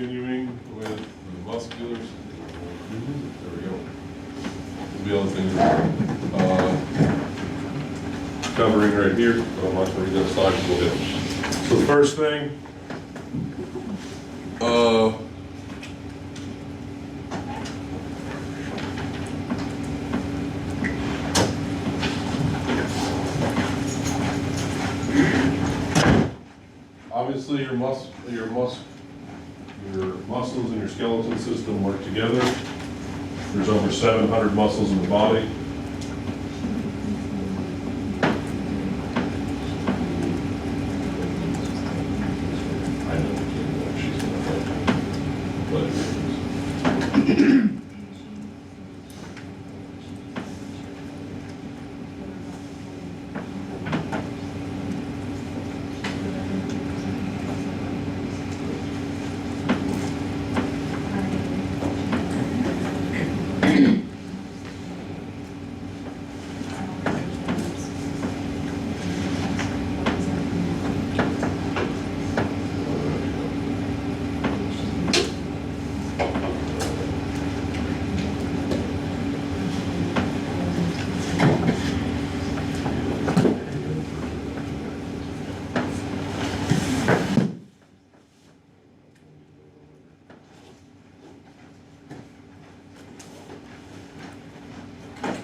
continuing with the muscular. There we go. There'll be other things covering right here. So I'm not going to go slide. We'll hit. So the first thing, obviously your muscles and your skeleton system work together. There's over 700 muscles in the body. I know she's gonna fight, but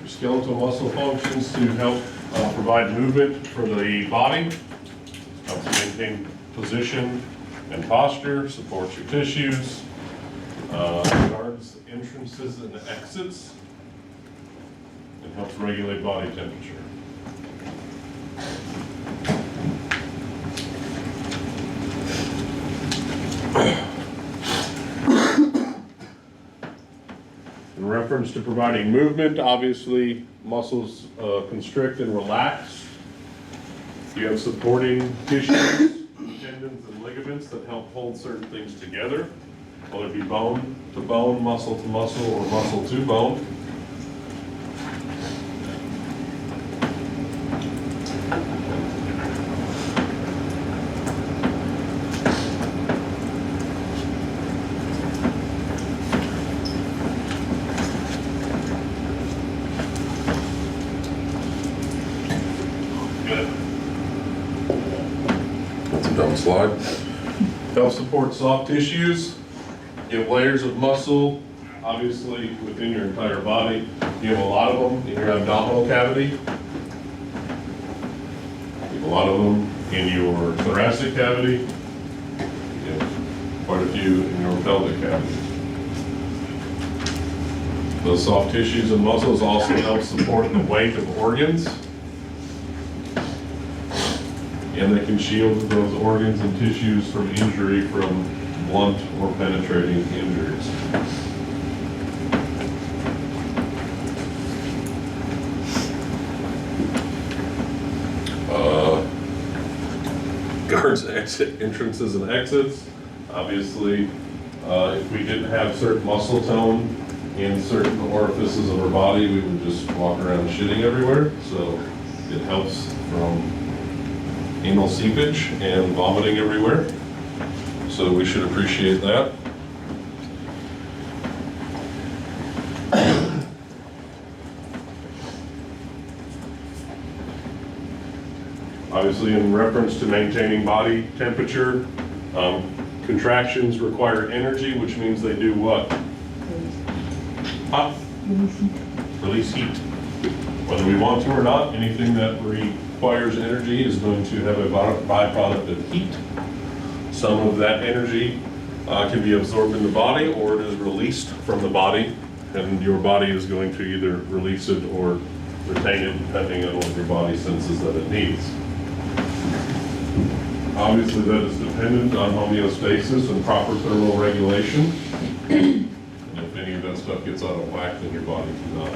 skeletal muscle functions to help provide movement for the body, helps maintain position and posture, supports your tissues, guards entrances and exits, and helps regulate body temperature. In reference to providing movement, obviously muscles constrict and relax. You have supporting tissues, tendons and ligaments that help hold certain things together, whether it be bone to bone, muscle to muscle, or muscle to bone. Don't slide. Help support soft tissues. You have layers of muscle, obviously, within your entire body. You have a lot of them in your abdominal cavity. You have a lot of them in your thoracic cavity. You have quite a few in your pelvic cavity. Those soft tissues and muscles also help support the weight of organs. And they can shield those organs and tissues from injury from blunt or penetrating injuries. Guards entrances and exits. Obviously, if we didn't have certain muscle tone in certain orifices of our body, we would just walk around shitting everywhere. So it helps from anal seepage and vomiting everywhere. So we should appreciate that. Obviously, in reference to maintaining body temperature, contractions require energy, which means they do what? Release heat. Whether we want to or not, anything that requires energy is going to have a byproduct of heat. Some of that energy can be absorbed in the body, or it is released from the body, and your body is going to either release it or retain it depending on what your body senses that it needs. Obviously, that is dependent on homeostasis and proper thermal regulation. And if any of that stuff gets out of whack, then your body cannot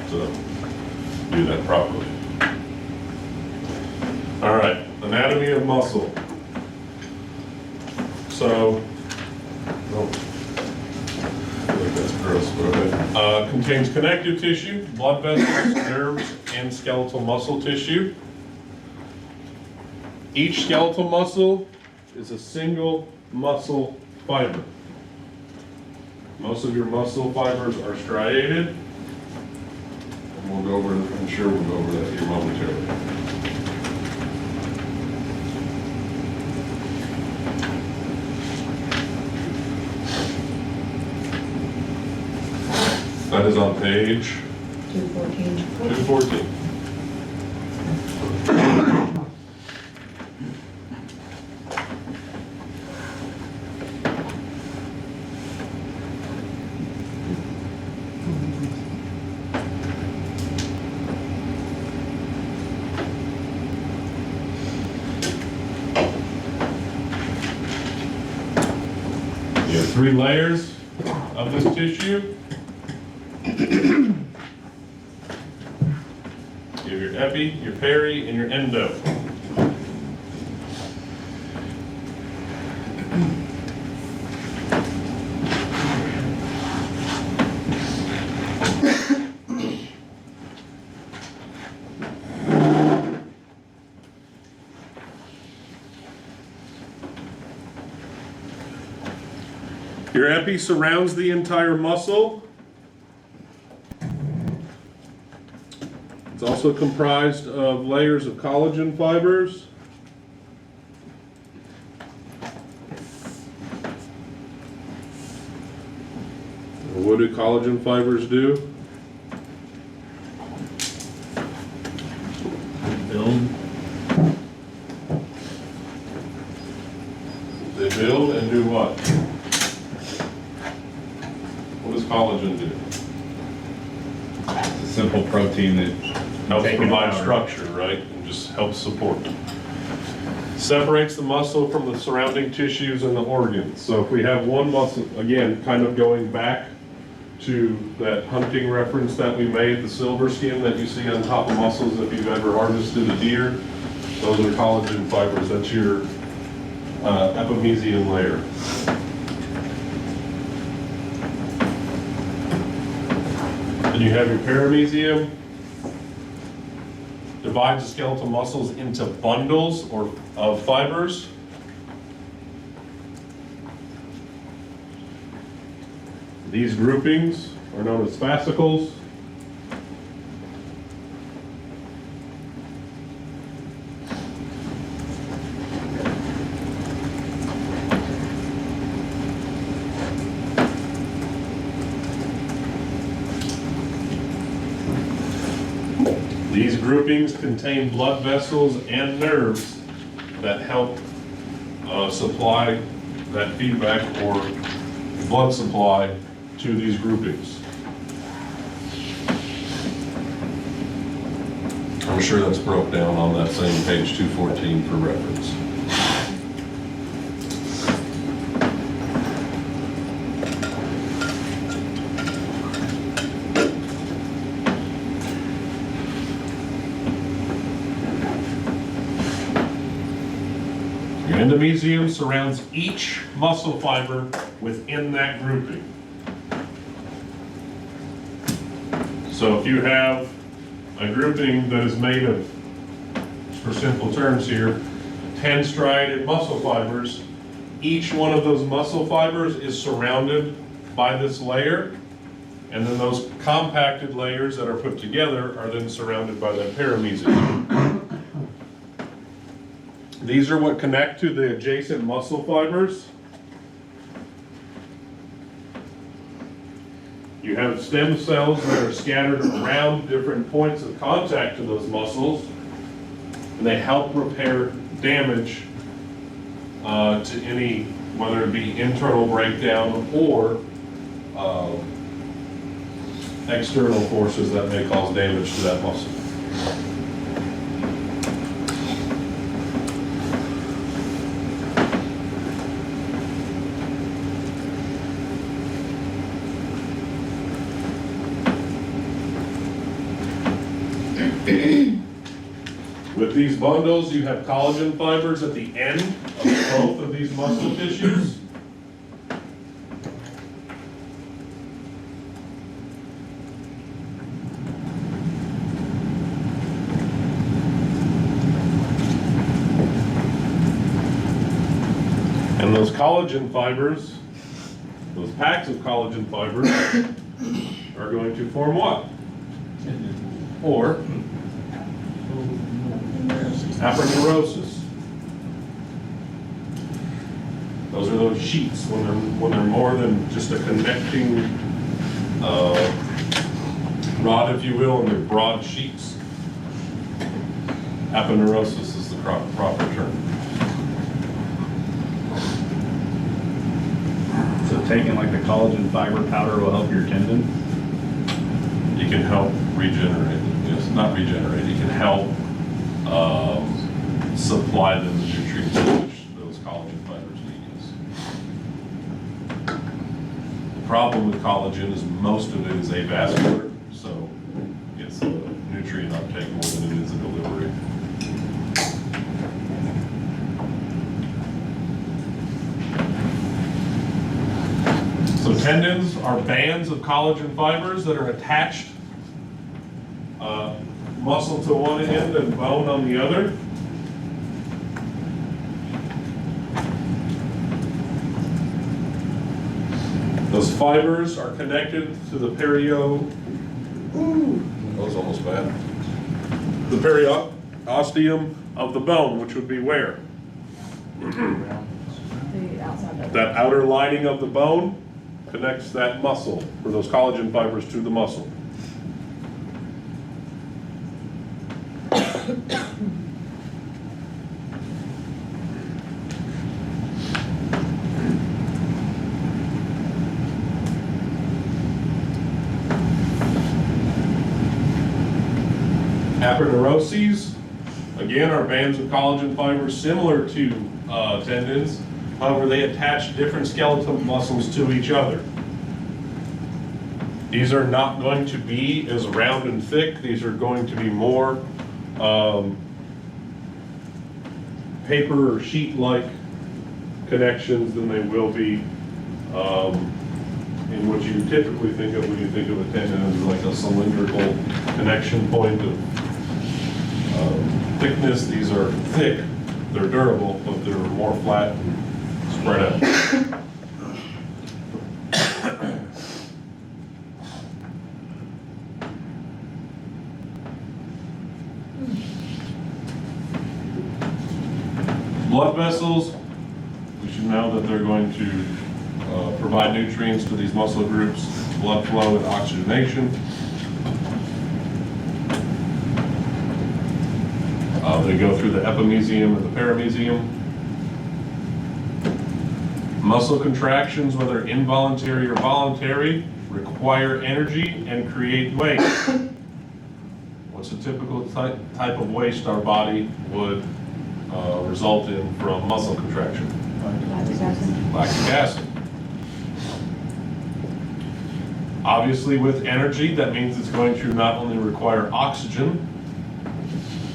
do that properly. All right, anatomy of muscle. So, I think that's gross, but okay. Contains connective tissue, blood vessels, nerves, and skeletal muscle tissue. Each skeletal muscle is a single muscle fiber. Most of your muscle fibers are striated. And we'll go over, I'm sure we'll go over that here momentarily. That is on page 214. 214. You have 3 layers of this tissue. You have your epi, your peri, and your endo. Your epi surrounds the entire muscle. It's also comprised of layers of collagen fibers. What do collagen fibers do? Build. They build and do what? What does collagen do? It's a simple protein that Helps take provide it out. structure, right? And just helps support. Separates the muscle from the surrounding tissues and the organs. So if we have one muscle, again, kind of going back to that hunting reference that we made, the silver skin that you see on top of muscles if you've ever harvested a deer, those are collagen fibers. That's your epimysium layer. Then you have your paramysium. Divides the skeletal muscles into bundles or of fibers. These groupings are known as fascicles. These groupings contain blood vessels and nerves that help supply that feedback or blood supply to these groupings. I'm sure that's broke down on that same page 214 for reference. Your endomysium surrounds each muscle fiber within that grouping. So if you have a grouping that is made of, for simple terms here, 10 striated muscle fibers, each one of those muscle fibers is surrounded by this layer, and then those compacted layers that are put together are then surrounded by that paramysium. These are what connect to the adjacent muscle fibers. You have stem cells that are scattered around different points of contact to those muscles, and they help repair damage to any, whether it be internal breakdown or external forces that may cause damage to that muscle. With these bundles, you have collagen fibers at the end of both of these muscle tissues. And those collagen fibers Those packs of collagen fibers are going to form what? Or aponeurosis. Those are those sheets when they're more than just a connecting rod, if you will, and they're broad sheets. Aponeurosis is the proper term. So taking like the collagen fiber powder will help your tendon? It can help regenerate. Yes, not regenerate. It can help supply them the nutrients which those collagen fibers need. Yes. The problem with collagen is most of it is avascular, so it's a nutrient uptake more than it is a delivery. So tendons are bands of collagen fibers that are attached muscle to one end and bone on the other. Those fibers are connected to the that was almost bad. The periosteum of the bone, which would be where? That outer lining of the bone connects that muscle, or those collagen fibers to the muscle. Aponeuroses, again, are bands of collagen fibers similar to tendons. However, they attach different skeletal muscles to each other. These are not going to be as round and thick. These are going to be more paper or sheet-like connections than they will be in what you typically think of when you think of a tendon as like a cylindrical connection point of thickness. These are thick, they're durable, but they're more flat and spread out. Blood vessels, we should know that they're going to provide nutrients to these muscle groups, blood flow and oxygenation. They go through the epimysium and the paramysium. Muscle contractions, whether involuntary or voluntary, require energy and create waste. What's a typical type of waste our body would result in from muscle contraction? Lactic acid. Obviously, with energy, that means it's going to not only require oxygen,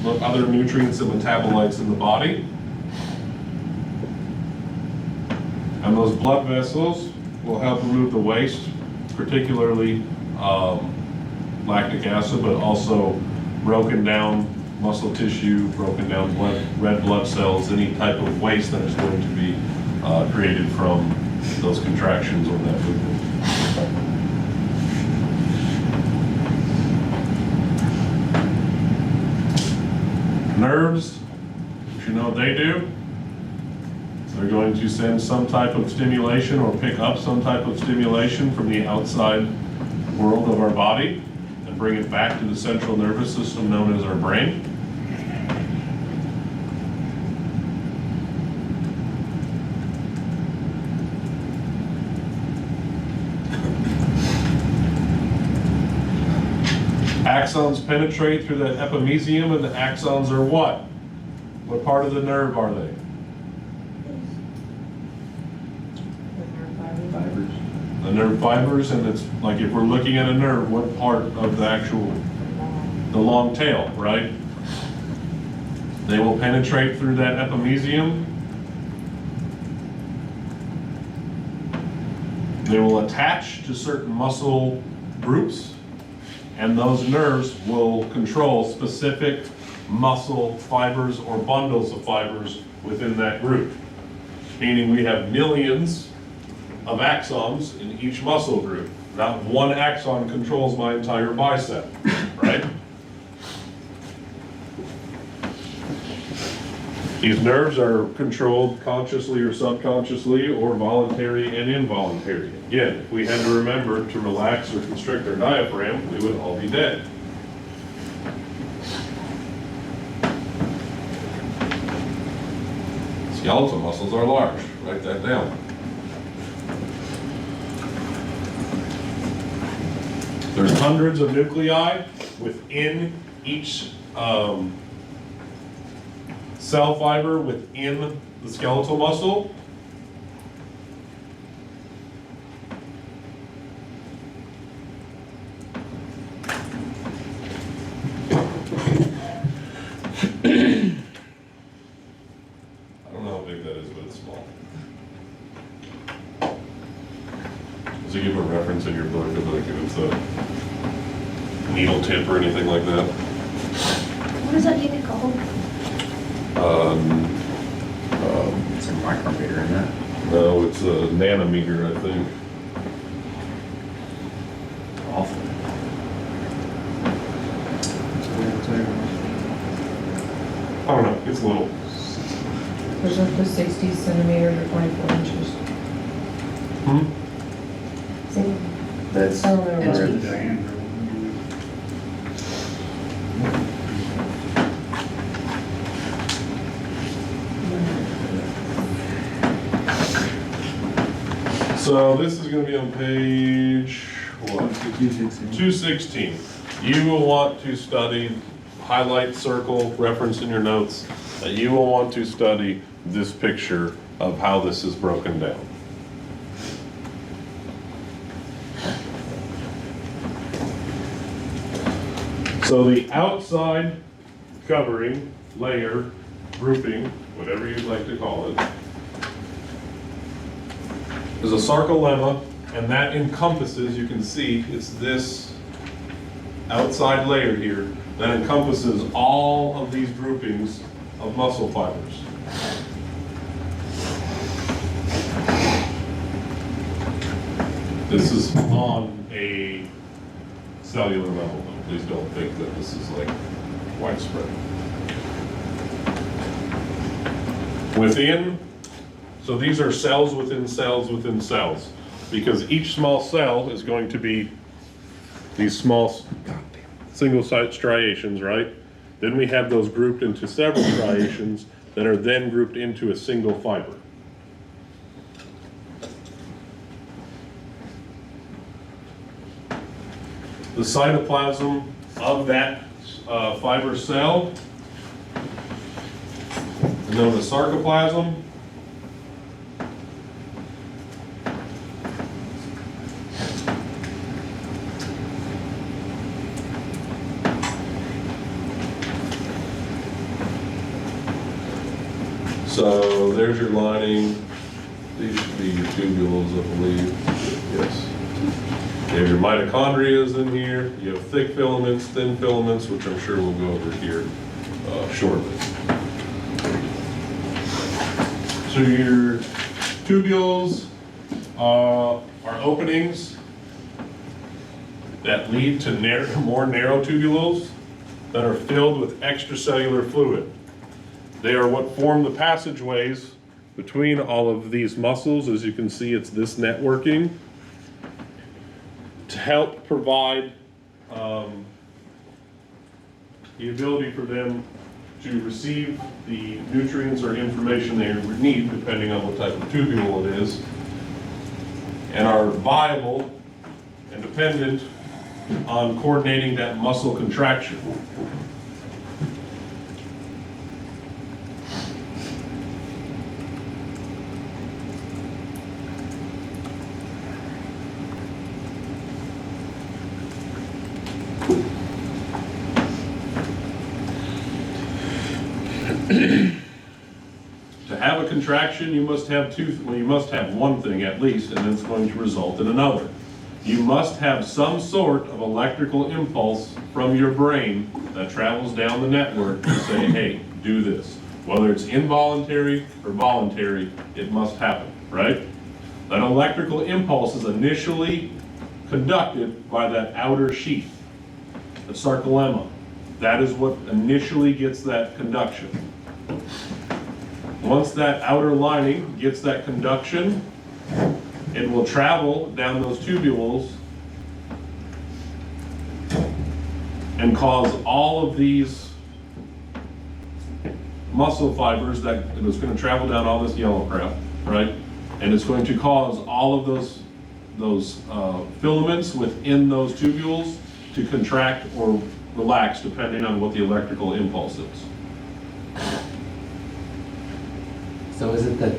but other nutrients and metabolites in the body. And those blood vessels will help remove the waste, particularly lactic acid, but also broken down muscle tissue, broken down red blood cells, any type of waste that is going to be created from those contractions or that movement. Nerves, you know what they do? They're going to send some type of stimulation or pick up some type of stimulation from the outside world of our body and bring it back to the central nervous system known as our brain. Axons penetrate through that epimysium, and the axons are what? What part of the nerve are they? Fibers. The nerve fibers, and it's like if we're looking at a nerve, what part of the actual, the long tail, right? They will penetrate through that epimysium. They will attach to certain muscle groups, and those nerves will control specific muscle fibers or bundles of fibers within that group. Meaning we have millions of axons in each muscle group. Not one axon controls my entire bicep, right? These nerves are controlled consciously or subconsciously, or voluntary and involuntary. Again, if we had to remember to relax or constrict our diaphragm, we would all be dead. Skeletal muscles are large. Write that down. There's hundreds of nuclei within each cell fiber within the skeletal muscle. I don't know how big that is, but it's small. Does it give a reference in your book of like if it's a needle tip or anything like that? What is that unit called? It's a micrometer in that. No, it's a nanometer, I think. Awful. I don't know, it's little. There's up to 60 centimeters or 24 inches. See? That's I don't know. That's where- what- diameter. So this is going to be on page, what? 216. You will want to study, highlight, circle, reference in your notes, that you will want to study this picture of how this is broken down. So the outside covering, layer, grouping, whatever you'd like to call it, is a sarcolemma, and that encompasses, you can see, it's this outside layer here that encompasses all of these groupings of muscle fibers. This is on a cellular level, though. Please don't think that this is like widespread. Within, so these are cells within cells within cells, because each small cell is going to be these small single-site striations, right? Then we have those grouped into several striations that are then grouped into a single fiber. The cytoplasm of that fiber cell is known as sarcoplasm. So there's your lining. These should be your tubules, I believe. Yes. You have your mitochondria in here. You have thick filaments, thin filaments, which I'm sure we'll go over here shortly. So your tubules are openings that lead to more narrow tubules that are filled with extracellular fluid. They are what form the passageways between all of these muscles. As you can see, it's this networking to help provide the ability for them to receive the nutrients or information they need, depending on what type of tubule it is, and are viable and dependent on coordinating that muscle contraction. To have a contraction, you must have you must have one thing at least, and it's going to result in another. You must have some sort of electrical impulse from your brain that travels down the network to say, hey, do this. Whether it's involuntary or voluntary, it must happen, right? That electrical impulse is initially conducted by that outer sheath, the sarcolemma. That is what initially gets that conduction. Once that outer lining gets that conduction, it will travel down those tubules and cause all of these muscle fibers that it's going to travel down all this yellow crap, right? And it's going to cause all of those filaments within those tubules to contract or relax depending on what the electrical impulse is. So is it that,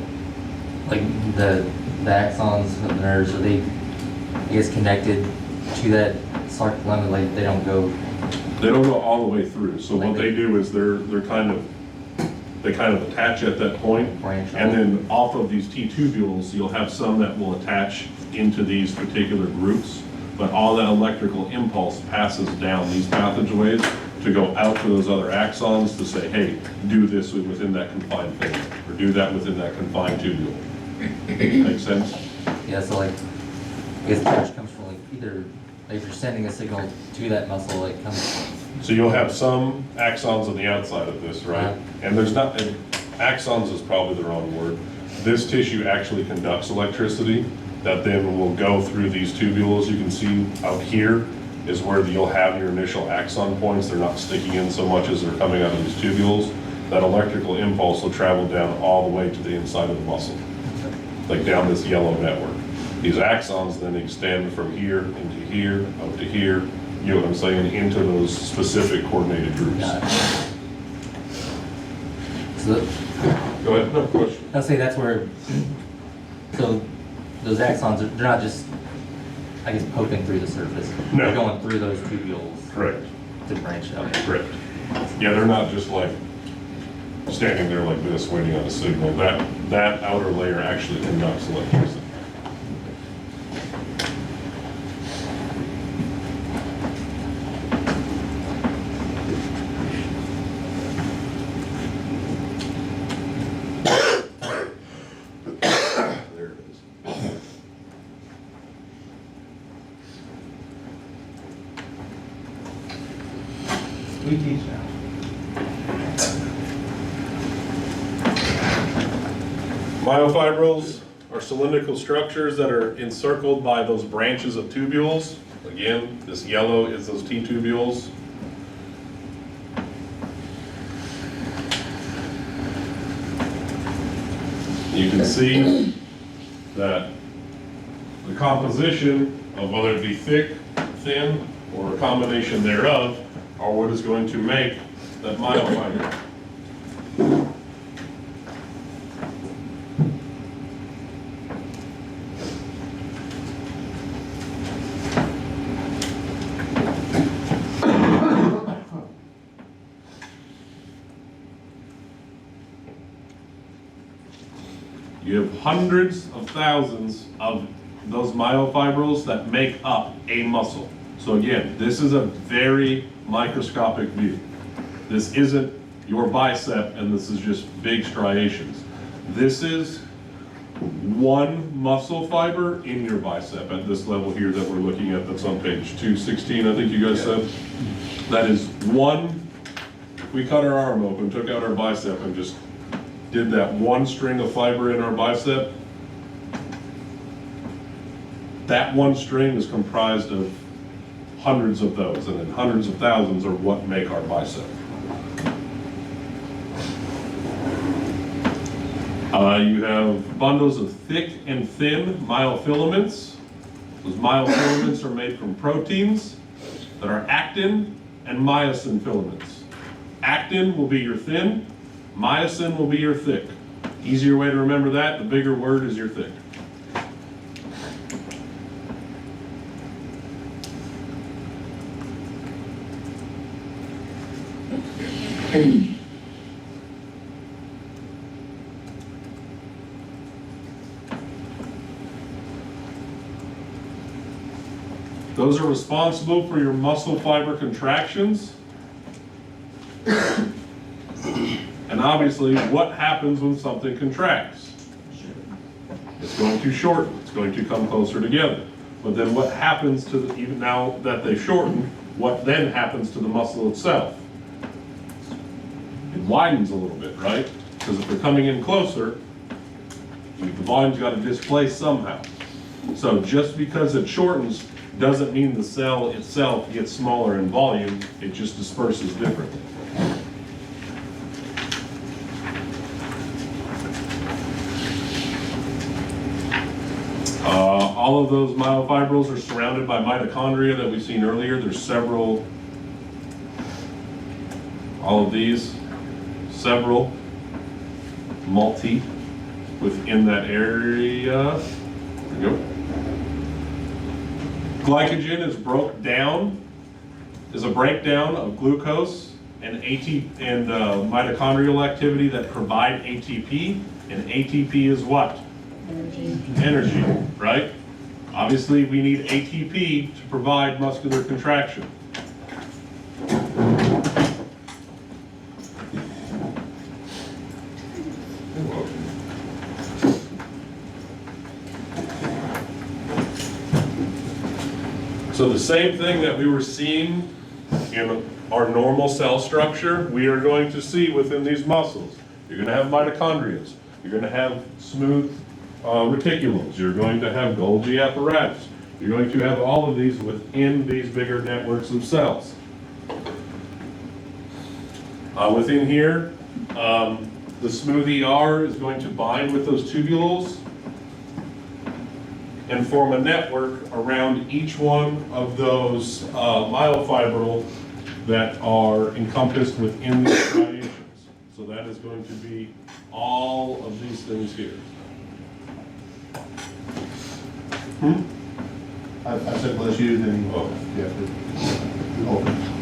like, the axons of the nerves, are they, I guess, connected to that sarcolemma, like they don't go? They don't go all the way through. So what they do is they kind of attach at that point, Branch and off. then off of these T tubules, you'll have some that will attach into these particular groups, but all that electrical impulse passes down these passageways to go out to those other axons to say, hey, do this within that confined filament, or do that within that confined tubule. Make sense? Yeah, so like, I guess the push comes from like either, like if you're sending a signal to that muscle, it comes. So you'll have some axons on the outside of this, right? And there's not, and axons is probably the wrong word. This tissue actually conducts electricity that then will go through these tubules. You can see out here is where you'll have your initial axon points. They're not sticking in so much as they're coming out of these tubules. That electrical impulse will travel down all the way to the inside of the muscle, like down this yellow network. These axons then extend from here into here, up to here, you know what I'm saying, into those specific coordinated groups. Got it. So Go ahead, no question. I'll say that's where, so those axons, they're not just, I guess, poking through the surface. No. They're going through those tubules Correct, to branch out. correct. Yeah, they're not just like standing there like this waiting on a signal. That outer layer actually conducts electricity. There it is. We teach now. Myofibrils are cylindrical structures that are encircled by those branches of tubules. Again, this yellow is those T tubules. You can see that the composition of whether it be thick, thin, or a combination thereof are what is going to make that myofiber. You have hundreds of thousands of those myofibrils that make up a muscle. So again, this is a very microscopic view. This isn't your bicep and this is just big striations. This is one muscle fiber in your bicep at this level here that we're looking at. That's on page 216, I think you guys said. That is one, if we cut our arm open, took out our bicep and just did that one string of fiber in our bicep, that one string is comprised of hundreds of those, and then hundreds of thousands are what make our bicep. You have bundles of thick and thin myofilaments. Those myofilaments are made from proteins that are actin and myosin filaments. Actin will be your thin, myosin will be your thick. Easier way to remember that, the bigger word is your thick. Those are responsible for your muscle fiber contractions. And obviously, what happens when something contracts? It's going to shorten. It's going to come closer together. But then what happens to the, even now that they shorten, what then happens to the muscle itself? It widens a little bit, right? Because if they're coming in closer, the volume's got to displace somehow. So just because it shortens doesn't mean the cell itself gets smaller in volume, it just disperses differently. All of those myofibrils are surrounded by mitochondria that we've seen earlier. There's several, all of these, several, multi within that area. There we go. Glycogen is broke down, is a breakdown of glucose and mitochondrial activity that provide ATP, and ATP is what? Energy, right? Obviously, we need ATP to provide muscular contraction. So the same thing that we were seeing in our normal cell structure, we are going to see within these muscles. You're going to have mitochondria. You're going to have smooth reticulums. You're going to have Golgi apparatus. You're going to have all of these within these bigger networks of cells. Within here, the smooth ER is going to bind with those tubules and form a network around each one of those myofibril that are encompassed within these striations. So that is going to be all of these things here. I said bless you, then Oh. you have to open.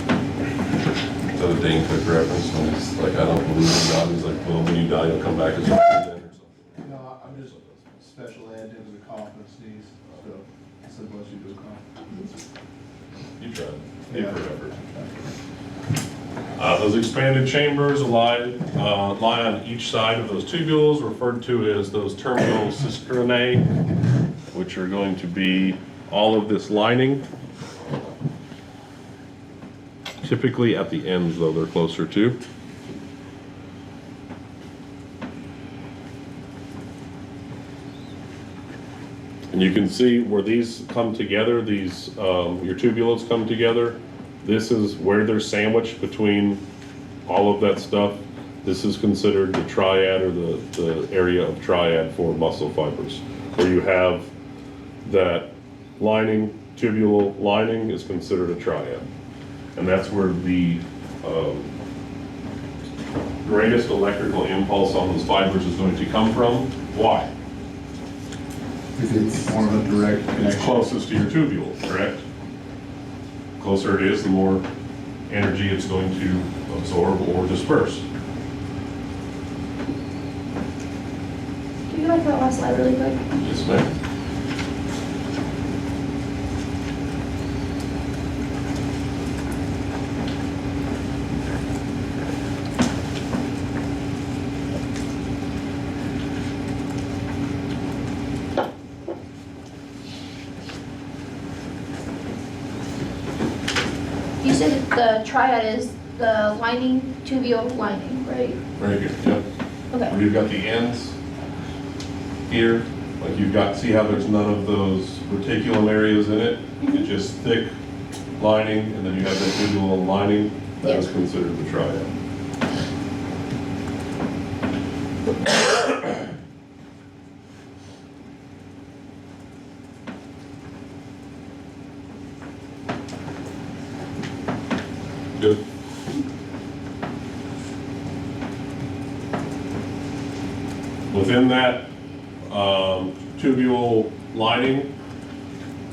Is that a Dane Cook reference? When it's like, I don't believe in God. He's like, well, when you die, you'll come back as a friend or something. No, I'm just special ed, it was a cough and a sneeze, so I said bless you to a cough. You tried. You Yeah. forever. Those expanded chambers lie on each side of those tubules, referred to as those terminal cisternae, which are going to be all of this lining. Typically at the ends, though, they're closer to. And you can see where these come together, these, your tubulets come together. This is where they're sandwiched between all of that stuff. This is considered the triad, or the area of triad for muscle fibers, where you have that lining, tubule lining is considered a triad. And that's where the greatest electrical impulse on those fibers is going to come from. Why? It's more of a direct It's connection. closest to your tubule, correct? Closer it is, the more energy it's going to absorb or disperse. Can you go back to that last slide really quick? Yes, ma'am. You said the triad is the lining, tubule lining, right? Very good, yep. Where Okay. you've got the ends here, like you've got, see how there's none of those reticulum areas in it? It's just thick lining, and then you have that tubule lining. That is Yep. considered the triad. Good. Within that tubule lining,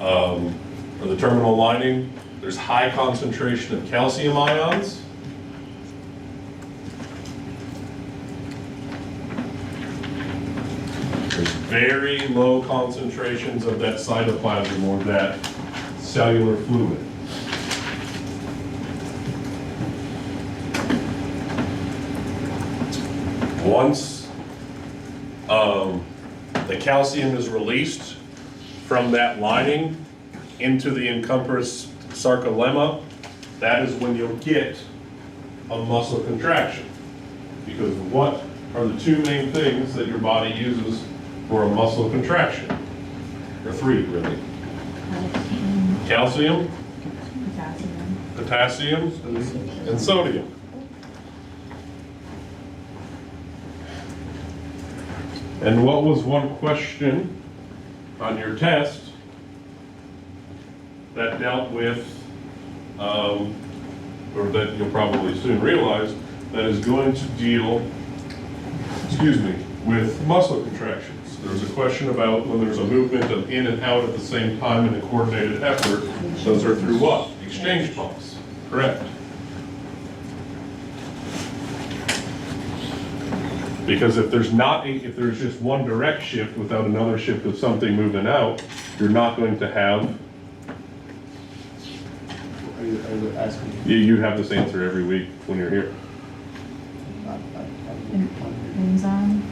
or the terminal lining, there's high concentration of calcium ions. There's very low concentrations of that cytoplasm, or that cellular fluid. Once the calcium is released from that lining into the encompassed sarcolemma, that is when you'll get a muscle contraction. Because what are the two main things that your body uses for a muscle contraction? Or three, really. Calcium, potassium, and sodium. And what was one question on your test that dealt with, or that you'll probably soon realize, that is going to deal, with muscle contractions? There's a question about when there's a movement of in and out at the same time in a coordinated effort, those are through what? Exchange pumps, correct? Because if there's just one direct shift without another shift of something moving out, you're not going to have, Are you asking? you'd have this answer every week when you're here. Enzyme.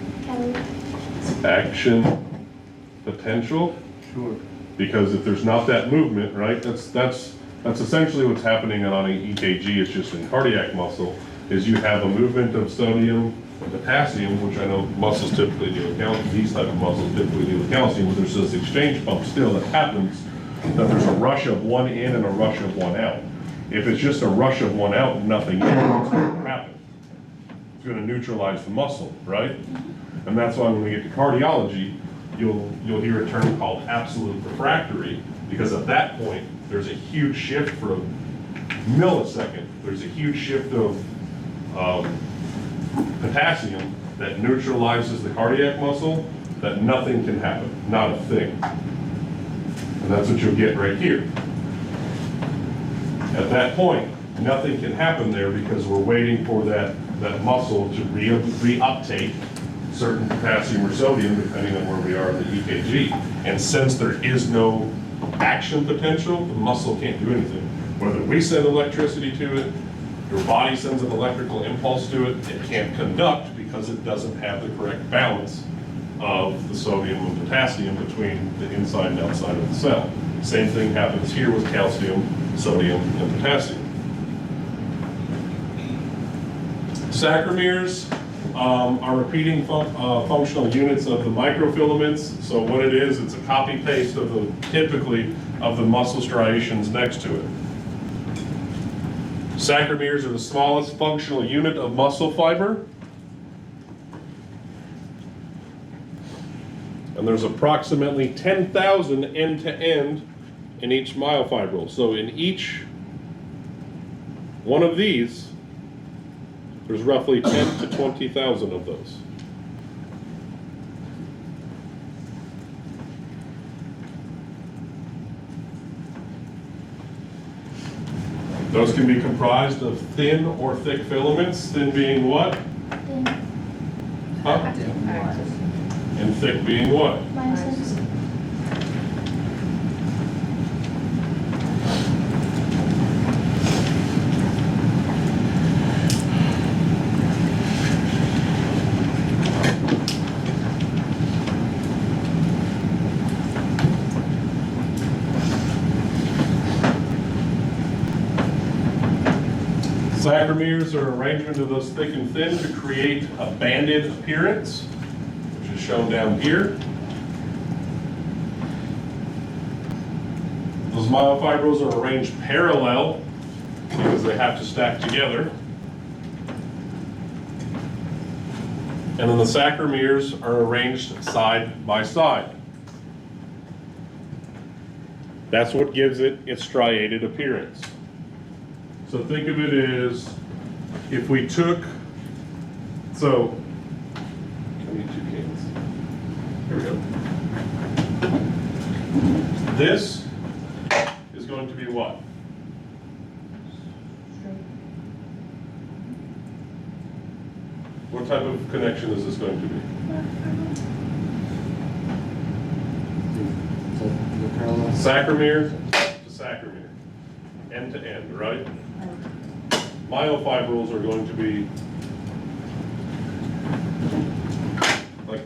Action potential, Sure. because if there's not that movement, right, that's essentially what's happening on an EKG. It's just in cardiac muscle, is you have a movement of sodium and potassium, which I know muscles typically deal with calcium, these type of muscles typically deal with calcium, but there's this exchange pump still that happens, that there's a rush of one in and a rush of one out. If it's just a rush of one out and nothing in, what's going to happen? It's going to neutralize the muscle, right? And that's why when we get to cardiology, you'll hear a term called absolute refractory, because at that point, there's a huge shift for a millisecond. There's a huge shift of potassium that neutralizes the cardiac muscle, that nothing can happen, not a thing. And that's what you'll get right here. At that point, nothing can happen there because we're waiting for that muscle to reuptake certain potassium or sodium, depending on where we are in the EKG. And since there is no action potential, the muscle can't do anything. Whether we send electricity to it, your body sends an electrical impulse to it, it can't conduct because it doesn't have the correct balance of the sodium and potassium between the inside and outside of the cell. Same thing happens here with calcium, sodium, and potassium. Sacromeres are repeating functional units of the microfilaments. So what it is, it's a copy-paste of typically of the muscle striations next to it. Sacromeres are the smallest functional unit of muscle fiber. And there's approximately 10,000 end-to-end in each myofibril. So in each one of these, there's roughly 10 to 20,000 of those. Those can be comprised of thin or thick filaments. Thin being what? Huh? And thick being what? Myocytes. Sacromeres are arrangement of those thick and thin to create a banded appearance, which is shown down here. Those myofibrils are arranged parallel because they have to stack together. And then the sacromeres are arranged side by side. That's what gives it its striated appearance. So think of it as if we took, so, I need 2 cans. Here we go. This is going to be what? What type of connection is this going to be? Sacromere to sacromere, end to end, right? Myofibrils are going to be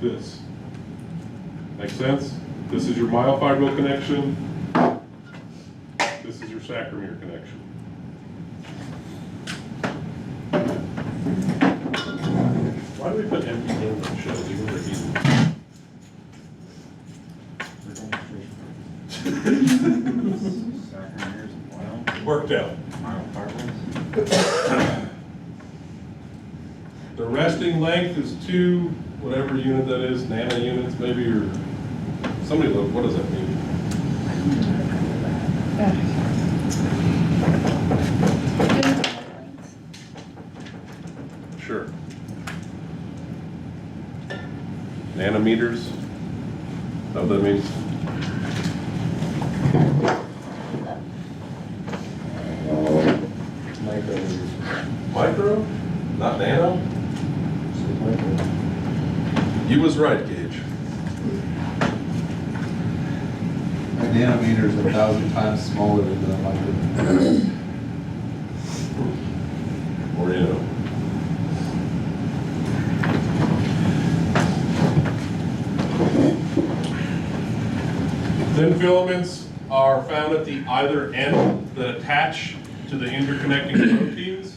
this. Make sense? This is your myofibril connection. This is your sacromere connection. Why do we put empty cans on shelves even though they're easy? Worked out. The resting length is 2, whatever unit that is, nano units maybe, or somebody look, what does that mean? Sure. Nanometers? Is that what that means? Micro? Not nano? You was right, Gage. A nanometer is 1,000 times smaller than a micro. Or you know. Thin filaments are found at the either end that attach to the interconnecting proteins.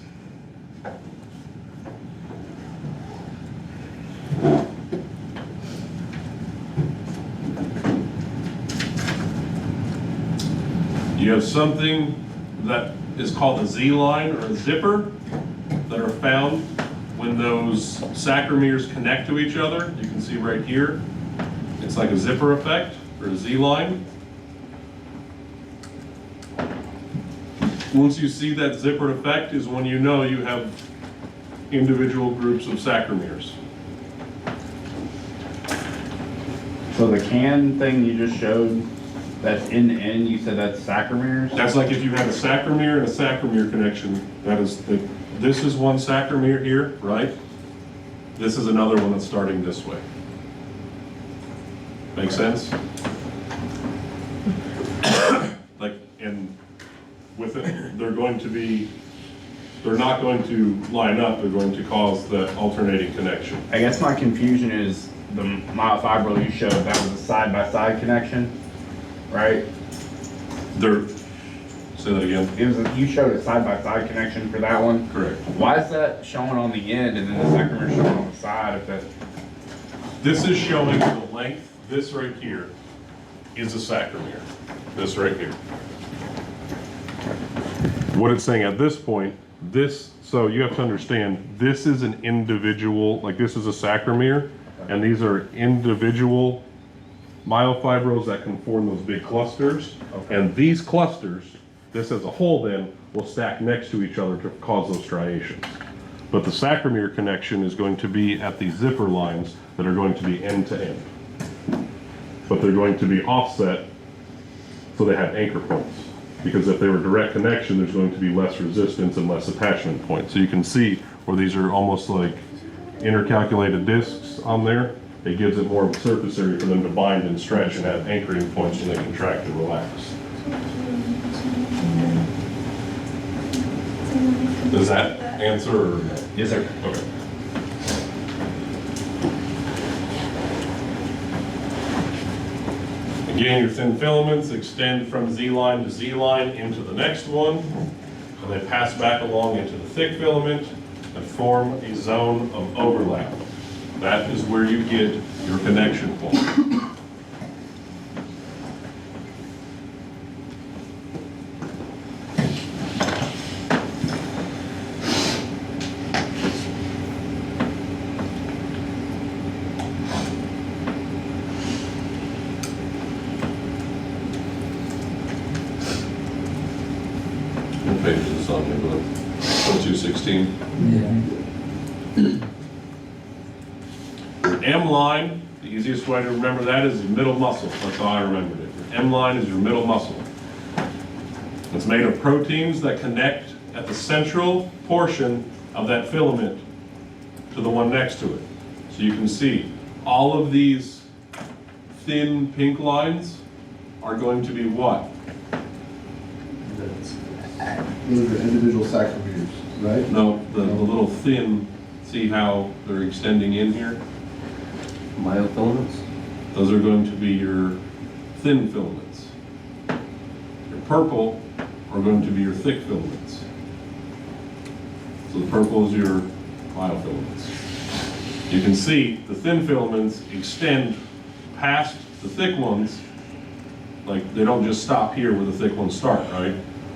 You have something that is called a Z-line or a zipper that are found when those sacromeres connect to each other. You can see right here, it's like a zipper effect or a Z-line. Once you see that zipper effect is when you know you have individual groups of sacromeres. So the can thing you just showed, that's in the end, you said that's sacromeres? That's like if you have a sacromere and a sacromere connection, that is this is one sacromere here, right? This is another one that's starting this way. Make sense? Like, and with it, they're not going to line up, they're going to cause the alternating connection. I guess my confusion is the myofibril you showed, that was a side-by-side connection, right? Say that again? It was, you showed a side-by-side connection for that one? Correct. Why is that showing on the end and then the sacromere showing on the side if that? This is showing the length, this right here is a sacromere, this right here. What it's saying at this point, so you have to understand, this is an individual, like this is a sacromere, and these are individual myofibrils that can form those big clusters. Okay. And these clusters, this as a whole then, will stack next to each other to cause those striations. But the sacromere connection is going to be at these zipper lines that are going to be end to end. But they're going to be offset so they have anchor points. Because if they were direct connection, there's going to be less resistance and less attachment points. So you can see where these are almost like intercalculated discs on there. It gives it more of a surface area for them to bind and stretch and have anchoring points when they contract and relax. Does that answer? Or? Yes, sir. Okay. Again, your thin filaments extend from Z-line to Z-line into the next one, and they pass back along into the thick filament and form a zone of overlap. That is where you get your connection point. What page is this on your book? 216. Your M line, the easiest way to remember that is your middle muscle. That's how I remembered it. Your M line is your middle muscle. It's made of proteins that connect at the central portion of that filament to the one next to it. So you can see all of these thin pink lines are going to be what? Those are individual sacromeres, right? No, the little thin, see how they're extending in here? Myofilaments? Those are going to be your thin filaments. Your purple are going to be your thick filaments. So the purple is your myofilaments. You can see the thin filaments extend past the thick ones. Like, they don't just stop here where the thick ones start, right?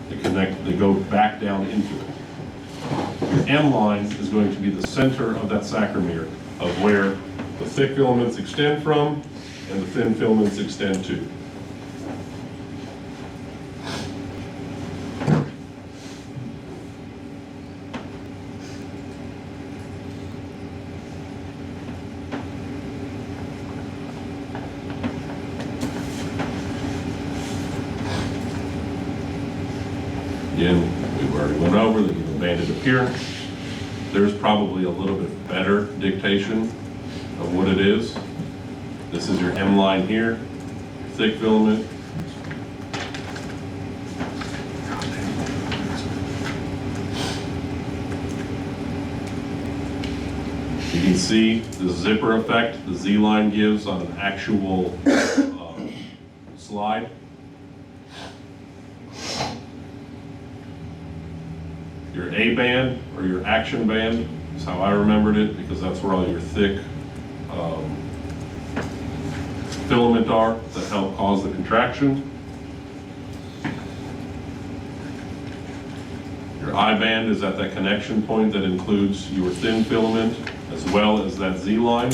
They connect, they go back down into it. Your M line is going to be the center of that sarcomere of where the thick filaments extend from and the thin filaments extend to. Again, we already went over the banded appearance. There's probably a little bit better dictation of what it is. This is your M line here, thick filament. You can see the zipper effect the Z line gives on an actual slide. Your A band, or your action band, is how I remembered it, because that's where all your thick filament are that help cause the contraction. Your I band is at that connection point that includes your thin filament as well as that Z line.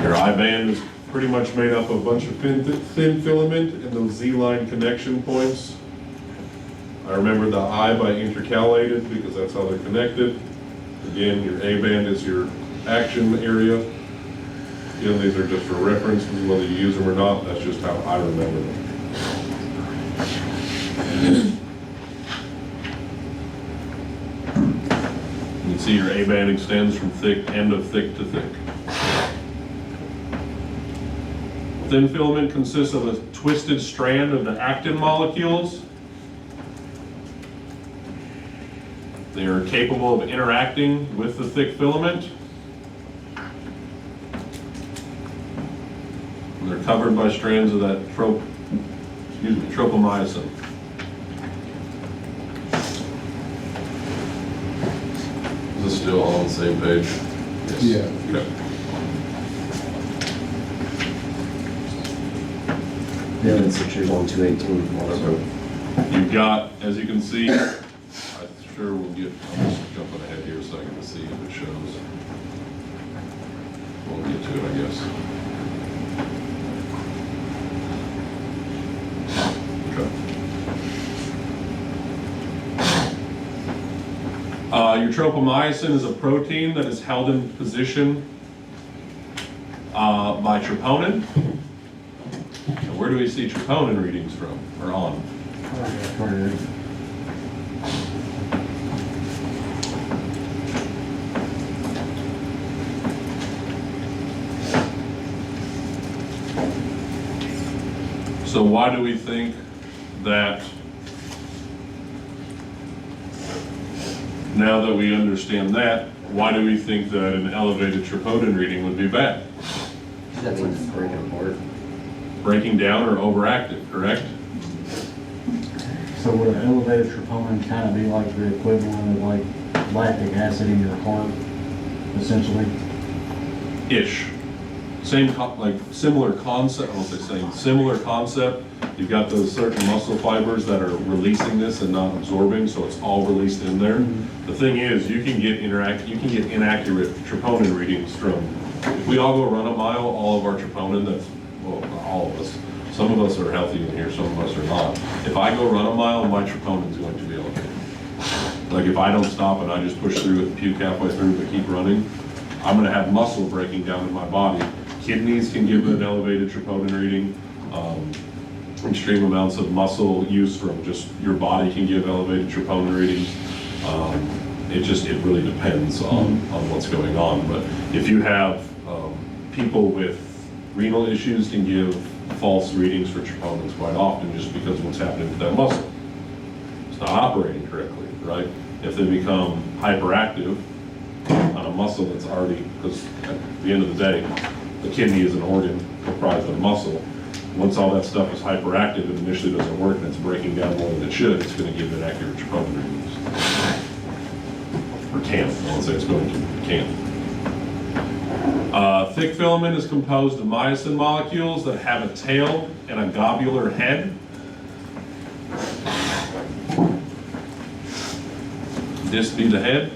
Your I band is pretty much made up of a bunch of thin filament and those Z-line connection points. I remember the I by intercalated because that's how they're connected. Again, your A band is your action area. Again, these are just for reference, whether you use them or not, that's just how I remember them. You can see your A band extends from end of thick to thick. Thin filament consists of a twisted strand of the actin molecules. They are capable of interacting with the thick filament. And they're covered by strands of that tropomyosin. Is this still all on the same page? Yes. Yeah. Okay. Yeah, that's pictures on 218 also. You've got, as you can see, I'm sure we'll get, I'm just jumping ahead here a second to see if it shows. We'll get to it, I guess. Okay. Your tropomyosin is a protein that is held in position by troponin. And where do we see troponin readings from, or on? So why do we think that, now that we understand that, why do we think that an elevated troponin reading would be bad? That's like breaking apart. Breaking down or overactive, correct? So would an elevated troponin kind of be like the equivalent of like lactic acid in your heart, essentially? Ish. Same, similar concept, I won't say same, similar concept. You've got those certain muscle fibers that are releasing this and not absorbing, so it's all released in there. The thing is, you can get inaccurate troponin readings from, if we all go run a mile, all of our troponin, that's, well, not all of us, some of us are healthy in here, some of us are not. If I go run a mile, my troponin is going to be elevated. Like if I don't stop and I just push through it and puke halfway through but keep running, I'm gonna have muscle breaking down in my body. Kidneys can give an elevated troponin reading. Extreme amounts of muscle use from just your body can give elevated troponin readings. It really depends on what's going on. But if you have people with renal issues can give false readings for troponins quite often just because of what's happening with that muscle. It's not operating correctly, right? If they become hyperactive on a muscle that's already, because at the end of the day, the kidney is an organ comprised of muscle. Once all that stuff is hyperactive and initially doesn't work and it's breaking down more than it should, it's going to give inaccurate troponin readings. Or can. I won't say it's going to, it can. Thick filament is composed of myosin molecules that have a tail and a globular head. This be the head.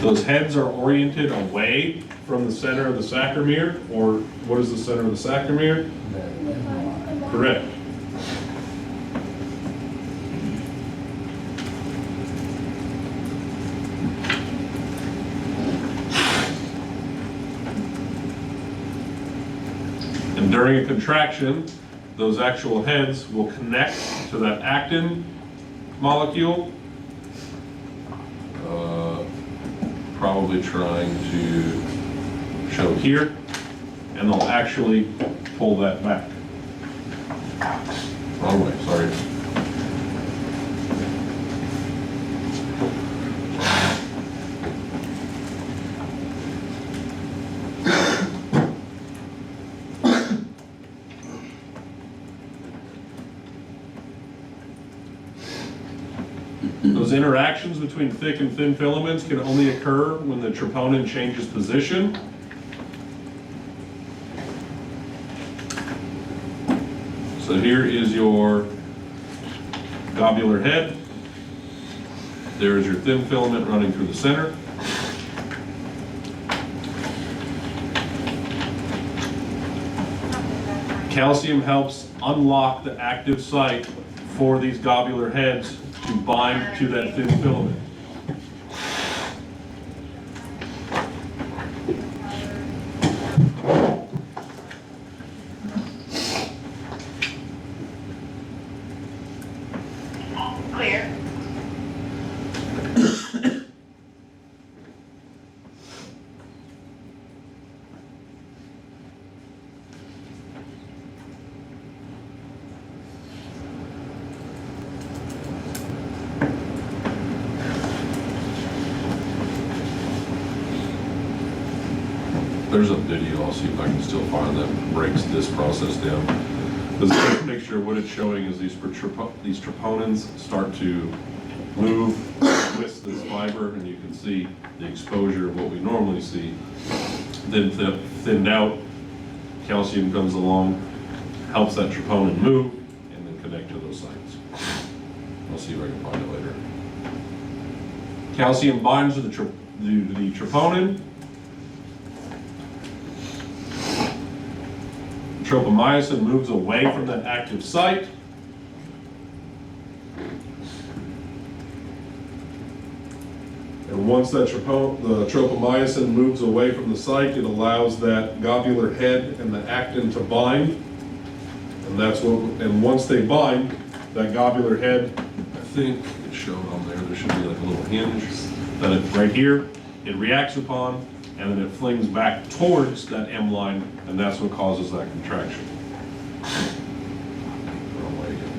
Those heads are oriented away from the center of the sarcomere, or what is the center of the sarcomere? Correct. And during a contraction, those actual heads will connect to that actin molecule. Probably trying to show here, and they'll actually pull that back. Wrong way, sorry. Those interactions between thick and thin filaments can only occur when the troponin changes position. So here is your globular head. There is your thin filament running through the center. Calcium helps unlock the active site for these globular heads to bind to that thin filament. Clear. There's a video, I'll see if I can still find that breaks this process down. This picture, what it's showing is these troponins start to move with this fiber, and you can see the exposure of what we normally see. Then thinned out, calcium comes along, helps that troponin move, and then connect to those sites. I'll see if I can find it later. Calcium binds to the troponin. Tropomyosin moves away from that active site. And once that the tropomyosin moves away from the site, it allows that globular head and the actin to bind. And that's what, and once they bind, that globular head, I think it showed on there, there should be like a little hinge, that it's right here, it reacts upon, and then it flings back towards that M line, and that's what causes that contraction. Wrong way again.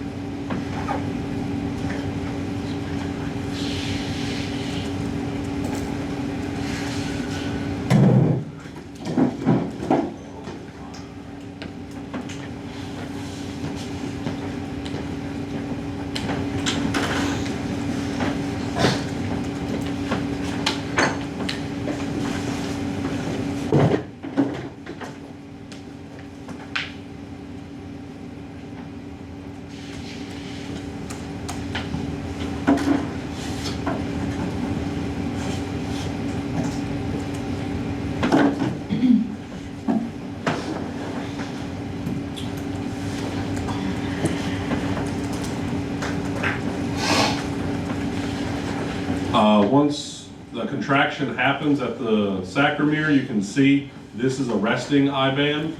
Once the contraction happens at the sarcomere, you can see this is a resting I band.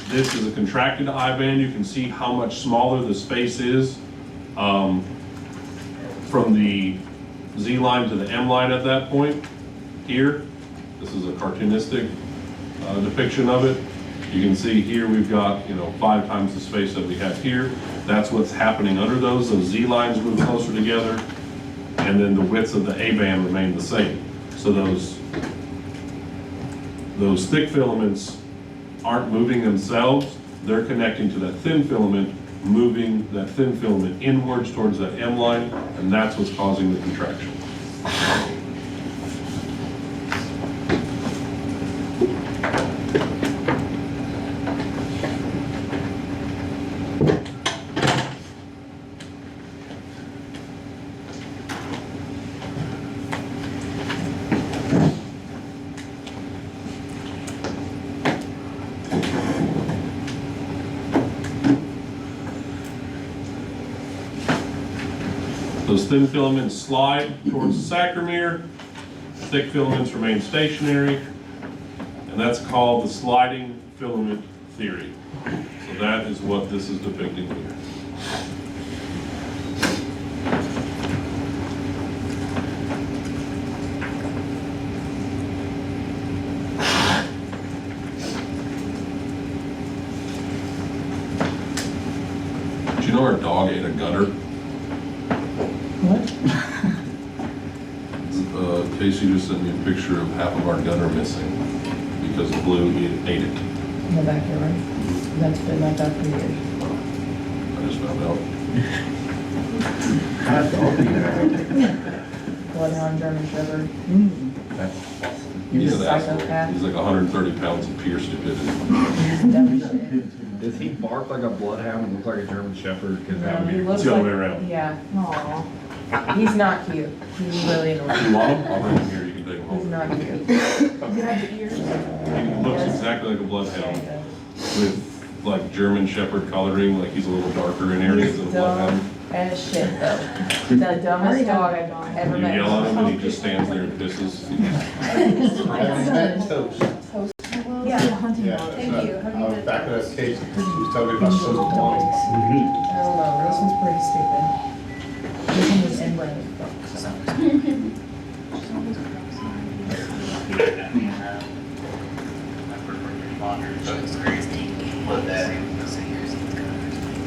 This is a contracted I band. You can see how much smaller the space is from the Z line to the M line at that point here. This is a cartoonistic depiction of it. You can see here we've got, 5 times the space that we have here. That's what's happening under those. Those Z lines move closer together, and then the widths of the A band remain the same. So those thick filaments aren't moving themselves. They're connecting to that thin filament, moving that thin filament inwards towards that M line, and that's what's causing the contraction. Those thin filaments slide towards the sacromere, thick filaments remain stationary, and that's called the sliding filament theory. So that is what this is depicting here. Do you know our dog ate a gutter? What? Casey just sent me a picture of half of our gutter missing because Blue ate it. In the backyard. That's been like that for years. I just found out. Bloodhound, German Shepherd. That's awesome. He's an Psychopath. asshole. He's like 130 pounds of pure stupidity. Dumb shit. Does he bark like a bloodhound and look like a German shepherd? Because that would He be. looks the other like- way around. Yeah. Aw. He's not cute. He's really If you annoying. want him, I'll bring him here. You can take him He's home. not cute. Does it have the ears? He looks exactly like a bloodhound with like German shepherd coloring. Like he's a little darker in areas than a He's bloodhound. dumb as shit though. The dumbest dog I've ever You met. yell at him and he just stands there and pisses. Toast. Yeah. Yeah, Thank you. Have you been- back to that case, she was telling me about Dogs. Silver I don't know, this one's pretty stupid. This one was inbred as fuck, so.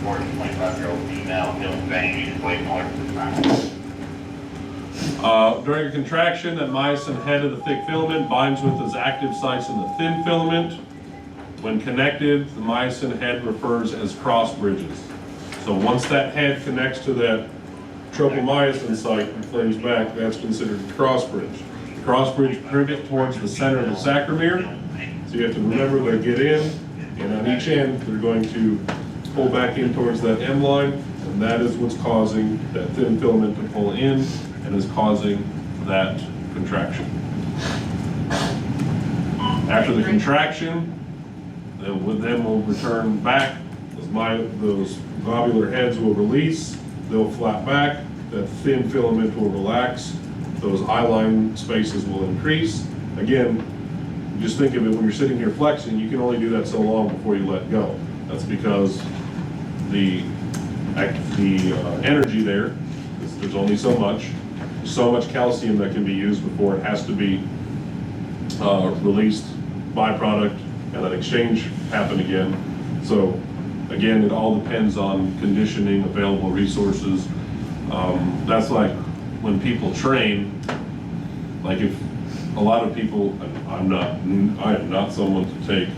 More than 25-year-old female, feeling pain, she's waiting on During a contraction, that myosin head of the thick filament binds with its active sites in the thin filament. When connected, the myosin head refers as cross bridges. So once that head connects to that tropomyosin site and flames back, that's considered a cross bridge. The cross bridge pivot towards the center of the sacromere. So you have to remember they get in, and on each end, they're going to pull back in towards that M line, and that is what's causing that thin filament to pull in and is causing that contraction. After the contraction, then we'll return back. Those globular heads will release, they'll flap back, that thin filament will relax, those eye line spaces will increase. Again, just think of it when you're sitting here flexing, you can only do that so long before you let go. That's because the energy there's only so much calcium that can be used before it has to be released, byproduct, and then exchange happen again. So again, it all depends on conditioning, available resources. That's like when people train, like if a lot of people, I am not someone to take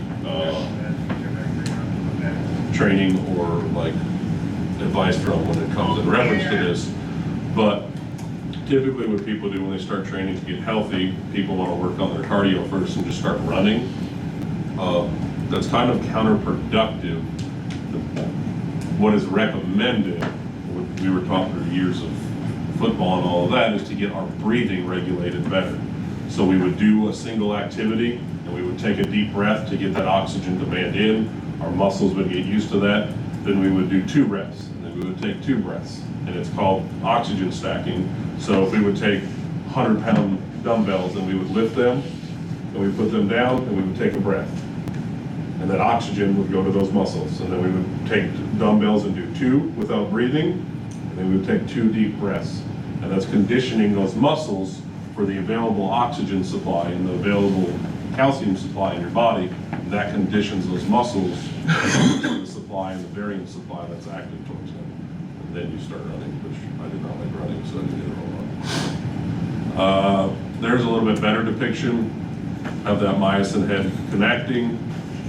training or like advice from when it comes in reference to this, but typically what people do when they start training to get healthy, people want to work on their cardio first and just start running. That's kind of counterproductive. What is recommended, what we were taught through years of football and all of that, is to get our breathing regulated better. So we would do a single activity and we would take a deep breath to get that oxygen demand in. Our muscles would get used to that. Then we would do 2 reps and then we would take 2 breaths. And it's called oxygen stacking. So if we would take 100-pound dumbbells and we would lift them and we put them down and we would take a breath. And that oxygen would go to those muscles. And then we would take dumbbells and do 2 without breathing. And then we would take 2 deep breaths. And that's conditioning those muscles for the available oxygen supply and the available calcium supply in your body. And that conditions those muscles to the supply and the variant supply that's active towards them. And then you start running, which I did not like running, so I didn't get a whole lot. There's a little bit better depiction of that myosin head connecting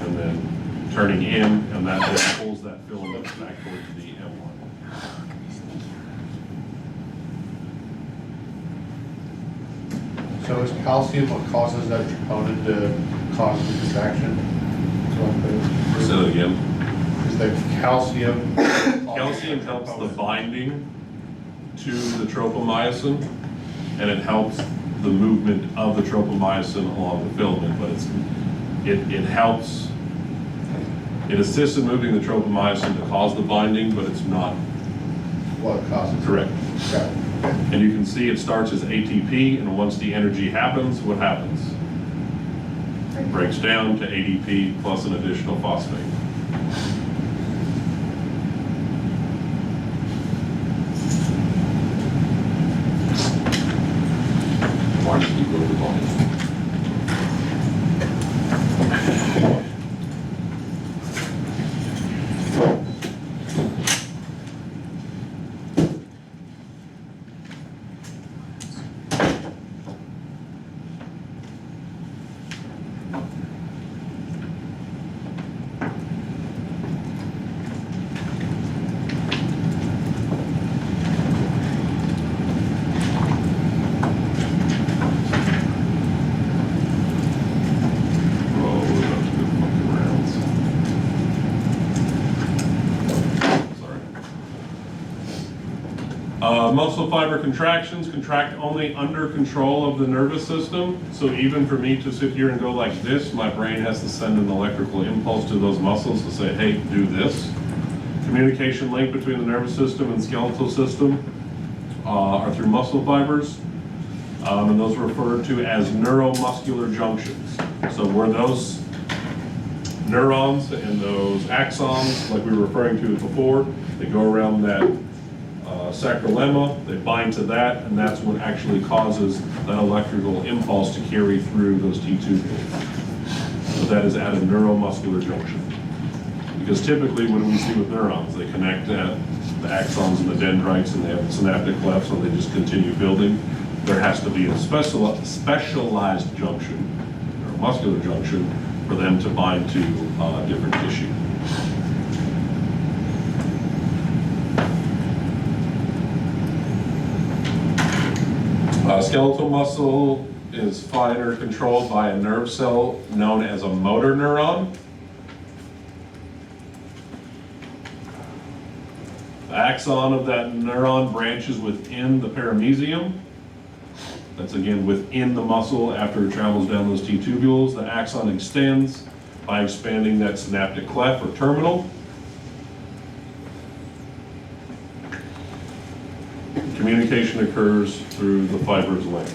and then turning in, and that then pulls that filament back towards the M1. So is calcium what causes that troponin to cause the contraction? Say that again. Is the calcium? Calcium helps the binding to the tropomyosin, and it helps the movement of the tropomyosin along the filament, but it helps, it assists in moving the tropomyosin to cause the binding, but it's not What causes? correct. Okay. And you can see it starts as ATP, and once the energy happens, what happens? It breaks down to ADP plus an additional phosphate. Why does it go to the volume? Muscle fiber contractions contract only under control of the nervous system. So even for me to sit here and go like this, my brain has to send an electrical impulse to those muscles to say, hey, do this. Communication link between the nervous system and skeletal system are through muscle fibers. And those are referred to as neuromuscular junctions. So where those neurons and those axons, like we were referring to before, they go around that sacrolemma, they bind to that, and that's what actually causes that electrical impulse to carry through those T tubules. So that is at a neuromuscular junction. Because typically, what do we see with neurons? They connect at the axons and the dendrites, and they have synaptic clefts, so they just continue building. There has to be a specialized junction, or muscular junction, for them to bind to different tissue. Skeletal muscle is finer controlled by a nerve cell known as a motor neuron. The axon of that neuron branches within the paramecium. That's again within the muscle after it travels down those T tubules. The axon extends by expanding that synaptic cleft or terminal. Communication occurs through the fibrous length.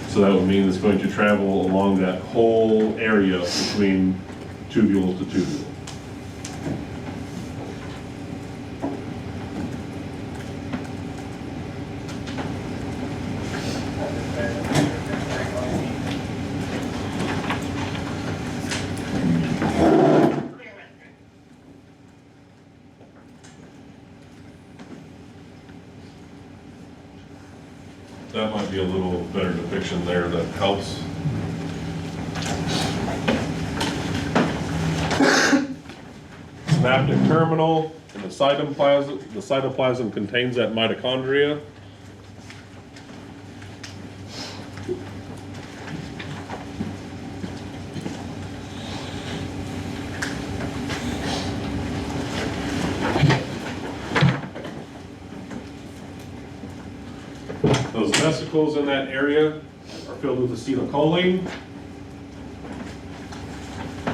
So that would mean it's going to travel along that whole area between tubule to tubule. That might be a little better depiction there that helps. Synaptic terminal in the cytoplasm. The cytoplasm contains that mitochondria. Those vesicles in that area are filled with acetylcholine.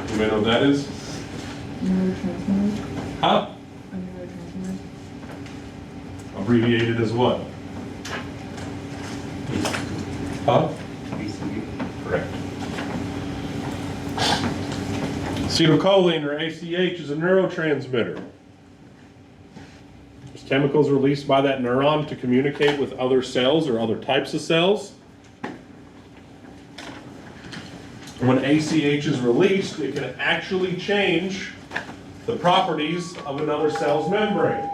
You may know what that is? Neurotransmitters. Huh? A neurotransmitter. Abbreviated as what? Huh? Correct. Acetylcholine, or ACH, is a neurotransmitter. There's chemicals released by that neuron to communicate with other cells or other types of cells. When ACH is released, it can actually change the properties of another cell's membrane.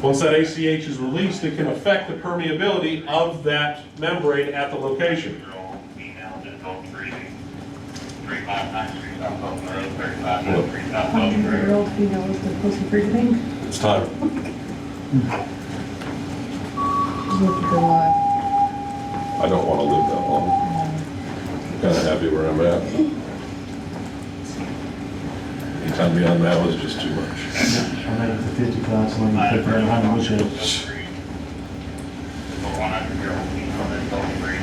Once that ACH is released, it can affect the permeability of that membrane at the location. Female, just go 359 South Oak Road, 3593 South Oak Road. 100-year-old female is the pussy breathing. It's time. She's lived a good life. I don't want to live that long. I'm kind of happy where I'm at. Anytime beyond that was just too much. I made it to 50 class, and I'm gonna put that behind the woodshed. 100-year-old female, just go 3.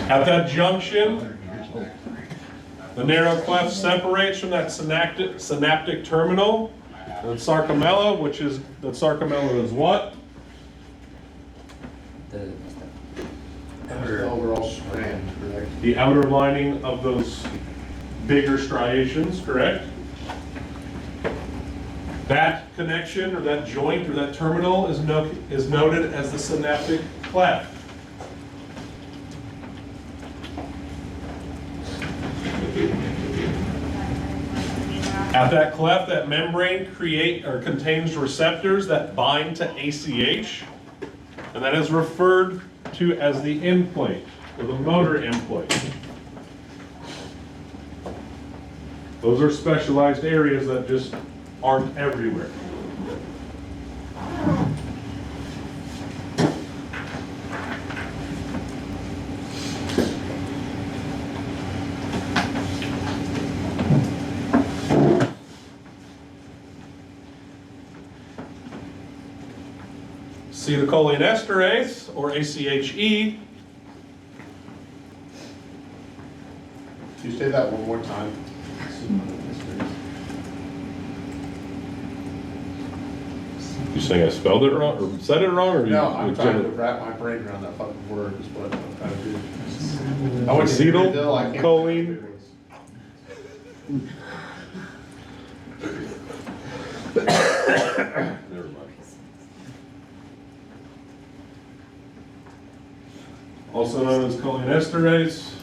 At that junction, the narrow cleft separates from that synaptic terminal. The sarcolemma, which is, the sarcolemma is what? The The overall strand, correct? The outer lining of those bigger striations, correct? That connection, or that joint, or that terminal is noted as the synaptic cleft. At that cleft, that membrane contains receptors that bind to ACH, and that is referred to as the end plate, or the motor end plate. Those are specialized areas that just aren't everywhere. Acetylcholine esterase, or ACHE. Can you say that one more time? You saying I spelled it wrong, or said it wrong, or? No, I'm trying to wrap my brain around that fucking word, is what I'm trying to do. I went to Henryville, I can't. Acetylcholine. Never mind. Also known as cholinesterase,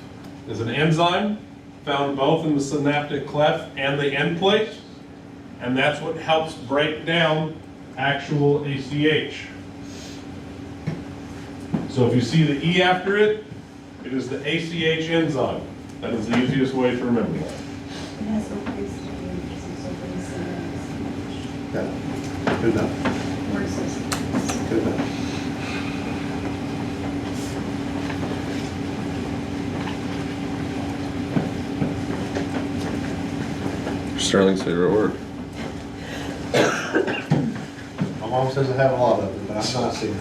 is an enzyme found both in the synaptic cleft and the end plate, and that's what helps break down actual ACH. So if you see the E after it, it is the ACH enzyme. That is the easiest way to remember that. It has no place to be, because it's open to Yeah, good enough, where it says. good enough. Sterling's favorite word. My mom says I have a lot of it, but I'm not seeing it.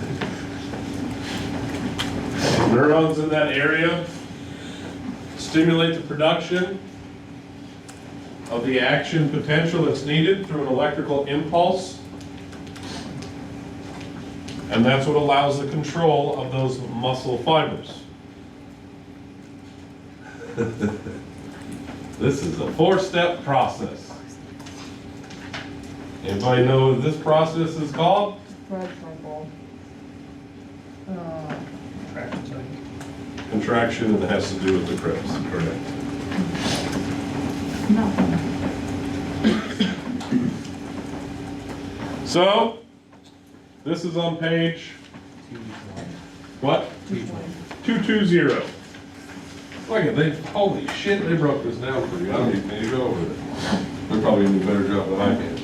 Neurons in that area stimulate the production of the action potential that's needed through an electrical impulse. And that's what allows the control of those muscle fibers. This is a 4-step process. Anybody know what this process is called? Blood cycle. Contraction, and it has to do with the Krebs, correct? Nothing. So, this is on page, what? 220. Look at they, holy shit, they broke this down for you. I don't even need to go over it. They're probably doing a better job than I can.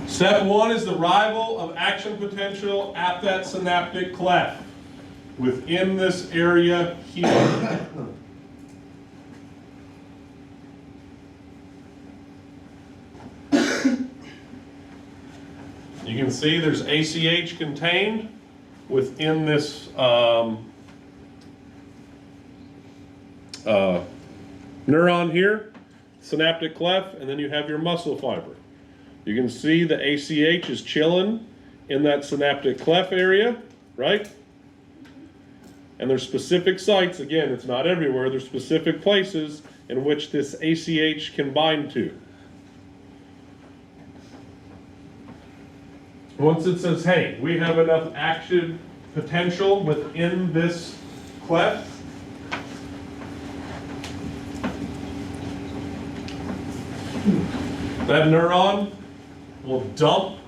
Step 1 is the arrival of action potential at that synaptic cleft within this area here. You can see there's ACH contained within this neuron here, synaptic cleft, and then you have your muscle fiber. You can see the ACH is chilling in that synaptic cleft area, right? And there's specific sites, again, it's not everywhere, there's specific places in which this ACH can bind to. Once it says, hey, we have enough action potential within this cleft, that neuron will dump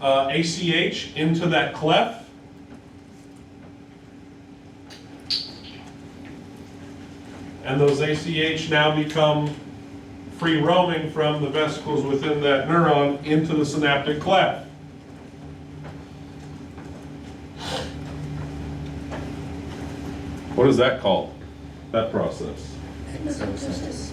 ACH into that cleft. And those ACH now become free roaming from the vesicles within that neuron into the synaptic cleft. What is that called? That process? Exocytosis.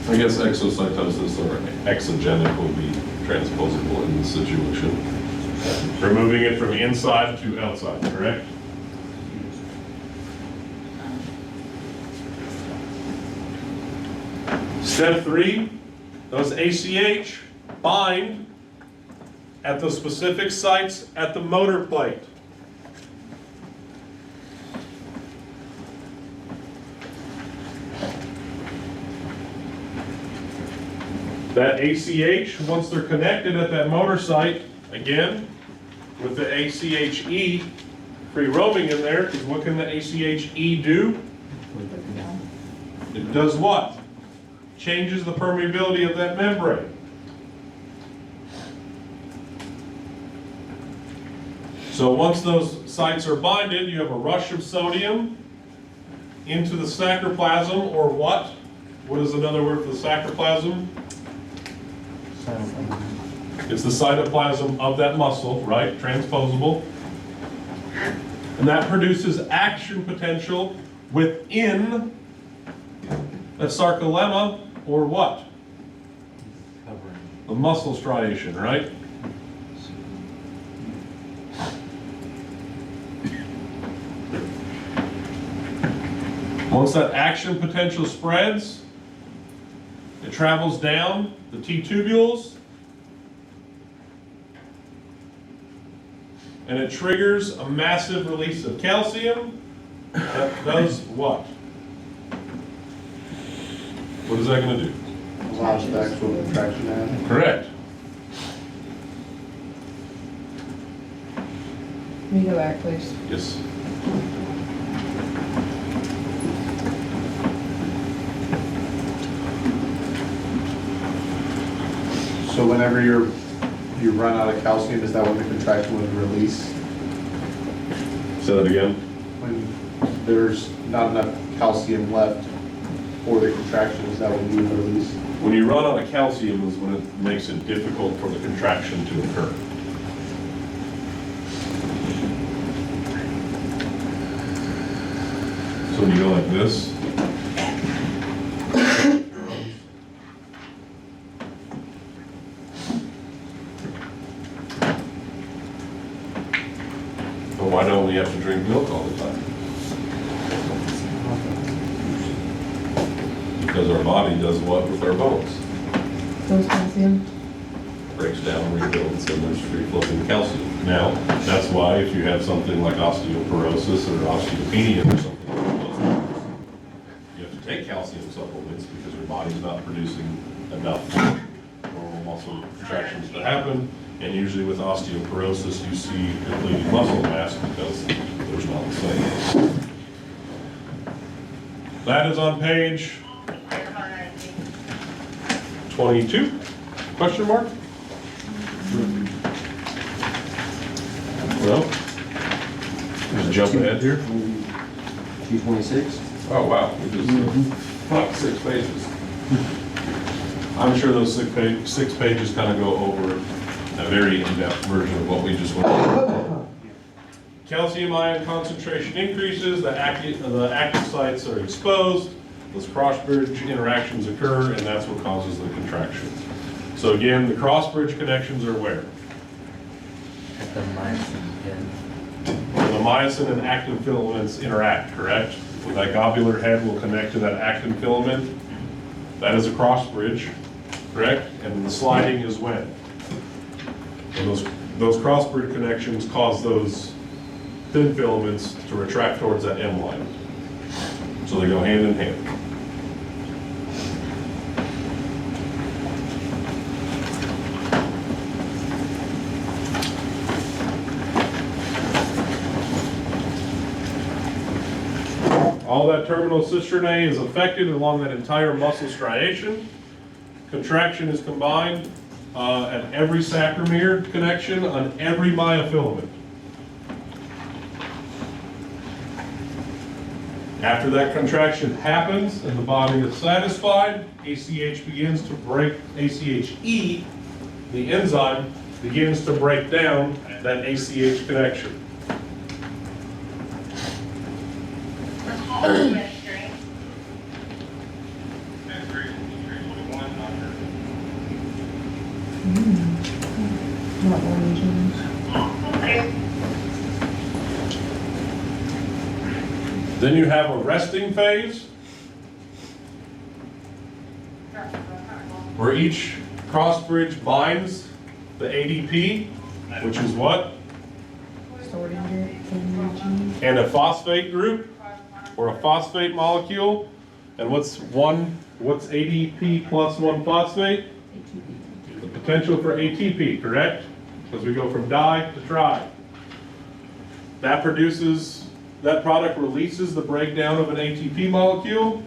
I guess exocytosis or exogenic will be transposable in this situation. Removing it from inside to outside, correct? Step 3, those ACH bind at the specific sites at the motor plate. That ACH, once they're connected at that motor site, again, with the ACHE free roaming in there, because what can the ACHE do? It does what? Changes the permeability of that membrane. So once those sites are binded, you have a rush of sodium into the sacroplasm, or what? What is another word for the sacroplasm? It's the cytoplasm of that muscle, right? Transposable. And that produces action potential within that sarcolemma, or what? The muscle striation, right? Once that action potential spreads, it travels down the T-tubules, and it triggers a massive release of calcium that does what? What is that going to do? Allows the actual contraction to happen. Correct. Can you go back, please? Yes. So whenever you run out of calcium, is that when the contraction would release? Say that again. When there's not enough calcium left for the contraction, is that when you would release? When you run out of calcium is when it makes it difficult for the contraction to occur. So when you go like this, but why don't we have to drink milk all the time? Because our body does what with our bones? Those calcium? Breaks down, rebuilds, and there's free flowing calcium. Now, that's why if you have something like osteoporosis or osteopenia or something like those, you have to take calcium supplements because your body's not producing enough normal muscle contractions to happen. And usually with osteoporosis, you see depleted muscle mass because there's not the same. That is on page 22, question mark? Well, just jump ahead here. 226? Oh, wow, we just, 6 pages. I'm sure those 6 pages kind of go over a very in-depth version of what we just went over. Calcium ion concentration increases, the active sites are exposed, those cross-bridge interactions occur, and that's what causes the contraction. So again, the cross-bridge connections are where? At the myosin head. Where the myosin and actin filaments interact, correct? That globular head will connect to that actin filament. That is a cross bridge, correct? And the sliding is when? And those cross bridge connections cause those thin filaments to retract towards that M line. So they go hand in hand. All that terminal cisternae is affected along that entire muscle striation. Contraction is combined at every sacromere connection on every myofilament. After that contraction happens and the body is satisfied, ACH begins to break, ACHE, the enzyme, begins to break down that ACH connection. Not orange. Then you have a resting phase, where each cross bridge binds the ADP, which is what? Sorting it, ADG. And a phosphate group, or a phosphate molecule. And what's ADP plus one phosphate? The potential for ATP, correct? Because we go from di to tri. That product releases the breakdown of an ATP molecule.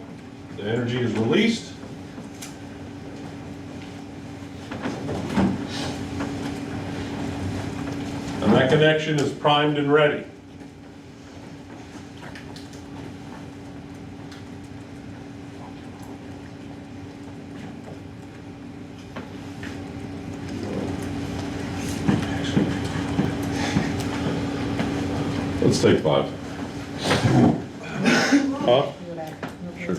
The energy is released. And that connection is primed and ready. Let's take 5. Huh? Sure.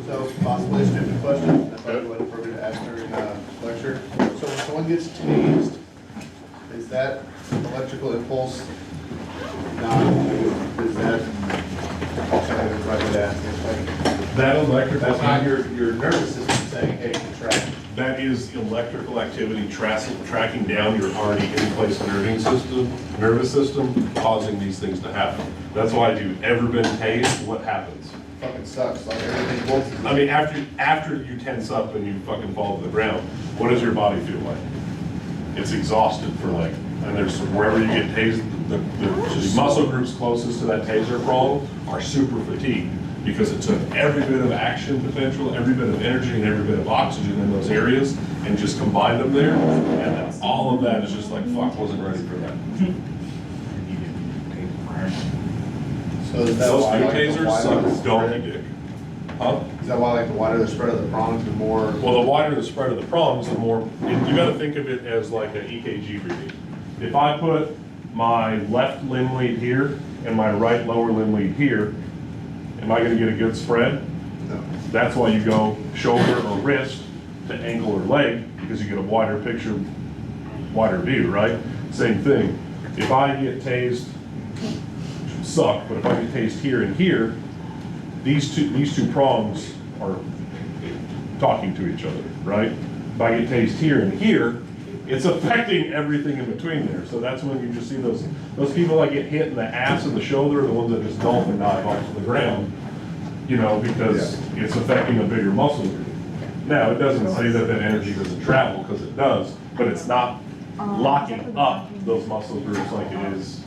So possibly a stupid question, that's why I waited for me to ask during lecture. So when someone gets tased, is that electrical impulse is that kind of the right way to ask it? That electrical, That's not your nervous system saying, hey, contract. that is electrical activity tracking down your already in place nervous system, causing these things to happen. That's why if you've ever been tased, what happens? Fucking sucks, like everything bolts. I mean, after you tense up and you fucking fall to the ground, what does your body feel like? It's exhausted for like, and there's wherever you get tased, the muscle groups closest to that taser prong are super fatigued because it took every bit of action potential, every bit of energy, and every bit of oxygen in those areas and just combined them there. And then all of that is just like, fuck, wasn't ready for that. So is that Those why, new like, the tasers wider suck the a donkey spread? dick. Huh? Is that why, like, the wider the spread of the prongs, the more? Well, the wider the spread of the prongs, the more, you gotta think of it as like an EKG reading. If I put my left limb lead here and my right lower limb lead here, am I gonna get a good spread? No. That's why you go shoulder or wrist to ankle or leg, because you get a wider picture, wider view, right? Same thing. If I get tased, which would suck, but if I get tased here and here, these two prongs are talking to each other, right? If I get tased here and here, it's affecting everything in between there. So that's when you just see those people that get hit in the ass and the shoulder are the ones that just dolphin dive off to the ground, you know, because it's affecting a bigger muscle group. Now, it doesn't say that that energy doesn't travel, because it does, but it's not locking up those muscle groups like it is.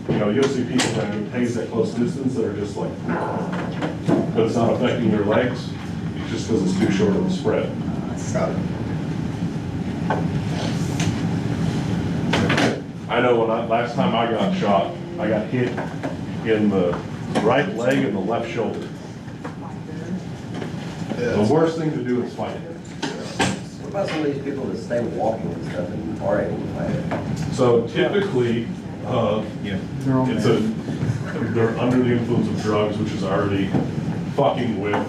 You know, you'll see people that get tased at close distance that are just like, but it's not affecting their legs. It's just because it's too short of a spread. Got it. I know last time I got shot, I got hit in the right leg and the left shoulder. The worst thing to do is fight it. What about some of these people that stay walking and stuff and are able to fight it? So typically, they're under the influence of drugs, which is already fucking with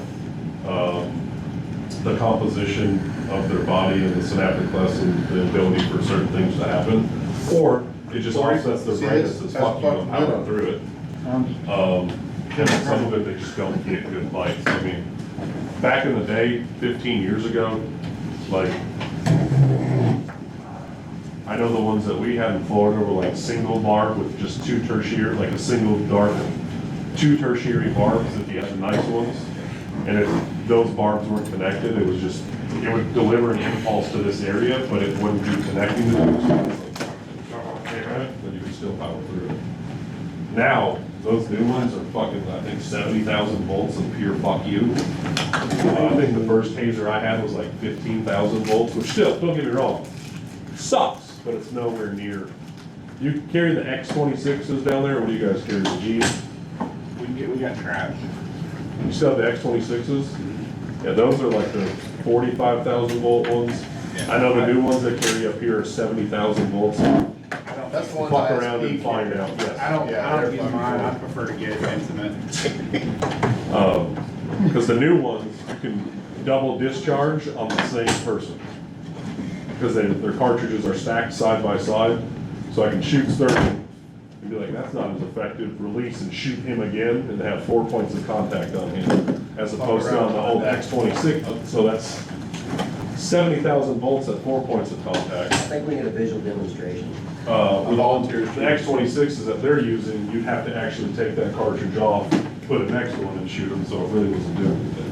the composition of their body and the synaptic clefts and the ability for certain things to happen. Or it just offsets their brain and says, fuck you, I'm powering through it. And some of it, they just don't get good lights. I mean, back in the day, 15 years ago, like, I know the ones that we had in Florida were like single barb with just two tertiary, like a single dark, two tertiary barbs if you had the nice ones. And if those barbs weren't connected, it was just, it would deliver an impulse to this area, but it wouldn't be connecting the two. So it's like, but you can still power through it. Now, those new ones are fucking, I think, 70,000 volts of pure fuck you. I think the first taser I had was like 15,000 volts, which still, don't get me wrong, sucks, but it's nowhere near. You carry the X26s down there, or what do you guys carry, the G's? We got trash. You still have the X26s? Yeah, those are like the 45,000 volt ones. I know the new ones that carry up here are 70,000 volts. That's the one Fuck that around and find out, I yes. don't Yeah, use mine, I prefer to get it intimate. Because the new ones, you can double discharge on the same person. Because their cartridges are stacked side by side, so I can shoot Sterling and be like, that's not as effective, release and shoot him again, and have 4 points of contact on him, as opposed to on the old X26, so that's 70,000 volts at 4 points of contact. I think we need a visual demonstration. With volunteers, the X26s that they're using, you'd have to actually take that cartridge off, put it next to one and shoot them, so it really wasn't doing anything.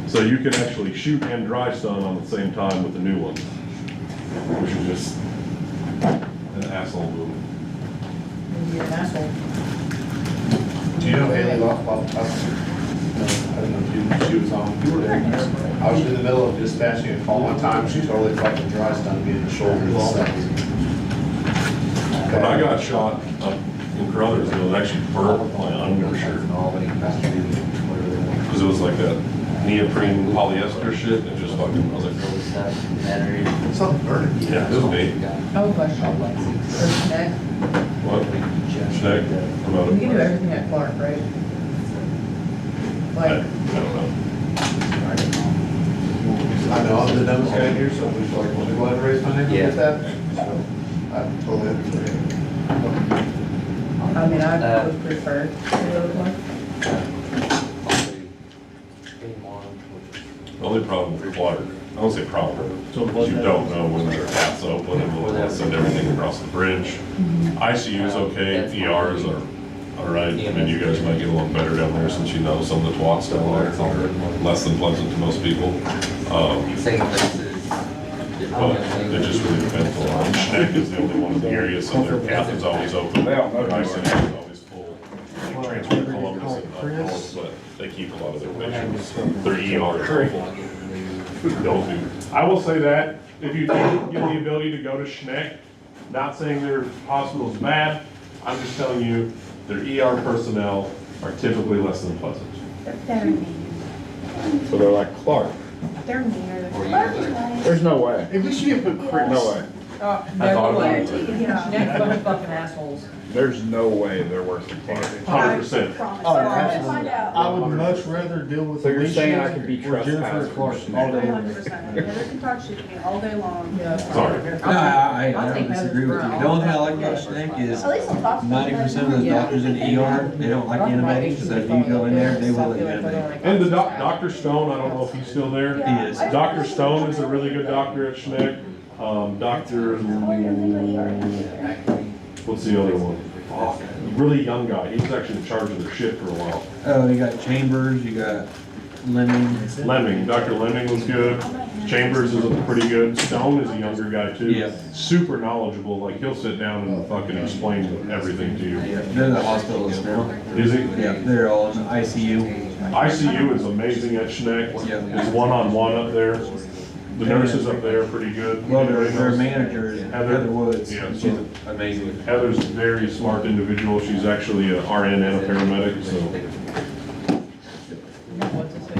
So you can actually shoot and dry stun on the same time with the new ones, which is just an asshole move. You're an asshole. Do you know Haley Lockball? I don't know if she was on. You were there. I was in the middle of dispatching a call one time. She totally fucking dry stunned me in the shoulder. When I got shot up in Carruthers, it was actually burnt my undershirt. Because it was like that neoprene polyester shit, and just fucking, I was like, Something burning. yeah, it was me. I have a question. Or Schneck. What? Schneck? About You can do it? everything at Clark, right? I Like, don't know. I know I'm the dumbest guy here, so we should like, want to go ahead and raise my hand Yeah. with that? So, I totally understand. I mean, I would prefer to go to Clark. The only problem with water, I don't say problem, is you don't know when their tap's open and they'll send everything across the bridge. ICU's okay, ERs are all right. I mean, you guys might get a little better down there since you know some of the twats down there are less than pleasant to most people. Same places. But it just really depends on, Schneck is the only one in the area, so their path is always open. They all know Their ICU is that. always full. They transfer to Columbus and up north, but they keep a lot of their patients. Their ER is full. Don't do. I will say that, if you do get the ability to go to Schneck, not saying their hospital's bad, I'm just telling you, their ER personnel are typically less than pleasant. They're mean. So they're like Clark. They're meaner. Or you Clark guys is are- nice. There's no way. If we should put Chris. No way. Oh, I thought no about way. it. Schneck fucking assholes. There's no way they're worse than Clark. 100%. Promise. Oh, Promise. Find out. I would much rather deal with So you're saying I Alicia can be or Jennifer trespassed Clark from all day. 100%. Heather can talk shit to me all day long. Yeah. Sorry. No, I I'll don't take disagree with you. Heather's The only thing I brown. like about Snake is At least I'll talk to them. 90% of the doctors in the ER, they don't like intubating, so if you go in there, they will let you intubate. And the Dr. Stone, I don't know if he's still there. He is. Dr. Stone is a really good doctor at Schneck. Dr. What's the other one? Really young guy. He was actually in charge of their shit for a while. Oh, you got Chambers, you got Lemming. Lemming, Dr. Lemming was good. Chambers is pretty good. Stone is a younger guy too. Yeah. Super knowledgeable. Like he'll sit down and fucking explain everything to you. Yeah, they're the hospitalists now. Is he? Yeah, they're all in the ICU. ICU is amazing at Schneck. Yeah. It's one-on-one up there. The nurses up there are pretty good. Well, their Everybody knows- manager is Heather Woods. Yeah, She's so- amazing. Heather's a very smart individual. She's actually a RN and a paramedic, so. What's it say?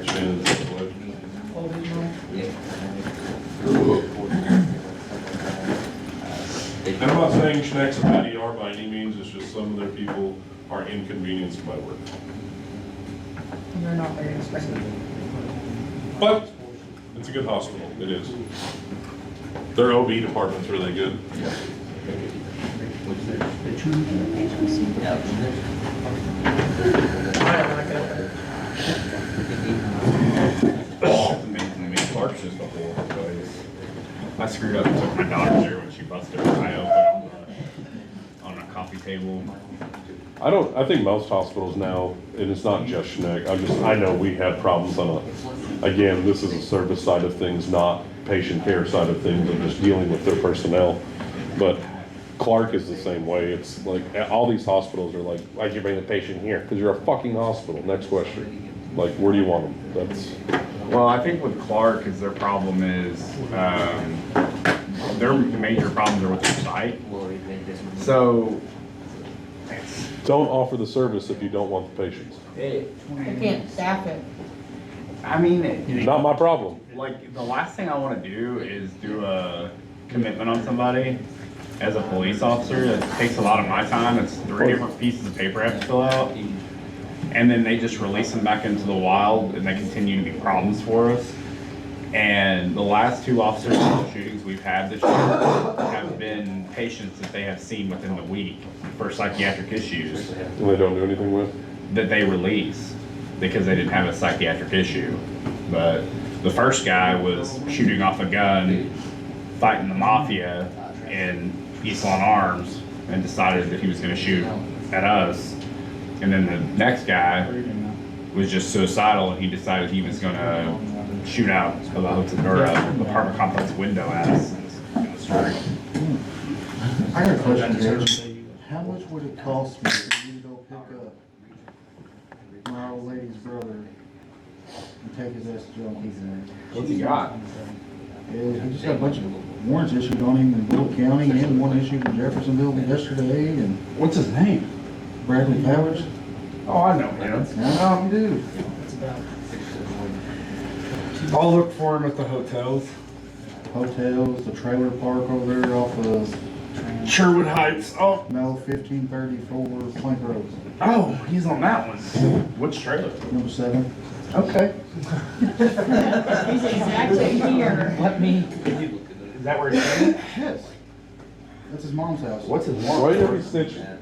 Shannon's what? Old Israel. And I'm not saying Schneck's a bad ER by any means, it's just some of their people are inconvenienced by work. And they're not very expensive. But it's a good hospital, it is. Their OB department's really good. That's amazing to me. Clark's just a horrible place. I screwed up and took my daughter there when she busted her eye open on a coffee table. I think most hospitals now, and it's not just Schneck, I know we have problems on again, this is a service side of things, not patient care side of things, and just dealing with their personnel. But Clark is the same way. It's like, all these hospitals are like, why'd you bring the patient here? Because you're a fucking hospital. Next question. Like, where do you want them? That's. Well, I think with Clark is their problem is, their major problems are with their site. So, Don't offer the service if you don't want the patients. I can't staff it. I mean, Not my problem. like, the last thing I want to do is do a commitment on somebody as a police officer. It takes a lot of my time. It's 3 different pieces of paper I have to fill out. And then they just release them back into the wild and they continue to be problems for us. And the last 2 officer shootings we've had this year have been patients that they have seen within the week for psychiatric issues And they don't do anything with? that they release because they didn't have a psychiatric issue. But the first guy was shooting off a gun, fighting the mafia in East Lawn Arms, and decided that he was going to shoot at us. And then the next guy was just suicidal, and he decided he was going to shoot out of the hotel or apartment complex window at us in the street. I got a question, Jay. How much would it cost me for you to go pick up my old lady's brother and take his ass to jail and keep him there? What's he got? Yeah, he just got a bunch of warrants issued on him in Bullitt County and one issued in Jeffersonville yesterday, and What's his name? Bradley Powers. Oh, I know him. Now, dude. I'll look for him at the hotels. Hotels, the trailer park over there off of Sherwood Heights. Oh, No 1534 Plank Road, oh, he's on that one. Which trailer? number 7. Okay. He's exactly here. Let me. Is that where he's staying? Yes. That's his mom's house. What's his Why warrant are for? you snitching?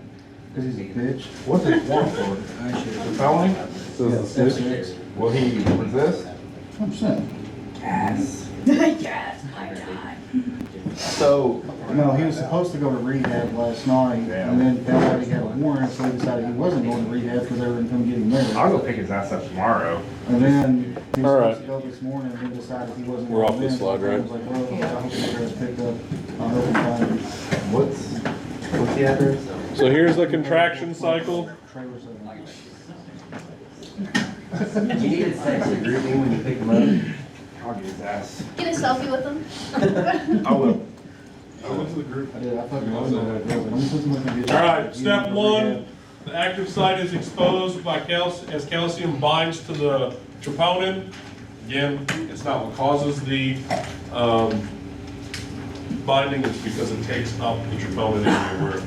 Because he's a bitch. What's his warrant for? The felony? Says the snitch. F6. Will he resist? 100%. Yes. Yes, my time. So, No, he was supposed to go to rehab last night, and then found out he had a warrant, so he decided he wasn't going to rehab because they were going to come get him there. I'll go pick his ass up tomorrow. And then he was All right. supposed to go this morning, and then decided he wasn't. We're going off this in. slide, right? I was like, well, I hope he gets picked up. I hope he finds him. What's the address? So here's the contraction cycle. Trailer 7. You need to text the group me when you pick them up. I'll get his ass. Get a selfie with them. I will. I went to the group. I did, I fucking know that. Let me put some of the- All right, step 1, the active site is exposed by as calcium binds to the troponin. Again, it's not what causes the binding, it's because it takes up the troponin anywhere.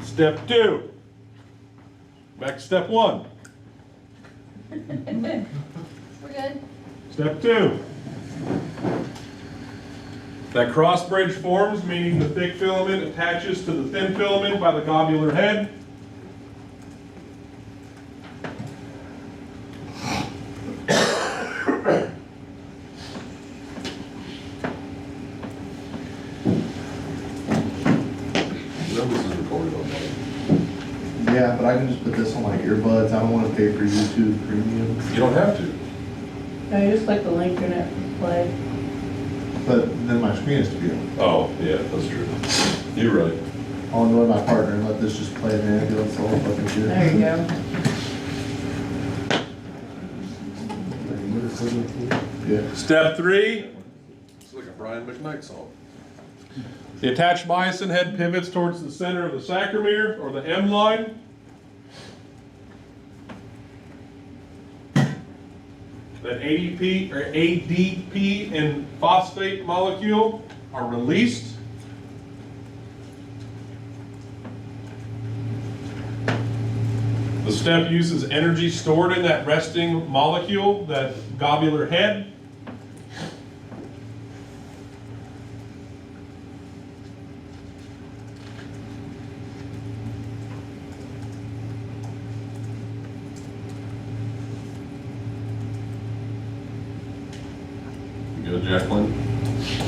Step 2, back to step 1. We're good. Step 2. That cross bridge forms, meaning the thick filament attaches to the thin filament by the globular head. Yeah, but I can just put this on my earbuds. I don't want to pay for YouTube Premium. You don't have to. No, you just click the link and it play. But then my screen has to be on. Oh, yeah, that's true. You're right. I'll annoy my partner and let this just play in the ambulance all fucking shit. There you go. Yeah. Step 3. It's like a Brian McKnight song. The attached myosin head pivots towards the center of the sacromere, or the M line. That ADP and phosphate molecule are released. The step uses energy stored in that resting molecule, that globular head. You good, Jacqueline?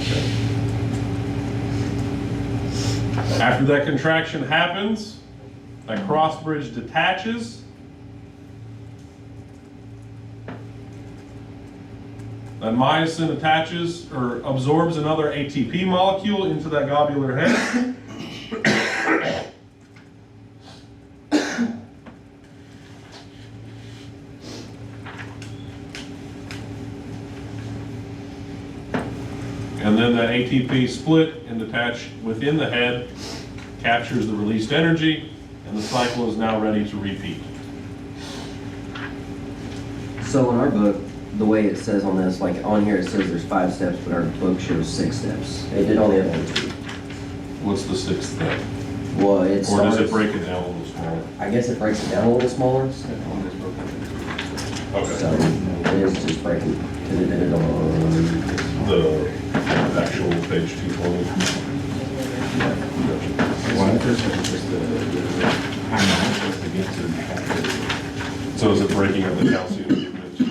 Okay. After that contraction happens, that cross bridge detaches. That myosin attaches or absorbs another ATP molecule into that globular head. And then that ATP split and detach within the head, captures the released energy, and the cycle is now ready to repeat. So in our book, the way it says on this, like on here it says there's 5 steps, but our book shows 6 steps. It did only have only 2. What's the 6th step? Well, it Or does starts, it break it down a little smaller? I guess it breaks it down a little smaller. So Okay. it is just breaking, because it did it on, The actual page 220. So is it breaking up the calcium movement in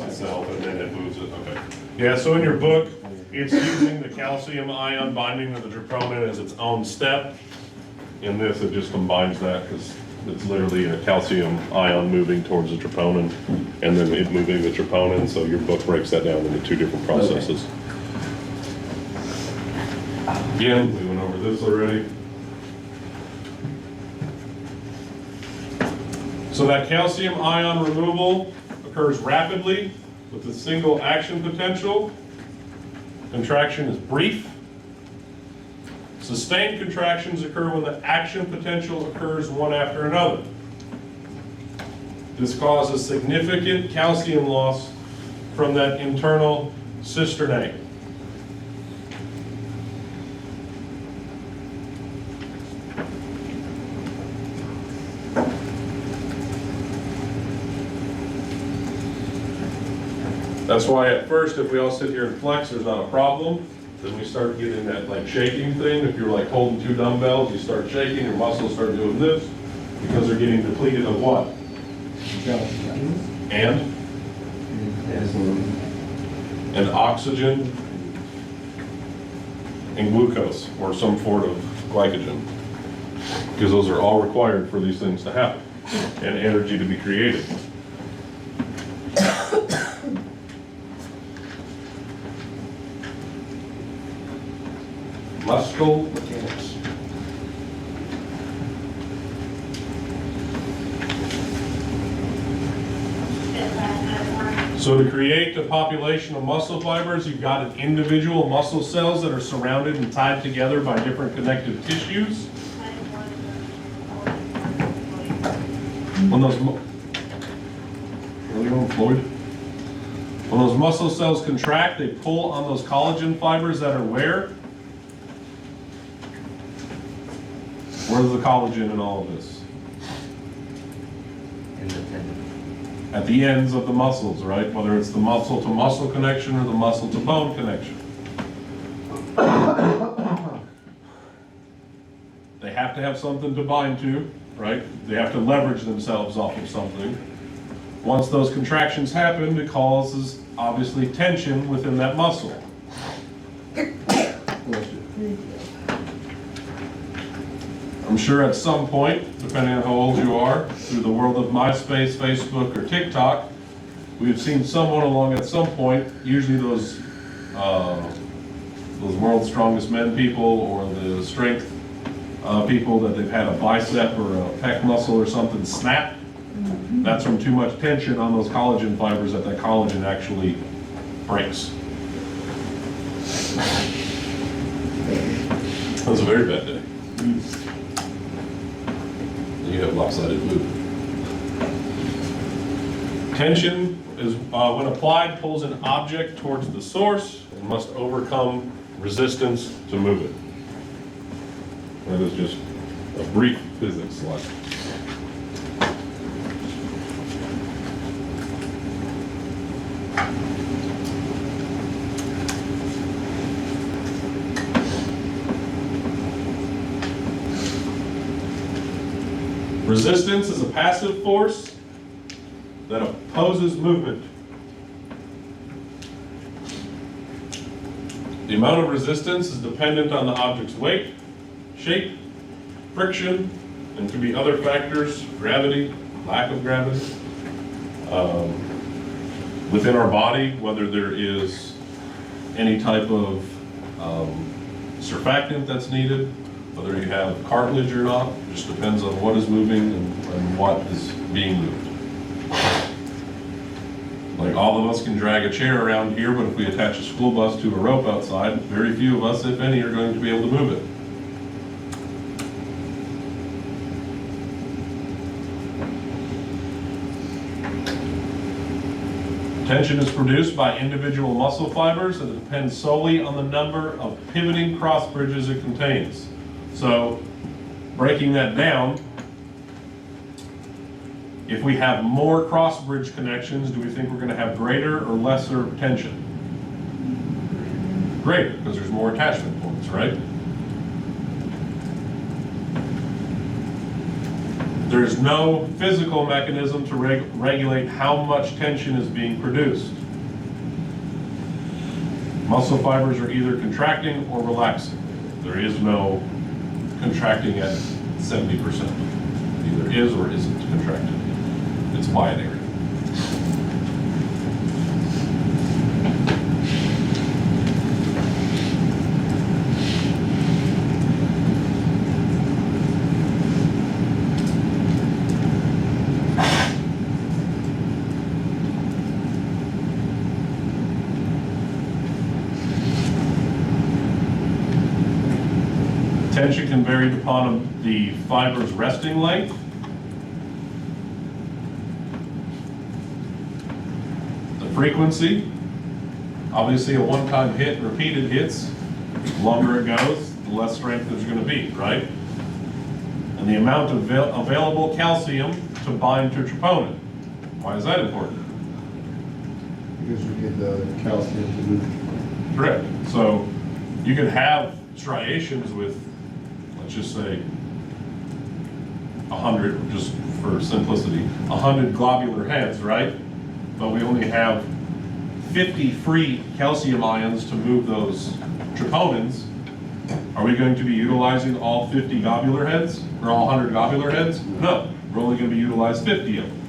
itself and then it moves it? Okay. Yeah, so in your book, it's using the calcium ion binding to the troponin as its own step. In this, it just combines that because it's literally a calcium ion moving towards the troponin and then it moving the troponin. So your book breaks that down into 2 different processes. Again, we went over this already. So that calcium ion removal occurs rapidly with a single action potential. Contraction is brief. Sustained contractions occur when the action potential occurs one after another. This causes significant calcium loss from that internal cisternae. That's why at first, if we all sit here and flex, there's not a problem. Then we start getting that like shaking thing. If you're like holding 2 dumbbells, you start shaking, your muscles start doing this because they're getting depleted of what? And oxygen and glucose or some form of glycogen. Because those are all required for these things to happen and energy to be created. Muscle mechanics. So to create a population of muscle fibers, you've got an individual muscle cells that are surrounded and tied together by different connective tissues. When those When those muscle cells contract, they pull on those collagen fibers that are where? Where's the collagen in all of this? In the tendon. At the ends of the muscles, right? Whether it's the muscle to muscle connection or the muscle to bone connection. They have to have something to bind to, right? They have to leverage themselves off of something. Once those contractions happen, it causes, obviously, tension within that muscle. I'm sure at some point, depending on how old you are, through the world of MySpace, Facebook, or TikTok, we've seen someone along at some point, usually those world's strongest men people or the strength people, that they've had a bicep or a pec muscle or something snap. That's from too much tension on those collagen fibers that collagen actually breaks. That was a very bad day. You have lopsided movement. Tension is, when applied, pulls an object towards the source and must overcome resistance to move it. That is just a brief physics lesson. Resistance is a passive force that opposes movement. The amount of resistance is dependent on the object's weight, shape, friction, and can be other factors, gravity, lack of gravity. Within our body, whether there is any type of surfactant that's needed, whether you have cartilage or not, just depends on what is moving and what is being moved. Like all of us can drag a chair around here, but if we attach a school bus to a rope outside, very few of us, if any, are going to be able to move it. Tension is produced by individual muscle fibers and it depends solely on the number of pivoting cross bridges it contains. So, breaking that down, if we have more cross bridge connections, do we think we're going to have greater or lesser tension? Greater, because there's more attachment points, right? There's no physical mechanism to regulate how much tension is being produced. Muscle fibers are either contracting or relaxing. There is no contracting at 70%. Either is or isn't contracted. It's binary. Tension can vary upon the fiber's resting length, the frequency. Obviously, a one-time hit, repeated hits, the longer it goes, the less strength there's going to be, right? And the amount of available calcium to bind to troponin. Why is that important? Because you need the calcium to move. Correct. So you could have striations with, let's just say, 100, just for simplicity, 100 globular heads, right? But we only have 50 free calcium ions to move those troponins. Are we going to be utilizing all 50 globular heads, or all 100 globular heads? No, we're only going to be utilizing 50 of them.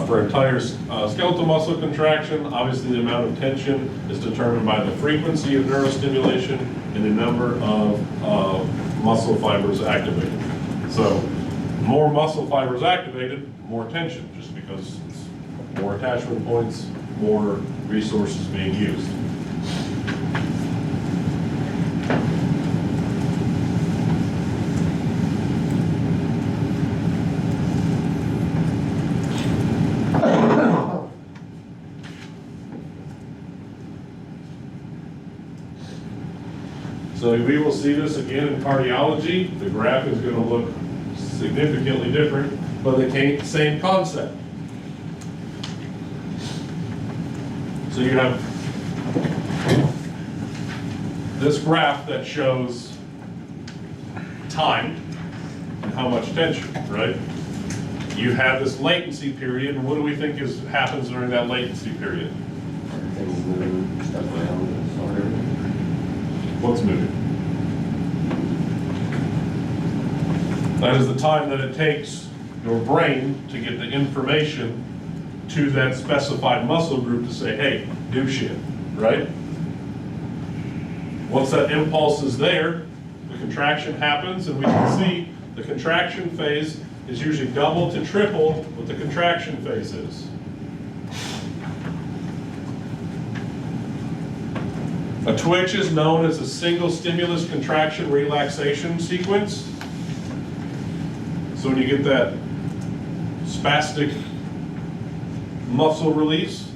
For entire skeletal muscle contraction, obviously the amount of tension is determined by the frequency of neurostimulation and the number of muscle fibers activated. So more muscle fibers activated, more tension, just because it's more attachment points, more resources being used. So we will see this again in cardiology. The graph is going to look significantly different, but the same concept. So you have this graph that shows time and how much tension, right? You have this latency period, and what do we think happens during that latency period? Everything's moving, stuff around, so everything. What's moving? That is the time that it takes your brain to get the information to that specified muscle group to say, hey, do shit, right? Once that impulse is there, the contraction happens, and we can see the contraction phase is usually double to triple what the contraction phase is. A twitch is known as a single stimulus contraction relaxation sequence. So when you get that spastic muscle release,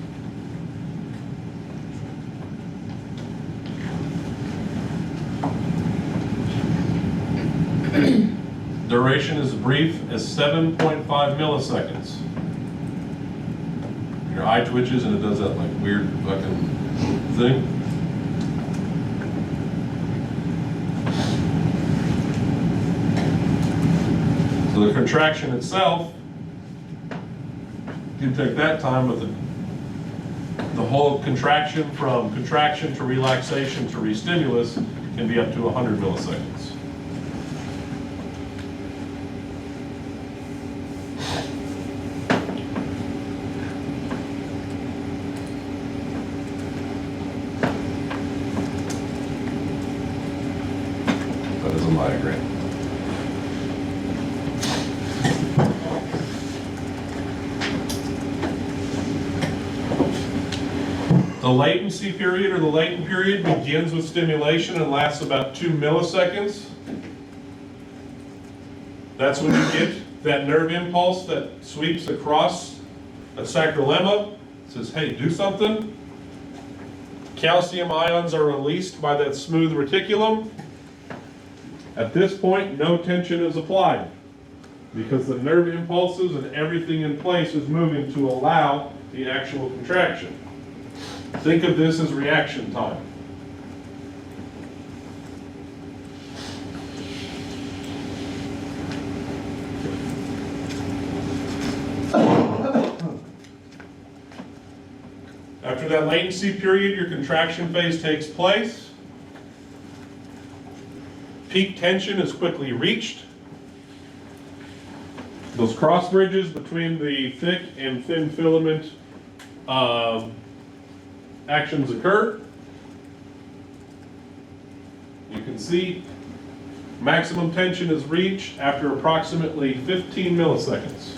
duration is brief as 7.5 milliseconds. your eye twitches and it does that like weird fucking thing. So the contraction itself, you can take that time, but the whole contraction from contraction to relaxation to re-stimulus can be up to 100 milliseconds. That is a diagram. The latency period or the latent period begins with stimulation and lasts about 2 milliseconds. That's when you get that nerve impulse that sweeps across a sacrolemma, says, hey, do something. Calcium ions are released by that smooth reticulum. At this point, no tension is applied because the nerve impulses and everything in place is moving to allow the actual contraction. Think of this as reaction time. After that latency period, your contraction phase takes place. Peak tension is quickly reached. Those cross bridges between the thick and thin filament actions occur. You can see maximum tension is reached after approximately 15 milliseconds.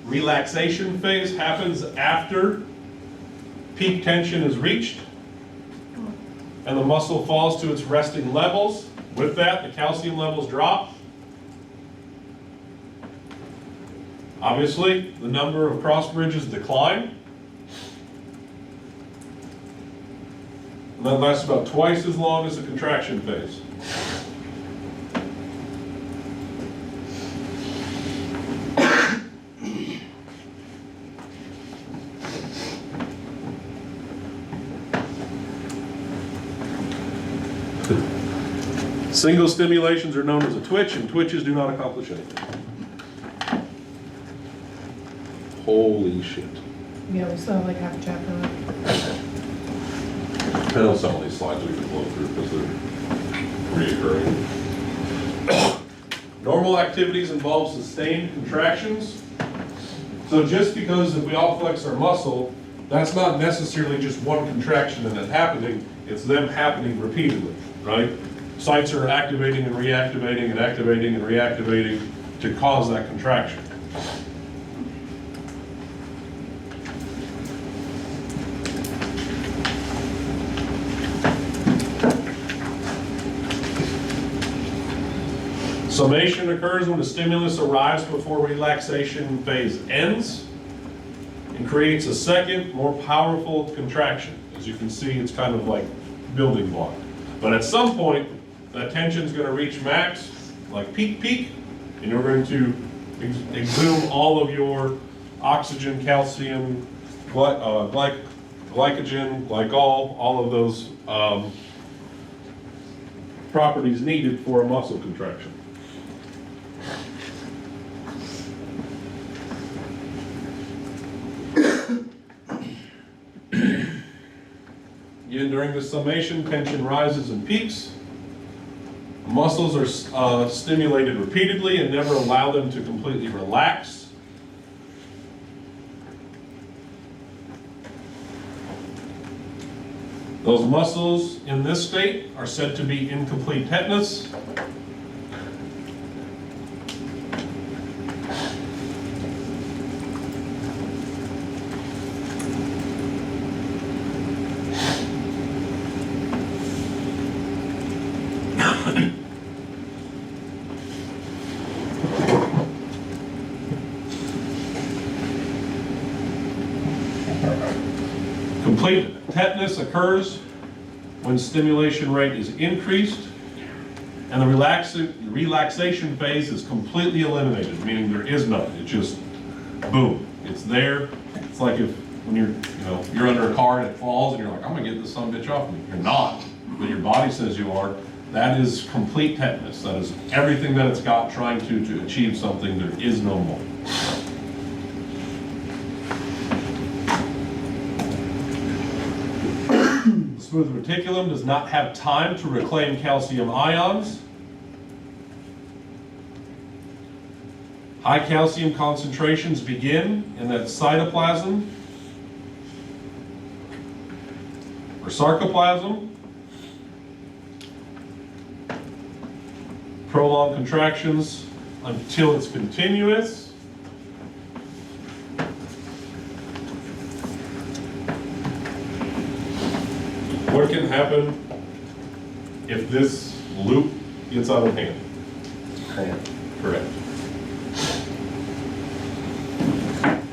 Relaxation phase happens after peak tension is reached and the muscle falls to its resting levels. With that, the calcium levels drop. Obviously, the number of cross bridges decline. And that lasts about twice as long as the contraction phase. Single stimulations are known as a twitch, and twitches do not accomplish anything. Holy shit. Yeah, we still have like half a chapter left. Depending on some of these slides we can blow through because they're reoccurring. Normal activities involve sustained contractions. So just because if we all flex our muscle, that's not necessarily just one contraction and it happening, it's them happening repeatedly, right? Sites are activating and reactivating and activating and reactivating to cause that contraction. Summation occurs when the stimulus arrives before relaxation phase ends and creates a second, more powerful contraction. As you can see, it's kind of like building block. But at some point, that tension is going to reach max, like peak, and you're going to exhume all of your oxygen, calcium, glycogen, glycol, all of those properties needed for a muscle contraction. Again, during the summation, tension rises and peaks. Muscles are stimulated repeatedly and never allow them to completely relax. Those muscles in this state are said to be incomplete tetanus. Complete tetanus occurs when stimulation rate is increased and the relaxation phase is completely eliminated, meaning there is none. It just, boom, it's there. It's like if, when you're under a car and it falls and you're like, I'm gonna get this son of a bitch off me. You're not, but your body says you are. That is complete tetanus. That is everything that it's got trying to achieve something. There is no more. The smooth reticulum does not have time to reclaim calcium ions. High calcium concentrations begin in that cytoplasm or sarcoplasm. Prolonged contractions until it's continuous. What can happen if this loop gets out of hand? Cramp. Correct.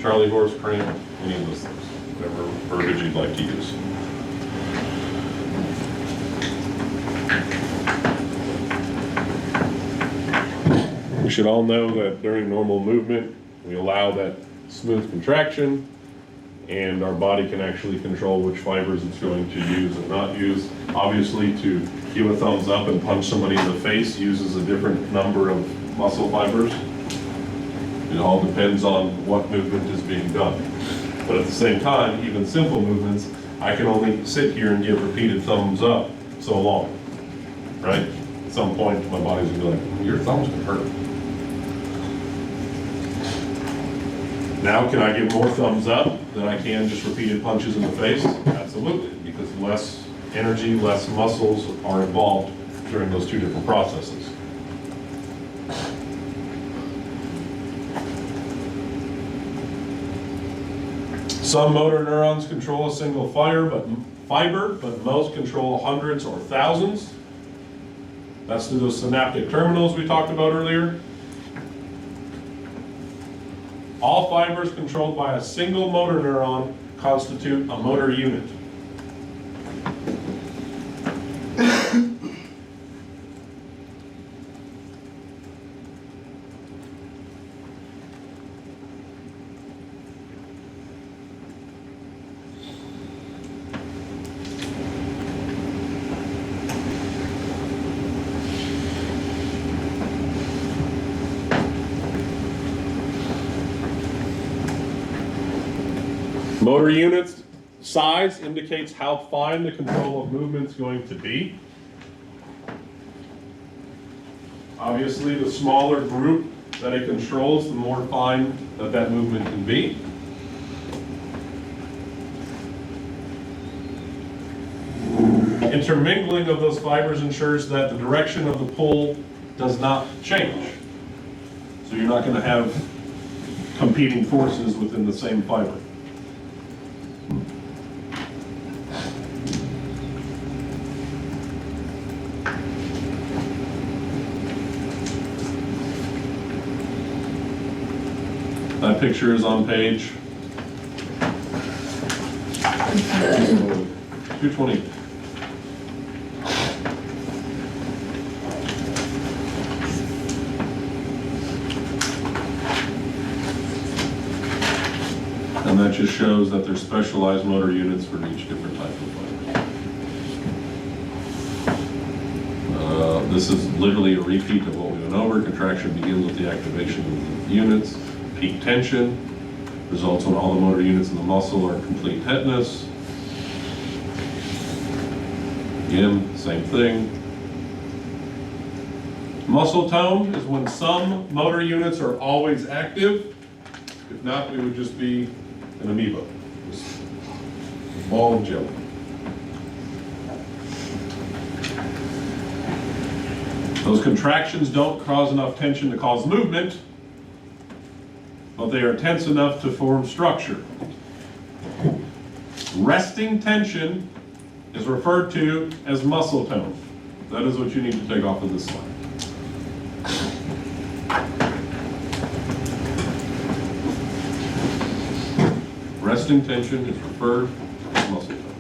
Charlie horse, cramp, any of those things, whatever verbiage you'd like to use. We should all know that during normal movement, we allow that smooth contraction, and our body can actually control which fibers it's going to use and not use. Obviously, to give a thumbs up and punch somebody in the face uses a different number of muscle fibers. It all depends on what movement is being done. But at the same time, even simple movements, I can only sit here and give repeated thumbs up so long, right? At some point, my body's gonna be like, your thumb's gonna hurt. Now, can I give more thumbs up than I can just repeated punches in the face? Absolutely, because less energy, less muscles are involved during those two different processes. Some motor neurons control a single fiber, but most control hundreds or thousands. That's through those synaptic terminals we talked about earlier. All fibers controlled by a single motor neuron constitute a motor unit. Motor units size indicates how fine the control of movement is going to be. Obviously, the smaller group that it controls, the more fine that movement can be. Intermingling of those fibers ensures that the direction of the pull does not change. So you're not going to have competing forces within the same fiber. That picture is on page 220. And that just shows that there's specialized motor units for each different type of fiber. This is literally a repeat of what we went over. Contraction begins with the activation of the units. Peak tension results when all the motor units in the muscle are in complete tetanus. Again, same thing. Muscle tone is when some motor units are always active. If not, we would just be an amoeba, just a ball of jelly. Those contractions don't cause enough tension to cause movement, but they are tense enough to form structure. Resting tension is referred to as muscle tone. That is what you need to take off of this slide. Resting tension is referred as muscle tone.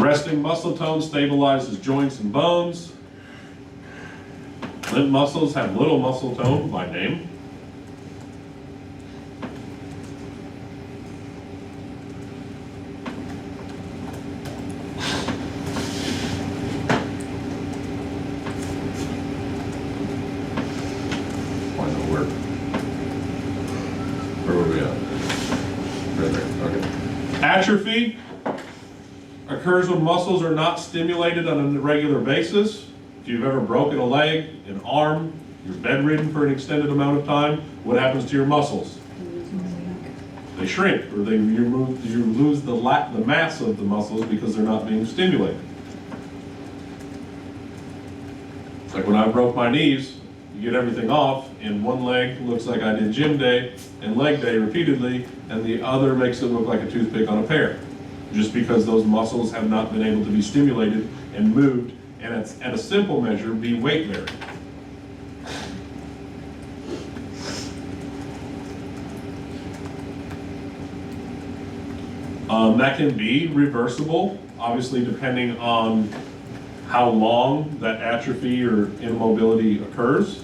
Resting muscle tone stabilizes joints and bones. Limp muscles have little muscle tone by name. Why does it work? Where were we at? Right there, okay. Atrophy occurs when muscles are not stimulated on a regular basis. If you've ever broken a leg, an arm, you're bedridden for an extended amount of time, what happens to your muscles? They shrink, or you lose the mass of the muscles because they're not being stimulated. It's like when I broke my knees, you get everything off, and one leg looks like I did gym day and leg day repeatedly, and the other makes it look like a toothpick on a pear. Just because those muscles have not been able to be stimulated and moved, and it's, at a simple measure, be weight bearing. That can be reversible, obviously depending on how long that atrophy or immobility occurs.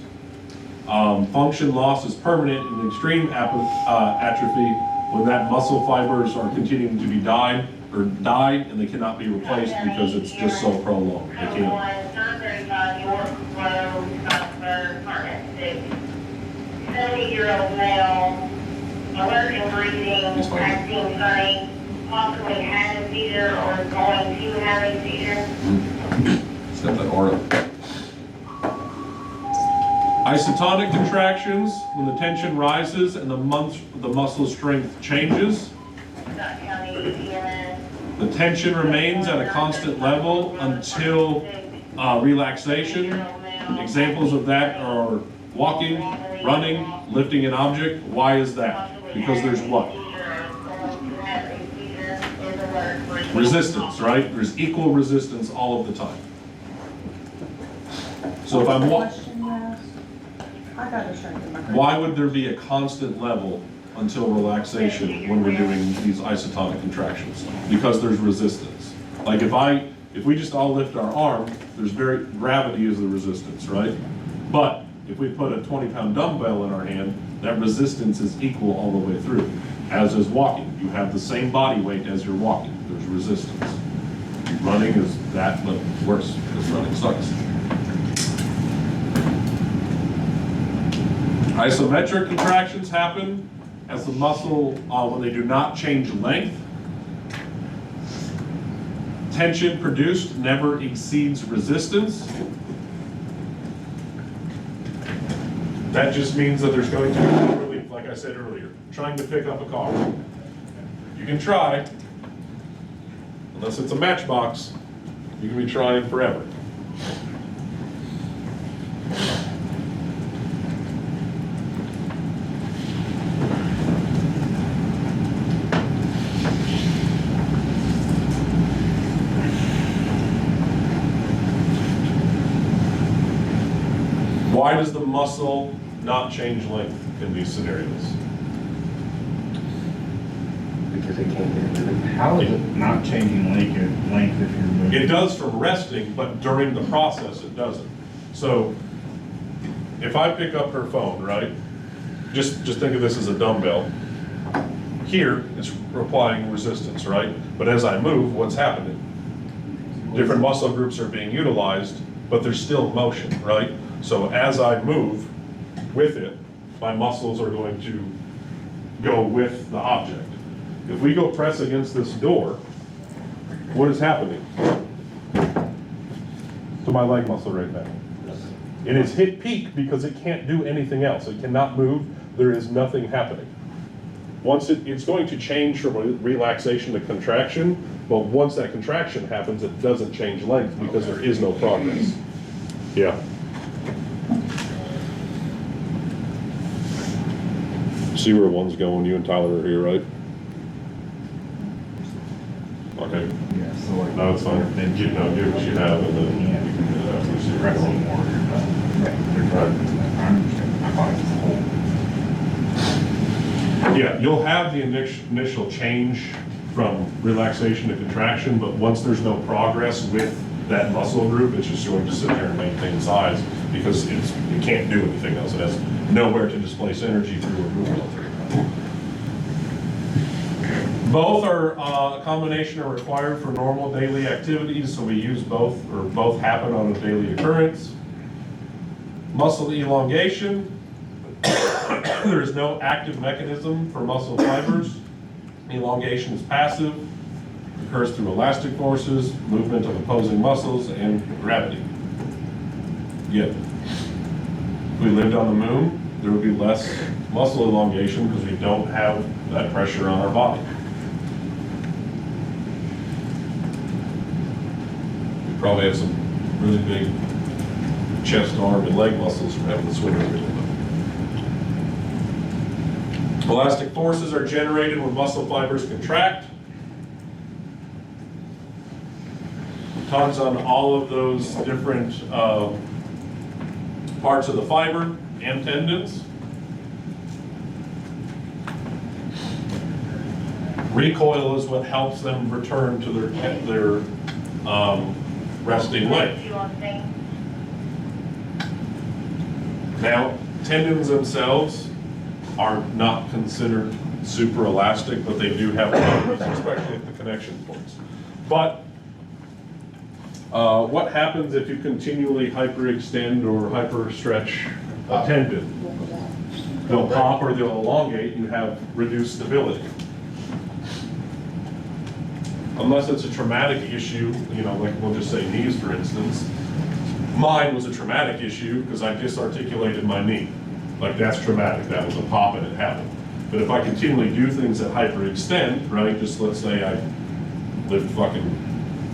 Function loss is permanent in extreme atrophy when that muscle fibers are continuing to be die and they cannot be replaced because it's just so prolonged. They can't. 70-year-old male, alert and breathing, acting funny, possibly had a seizure or is going to have a seizure. Step that aura. Isotonic contractions, when the tension rises and the muscle strength changes. The tension remains at a constant level until relaxation. Examples of that are walking, running, lifting an object. Why is that? Because there's what? Resistance, right? There's equal resistance all of the time. So if I'm why would there be a constant level until relaxation when we're doing these isotonic contractions? Because there's resistance. Like if we just all lift our arm, gravity is the resistance, right? But if we put a 20-pound dumbbell in our hand, that resistance is equal all the way through. As is walking, you have the same body weight as you're walking. There's resistance. Running is that, but worse because running sucks. Isometric contractions happen as the muscle, when they do not change length. Tension produced never exceeds resistance. That just means that there's going to be relief, like I said earlier. Trying to pick up a car. You can try, unless it's a matchbox, you can be trying forever. Why does the muscle not change length in these scenarios? Because it can't get moving. How is it not changing length if you're moving? It does from resting, but during the process it doesn't. So if I pick up her phone, right? Just think of this as a dumbbell. Here it's applying resistance, right? But as I move, what's happening? Different muscle groups are being utilized, but there's still motion, right? So as I move with it, my muscles are going to go with the object. If we go press against this door, what is happening to my leg muscle right now? It has hit peak because it can't do anything else. It cannot move. There is nothing happening. Once it's going to change from relaxation to contraction, but once that contraction happens, it doesn't change length because there is no progress. Yeah. See where one's going? You and Tyler are here, right? Okay. Yeah, so like. No, it's fine. Then give what you have, and then you can do that. We'll see where we're going. I thought it was Yeah, you'll have the initial change from relaxation to contraction, but once there's no progress with that muscle group, it's just going to sit there and maintain size because it can't do anything else. It has nowhere to displace energy through a movement. Both are a combination are required for normal daily activities, so we use both, or both happen on a daily occurrence. Muscle elongation. There is no active mechanism for muscle fibers. Elongation is passive, occurs through elastic forces, movement of opposing muscles, and gravity. Yet, if we lived on the moon, there would be less muscle elongation because we don't have that pressure on our body. We probably have some really big chest, arm, and leg muscles from having to swim every little bit. Elastic forces are generated when muscle fibers contract. Tugs on all of those different parts of the fiber and tendons. Recoil is what helps them return to their resting length. Now, tendons themselves are not considered super elastic, but they do have properties, especially at the connection points. But what happens if you continually hyperextend or hyperstretch a tendon? They'll pop or they'll elongate, you have reduced stability. Unless it's a traumatic issue, like we'll just say knees, for instance. Mine was a traumatic issue because I disarticulated my knee. Like, that's traumatic, that was a pop and it happened. But if I continually do things that hyperextend, right, just let's say I lift fucking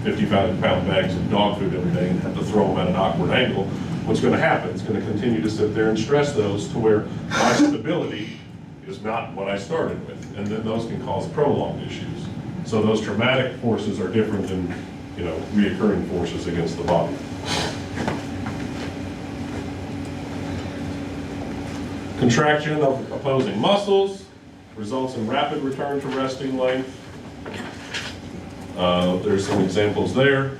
55-pound bags of dog food every day and have to throw them at an awkward angle, what's gonna happen? It's gonna continue to sit there and stress those to where my stability is not what I started with. And then those can cause prolonged issues. So those traumatic forces are different than, reoccurring forces against the body. Contraction of opposing muscles results in rapid return to resting length. There's some examples there.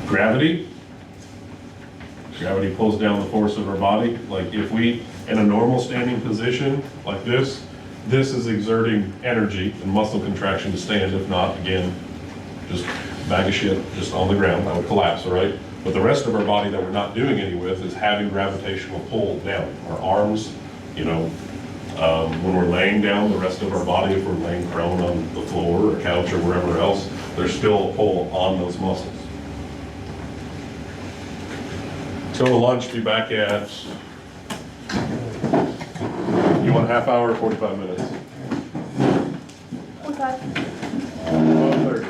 Gravity. Gravity pulls down the force of our body. Like, if we, in a normal standing position like this is exerting energy and muscle contraction to stand. If not, again, just bag of shit just on the ground, I would collapse, all right? But the rest of our body that we're not doing any with is having gravitational pull down. Our arms, when we're laying down, the rest of our body, if we're laying prone on the floor or couch or wherever else, there's still a pull on those muscles. Go to lunch, be back at, you want a half hour or 45 minutes? Okay. 12:30.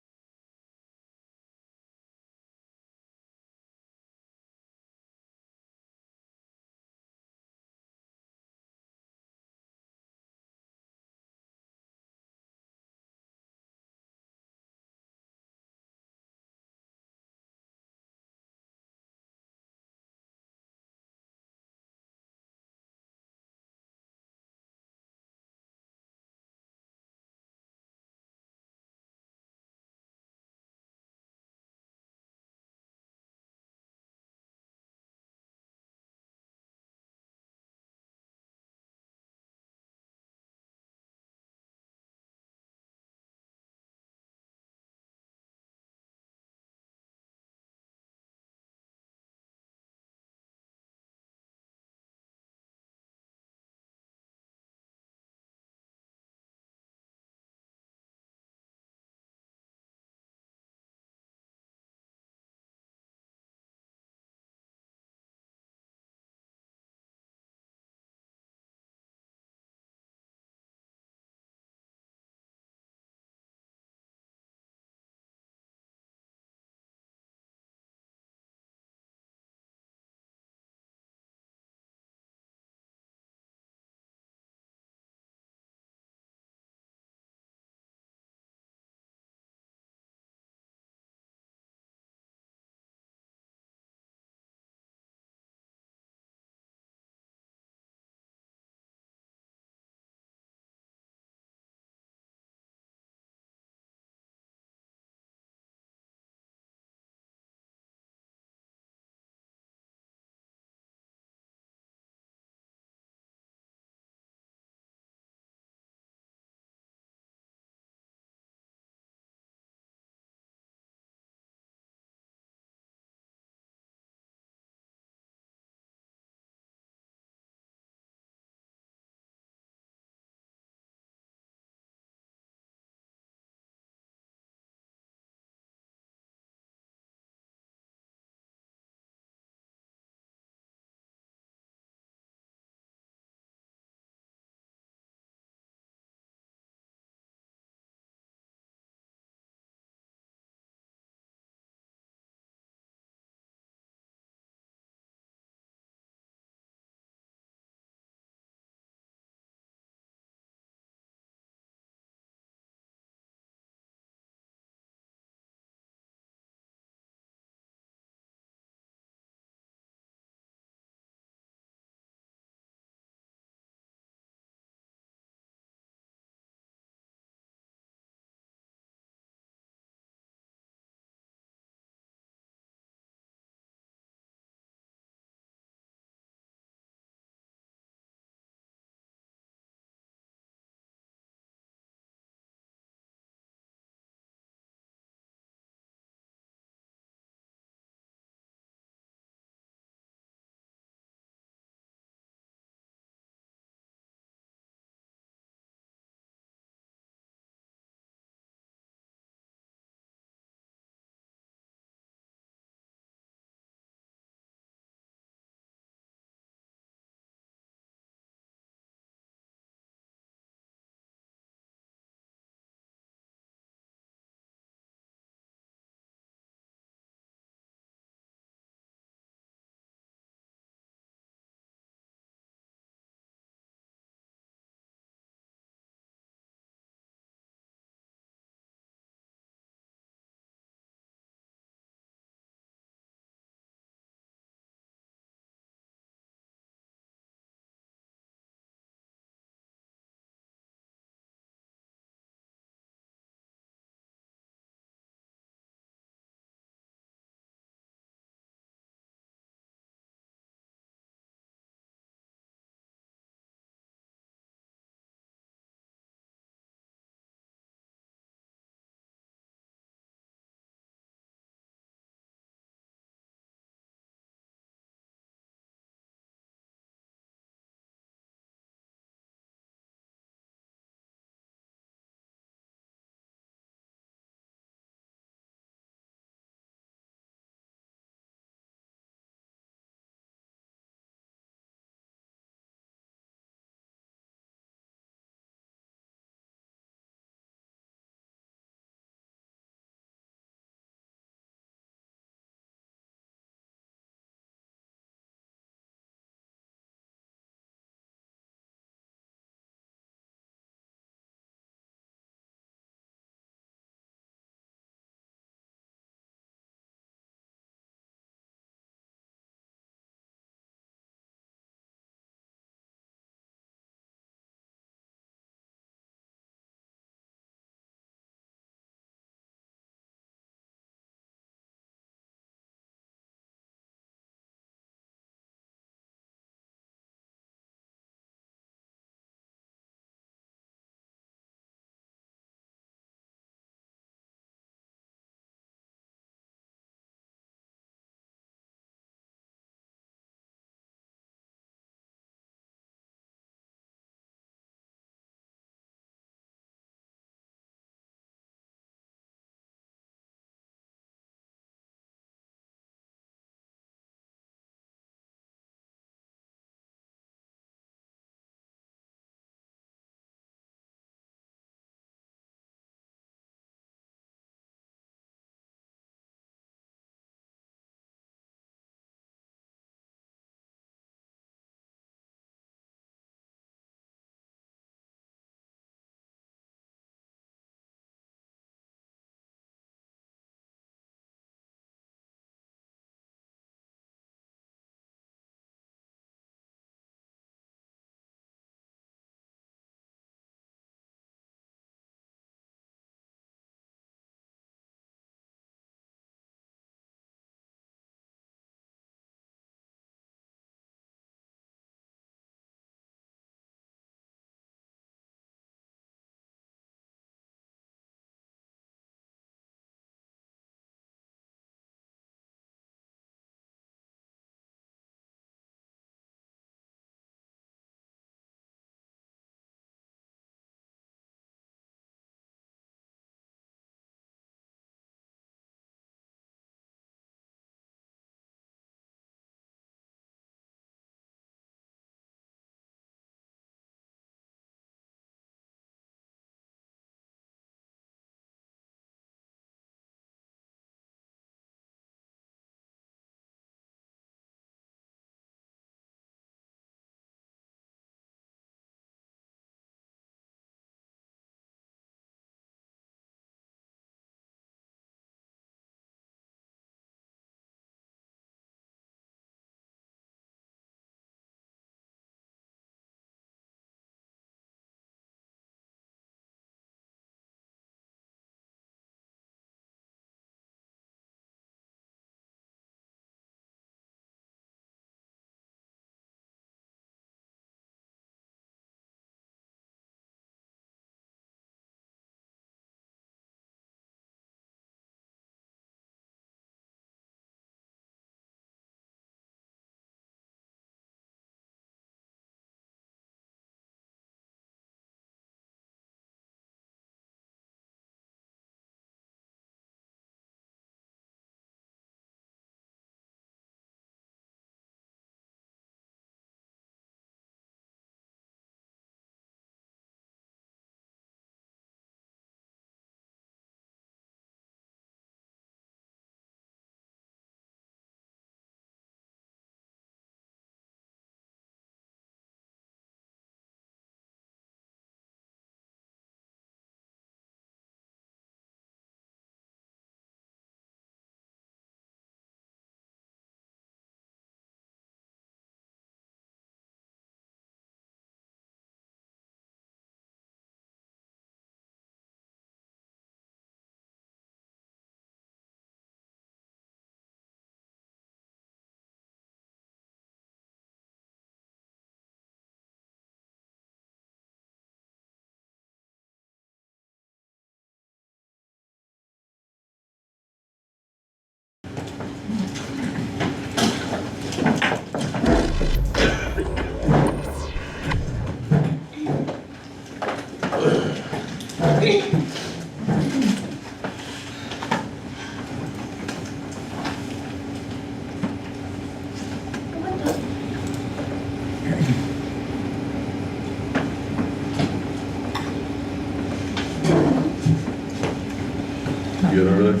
Good over there?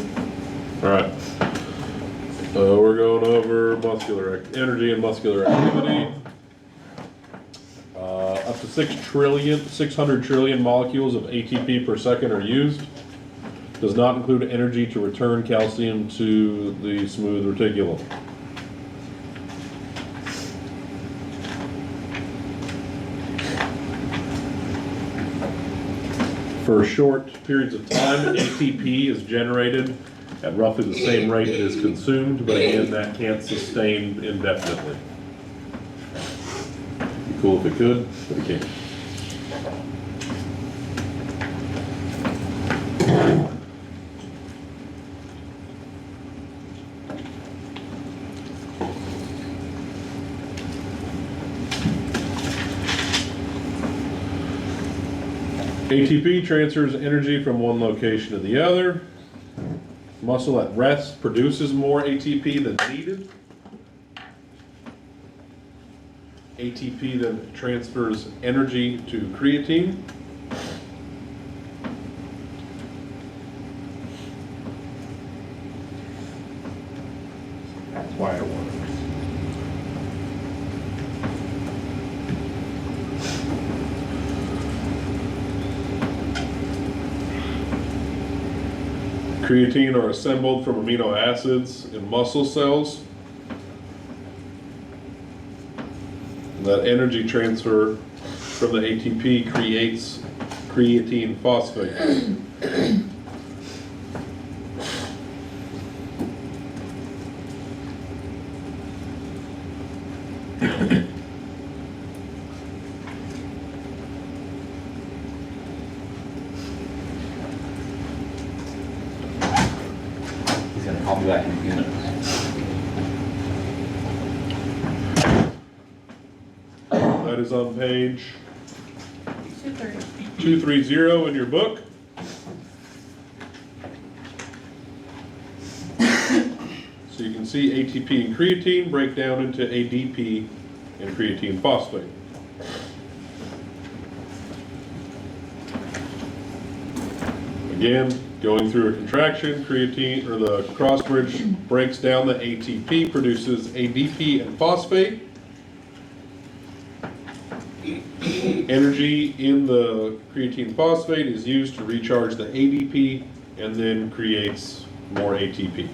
All right. We're going over muscular energy and muscular activity. Up to 600 trillion molecules of ATP per second are used. Does not include energy to return calcium to the smooth reticulum. For short periods of time, ATP is generated at roughly the same rate it is consumed, but again, that can't sustain indefinitely. Be cool if it could, but it can't. ATP transfers energy from one location to the other. Muscle at rest produces more ATP than needed. ATP then transfers energy to creatine. That's why it works. Creatine are assembled from amino acids in muscle cells. And that energy transfer from the ATP creates creatine phosphate. I'll be back in a few minutes. That is on page 230 in your book. So you can see ATP and creatine break down into ADP and creatine phosphate. Again, going through a contraction, creatine, or the cross bridge breaks down the ATP, produces ADP and phosphate. Energy in the creatine phosphate is used to recharge the ADP and then creates more ATP.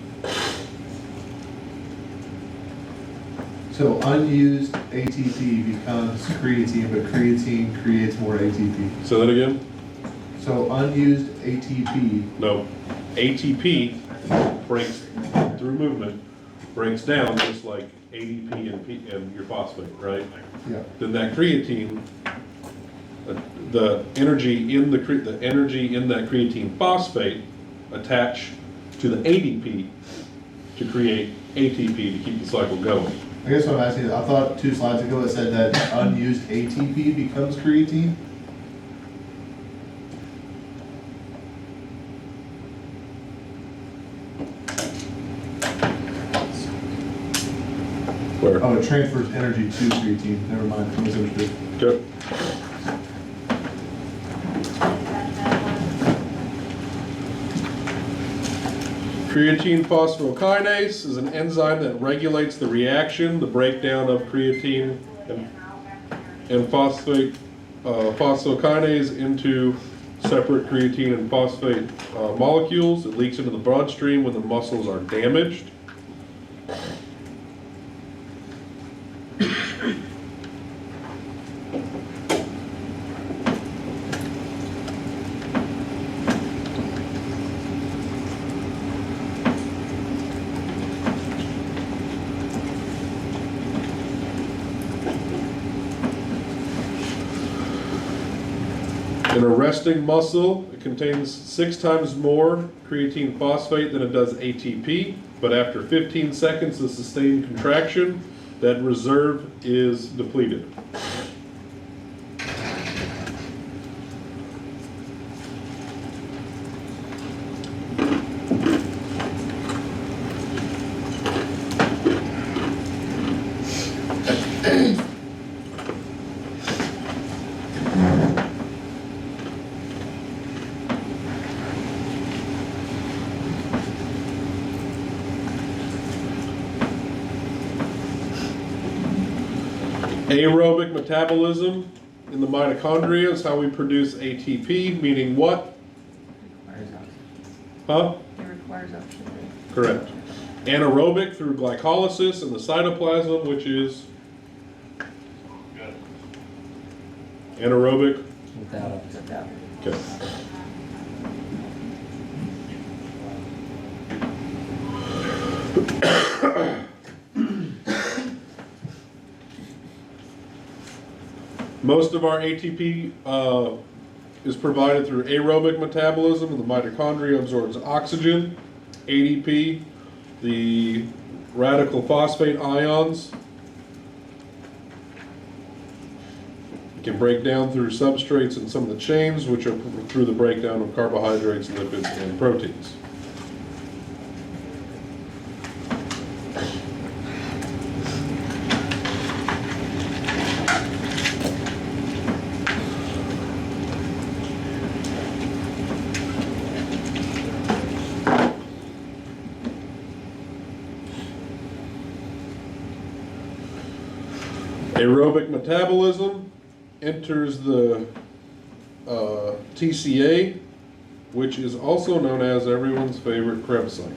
So unused ATP becomes creatine, but creatine creates more ATP. Say that again? So unused ATP. No. ATP breaks through movement, breaks down just like ADP and your phosphate, right? Yeah. Then that creatine, the energy in that creatine phosphate attach to the ADP to create ATP to keep the cycle going. I guess what I'm asking is, I thought 2 slides ago it said that unused ATP becomes creatine. Where? Oh, it transfers energy to creatine. Never mind, I misunderstood. Okay. Creatine phosphokinase is an enzyme that regulates the reaction, the breakdown of creatine and phosphate phosphokinase into separate creatine and phosphate molecules. It leaks into the bloodstream when the muscles are damaged. In a resting muscle, it contains 6 times more creatine phosphate than it does ATP, but after 15 seconds of sustained contraction, that reserve is depleted. Aerobic metabolism in the mitochondria is how we produce ATP, meaning what? Huh? It requires oxygen. Correct. Anaerobic through glycolysis in the cytoplasm, which is anaerobic. Without. Okay. Most of our ATP is provided through aerobic metabolism, and the mitochondria absorbs oxygen, ADP, the radical phosphate ions. It can break down through substrates and some of the chains, which are through the breakdown of carbohydrates, lipids, and proteins. Aerobic metabolism enters the TCA, which is also known as everyone's favorite Krebs cycle.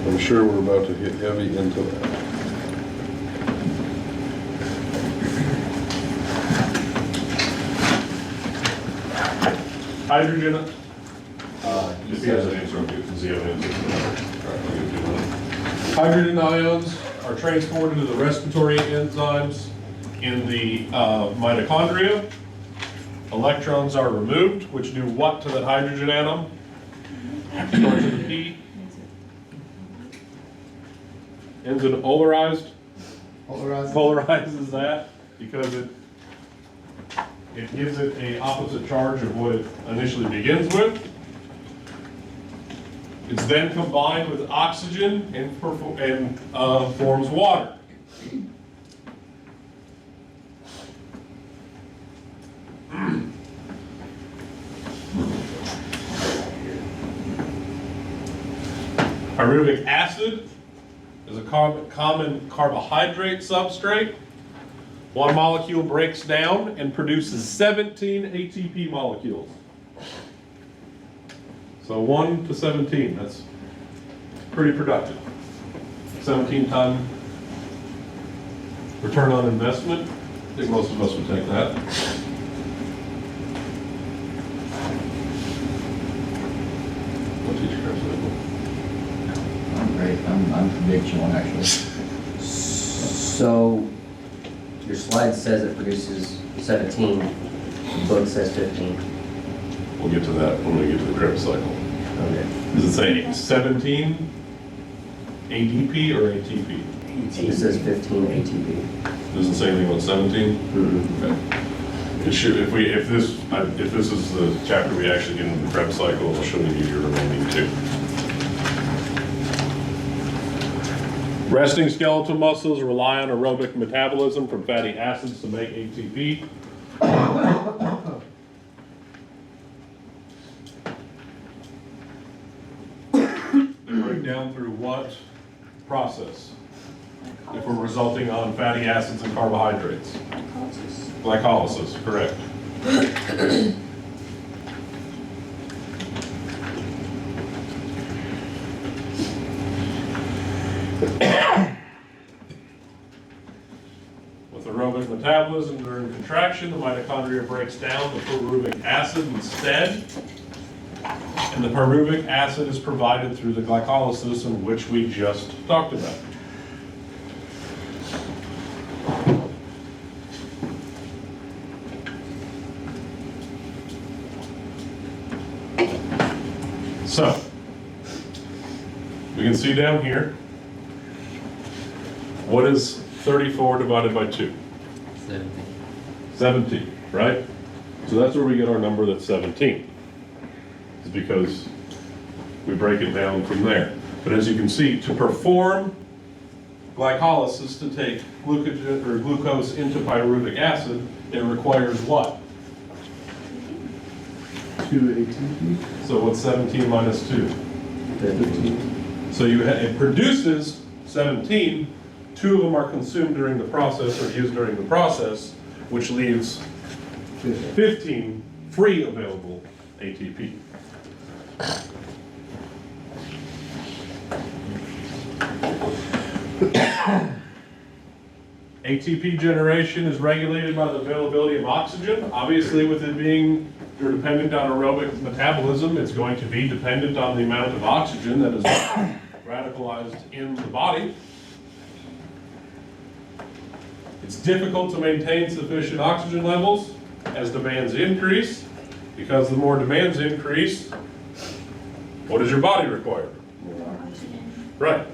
I'm sure we're about to hit heavy into that. Hydrogen. If he has an answer, does he have an answer? Hydrogen ions are transported to the respiratory enzymes in the mitochondria. Electrons are removed, which do what to that hydrogen atom? Starts with a P. Ends in polarized. Polarizes that because it gives it an opposite charge of what it initially begins with. It's then combined with oxygen and forms water. Pyruvic acid is a common carbohydrate substrate. One molecule breaks down and produces 17 ATP molecules. So 1 to 17, that's pretty productive. 17-time return on investment. I think most of us would take that. What teacher Krebs cycle? I'm great, I'm big chillin' actually. So, your slide says it produces 17, the book says 15. We'll get to that when we get to the Krebs cycle. Okay. Does it say 17 ADP or ATP? It says 15 ATP. Doesn't say anything about 17? Mm-hmm. Okay. It should, if this is the chapter we actually get into the Krebs cycle, it'll show you your remaining two. Resting skeletal muscles rely on aerobic metabolism from fatty acids to make ATP. They break down through what process? If we're resulting on fatty acids and carbohydrates. Glycolysis, correct. With aerobic metabolism during contraction, the mitochondria breaks down the pyruvic acid instead. And the pyruvic acid is provided through the glycolysis, in which we just talked about. So, we can see down here, what is 34 divided by 2? 17. 17, right? So that's where we get our number that's 17. It's because we break it down from there. But as you can see, to perform glycolysis, to take glucogen or glucose into pyruvic acid, it requires what? 2 ATP. So what's 17 minus 2? 15. So it produces 17, 2 of them are consumed during the process or used during the process, which leaves 15 free available ATP. ATP generation is regulated by the availability of oxygen. Obviously, with it being dependent on aerobic metabolism, it's going to be dependent on the amount of oxygen that is radicalized in the body. It's difficult to maintain sufficient oxygen levels as demands increase, because the more demands increase, what does your body require? Right.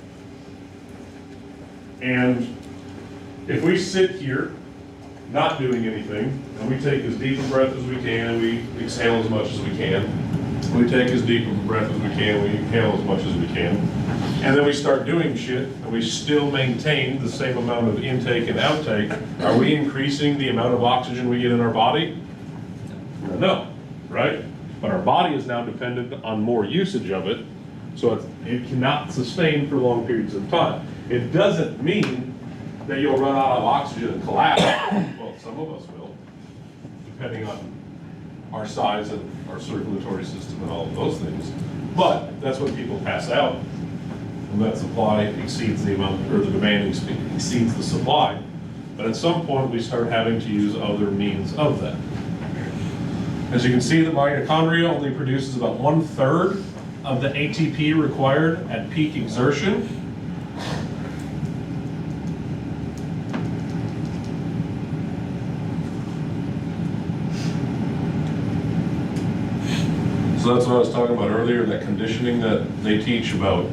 And if we sit here not doing anything, and we take as deep a breath as we can, and we exhale as much as we can, we take as deep a breath as we can, we inhale as much as we can, and then we start doing shit, and we still maintain the same amount of intake and outtake, are we increasing the amount of oxygen we get in our body? No, right? But our body is now dependent on more usage of it, so it cannot sustain for long periods of time. It doesn't mean that you'll run out of oxygen and collapse. Well, some of us will, depending on our size and our circulatory system and all of those things. But that's when people pass out, when that supply exceeds the amount, or the demand exceeds the supply. But at some point, we start having to use other means of that. As you can see, the mitochondria only produces about 1/3 of the ATP required at peak exertion. So that's what I was talking about earlier, that conditioning that they teach about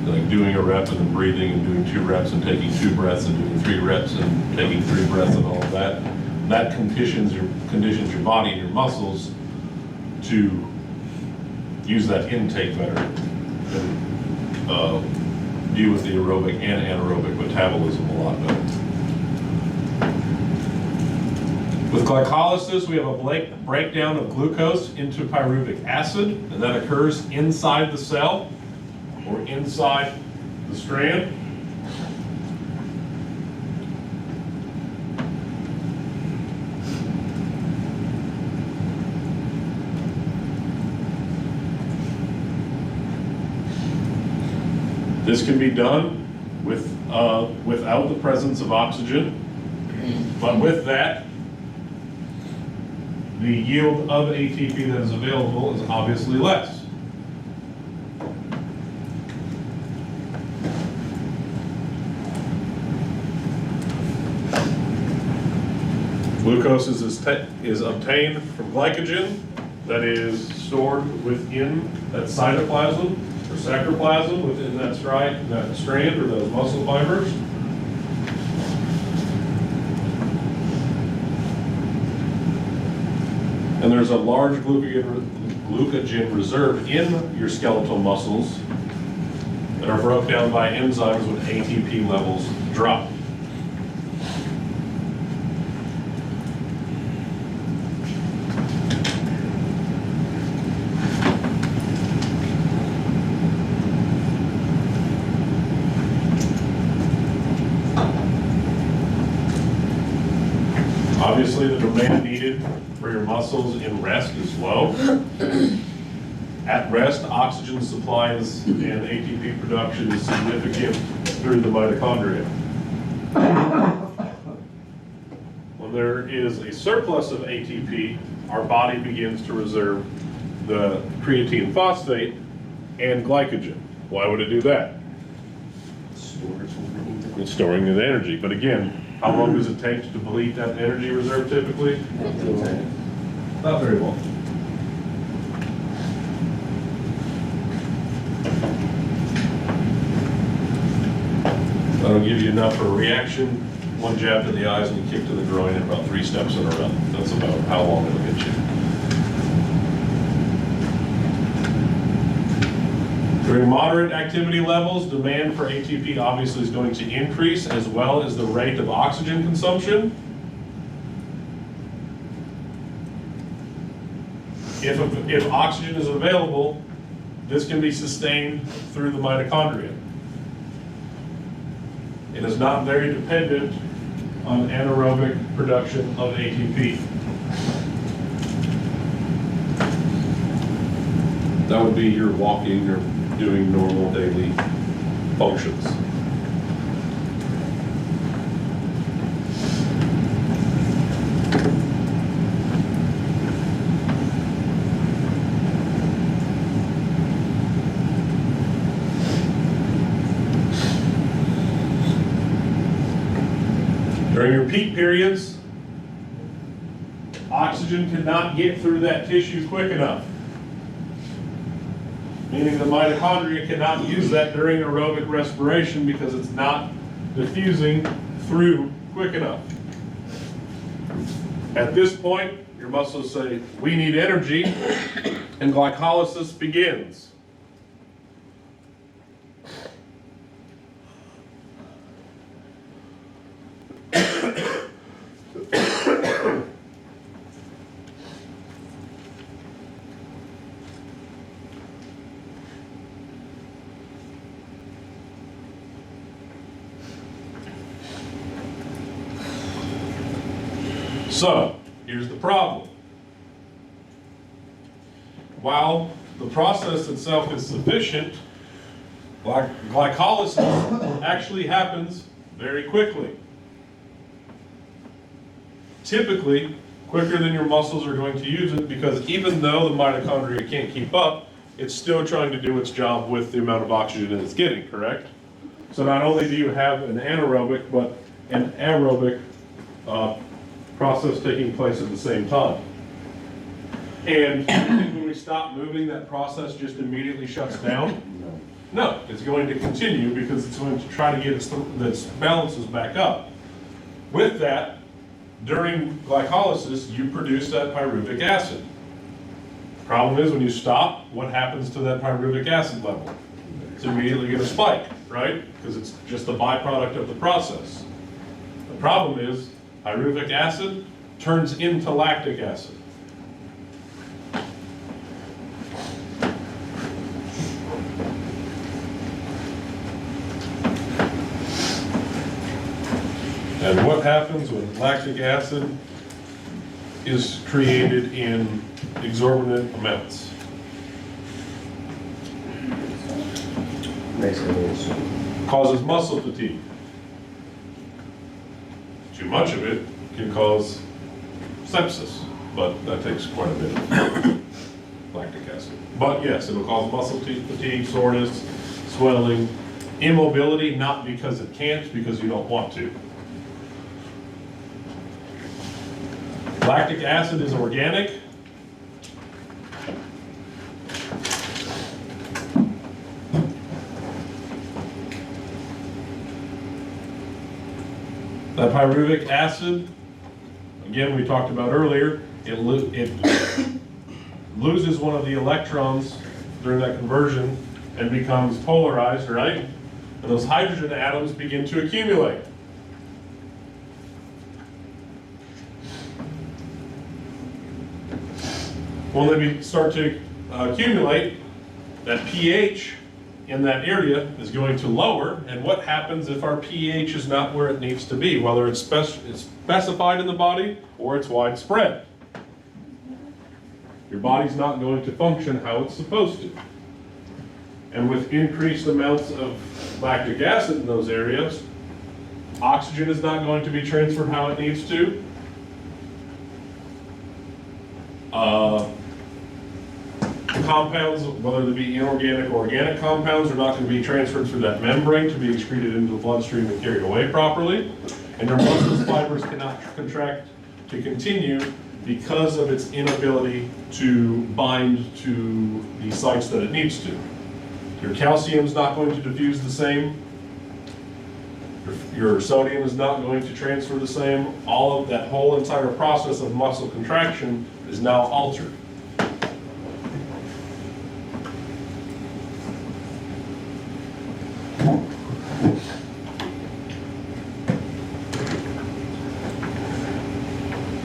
like doing a rep and then breathing and doing 2 reps and taking 2 breaths and doing 3 reps and taking 3 breaths and all of that. That conditions your body and your muscles to use that intake better and deal with the aerobic and anaerobic metabolism a lot better. With glycolysis, we have a breakdown of glucose into pyruvic acid, and that occurs inside the cell or inside the strand. This can be done without the presence of oxygen, but with that, the yield of ATP that is available is obviously less. Glucose is obtained from glycogen that is stored within that cytoplasm or sacroplasm within that strand or those muscle fibers. And there's a large glucogen reserve in your skeletal muscles that are broken down by enzymes when ATP levels drop. Obviously, the demand needed for your muscles in rest is low. At rest, oxygen supplies and ATP production is significant through the mitochondria. When there is a surplus of ATP, our body begins to reserve the creatine phosphate and glycogen. Why would it do that? It's storing the energy. But again, how long does it take to deplete that energy reserve typically? Not very long. That'll give you enough for a reaction, 1 jab to the eyes and a kick to the groin, and about 3 steps in a row. That's about how long it'll get you. During moderate activity levels, demand for ATP obviously is going to increase, as well as the rate of oxygen consumption. If oxygen is available, this can be sustained through the mitochondria. It is not very dependent on anaerobic production of ATP. That would be your walking or doing normal daily functions. During your peak periods, oxygen cannot get through that tissue quick enough. Meaning the mitochondria cannot use that during aerobic respiration because it's not diffusing through quick enough. At this point, your muscles say, we need energy, and glycolysis begins. So, here's the problem. While the process itself is sufficient, glycolysis actually happens very quickly. Typically, quicker than your muscles are going to use it because even though the mitochondria can't keep up, it's still trying to do its job with the amount of oxygen that it's getting, correct? So not only do you have an anaerobic, but an aerobic process taking place at the same time. And when we stop moving, that process just immediately shuts down? No, it's going to continue because it's going to try to get its balances back up. With that, during glycolysis, you produce that pyruvic acid. Problem is, when you stop, what happens to that pyruvic acid level? It's immediately going to spike, right? Because it's just a byproduct of the process. The problem is, pyruvic acid turns into lactic acid. And what happens when lactic acid is created in exorbitant amounts? Causes muscle fatigue. Too much of it can cause sepsis, but that takes quite a bit of lactic acid. But yes, it'll cause muscle fatigue, soreness, swelling, immobility, not because it can't, because you don't want to. Lactic acid is organic. That pyruvic acid, again, we talked about earlier, it loses one of the electrons during that conversion and becomes polarized, right? And those hydrogen atoms begin to accumulate. When they start to accumulate, that pH in that area is going to lower, and what happens if our pH is not where it needs to be, whether it's specified in the body or it's widespread? Your body's not going to function how it's supposed to. And with increased amounts of lactic acid in those areas, oxygen is not going to be transferred how it needs to. Compounds, whether they be inorganic or organic compounds, are not going to be transferred through that membrane to be excreted into the bloodstream and carried away properly. And your muscle fibers cannot contract to continue because of its inability to bind to the sites that it needs to. Your calcium is not going to diffuse the same. Your sodium is not going to transfer the same. All of that whole entire process of muscle contraction is now altered.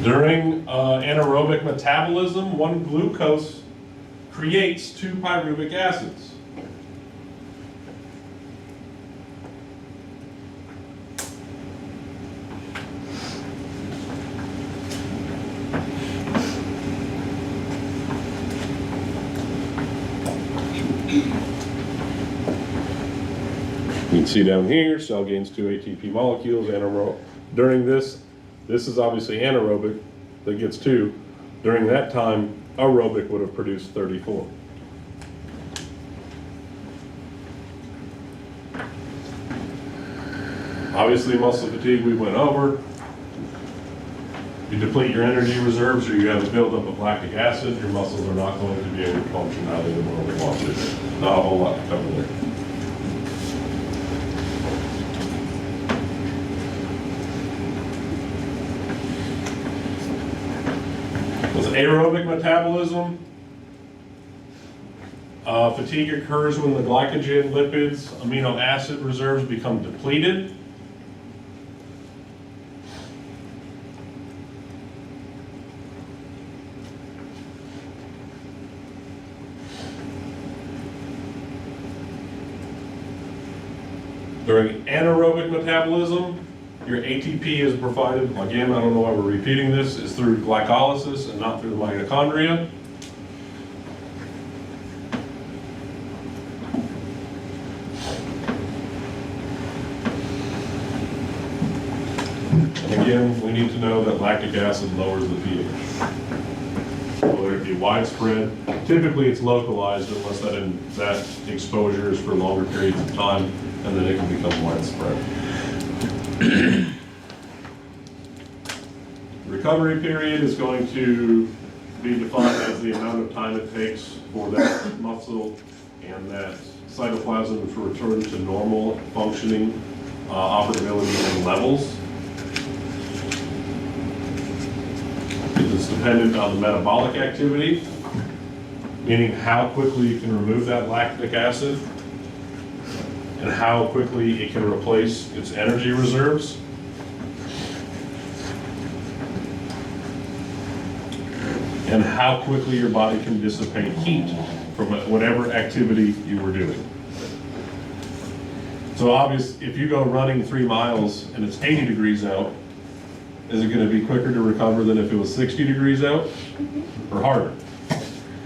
During anaerobic metabolism, one glucose creates 2 pyruvic acids. You can see down here, cell gains 2 ATP molecules. During this is obviously anaerobic, that gets 2. During that time, aerobic would have produced 34. Obviously, muscle fatigue we went over. You deplete your energy reserves or you have a buildup of lactic acid, your muscles are not going to be able to function how they would normally want to. Not a whole lot to cover there. With aerobic metabolism, fatigue occurs when the glycogen, lipids, amino acid reserves become depleted. During anaerobic metabolism, your ATP is provided, again, I don't know why we're repeating this, is through glycolysis and not through the mitochondria. And again, we need to know that lactic acid lowers the pH. Whether it be widespread, typically it's localized unless that exposure is for longer periods of time, and then it can become widespread. Recovery period is going to be defined as the amount of time it takes for that muscle and that cytoplasm to return to normal functioning, operability and levels. It's dependent on the metabolic activity, meaning how quickly you can remove that lactic acid and how quickly it can replace its energy reserves. And how quickly your body can dissipate heat from whatever activity you were doing. So obviously, if you go running 3 miles and it's 80 degrees out, is it going to be quicker to recover than if it was 60 degrees out? Or harder?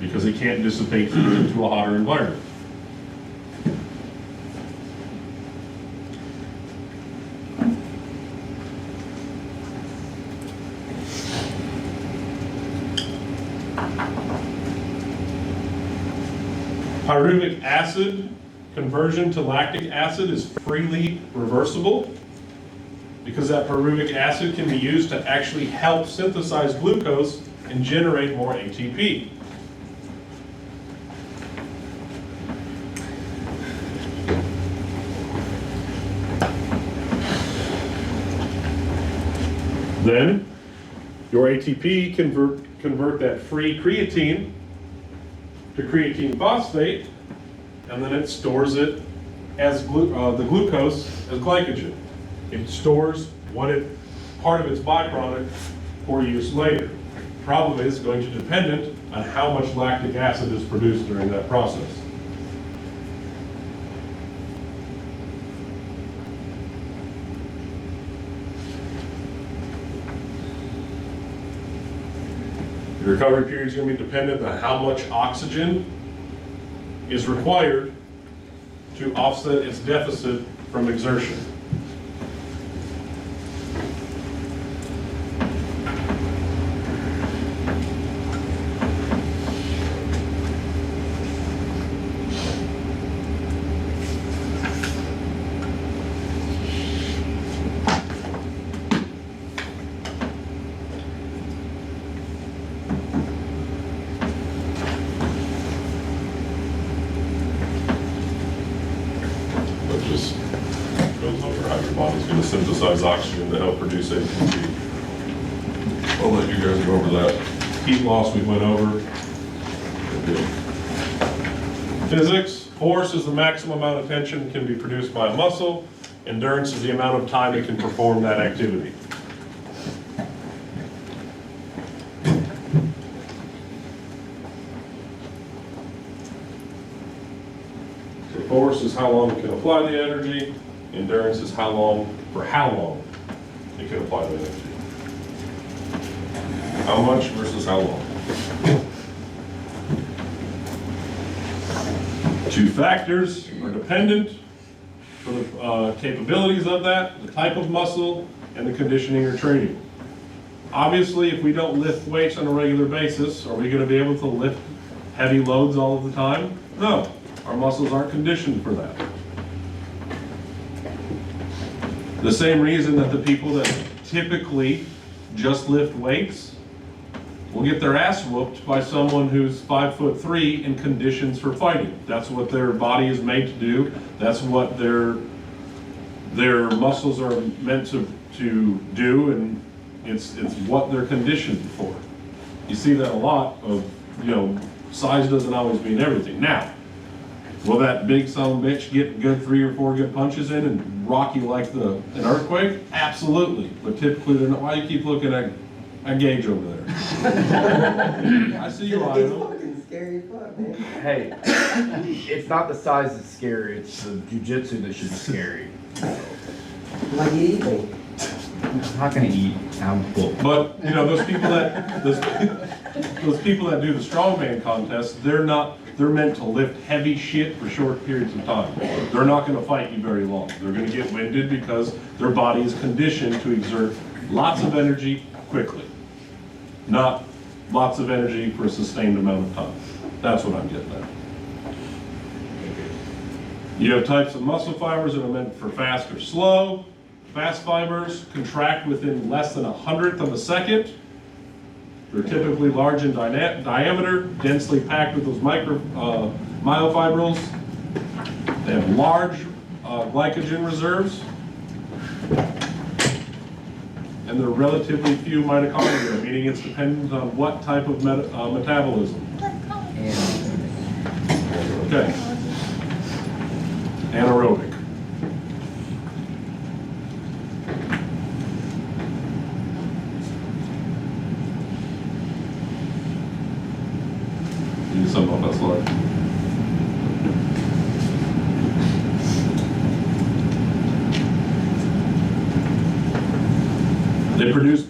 Because it can't dissipate heat into a hotter environment. Pyruvic acid conversion to lactic acid is freely reversible because that pyruvic acid can be used to actually help synthesize glucose and generate more ATP. Then your ATP convert that free creatine to creatine phosphate, and then it stores it as the glucose as glycogen. It stores part of its byproduct for use later. Problem is going to dependent on how much lactic acid is produced during that process. The recovery period is going to be dependent on how much oxygen is required to offset its deficit from exertion. Synthesize oxygen to help produce ATP. I'll let you guys go over that. Heat loss we went over. Physics, force is the maximum amount of tension can be produced by a muscle. Endurance is the amount of time it can perform that activity. how long it can apply the energy. Endurance is how long it can apply the energy. How much versus how long. Two factors are dependent for the capabilities of that, the type of muscle, and the conditioning or training. Obviously, if we don't lift weights on a regular basis, are we going to be able to lift heavy loads all of the time? No, our muscles aren't conditioned for that. The same reason that the people that typically just lift weights will get their ass whooped by someone who's 5'3" and conditions for fighting. That's what their body is made to do. That's what their muscles are meant to do, and it's what they're conditioned for. You see that a lot of, size doesn't always mean everything. Now, will that big son of a bitch get good 3 or 4 good punches in and rock you like an earthquake? Absolutely. But typically they're not. Why do you keep looking at Gage over there? I see you eyeing him. fucking scary fuck, man. Hey, it's not the size that's scary, it's the jujitsu that should be scary. Like eating. I'm not gonna eat, I'm full. But those people that do the strongman contests, they're meant to lift heavy shit for short periods of time. They're not going to fight you very long. They're going to get winded because their body is conditioned to exert lots of energy quickly, not lots of energy for a sustained amount of time. That's what I'm getting at. You have types of muscle fibers that are meant for fast or slow. Fast fibers contract within less than 1/100th of a second. They're typically large in diameter, densely packed with those myofibrils. They have large glycogen reserves. And there are relatively few mitochondria, meaning it's dependent on what type of metabolism. Okay. Anaerobic. Need something off that slide. They produce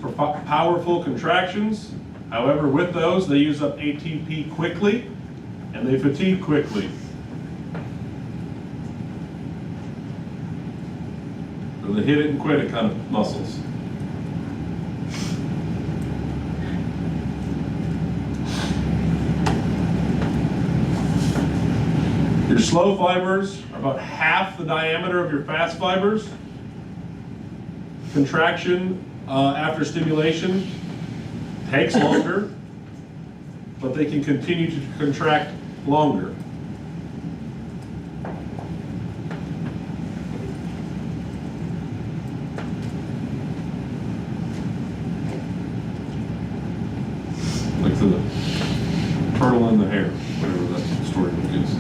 powerful contractions. However, with those, they use up ATP quickly, and they fatigue quickly. They're the hit it and quit it kind of muscles. Your slow fibers are about half the diameter of your fast fibers. Contraction after stimulation takes longer, but they can continue to contract longer. Like the turtle in the hair, whatever that storybook is.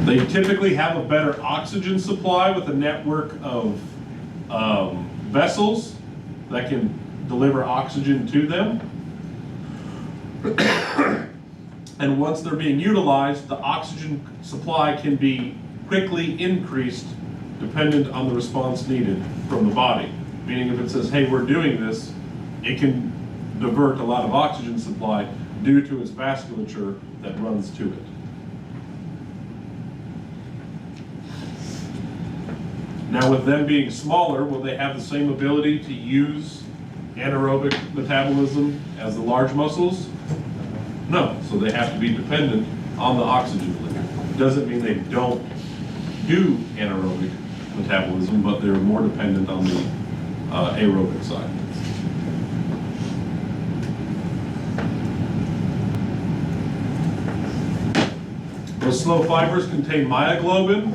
They typically have a better oxygen supply with a network of vessels that can deliver oxygen to them. And once they're being utilized, the oxygen supply can be quickly increased dependent on the response needed from the body. Meaning if it says, hey, we're doing this, it can divert a lot of oxygen supply due to its vasculature that runs to it. Now with them being smaller, will they have the same ability to use anaerobic metabolism as the large muscles? No, so they have to be dependent on the oxygen delivery. Doesn't mean they don't do anaerobic metabolism, but they're more dependent on the aerobic side. Those slow fibers contain myoglobin,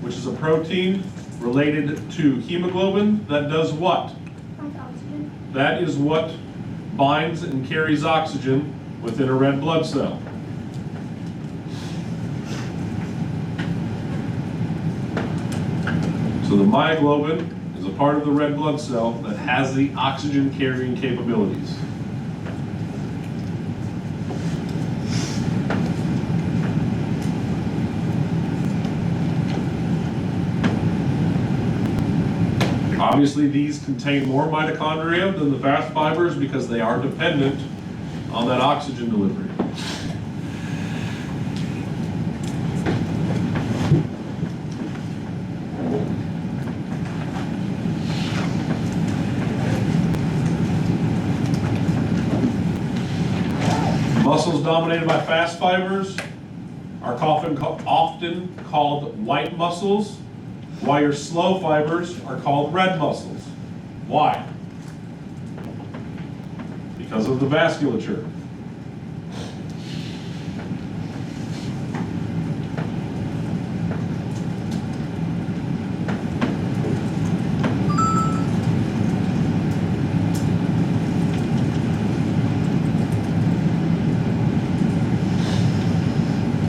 which is a protein related to hemoglobin that does what? That is what binds and carries oxygen within a red blood cell. So the myoglobin is a part of the red blood cell that has the oxygen carrying capabilities. Obviously, these contain more mitochondria than the fast fibers because they are dependent on that oxygen delivery. Muscles dominated by fast fibers are often called white muscles, while your slow fibers are called red muscles. Why? Because of the vasculature.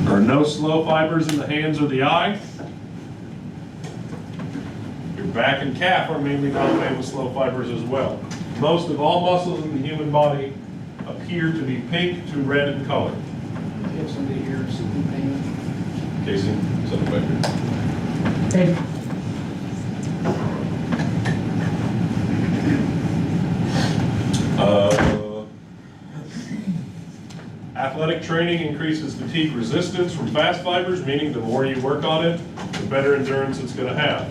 There are no slow fibers in the hands or the eye. Your back and calf are mainly dominated with slow fibers as well. Most of all muscles in the human body appear to be pink to red in color. Do you have somebody here sitting pain? Casey, set it back here. Hey, Athletic training increases fatigue resistance from fast fibers, meaning the more you work on it, the better endurance it's going to have.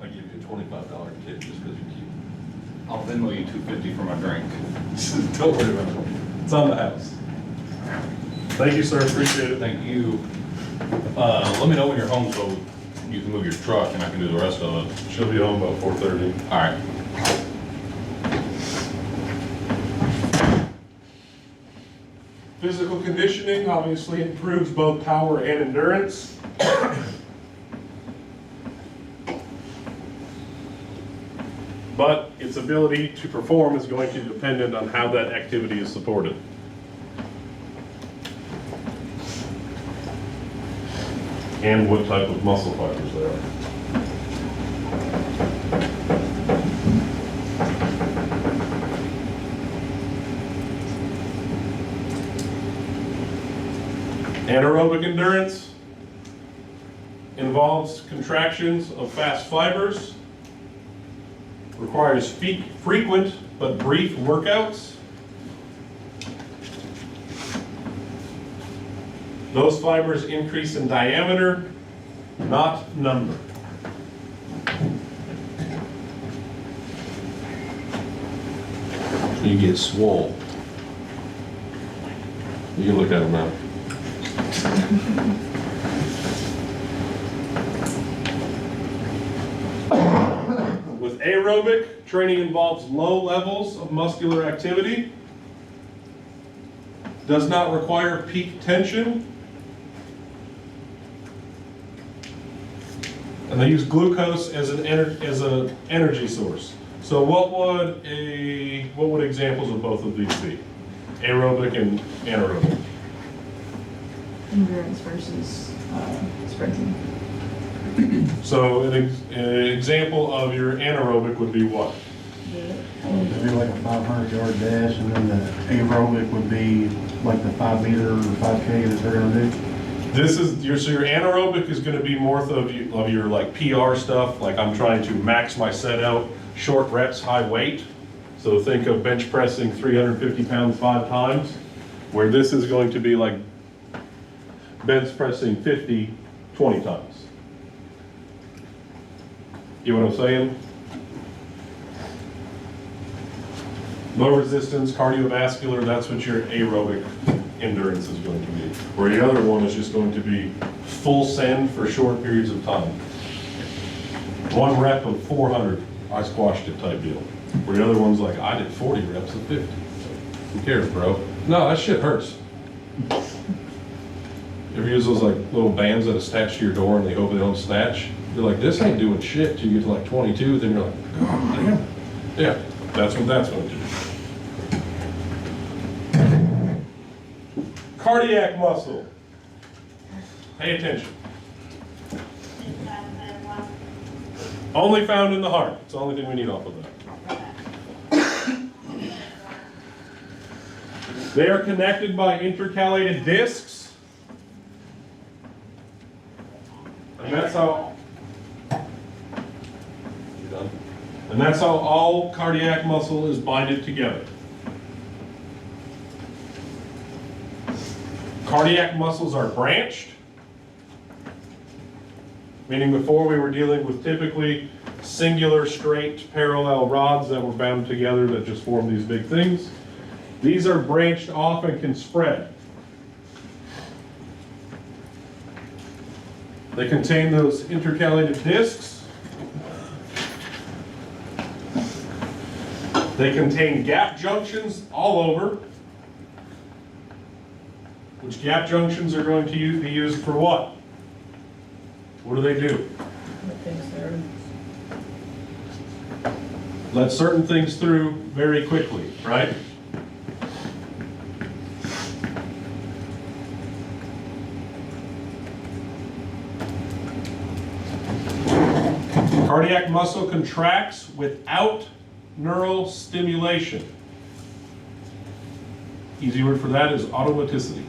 I give you a $25 tip just because you're cute. I'll Venmo you $2.50 for my drink. Don't worry about it. It's on the house. Thank you, sir. Appreciate it. Thank you. Let me know when you're home so you can move your truck and I can do the rest of it. She'll be home about 4:30. All right. Physical conditioning obviously improves both power and endurance. But its ability to perform is going to be dependent on how that activity is supported. And what type of muscle fibers they are. Anaerobic endurance involves contractions of fast fibers, requires frequent but brief workouts. Those fibers increase in diameter, not number. You get swole. You can look at them now. With aerobic, training involves low levels of muscular activity, does not require peak tension, and they use glucose as an energy source. So what would examples of both of these be? Aerobic and anaerobic. endurance versus sprinting. So an example of your anaerobic would be what? It'd be like a 500-yard dash, and then the aerobic would be like the 5 meter or 5K that they're gonna do. This is your anaerobic is going to be more of your like PR stuff. Like I'm trying to max my set out, short reps, high weight. So think of bench pressing 350 pounds 5 times, where this is going to be like bench pressing 50 20 times. You know what I'm saying? Low resistance, cardiovascular, that's what your aerobic endurance is going to be. Where the other one is just going to be full send for short periods of time. 1 rep of 400, I squashed it type deal. Where the other one's like, I did 40 reps of 50. Who cares, bro? No, that shit hurts. You ever use those like little bands that attach to your door and they hope they don't snatch? You're like, this ain't doing shit till you get to like 22, then you're like, oh, damn. Yeah, that's what that's going to do. Cardiac muscle. Pay attention. Only found in the heart. It's the only thing we need off of that. They are connected by intercalated discs that's how. You done? And that's how all cardiac muscle is binded together. Cardiac muscles are branched, meaning before we were dealing with typically singular, straight, parallel rods that were bound together that just form these big things. These are branched off and can spread. They contain those intercalated discs. They contain gap junctions all over, which gap junctions are going to be used for what? What do they do? Let certain things through very quickly, right? Cardiac muscle contracts without neural stimulation. Easy word for that is automaticity.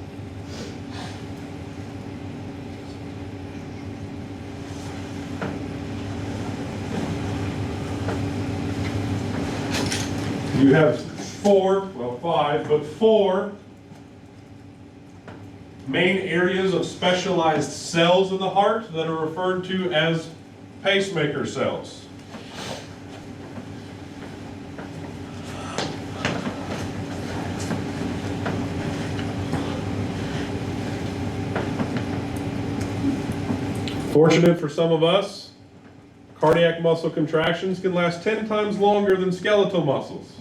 You have four main areas of specialized cells in the heart that are referred to as pacemaker cells. Fortunate for some of us, cardiac muscle contractions can last 10 times longer than skeletal muscles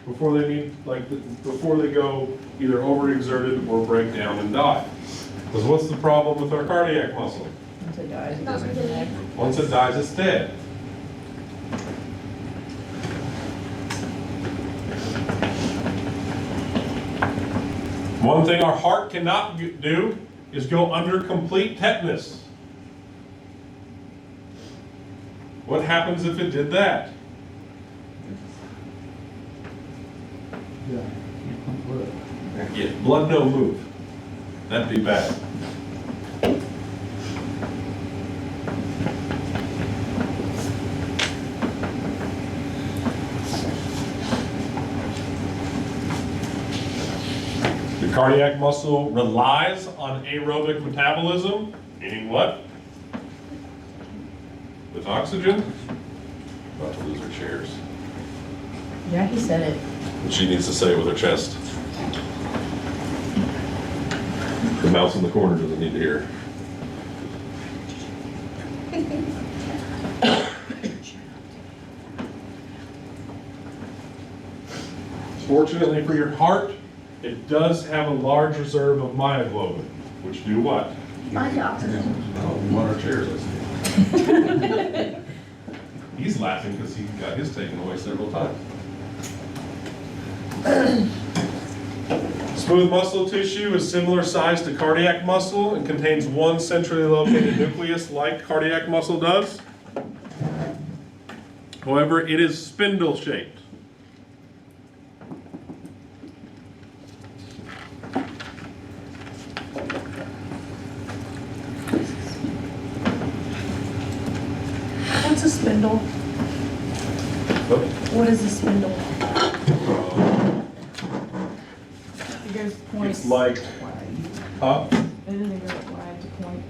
before they go either overexerted or break down and die. Because what's the problem with our cardiac muscle? Once it dies, it doesn't connect. Once it dies, it's dead. One thing our heart cannot do is go under complete tetanus. What happens if it did that? Yeah, blood no move. That'd be bad. The cardiac muscle relies on aerobic metabolism, meaning what? With oxygen? About to lose her chairs. Yeah, he said it. What she needs to say with her chest. The mouse in the corner doesn't need to hear. Fortunately for your heart, it does have a large reserve of myoglobin, which do what? Find oxygen. Oh, we want our chairs, I see. He's laughing because he got his taken away several times. Smooth muscle tissue is similar size to cardiac muscle and contains one centrally located nucleus like cardiac muscle does. However, it is spindle shaped. What's a spindle? What is a spindle? It goes point. It's like, huh? It doesn't go wide to point.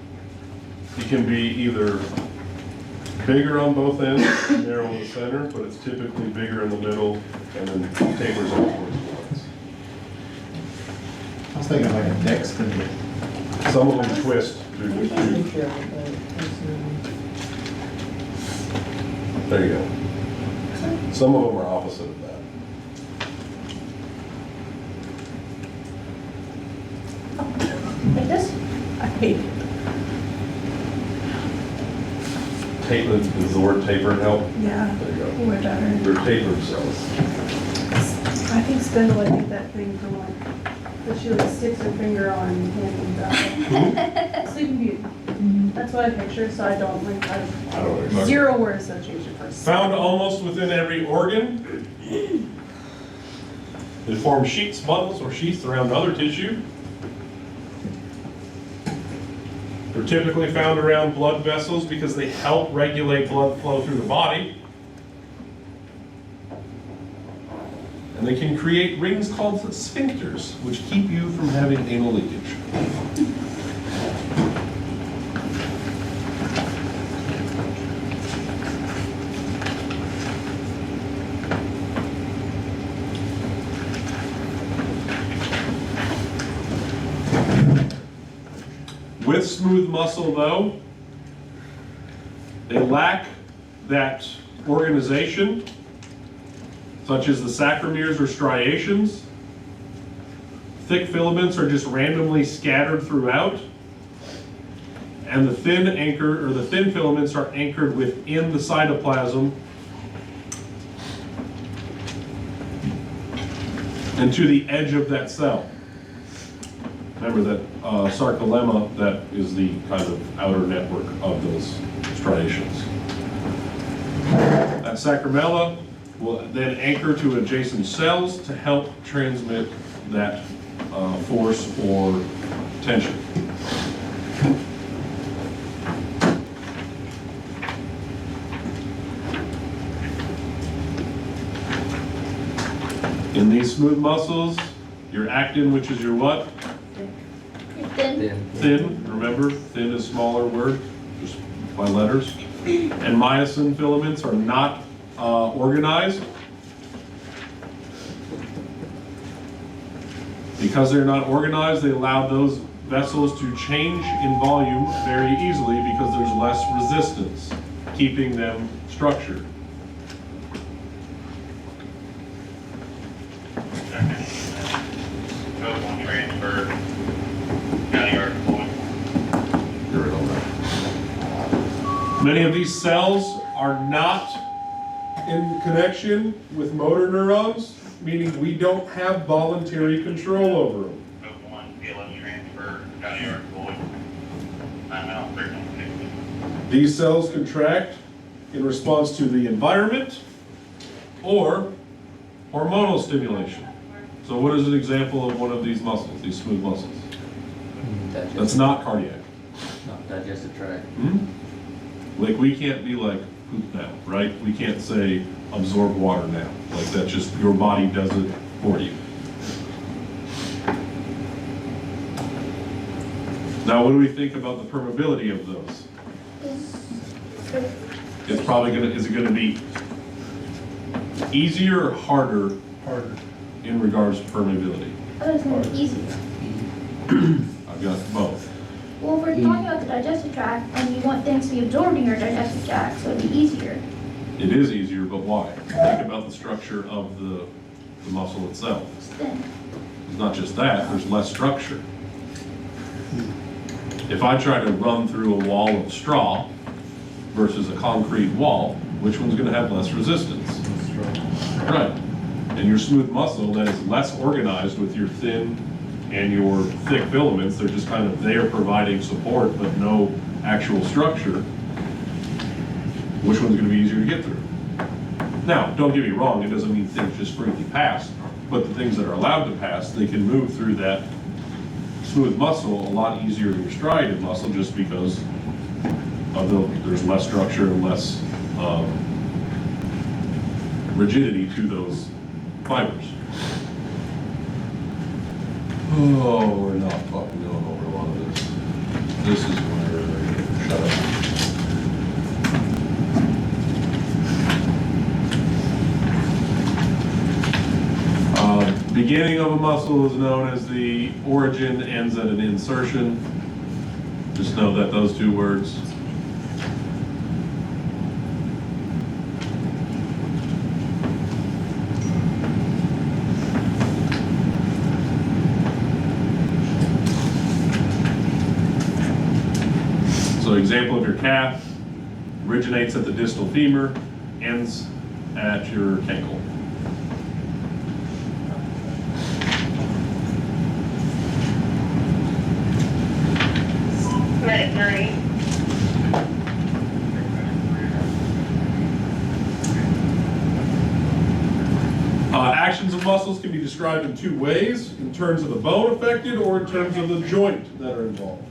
It can be either bigger on both ends, narrow in the center, but it's typically bigger in the middle and then tapers off towards the points. I was thinking like a neck spindle. Some of them twist. There you go. Some of them are opposite of that. Like this? I hate it. Taper, does the word taper help? Yeah, There you go. way better. They're tapered cells. I think spindle, I think that thing from like, that she like sticks her finger on and Sleeping Beauty. That's what I picture, so I don't like, I don't know. zero word association for Found almost within every organ. They form sheets, bundles, or sheaths around other tissue. They're They're typically found around blood vessels because they help regulate blood flow through the body. And they can create rings called sphincters, which keep you from having anal leakage. With smooth muscle, though, they lack that organization, such as the sacromeres or striations. Thick filaments are just randomly scattered throughout, and the thin filaments are anchored within the cytoplasm and to the edge of that cell. Remember that sarcolemma, that is the kind of outer network of those striations. That sacromella will then anchor to adjacent cells to help transmit that force or tension. In these smooth muscles, your actin, which is your what? Thin. Thin, remember, thin is smaller word, just by letters. And myosin filaments are not organized. Because they're not organized, they allow those vessels to change in volume very easily because there's less resistance, keeping them structured. Many of these cells are not in connection with motor neurons, meaning we don't have voluntary control over them. These cells contract in response to the environment or hormonal stimulation. So what is an example of one of these muscles, these smooth muscles? That's not cardiac. Not digestive tract. Like we can't be like poop now, right? We can't say absorb water now. Like that's just, your body does it for you. Now what do we think about the permeability of those? It's probably gonna, is it gonna be easier or harder? Harder. In regards to permeability? I thought it was going to be easier. I've got both. Well, if we're talking about the digestive tract, and you want things to be absorbed in your digestive tract, so it'd be easier. It is easier, but why? Think about the structure of the muscle itself. It's thin. It's not just that, there's less structure. If I try to run through a wall of straw versus a concrete wall, which one's gonna have less resistance? Right. And your smooth muscle that is less organized with your thin and your thick filaments, they're just kind of there providing support but no actual structure. Which one's gonna be easier to get through? Now, don't get me wrong, it doesn't mean things just freely pass, but the things that are allowed to pass, they can move through that smooth muscle a lot easier than your striated muscle just because of there's less structure and less rigidity to those fibers. Oh, we're not fucking going over a lot of this. This is where, shut up. Beginning of a muscle is known as the origin, ends at an insertion. Just know that those two words. So example of your calf originates at the distal femur, ends at your ankle. Actions of muscles can be described in two ways, in terms of the bone affected or in terms of the joint that are involved.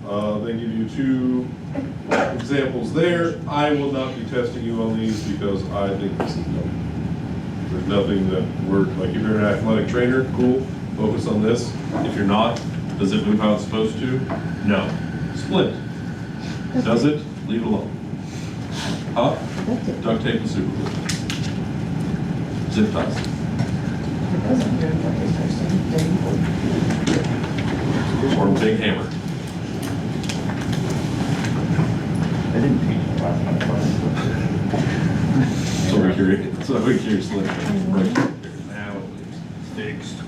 They give you 2 examples there. I will not be testing you on these because I think this is dumb. There's nothing that like if you're an athletic trainer, cool, focus on this. If you're not, does it move how it's supposed to? No. Split. Does it? Leave it alone. Huh? Duct tape and super glue. Zip ties. Or a big hammer. They didn't teach me last time. So we carry slip. Right. Now it's fixed.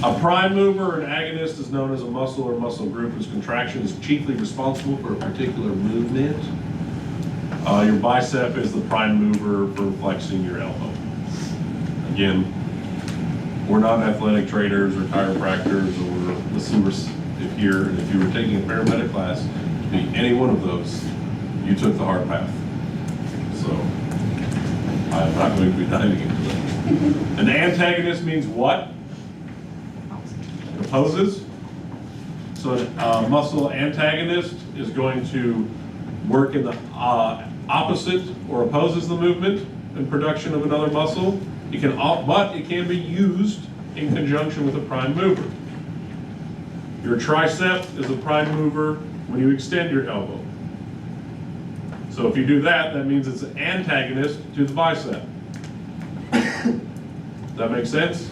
A prime mover or an agonist is known as a muscle or muscle group whose contraction is chiefly responsible for a particular movement. Your bicep is the prime mover for flexing your elbow. Again, we're not athletic trainers or chiropractors or masseurs. If you were taking a paramedic class to be any one of those, you took the hard path. So I'm not going to be diving into that. An antagonist means what? Opposes. So a muscle antagonist is going to work in the opposite or opposes the movement and production of another muscle. But it can be used in conjunction with a prime mover. Your tricep is a prime mover when you extend your elbow. So if you do that, that means it's an antagonist to the bicep. Does that make sense?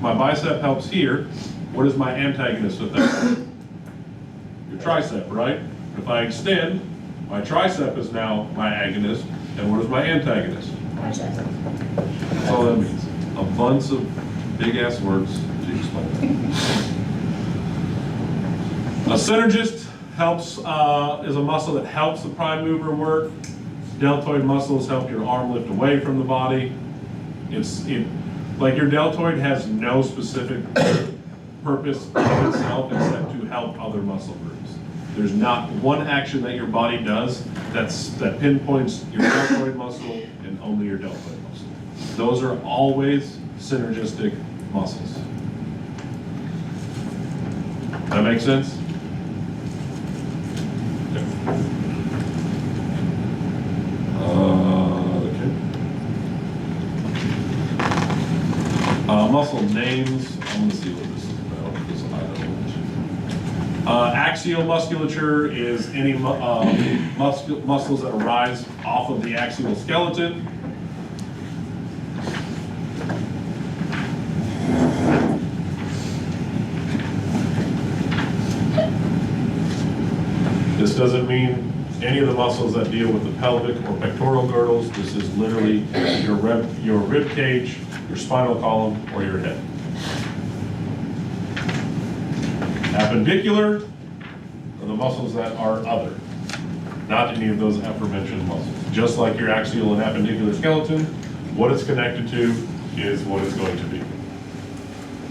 My bicep helps here. What is my antagonist with that? Your tricep, right? If I extend, my tricep is now my agonist, and what is my antagonist? That's all that means. A bunch of big-ass words to explain that. A synergist is a muscle that helps the prime mover work. Deltoid muscles help your arm lift away from the body. Like your deltoid has no specific purpose in itself except to help other muscle groups. There's not one action that your body does that pinpoints your deltoid muscle and only your deltoid muscle. Those are always synergistic muscles. That make sense? Muscle names. I'm going to see what this is about because I don't. Axial musculature is any muscles that arise off of the axial skeleton. This doesn't mean any of the muscles that deal with the pelvic or pectoral girdles. This is literally your rib cage, your spinal column, or your head. Appendicular are the muscles that are other, not any of those aforementioned muscles. Just like your axial and appendicular skeleton, what it's connected to is what it's going to be.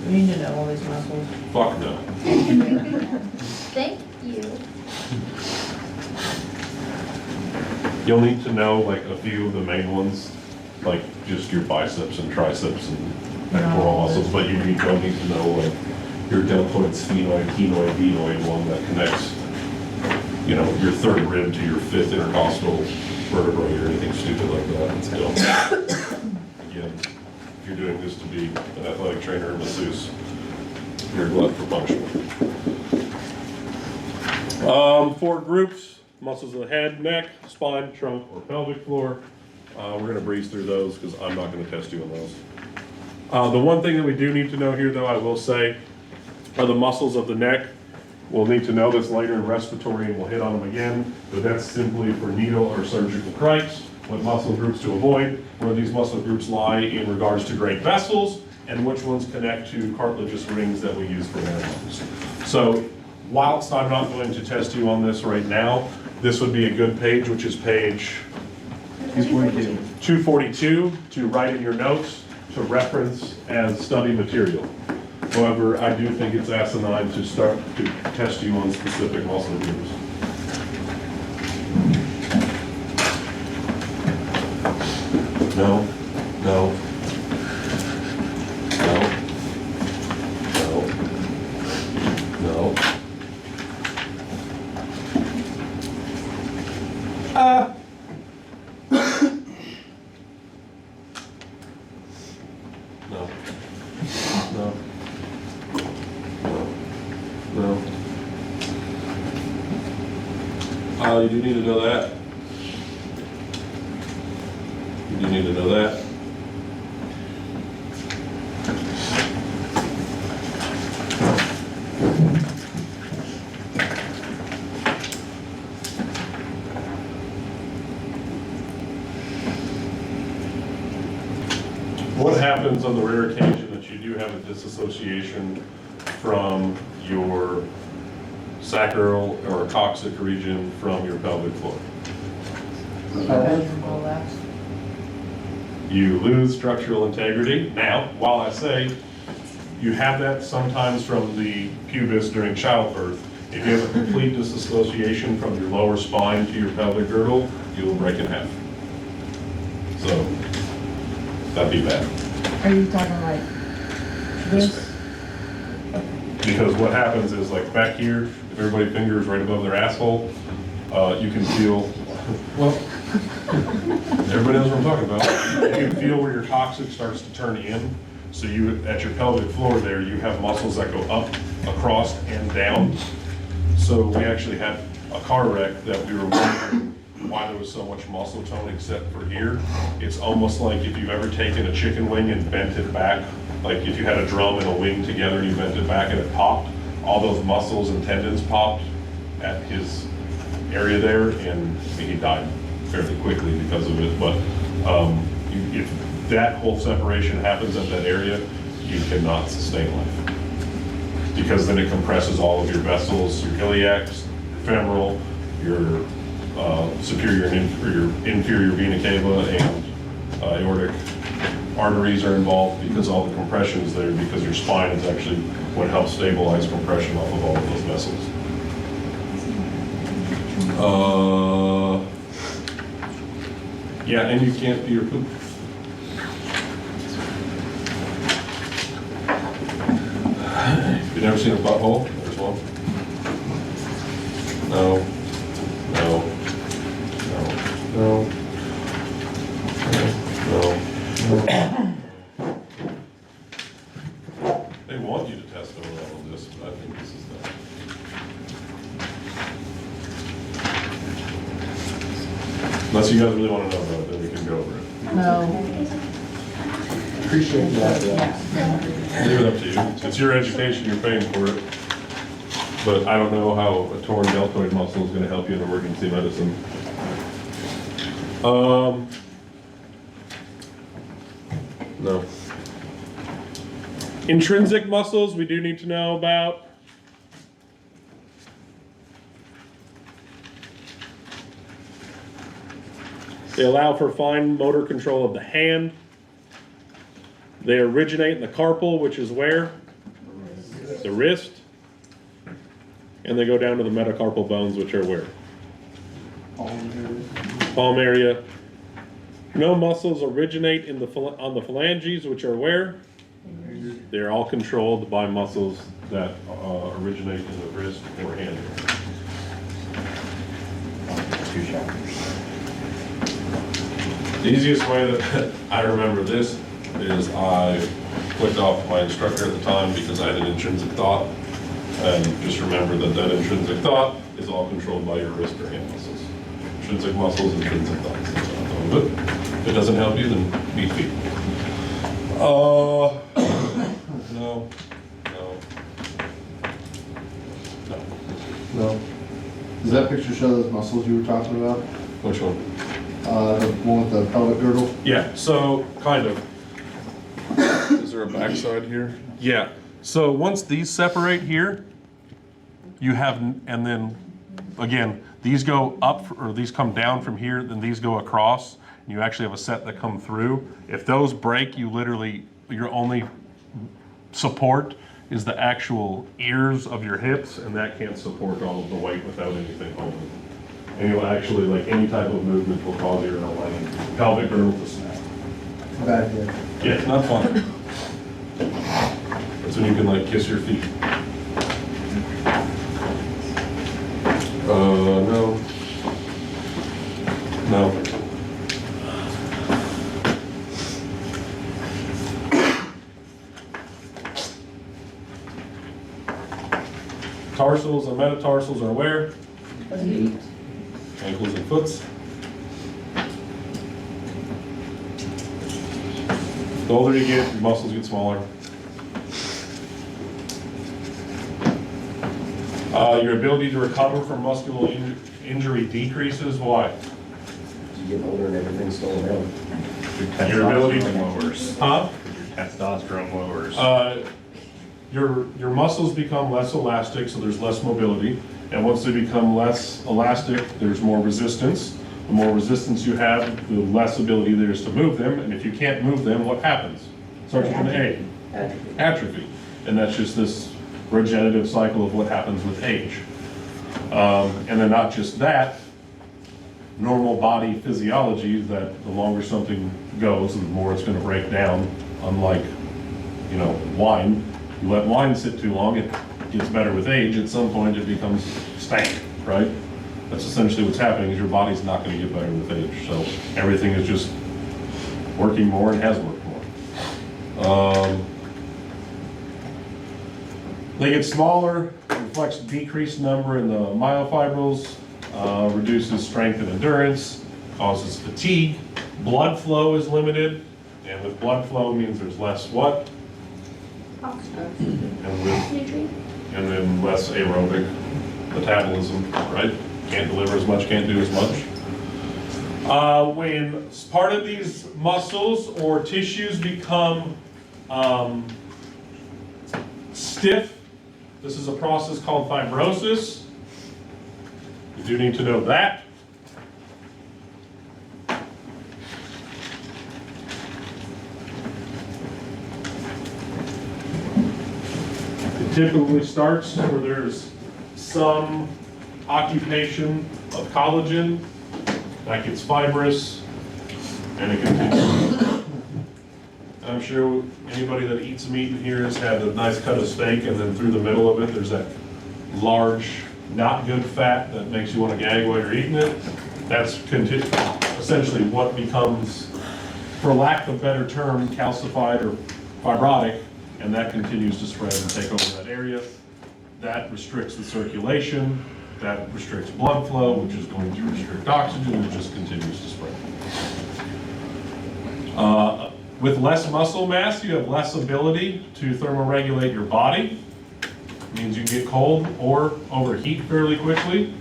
We need to know all these muscles. Fuck no. Thank you. You'll need to know like a few of the main ones, like just your biceps and triceps and pectoral muscles, but you don't need to know like your deltoid, sphenoid, chenoid, venoid, one that connects, your third rib to your fifth intercostal vertebrae or anything stupid like that. It's dumb. Again, if you're doing this to be an athletic trainer or masseuse, you're a glutton for punishment. 4 groups: muscles of the head, neck, spine, trunk, or pelvic floor. We're going to breeze through those because I'm not going to test you on those. The one thing that we do need to know here, though, I will say, are the muscles of the neck. We'll need to know this later in respiratory, and we'll hit on them again, but that's simply for needle or surgical cripes, what muscle groups to avoid, where these muscle groups lie in regards to great vessels, and which ones connect to cartilaginous rings that we use for nerves. So, whilst I'm not going to test you on this right now, this would be a good page, which is page 242, to write in your notes, to reference as study material. However, I do think it's asinine to start to test you on specific muscle groups. No, no, no, no, No. No. No. You do need to know that. You do need to know that. What happens on the rare occasion that you do have a disassociation from your sacral or coccyx region from your pelvic floor? You lose structural integrity. Now, while I say you have that sometimes from the pubis during childbirth, if you have a complete disassociation from your lower spine to your pelvic girdle, you will break in half. So, that'd be bad. Are you talking like this? Because what happens is, like back here, if everybody fingers right above their asshole, you can feel, well, everybody knows what I'm talking about. You can feel where your coccyx starts to turn in. So you, at your pelvic floor there, you have muscles that go up, across, and down. So we actually had a car wreck that we were wondering why there was so much muscle tone except for here. It's almost like if you've ever taken a chicken wing and bent it back, like if you had a drum and a wing together and you bent it back and it popped, all those muscles and tendons popped at his area there, and he died fairly quickly because of it. But if that whole separation happens at that area, you cannot sustain life. Because then it compresses all of your vessels, your iliacs, femoral, your superior and your inferior vena cava and aortic arteries are involved because all the compression is there, because your spine is actually what helps stabilize compression off of all of those vessels. Yeah, and you can't pee or poop. You've never seen a butthole? There's one. No. No. No. No. No. They want you to test over all of this, but I think this is that. Unless you guys really want to know about it, then we can go over it. No. Appreciate that. Leave it up to you. It's your education, you're paying for it. But I don't know how a torn deltoid muscle is going to help you in emergency medicine. No. Intrinsic muscles we do need to know about. They allow for fine motor control of the hand. They originate in the carpal, which is where? The wrist. And they go down to the metacarpal bones, which are where? Palm area. No muscles originate in on the phalanges, which are where? They're all controlled by muscles that originate in the wrist or hand. The easiest way that I remember this is I flicked off my instructor at the time because I had an intrinsic thought. And just remember that that intrinsic thought is all controlled by your wrist or hand muscles. Intrinsic muscles, intrinsic thoughts. That's what I'm talking about. If it doesn't help you, then meet feet. No. No. No. No. Does that picture show those muscles you were talking about? Which one? The one with the pelvic girdle? Yeah, so kind of. Is there a backside here? Yeah. So once these separate here, you have, and then again, these go up or these come down from here, then these go across, and you actually have a set that come through. If those break, you literally, your only support is the actual ears of your hips, and that can't support all of the weight without anything holding. And you'll actually, like any type of movement will cause your pelvic girdle to snap. Bad idea. Yeah, it's not fun. That's when you can like kiss your feet. No. No. tarsals and metatarsals are where? Ankles and foots. The older you get, your muscles get smaller. Your ability to recover from muscular injury decreases. Why? You get older and everything's slowing down. Your ability to lowers. Huh? Testosterone lowers. Your muscles become less elastic, so there's less mobility. And once they become less elastic, there's more resistance. The more resistance you have, the less ability there is to move them. And if you can't move them, what happens? Starts with an A. Atrophy. And that's just this regenerative cycle of what happens with age. And then not just that, normal body physiology, that the longer something goes, the more it's going to break down. Unlike, wine. You let wine sit too long, it gets better with age. At some point, it becomes stank, right? That's essentially what's happening, is your body's not going to get better with age. So everything is just working more and has worked more. They get smaller, reflects decreased number in the myofibrils, reduces strength and endurance, causes fatigue. Blood flow is limited, and with blood flow means there's less what? Oxygen. And then less aerobic metabolism, right? Can't deliver as much, can't do as much. When part of these muscles or tissues become stiff, this is a process called fibrosis. You do need to know that. It typically starts where there's some occupation of collagen, that gets fibrous, and it continues. I'm sure anybody that eats meat in here has had a nice cut of steak, and then through the middle of it, there's that large, not good fat that makes you want to gag while you're eating it. That's essentially what becomes, for lack of a better term, calcified or fibrotic, and that continues to spread and take over that area. That restricts the circulation, that restricts blood flow, which is going to restrict oxygen, and it just continues to spread. With less muscle mass, you have less ability to thermoregulate your body. It means you get cold or overheat fairly quickly.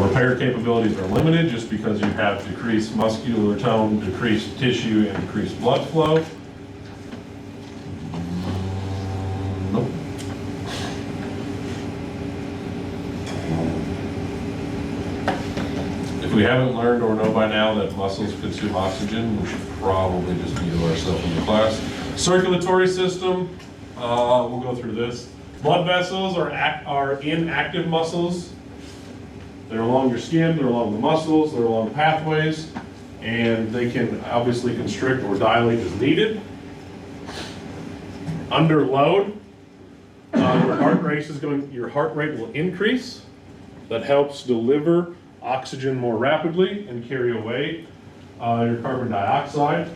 Repair capabilities are limited just because you have decreased muscular tone, decreased tissue, and decreased blood flow. Nope. If we haven't learned or know by now that muscles consume oxygen, we should probably just mute ourselves in the class. Circulatory system, we'll go through this. Blood vessels are inactive muscles. They're along your skin, they're along the muscles, they're along pathways, and they can obviously constrict or dilate as needed. Under load, your heart rate will increase. That helps deliver oxygen more rapidly and carry away your carbon dioxide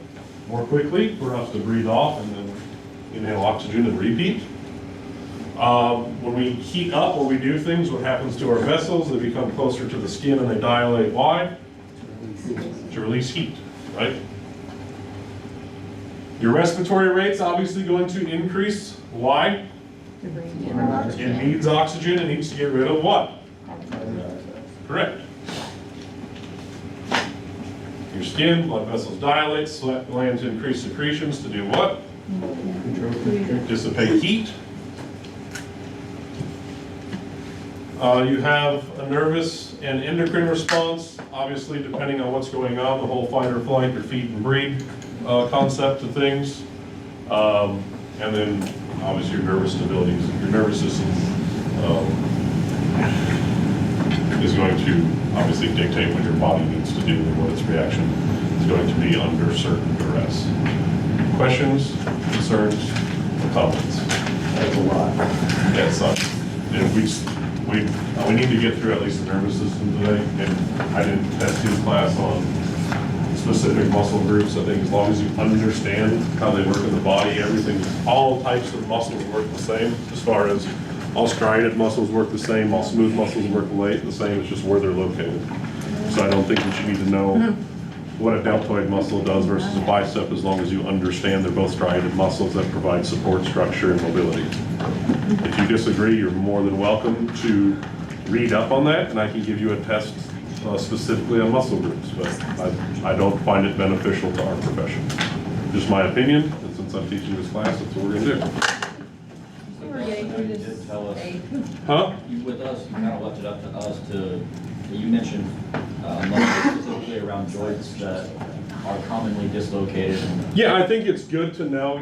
more quickly for us to breathe off and then inhale oxygen and repeat. When we heat up or we do things, what happens to our vessels? They become closer to the skin and they dilate. Why? To release heat, right? Your respiratory rate's obviously going to increase. Why? It needs oxygen, it needs to get rid of what? Correct. Your skin, blood vessels dilate, sweat glands increase secretions to do what? Dissipate heat. You have a nervous and endocrine response, obviously depending on what's going on, the whole fight or flight, your feed and breed concept of things. And then obviously your nervous stability, your nervous system is going to obviously dictate what your body needs to do and what its reaction is going to be under certain duress. Questions, concerns, or comments? That's a lot. Yeah, it sucks. We need to get through at least the nervous system today, and I didn't test his class on specific muscle groups. I think as long as you understand how they work in the body, everything, all types of muscles work the same. As far as all striated muscles work the same, all smooth muscles work the same, it's just where they're located. So I don't think that you need to know what a deltoid muscle does versus a bicep, as long as you understand they're both striated muscles that provide support, structure, and mobility. If you disagree, you're more than welcome to read up on that, and I can give you a test specifically on muscle groups, but I don't find it beneficial to our profession. Just my opinion, and since I'm teaching this class, that's what we're gonna do. We're getting through You this. did tell us, Huh? with us, you kind of left it up to us to, you mentioned muscles specifically around joints that are commonly dislocated. Yeah, I think it's good to know,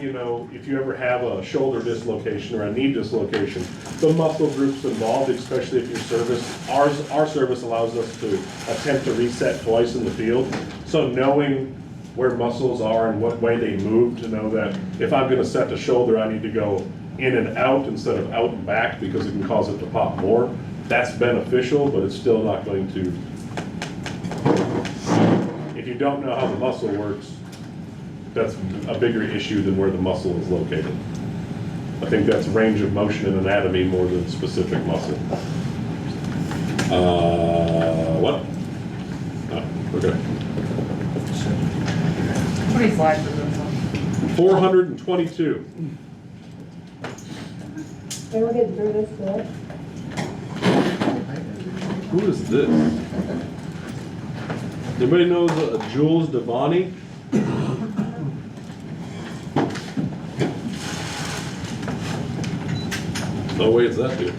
if you ever have a shoulder dislocation or a knee dislocation, the muscle groups involved, especially if your service, our service allows us to attempt to reset twice in the field. So knowing where muscles are and what way they move, to know that if I'm gonna set the shoulder, I need to go in and out instead of out and back, because it can cause it to pop more. That's beneficial, but it's still not going to, if you don't know how the muscle works, that's a bigger issue than where the muscle is located. I think that's range of motion and anatomy more than specific muscle. What? Oh, okay. How many slides is this one? 422. And we're getting through this good. Who is this? Anybody knows Jules Devani? No way, it's that dude.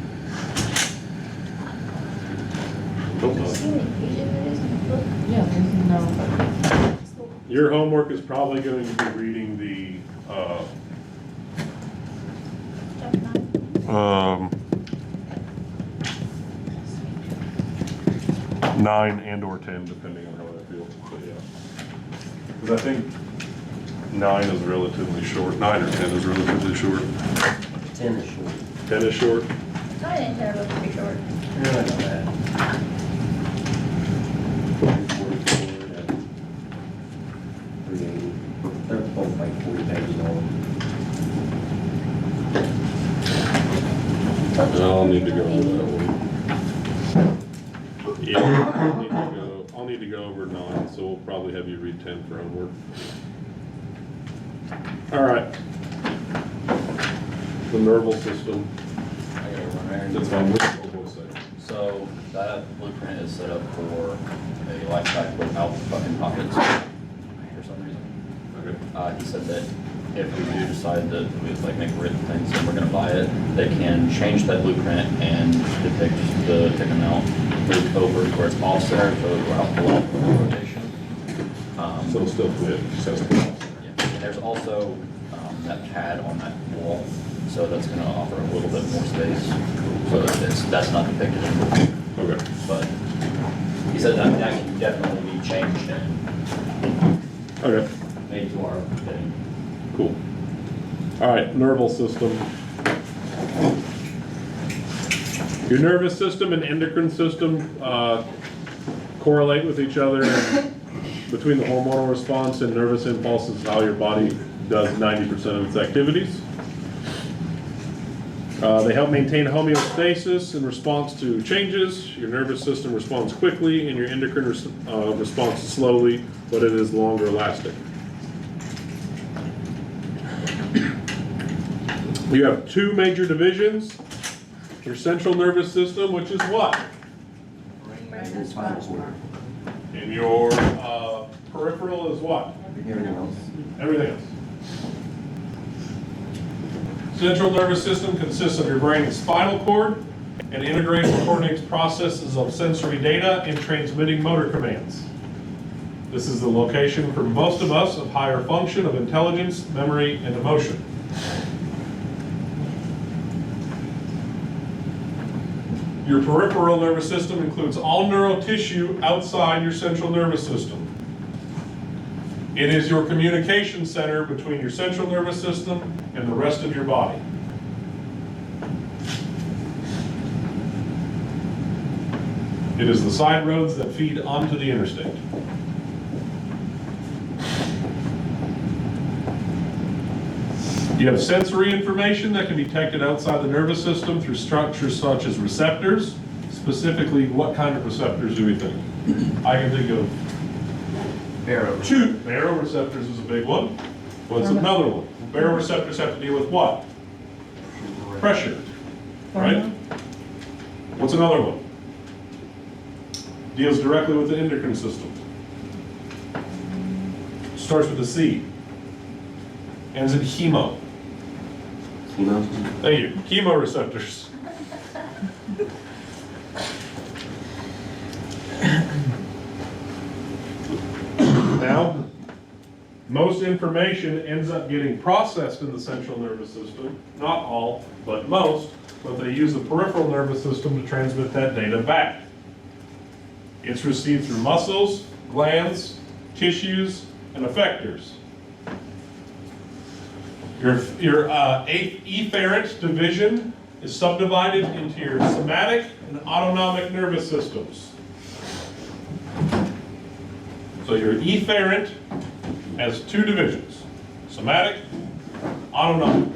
Hope not. Yeah, there's no. Your homework is probably going to be reading the, 9 and/or 10, depending on how I feel, but yeah. Because I think 9 is relatively short, 9 or 10 is relatively short. 10 is short. 10 is short? 9 and 10 are both pretty short. Yeah, not bad. 344 and 380. They're both like 40 pages long. I'll need to go over that one. Yeah, I'll need to go over 9, so we'll probably have you read 10 for homework. All right. The nerval system. I gotta run there. That's fine. We'll say. So that blueprint is set up for a life cycle without fucking pockets for some reason. Okay. He said that if we do decide that we make written things and we're gonna buy it, they can change that blueprint and depict the tick amount, move over where it's offset, so we're out below rotation. So it'll still fit, just has to be offset. Yeah. And there's also that pad on that wall, so that's gonna offer a little bit more space. So that's not depicted in the book. Okay. But he said that can definitely be changed and Okay. made to our fitting. Cool. All right, nerval system. Your nervous system and endocrine system correlate with each other. Between the hormonal response and nervous impulses, how your body does 90% of its activities. They help maintain homeostasis in response to changes. Your nervous system responds quickly, and your endocrine responds slowly, but it is longer lasting. You have 2 major divisions. Your central nervous system, which is what? And your peripheral is what? Everything else. Everything else. Central nervous system consists of your brain and spinal cord and integrates and coordinates processes of sensory data and transmitting motor commands. This is the location for most of us of higher function of intelligence, memory, and emotion. Your peripheral nervous system includes all neural tissue outside your central nervous system. It is your communication center between your central nervous system and the rest of your body. It is the side roads that feed onto the interstate. You have sensory information that can be detected outside the nervous system through structures such as receptors. Specifically, what kind of receptors do we think? I can think of two. Baroreceptors is a big one. What's another one? Baroreceptors have to deal with what? Pressure, right? What's another one? Deals directly with the endocrine system. Starts with a C. Ends in hemo. Chemo? Thank you. Chemoreceptors. Now, most information ends up getting processed in the central nervous system. Not all, but most. But they use the peripheral nervous system to transmit that data back. It's received through muscles, glands, tissues, and effectors. Your efferent division is subdivided into your somatic and autonomic nervous systems. So your efferent has two divisions, somatic, autonomic.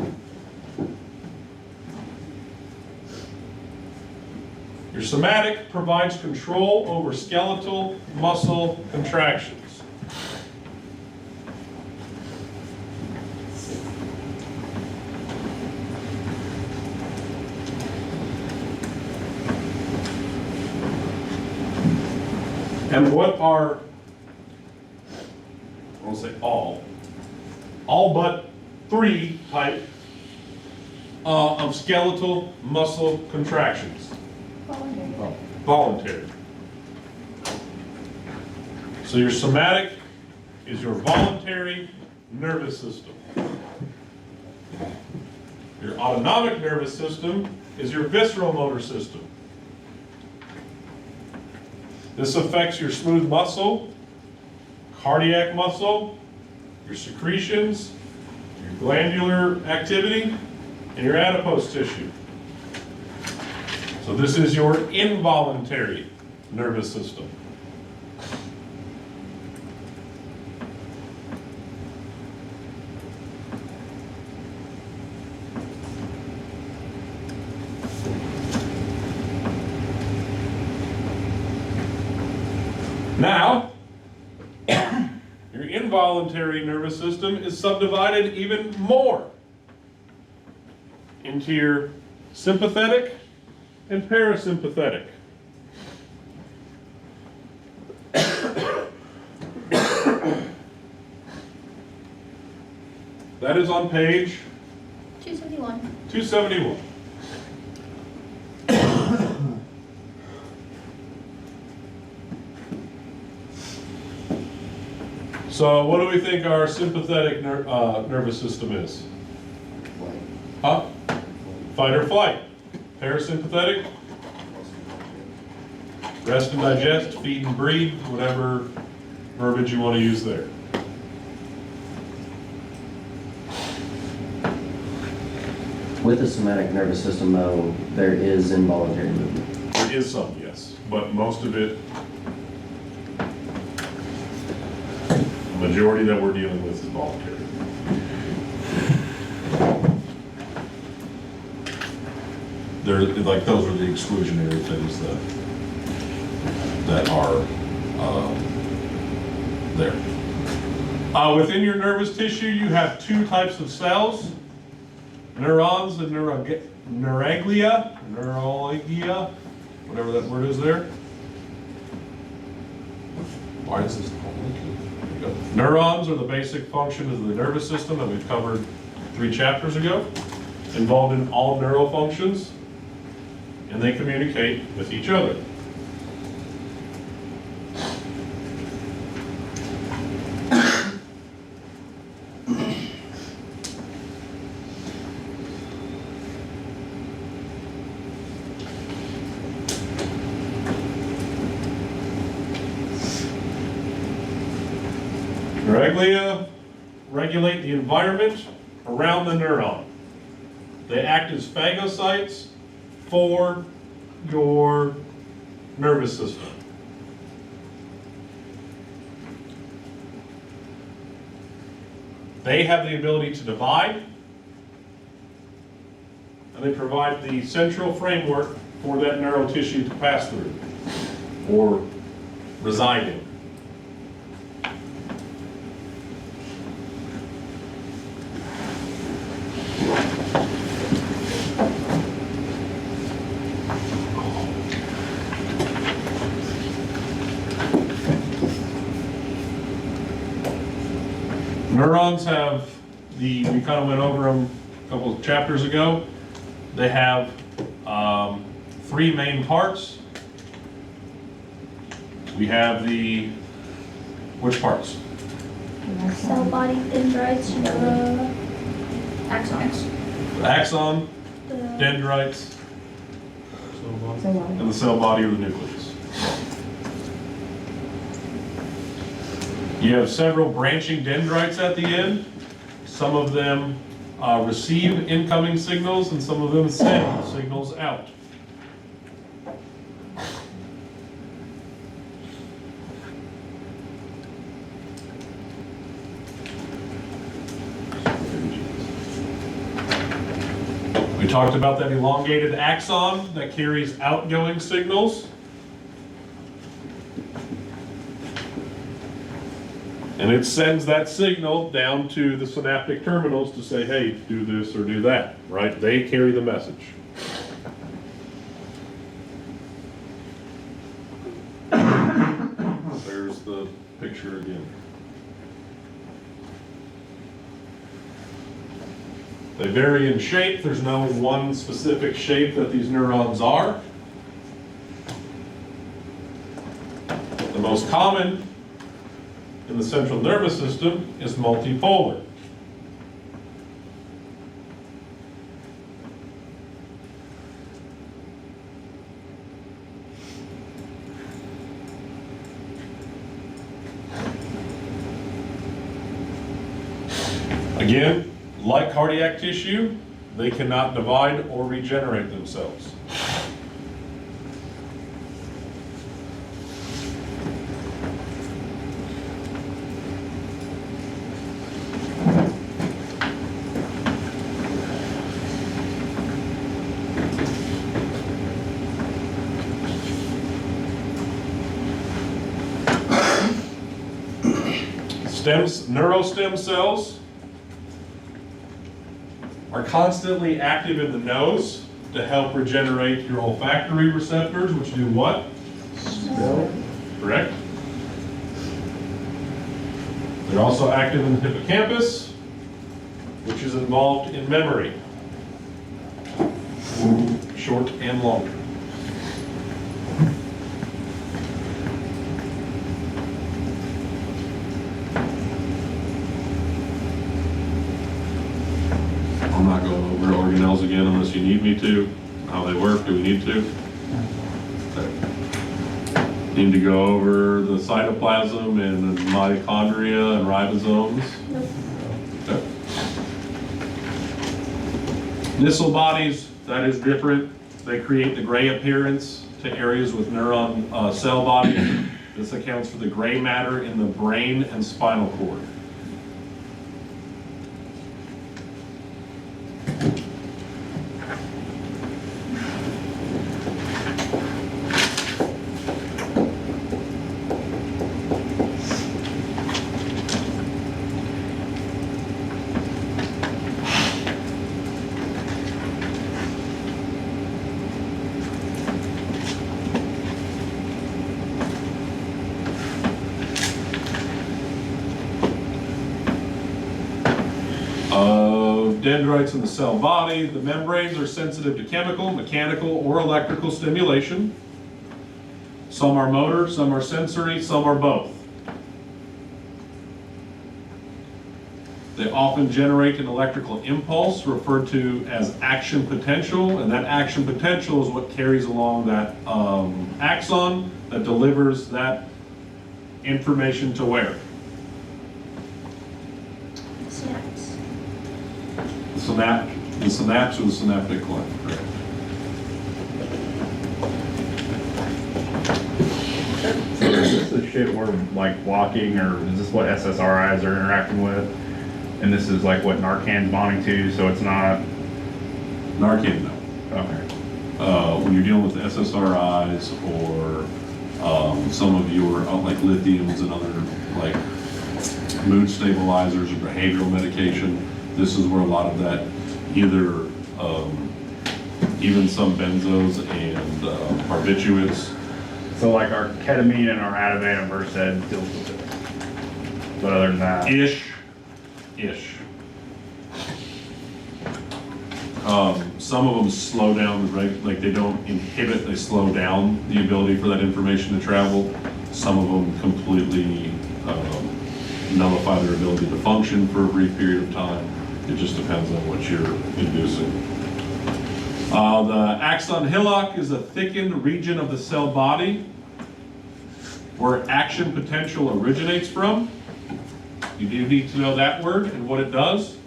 Your somatic provides control over skeletal muscle contractions. And what are, I won't say all but 3 type of skeletal muscle contractions. Voluntary. So your somatic is your voluntary nervous system. Your autonomic nervous system is your visceral motor system. This affects your smooth muscle, cardiac muscle, your secretions, your glandular activity, and your adipose tissue. So this is your involuntary nervous system. Now, your involuntary nervous system is subdivided even more into your sympathetic and parasympathetic. That is on page 271. 271. So what do we think our sympathetic nervous system is? Huh? Fight or flight. Parasympathetic? Rest and digest, feed and breathe, whatever verbiage you want to use there. With the somatic nervous system, though, there is involuntary movement. There is some, yes, but most of it, the majority that we're dealing with is voluntary. They're like, those are the exclusionary things that are there. Within your nervous tissue, you have 2 types of cells, neurons and neuraglia, whatever that word is there. Why is this called? There you go. Neurons are the basic functions of the nervous system that we've covered 3 chapters ago, involved in all neural functions, and they communicate with each other. Neuraglia regulate the environment around the neuron. They act as phagocytes for your nervous system. They have the ability to divide and they provide the central framework for that neural tissue to pass through or reside in. Neurons have we kind of went over them a couple of chapters ago. They have 3 main parts. We have which parts? Cell body, dendrites, axons. The axon, The dendrites, So long. and the cell body or the nucleus. You have several branching dendrites at the end. Some of them receive incoming signals and some of them send signals out. We talked about that elongated axon that carries outgoing signals. And it sends that signal down to the synaptic terminals to say, hey, do this or do that, right? They carry the message. There's the picture again. They vary in shape. There's no one specific shape that these neurons are. The most common in the central nervous system is multipolar. Again, like cardiac tissue, they cannot divide or regenerate themselves. Neurostem cells are constantly active in the nose to help regenerate your olfactory receptors, which do what? Smell. Correct. They're also active in the hippocampus, which is involved in memory, short and long. I'm not going over organelles again unless you need me to. How they work, do we need to? Okay. Need to go over the cytoplasm and the mitochondria and ribosomes? Nope. Okay. Nissl bodies, that is different. They create the gray appearance to areas with neuron cell bodies. This accounts for the gray matter in the brain and spinal cord. Dendrites in the cell body. The membranes are sensitive to chemical, mechanical, or electrical stimulation. Some are motor, some are sensory, some are both. They often generate an electrical impulse referred to as action potential, and that action potential is what carries along that axon that delivers that information to where? The synapse or the synaptic cleft, correct. So is this the shit we're like walking, or is this what SSRIs are interacting with? And this is like what Narcan's bonding to, so it's not... Narcan, no. Okay. When you're dealing with SSRIs or some of your like lithiums and other like mood stabilizers or behavioral medication, this is where a lot of that, either even some benzos and barbiturates. So like our ketamine and our Ativan and Versed deals with it. But other than that. Ish. Some of them slow down the rate, like they don't inhibit, they slow down the ability for that information to travel. Some of them completely nullify their ability to function for a brief period of time. It just depends on what you're inducing. The axon hillock is a thickened region of the cell body where action potential originates from. You do need to know that word and what it does.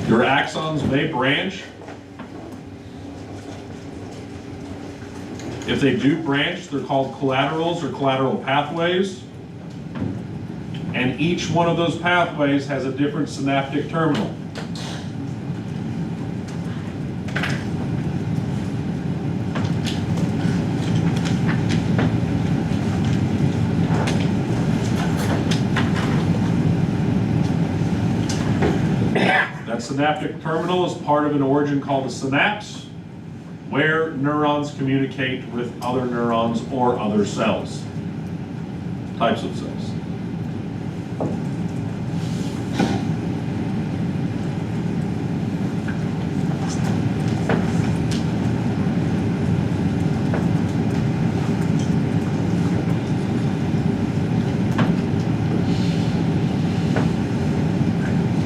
Your axons may branch. If they do branch, they're called collaterals or collateral pathways. And each one of those pathways has a different synaptic terminal. That synaptic terminal is part of an organ called a synapse, where neurons communicate with other neurons or other cells, types of cells.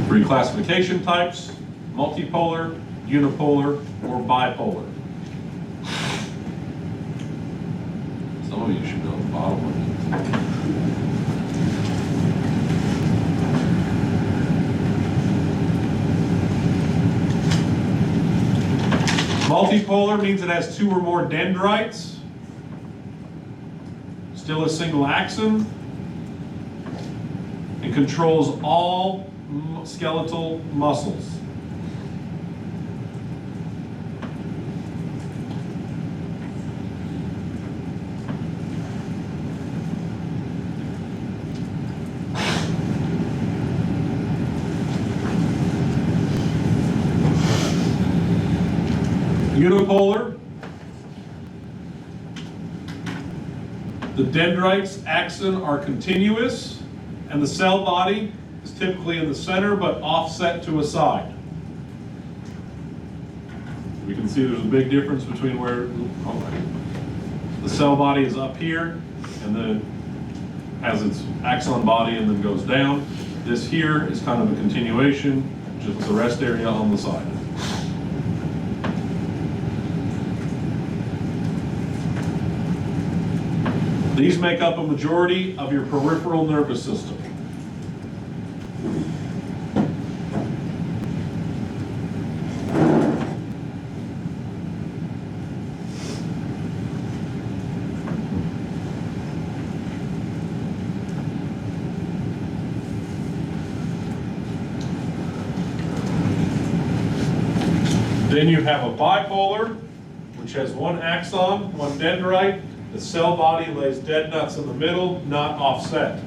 Three classification types: multipolar, unipolar, or bipolar. Some of you should know the bottom one. Multipolar means it has two or more dendrites, still a single axon, and controls all skeletal muscles. Unipolar, the dendrites, axon are continuous, and the cell body is typically in the center but offset to a side. We can see there's a big difference between where the cell body is up here and then has its axon body and then goes down. This here is kind of a continuation, just the rest area on the side. These make up a majority of your peripheral nervous system. Then you have a bipolar, which has one axon, one dendrite. The cell body lays dead nuts in the middle, not offset.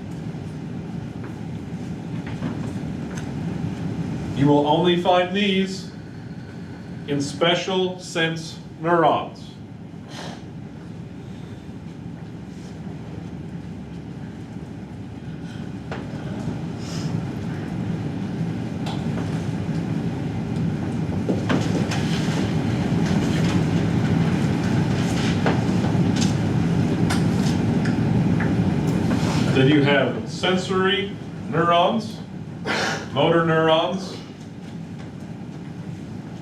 You will only find these in special sense neurons. Then you have sensory neurons, motor neurons,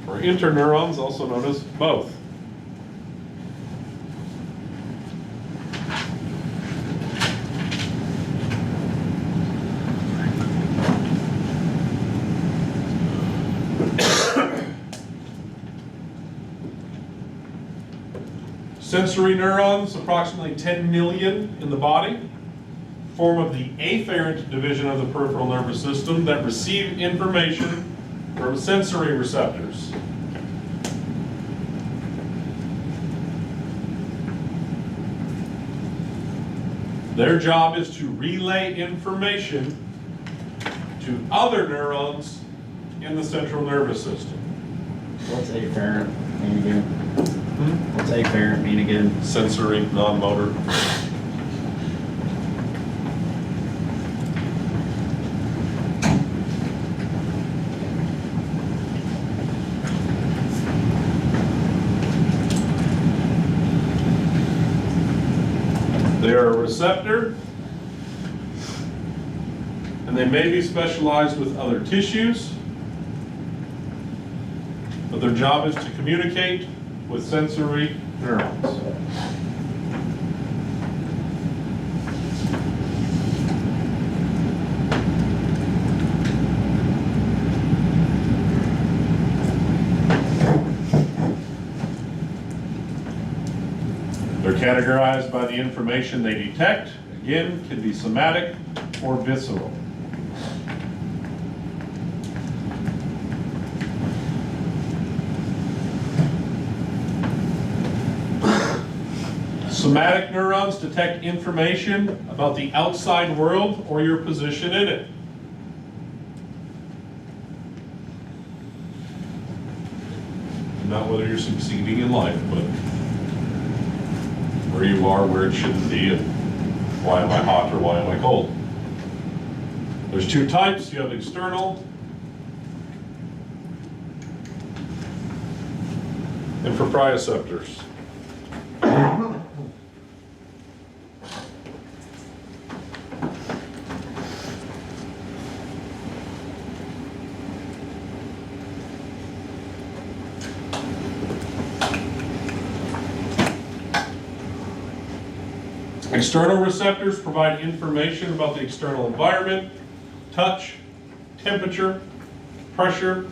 or interneurons, also known as both. Sensory neurons, approximately 10 million in the body, form of the afferent division of the peripheral nervous system that receive information from sensory receptors. Their job is to relay information to other neurons in the central nervous system. What's afferent mean again? What's afferent mean again? Sensory, non-motor. They are a receptor, and they may be specialized with other tissues, but their job is to communicate with sensory neurons. They're categorized by the information they detect. Again, can be somatic or visceral. Somatic neurons detect information about the outside world or your position in it. Not whether you're succeeding in life, but where you are, where it shouldn't be, and why am I hot or why am I cold? There's two types. You have external and proprioceptors. External receptors provide information about the external environment, touch, temperature, pressure,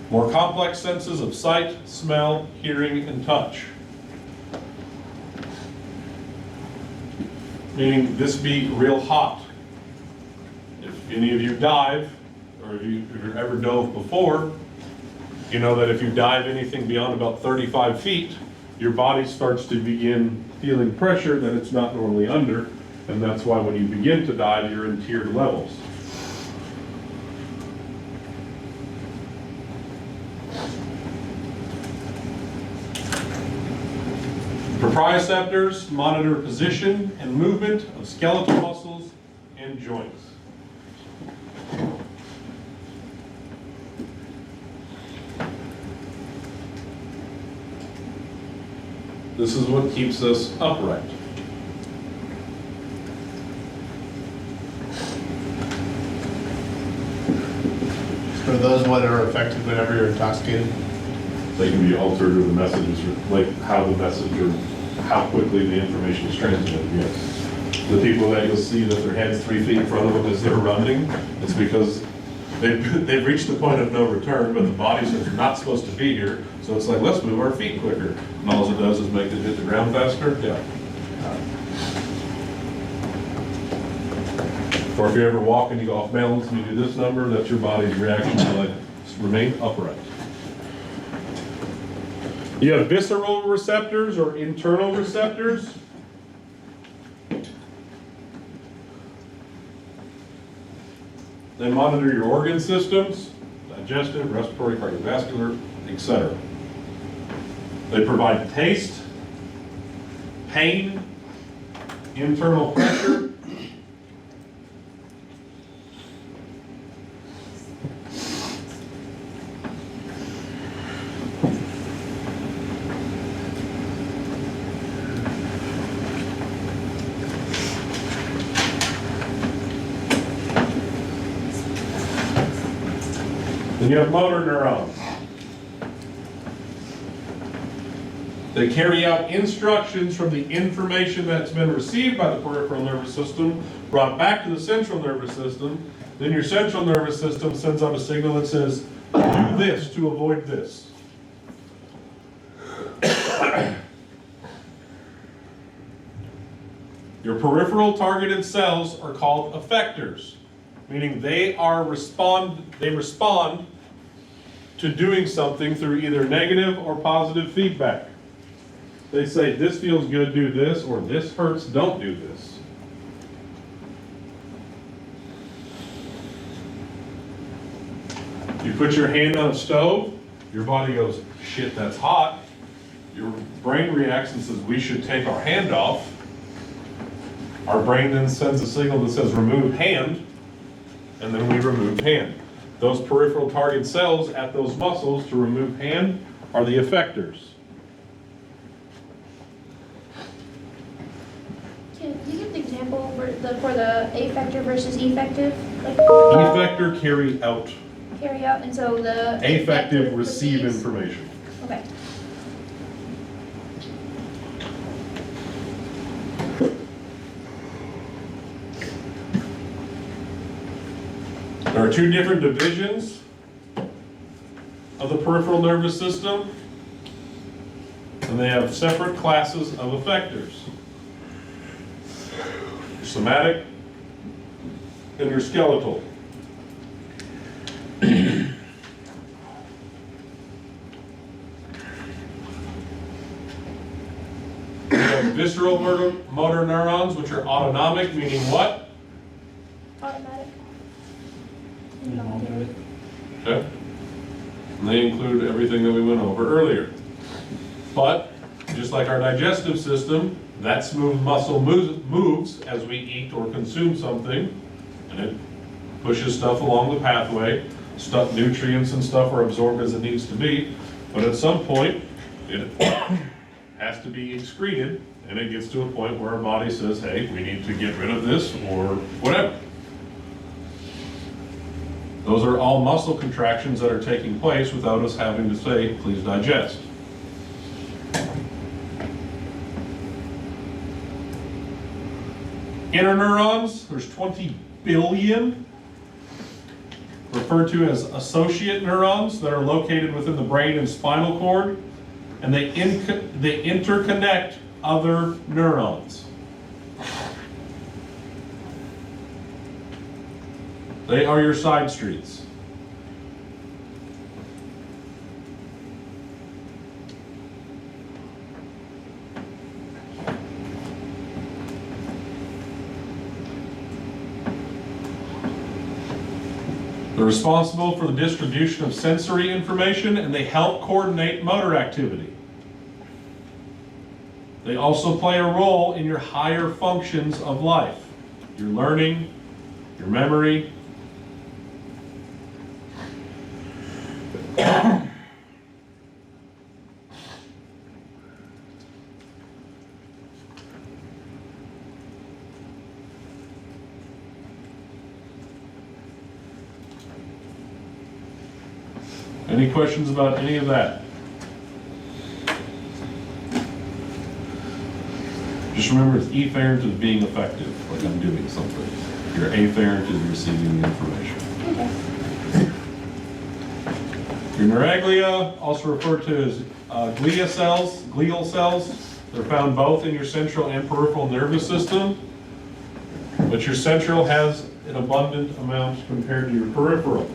more complex senses of sight, smell, hearing, and touch. Meaning this be real hot. If any of you dive, or if you've ever dove before, you know that if you dive anything beyond about 35 feet, your body starts to begin feeling pressure that it's not normally under, and that's why when you begin to dive, you're in tiered levels. Proprioceptors monitor position and movement of skeletal muscles and joints. This is what keeps us upright. For those that are affected whenever you're intoxicated, They can be altered, or the messages, like how the message or how quickly the information is transmitted, yes. The people that you'll see that their head's 3 feet in front of them as they're running, it's because they've reached the point of no return, but the body says you're not supposed to be here, so it's like, let's move our feet quicker. And all it does is make it hit the ground faster, yeah. Or if you ever walk and you go off balance and you do this number, that's your body's reaction to like remain upright. You have visceral receptors or internal receptors. They monitor your organ systems, digestive, respiratory, cardiovascular, etc. They provide taste, pain, internal pressure, and you have motor neurons. They carry out instructions from the information that's been received by the peripheral nervous system, brought back to the central nervous system. Then your central nervous system sends out a signal that says, do this to avoid this. Your peripheral targeted cells are called effectors, meaning they respond to doing something through either negative or positive feedback. They say, this feels good, do this, or this hurts, don't do this. You put your hand on a stove, your body goes, shit, that's hot. Your brain reacts and says, we should take our hand off. Our brain then sends a signal that says, remove hand, and then we remove hand. Those peripheral target cells at those muscles to remove hand are the effectors. Can you give the example for the affector versus effective? Like, Effector carry out. carry out, and so the Affective receive receives- information. Okay. There are two different divisions of the peripheral nervous system, and they have separate classes of effectors. Your somatic and your skeletal. You have visceral motor neurons, which are autonomic, meaning what? Automatic. Okay. And they include everything that we went over earlier. But, just like our digestive system, that smooth muscle moves as we eat or consume something, and it pushes stuff along the pathway. Nutrients and stuff are absorbed as it needs to be, but at some point, it has to be excreted, and it gets to a point where our body says, hey, we need to get rid of this, or whatever. Those are all muscle contractions that are taking place without us having to say, please digest. Interneurons, there's 20 billion, referred to as associate neurons that are located within the brain and spinal cord, and they interconnect other neurons. They are your side streets. They're responsible for the distribution of sensory information, and they help coordinate motor activity. They also play a role in your higher functions of life, your learning, your memory. Any questions about any of that? Just remember, it's efferent is being effective, like I'm doing something. Your afferent is receiving the information. Okay. Your neuraglia, also referred to as glial cells, they're found both in your central and peripheral nervous system, but your central has an abundant amount compared to your peripheral.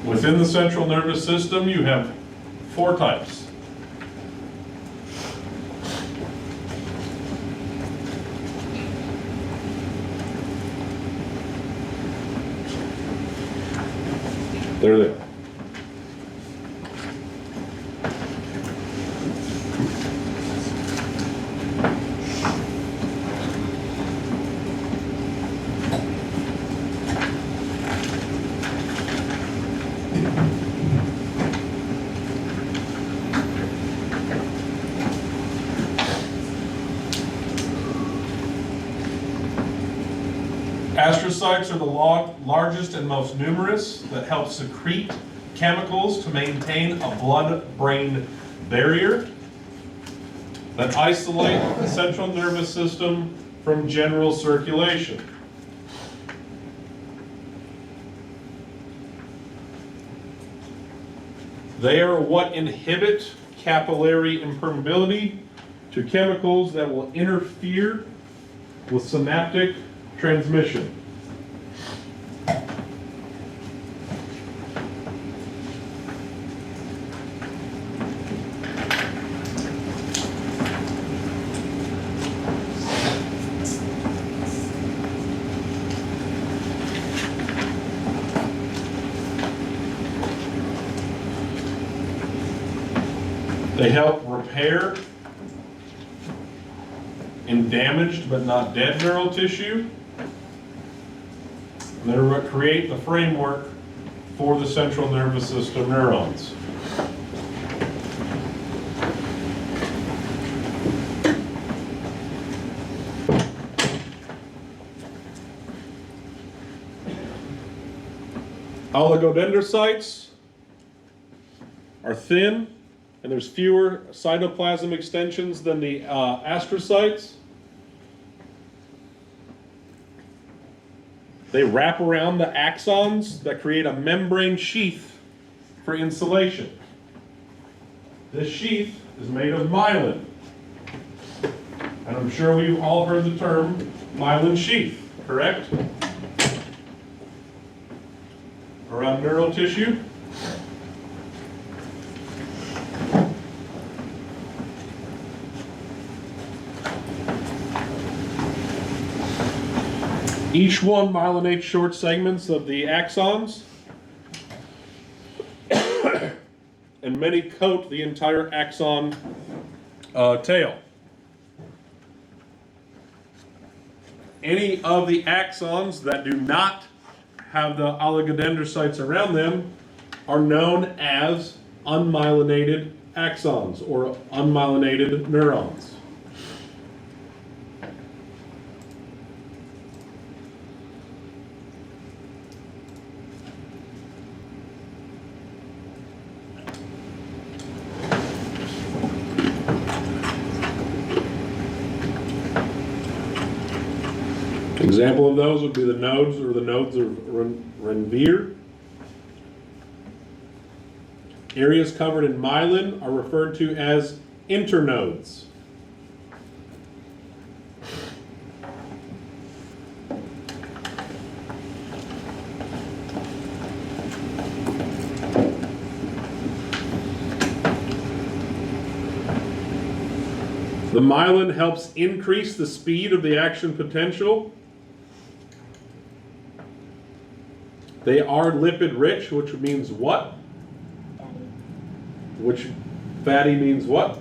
Within the central nervous system, you have 4 types. They're there. Astrocytes are the largest and most numerous that help secrete chemicals to maintain a blood-brain barrier that isolate the central nervous system from general circulation. They are what inhibit capillary impermeability to chemicals that will interfere with synaptic transmission. They help repair in damaged but not dead neural tissue. And they're what create the framework for the central nervous system neurons. Oligodendrocytes are thin, and there's fewer cytoplasm extensions than the astrocytes. They wrap around the axons that create a membrane sheath for insulation. This sheath is made of myelin. And I'm sure we've all heard the term myelin sheath, correct? Around neural tissue. Each one myelinates short segments of the axons, and many coat the entire axon tail. Any of the axons that do not have the oligodendrocytes around them are known as unmyelinated axons or unmyelinated neurons. Example of those would be the nodes or the nodes of Ranvier. Areas covered in myelin are referred to as internodes. The myelin helps increase the speed of the action potential. They are lipid rich, which means what? Which fatty means what?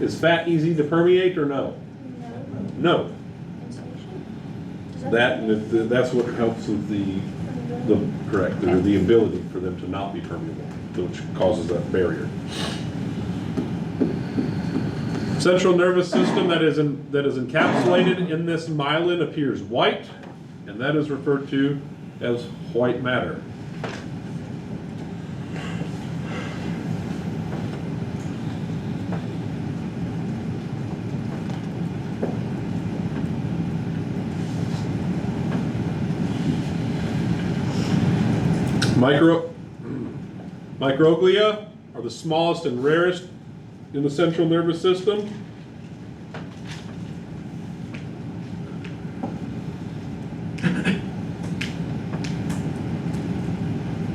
Is fat easy to permeate or no? No. That's what helps with the ability for them to not be permeable, which causes that barrier. Central nervous system that is encapsulated in this myelin appears white, and that is referred to as white matter. Microglia are the smallest and rarest in the central nervous system.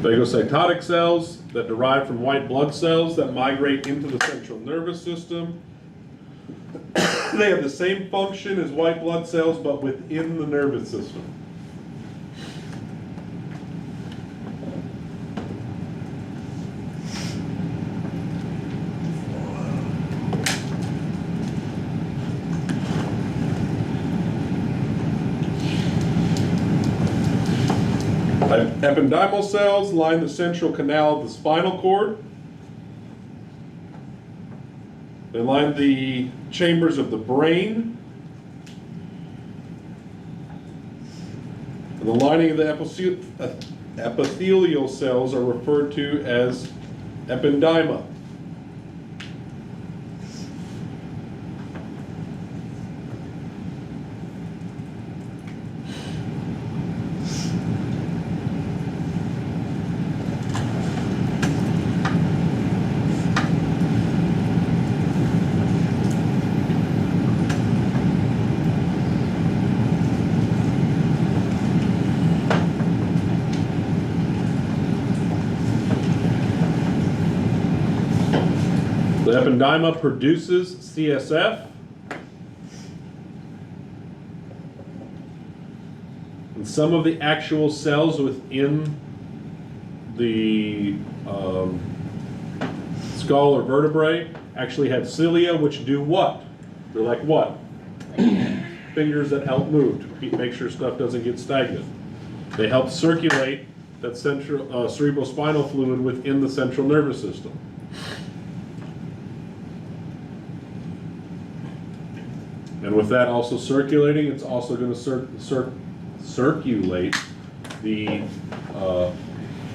Phagocytotic cells that derive from white blood cells that migrate into the central nervous system. They have the same function as white blood cells, but within the nervous system. Ependymal cells line the central canal of the spinal cord. They line the chambers of the brain. And the lining of the epithelial cells are referred to as ependyma. The ependyma produces CSF. And some of the actual cells within the skull or vertebrae actually have cilia, which do what? They're like what? Fingers that help move to make sure stuff doesn't get stagnant. They help circulate that central cerebrospinal fluid within the central nervous system. And with that also circulating, it's also going to circulate the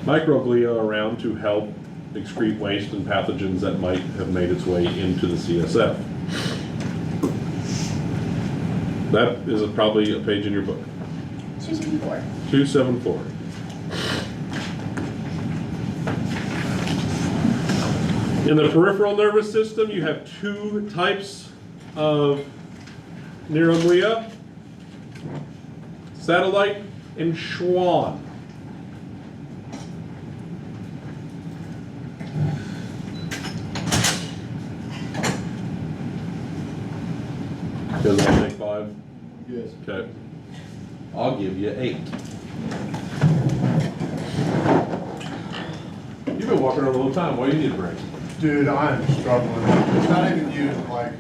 microglia around to help excrete waste and pathogens that might have made its way into the CSF. That is probably a page in your book. 274. 274. In the peripheral nervous system, you have two types of neuroglia, satellite and Schwann. You guys want to take 5? Yes. Okay. I'll give you 8. You've been walking around all the time. Why do you need a break? Dude, I'm struggling. It's not even used, like,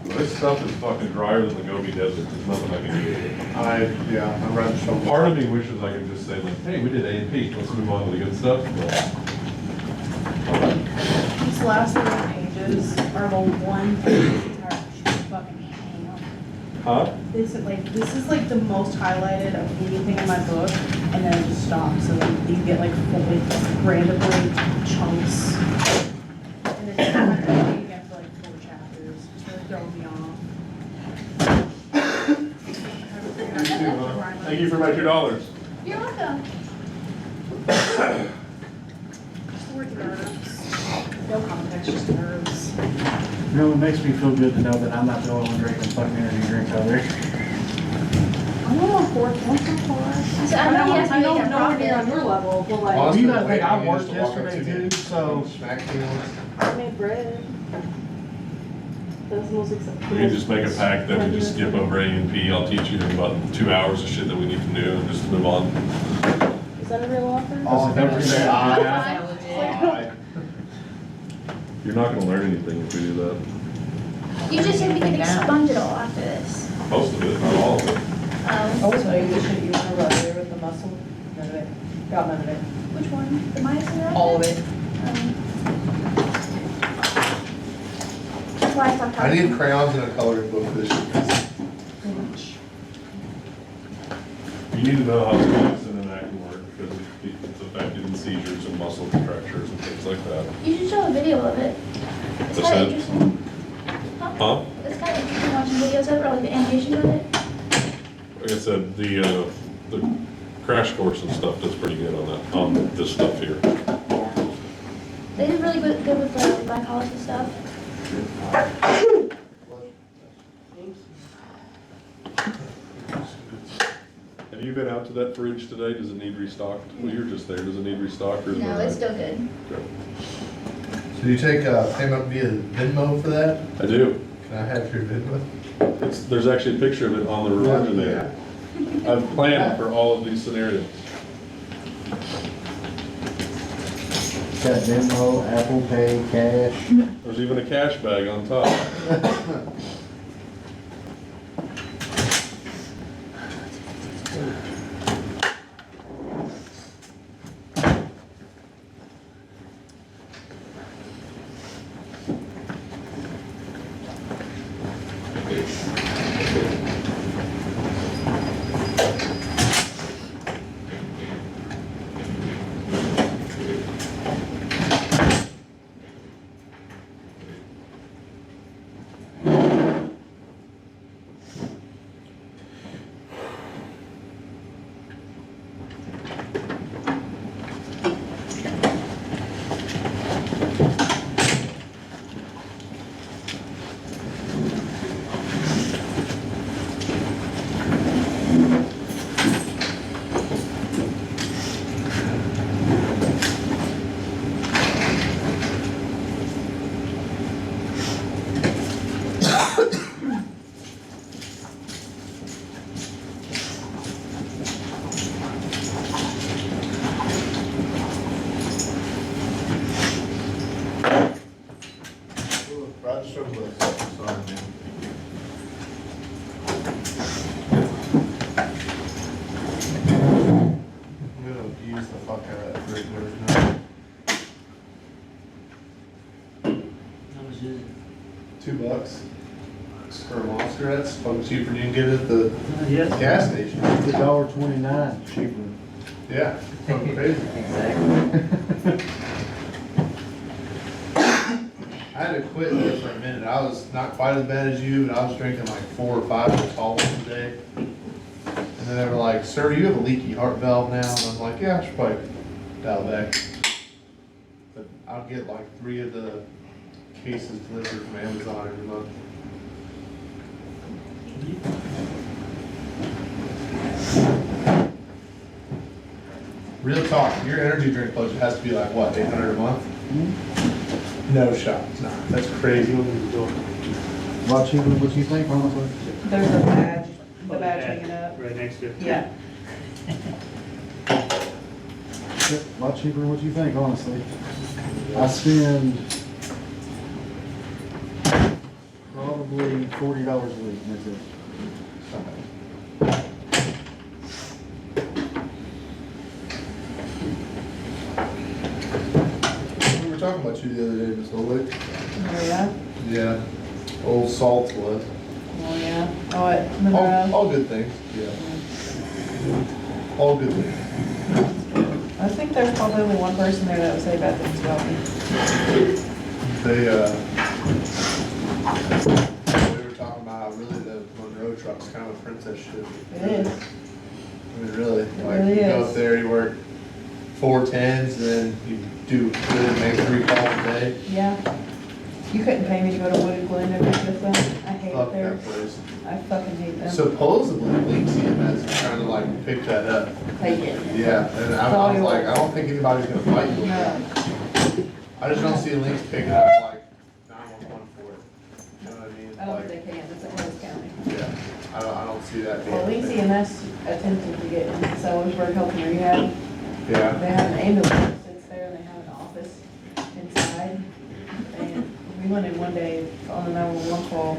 This stuff is fucking drier than the Gobi Desert. There's nothing I can do. I'm rather struggling. Part of me wishes I could just say like, hey, we did A and P. Let's move on to the good stuff. These last 3 pages are the one thing that's entire fucking hang on. Huh? This is like the most highlighted of anything in my book, and then it just stops. So then you get like fully randomly chunks, and then it's not reading again for like 4 chapters. It's really throwing me off. Thank you for my $2. You're welcome. Just the word nerves. No context, just nerves. You know, it makes me feel good to know that I'm not the only one drinking fucking energy drinks out there. I'm on 4 points so far. So I know he has to I make know a nowhere near on profit. your level, but like. Well, you gotta think, I I worked used to walk up yesterday to me. too, so. Smack deals. I made bread. That's the most acceptable. We can just make a pact that we just skip over A and P. I'll teach you in about 2 hours of shit that we need to do and just move on. Is that a real offer? That's everything. Aye. You're not gonna learn anything if we do that. You just said we could expunge it all after this. Most of it, not all of it. I will tell you, the shit you went over there with the muscle, none of it, got none of it. Which one? The myosin? All of it. That's why I stopped I talking. need crayons and a colored book for this shit. You need to know how medicine and that can work because it's affected in seizures and muscle contractures and things like that. You should show a video of it. It's What's kind that? of interesting. Huh? It's kind of interesting watching videos of it, or like the animation of it. Like I said, the crash course and stuff does pretty good on that, on this stuff here. They did really good with the glycolysis stuff. Have you been out to that fridge today? Does it need restocked? Well, you're just there. Does it need restocked or is it No, all it's right? still good. Good. So do you take payment via Venmo for that? I do. Can I have your Venmo? There's actually a picture of it on the refrigerator. I've planned for all of these scenarios. Got Venmo, Apple Pay, cash. There's even a cash bag on top. $2 for a Monster. That's fucking cheaper than you can get at the gas station. It's $1.29 cheaper. Yeah, fucking crazy. Exactly. I had to quit there for a minute. I was not quite as bad as you, but I was drinking like 4 or 5 of the tall ones a day. And then they were like, "Sir, you have a leaky heart valve now." And I'm like, "Yeah, I should probably dial back." But I'll get like 3 of the cases delivered from Amazon every month. Real talk, your energy drink budget has to be like what, 800 a month? No shot. Nah, that's crazy. A lot cheaper than what you think, honestly. There's a badge, the badge hanging up. Right next to it. Yeah. A lot cheaper than what you think, honestly. I spend probably $40 a week, and that's it. We were talking about you the other day, Miss Olick. Oh, yeah? Yeah. Old Salt was. Oh, yeah. Oh, at Monroe. All good things, yeah. All good things. I think there's probably only one person there that would say bad things about me. We were talking about how really the Monroe truck's kind of a princess ship. It is. I mean, really, like, really you go is. up there, you work 4 tens, and then you do, really make 3 calls a day. Yeah. You couldn't pay me to go to Wooded Glen and pick this up. I hate Fuck it there. that place. I fucking hate them. Supposedly, Link CMS is trying to like pick that up. Take it. Yeah, and I was like, I don't think anybody's gonna fight you. No. I just don't see Link's picking up like 911 for it. You know what I mean? I don't Like, think they can. It's in Rose County. yeah, I don't see that being. Well, a Lee thing. CMS attempted to get in Sellersburg Health and Rehab. Yeah, They have an ambulance that sits there and they have an office inside. And we went in one day on the 911 call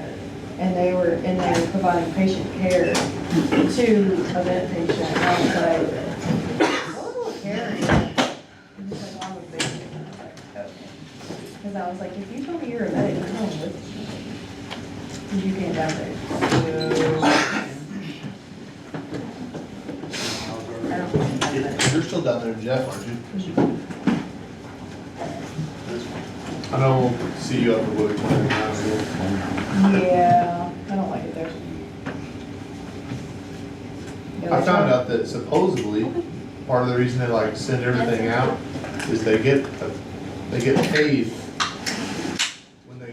and they were in there providing patient care to a vent patient. And I was like, what level of care is that? And he's like, well, I'm a patient. And I was like, okay. Because I was like, if you tell me you're a medic, you're going with me. You can't die there. you're still down there in Jeff, aren't you? I know we'll see you up at Wood 29. Yeah, I don't like it there. I found out that supposedly, part of the reason they like send everything out is they get paid when they,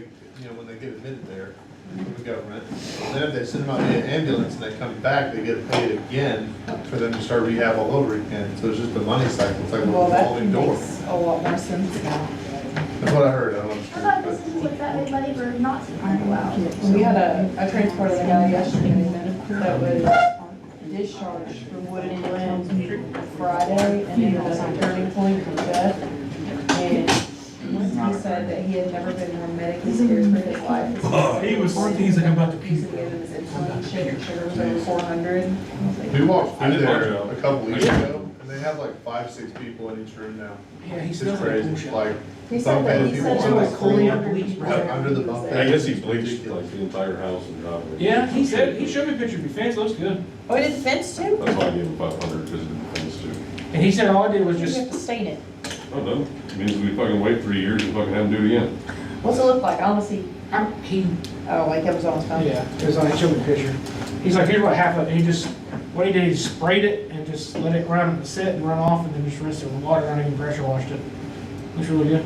when they get admitted there from the government. And then if they send them out in an ambulance and they come back, they get paid again for them to start rehab all over again. So it's just a money cycle. It's like a Well, that revolving door. makes a lot more sense now. That's what I heard. I don't I thought this understand. is what that made money for not seeing wow. We had I transported a guy yesterday that was discharged from Wooded Glen Friday and he was on Turning Point from death. And he said that he had never been more medically scared for his life. He was, he's like, I'm about to He puke. said he had his insulin, sugar was over 400. We walked I through didn't there know. a couple weeks ago and they have like 5-6 people in each room now. Yeah, he It's smells like crazy. bullshit. Like, He bunk said that, bed he people said on it was like Korean 300 bleach, people bro. under the bunk bed. I guess he bleached like the entire house and job. Yeah, he said, he showed me a picture of your fence, looks good. Oh, he did the fence too? That's why I gave him 500 because of the fence too. And he said all I did was You have just, to stain it. I don't know. It means we fucking wait 3 years and fucking have him do it again. What's it look like? I want to see. he, Oh, like that was on his phone. yeah, it was on, he showed me a picture. He's like, here's what happened, he just, what he did, he sprayed it and just let it run, sit and run off and then just rinsed it with water, not even pressure washed it. Looks really good.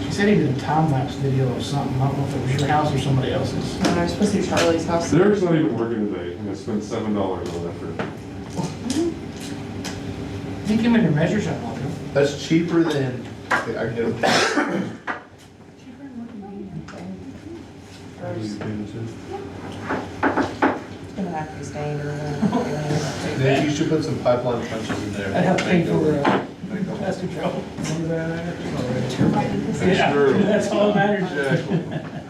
She said he did a time-lapse video of something, I don't know if it was your house or somebody else's. No, I was supposed to do Charlie's house. Derek's not even working today, and I spent $7 on that for He came in to measure something like that. That's cheaper than, I can get it. It's gonna have to be stained or Nick, you should put some pipeline punches in there. I have to pay for Make them- That's the trouble. This is Yeah, that's all that matters. Exactly.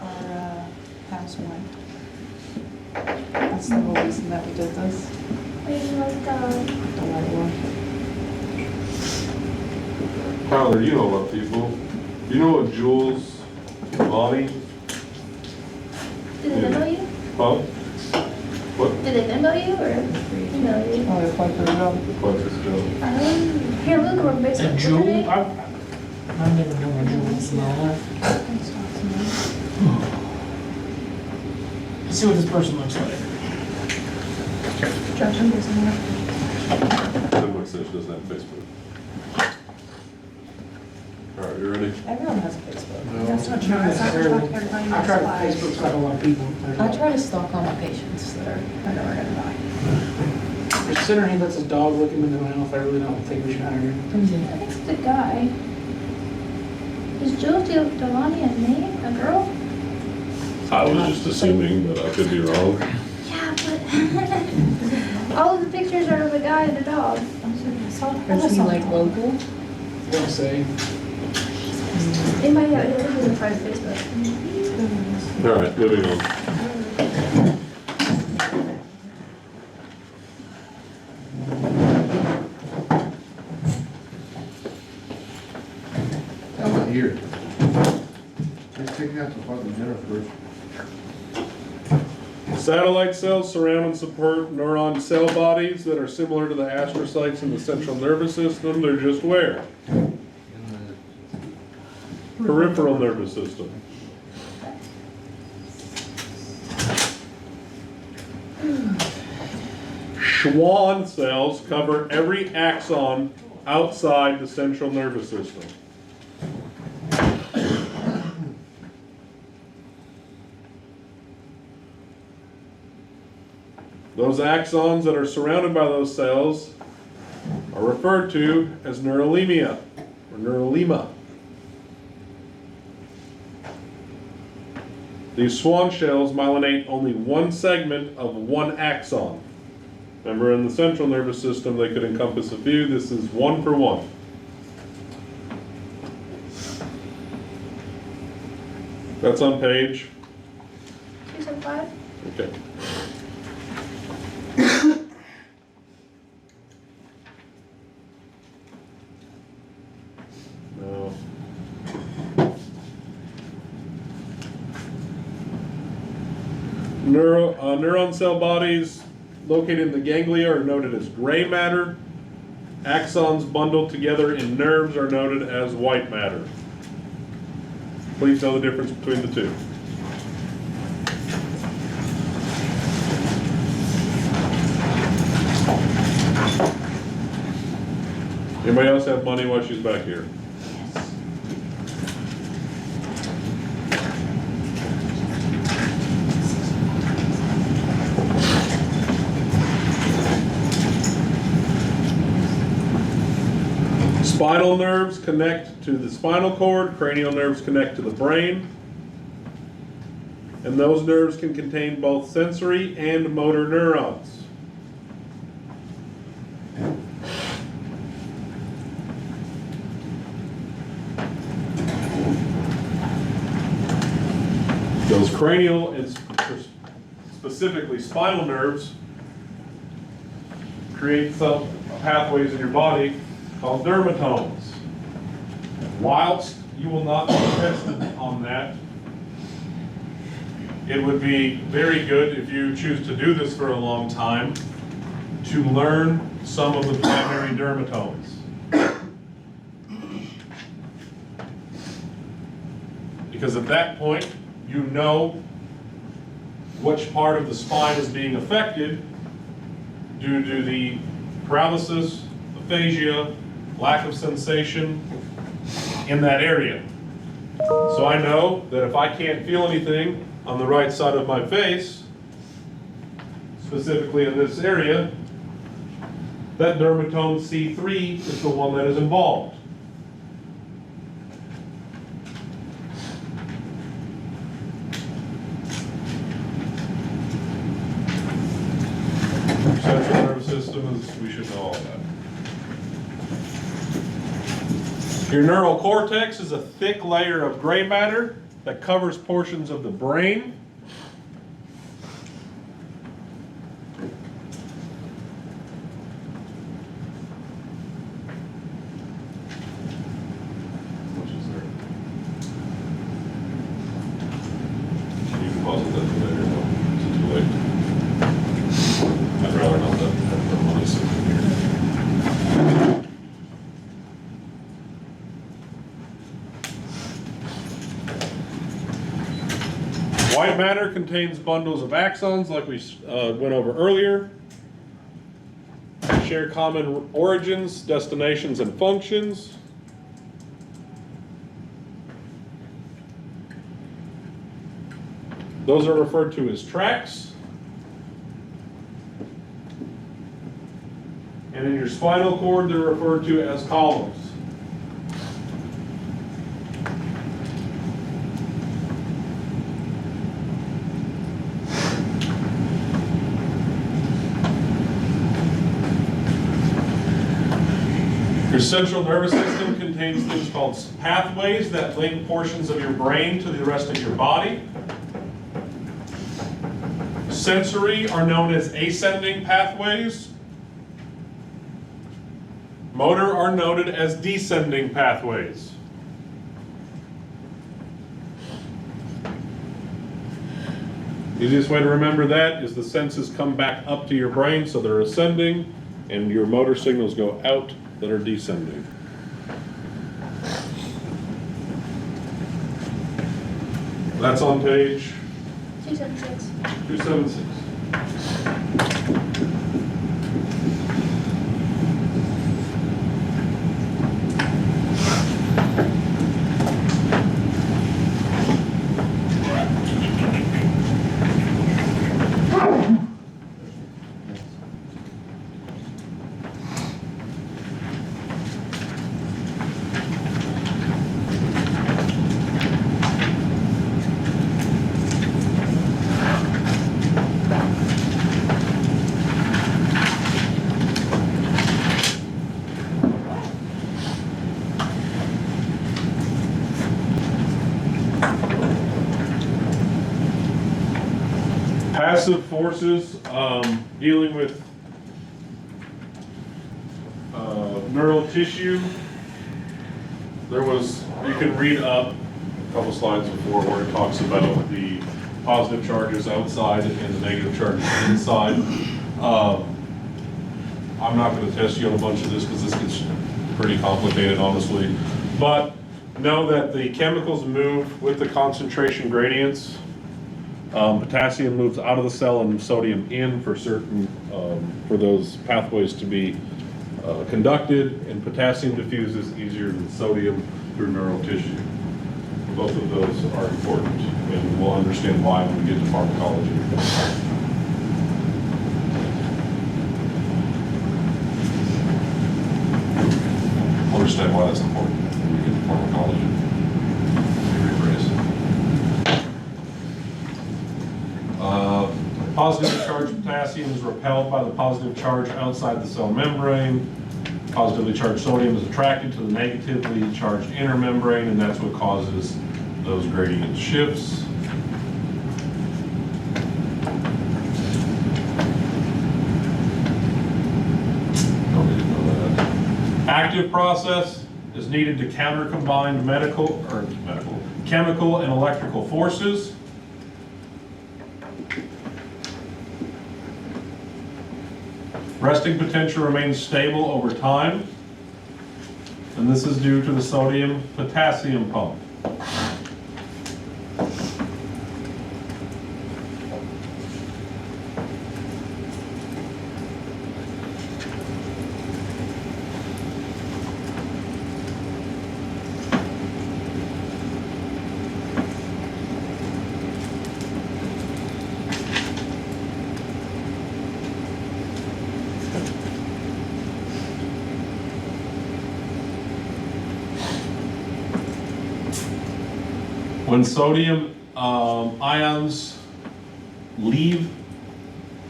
our house one. That's the whole reason that we did this. Wait, like, The white one. Tyler, you know about people. You know what Jules, Bonnie, Did they Venmo you? huh? What? Did they Venmo you or email you? Oh, if I could help. What's this job? Here, look over Is Facebook. that What's her Jewel? name? I've never known a Jewel in my life. Let's see what this person looks like. Josh, I'm guessing that. Everyone says she doesn't have Facebook. All right, you ready? Everyone has Facebook. No. That's not true. Not It's not necessarily. true. Everybody I has try to lives. Facebook stalk a lot of people. There's a I lot. try to stalk all my patients that are never gonna die. If Center he lets his dog look him in the mouth, I really don't think we should hire him. I think it's the guy. Is Jules Delani a name? A girl? I was just assuming, but I could be wrong. Yeah, but all of the pictures are of a guy and a dog. Is he like local? They'll say. Anybody have it in the private Facebook? All right, moving on. How about here? Let's take out the fucking dinner first. Satellite cells surround and support neuron cell bodies that are similar to the astrocytes in the central nervous system. They're just where? Peripheral nervous system. Schwann cells cover every axon outside the central nervous system. Those axons that are surrounded by those cells are referred to as neurolemia or neurolema. These Schwann cells myelinate only one segment of one axon. Remember, in the central nervous system, they could encompass a few. This is one for one. That's on page. 275? Okay. No. Neuron cell bodies located in the ganglia are noted as gray matter. Axons bundled together in nerves are noted as white matter. Please know the difference between the two. Anybody else have money while she's back here? Spinal nerves connect to the spinal cord, cranial nerves connect to the brain, and those nerves can contain both sensory and motor neurons. Those cranial and specifically spinal nerves create some pathways in your body called dermatomes. Whilst you will not be tested on that, it would be very good if you choose to do this for a long time to learn some of the primary dermatomes. Because at that point, you know which part of the spine is being affected due to the paralysis, aphasia, lack of sensation in that area. So I know that if I can't feel anything on the right side of my face, specifically in this area, that dermatome C3 is the one that is involved. Central nervous system is, we should know all that. Your neural cortex is a thick layer of gray matter that covers portions of the brain. White matter contains bundles of axons like we went over earlier. Share common origins, destinations, and functions. Those are referred to as tracks. And in your spinal cord, they're referred to as columns. Your central nervous system contains things called pathways that link portions of your brain to the rest of your body. Sensory are known as ascending pathways. Motor are noted as descending pathways. The easiest way to remember that is the senses come back up to your brain, so they're ascending, and your motor signals go out that are descending. That's on page 276. 276. Passive forces dealing with neural tissue. You can read up a couple slides before where it talks about the positive charges outside and the negative charges inside. I'm not going to test you on a bunch of this because this gets pretty complicated, honestly. But know that the chemicals move with the concentration gradients. Potassium moves out of the cell and sodium in for certain, for those pathways to be conducted, and potassium diffuses easier than sodium through neural tissue. Both of those are important, and we'll understand why when we get to pharmacology. We'll understand why that's important when we get to pharmacology. Positively charged potassium is repelled by the positive charge outside the cell membrane. Positively charged sodium is attracted to the negatively charged inner membrane, and that's what causes those gradient shifts. Don't need to know that. Active process is needed to counter combined chemical and electrical forces. Resting potential remains stable over time, and this is due to the sodium-potassium pump. When sodium ions leave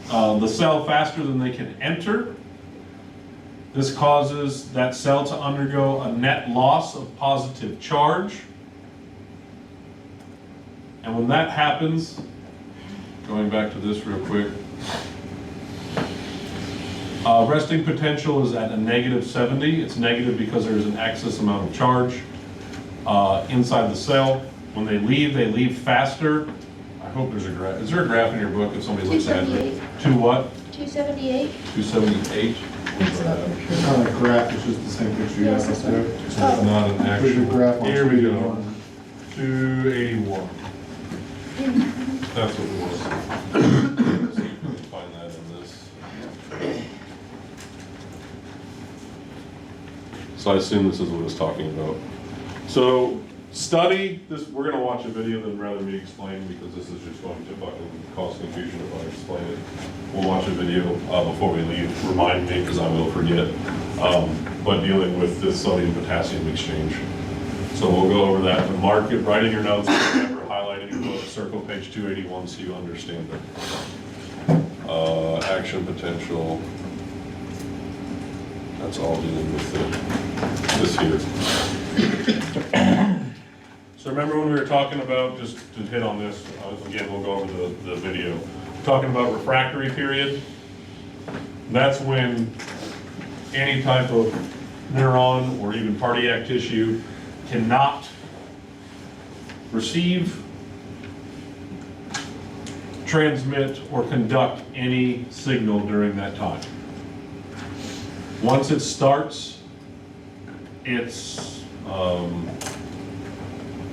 the cell faster than they can enter, this causes that cell to undergo a net loss of positive charge. And when that happens, going back to this real quick, resting potential is at a -70. It's negative because there's an excess amount of charge inside the cell. When they leave faster. I hope there's a graph. Is there a graph in your book if somebody looks at it? 278. To what? 278. 278. It's not a graph, it's just the same picture you have up there. It's not an There's your actual. graph on Here we go. 281. 281. That's what it was. Let's see if we can find that in this. So I assume this is what it's talking about. So study this, we're gonna watch a video then rather than me explain, because this is just going to fucking cause confusion if I explain it. We'll watch a video before we leave. Remind me, because I will forget. But dealing with this sodium potassium exchange. So we'll go over that. And mark it, write in your notes, remember, highlight in your book, circle page 281 so you understand it. Action potential. That's all dealing with this here. So remember when we were talking about, just to hit on this, again, we'll go over the video, talking about refractory period. That's when any type of neuron or even cardiac tissue cannot receive, transmit, or conduct any signal during that time. Once it starts its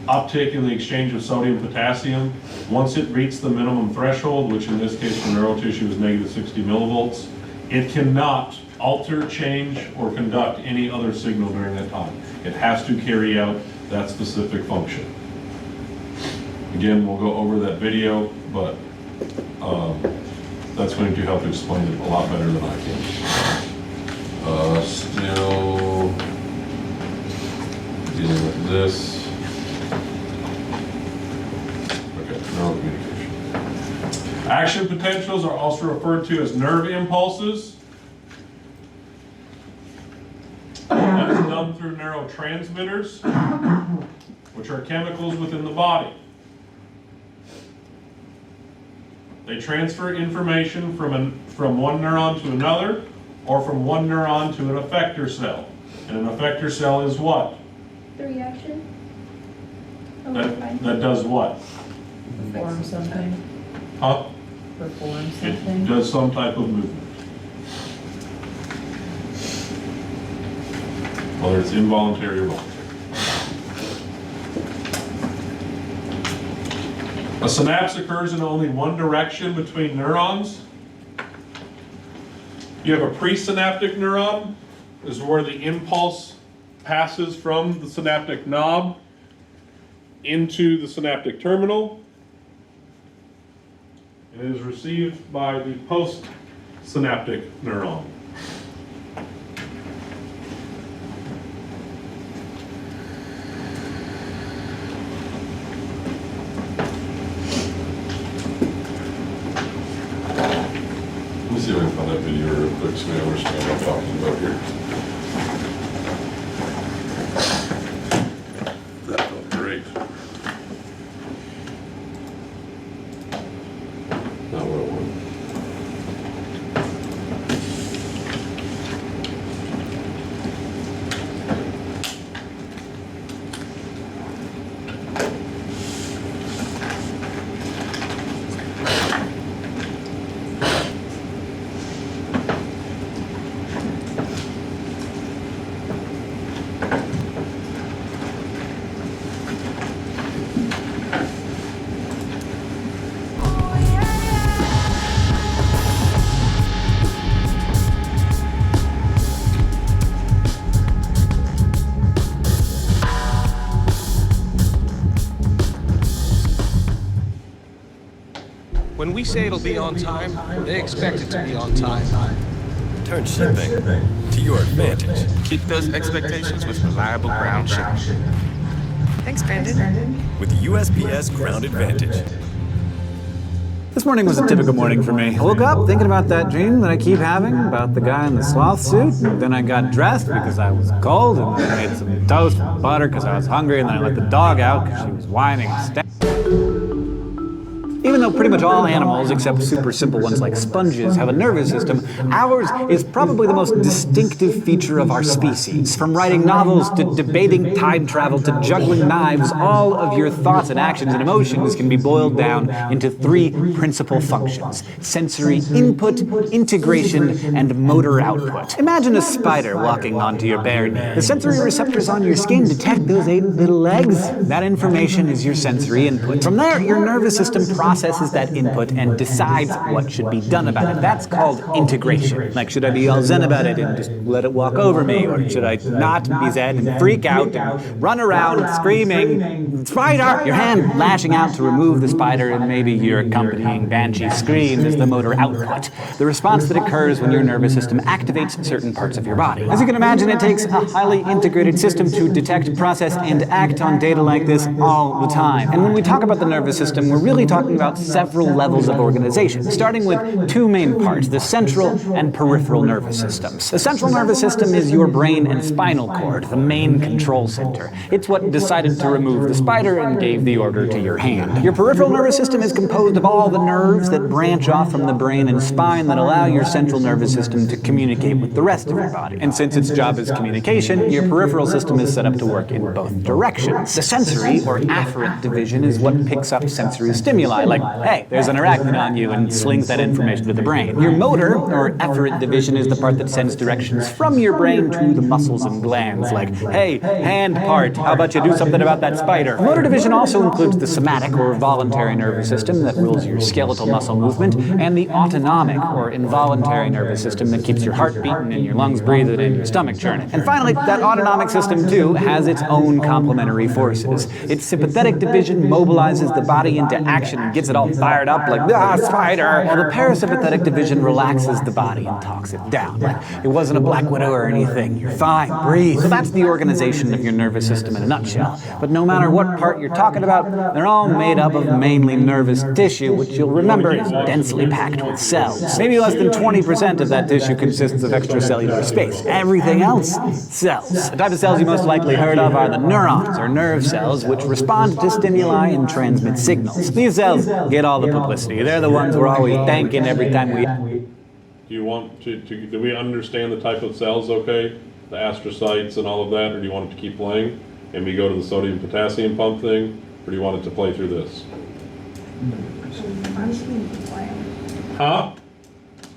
uptake in the exchange of sodium and potassium, once it reaches the minimum threshold, which in this case for neural tissue is negative 60 millivolts, it cannot alter, change, or conduct any other signal during that time. It has to carry out that specific function. Again, we'll go over that video, but that's going to help explain it a lot better than I can. Still dealing with this. Okay, neural communication. Action potentials are also referred to as nerve impulses. That's done through neurotransmitters, which are chemicals within the body. They transfer information from one neuron to another, or from one neuron to an effector cell. And an effector cell is what? The reaction? That does what? Perform something. Huh? Perform something. It does some type of movement. Whether it's involuntary or voluntary. A synapse occurs in only one direction between neurons. You have a presynaptic neuron, this is where the impulse passes from the synaptic knob into the synaptic terminal. It is received by the postsynaptic neuron. Let me see if I can find that video real quick so we understand what I'm talking about here. That felt great. Not what I wanted. When we say it'll be on time, they expect it to be on time. Turn shipping to your advantage. Keep those expectations with reliable ground shipping. Thanks, Brandon. With USPS Ground Advantage. This morning was a typical morning for me. I woke up thinking about that dream that I keep having about the guy in the sloth suit. And then I got dressed because I was cold, and then I made some toast with butter because I was hungry, and then I let the dog out because she was whining and Even though pretty much all animals, except super simple ones like sponges, have a nervous system, ours is probably the most distinctive feature of our species. From writing novels to debating time travel to juggling knives, all of your thoughts and actions and emotions can be boiled down into three principal functions: sensory input, integration, and motor output. Imagine a spider walking onto your bare knee. The sensory receptors on your skin detect those 8 little legs. That information is your sensory input. From there, your nervous system processes processes that input and decides what should be done about it. That's called integration. Like, should I be all zen about it and just let it walk over me, or should I not be zen and freak out and run around screaming, "Spider!" Your hand lashing out to remove the spider, and maybe your accompanying banshee scream is the motor output, the response that occurs when your nervous system activates certain parts of your body. As you can imagine, it takes a highly integrated system to detect, process, and act on data like this all the time. And when we talk about the nervous system, we're really talking about several levels of organization, starting with two main parts, the central and peripheral nervous systems. The central nervous system is your brain and spinal cord, the main control center. It's what decided to remove the spider and gave the order to your hand. Your peripheral nervous system is composed of all the nerves that branch off from the brain and spine that allow your central nervous system to communicate with the rest of your body. And since its job is communication, your peripheral system is set up to work in both directions. The sensory, or afferent division, is what picks up sensory stimuli, like, hey, there's an arachnid on you, and slings that information to the brain. Your motor, or efferent division, is the part that sends directions from your brain to the muscles and glands, like, hey, hand part, how about you do something about that spider? The motor division also includes the somatic, or voluntary nervous system that rules your skeletal muscle movement, and the autonomic, or involuntary nervous system that keeps your heart beating and your lungs breathing and your stomach churning. And finally, that autonomic system, too, has its own complementary forces. Its sympathetic division mobilizes the body into action and gets it all fired up like, ah, spider, while the parasympathetic division relaxes the body and talks it down, like it wasn't a black widow or anything, you're fine, breathe. So that's the organization of your nervous system in a nutshell. But no matter what part you're talking about, they're all made up of mainly nervous tissue, which you'll remember is densely packed with cells. Maybe less than 20% of that tissue consists of extracellular space. Everything else, cells. The type of cells you most likely heard of are the neurons, or nerve cells, which respond to stimuli and transmit signals. These cells get all the publicity. They're the ones we're always thanking every time we... Do you want do we understand the type of cells, okay? The astrocytes and all of that, or do you want it to keep playing? And we go to the sodium potassium pump thing, or do you want it to play through this? Huh?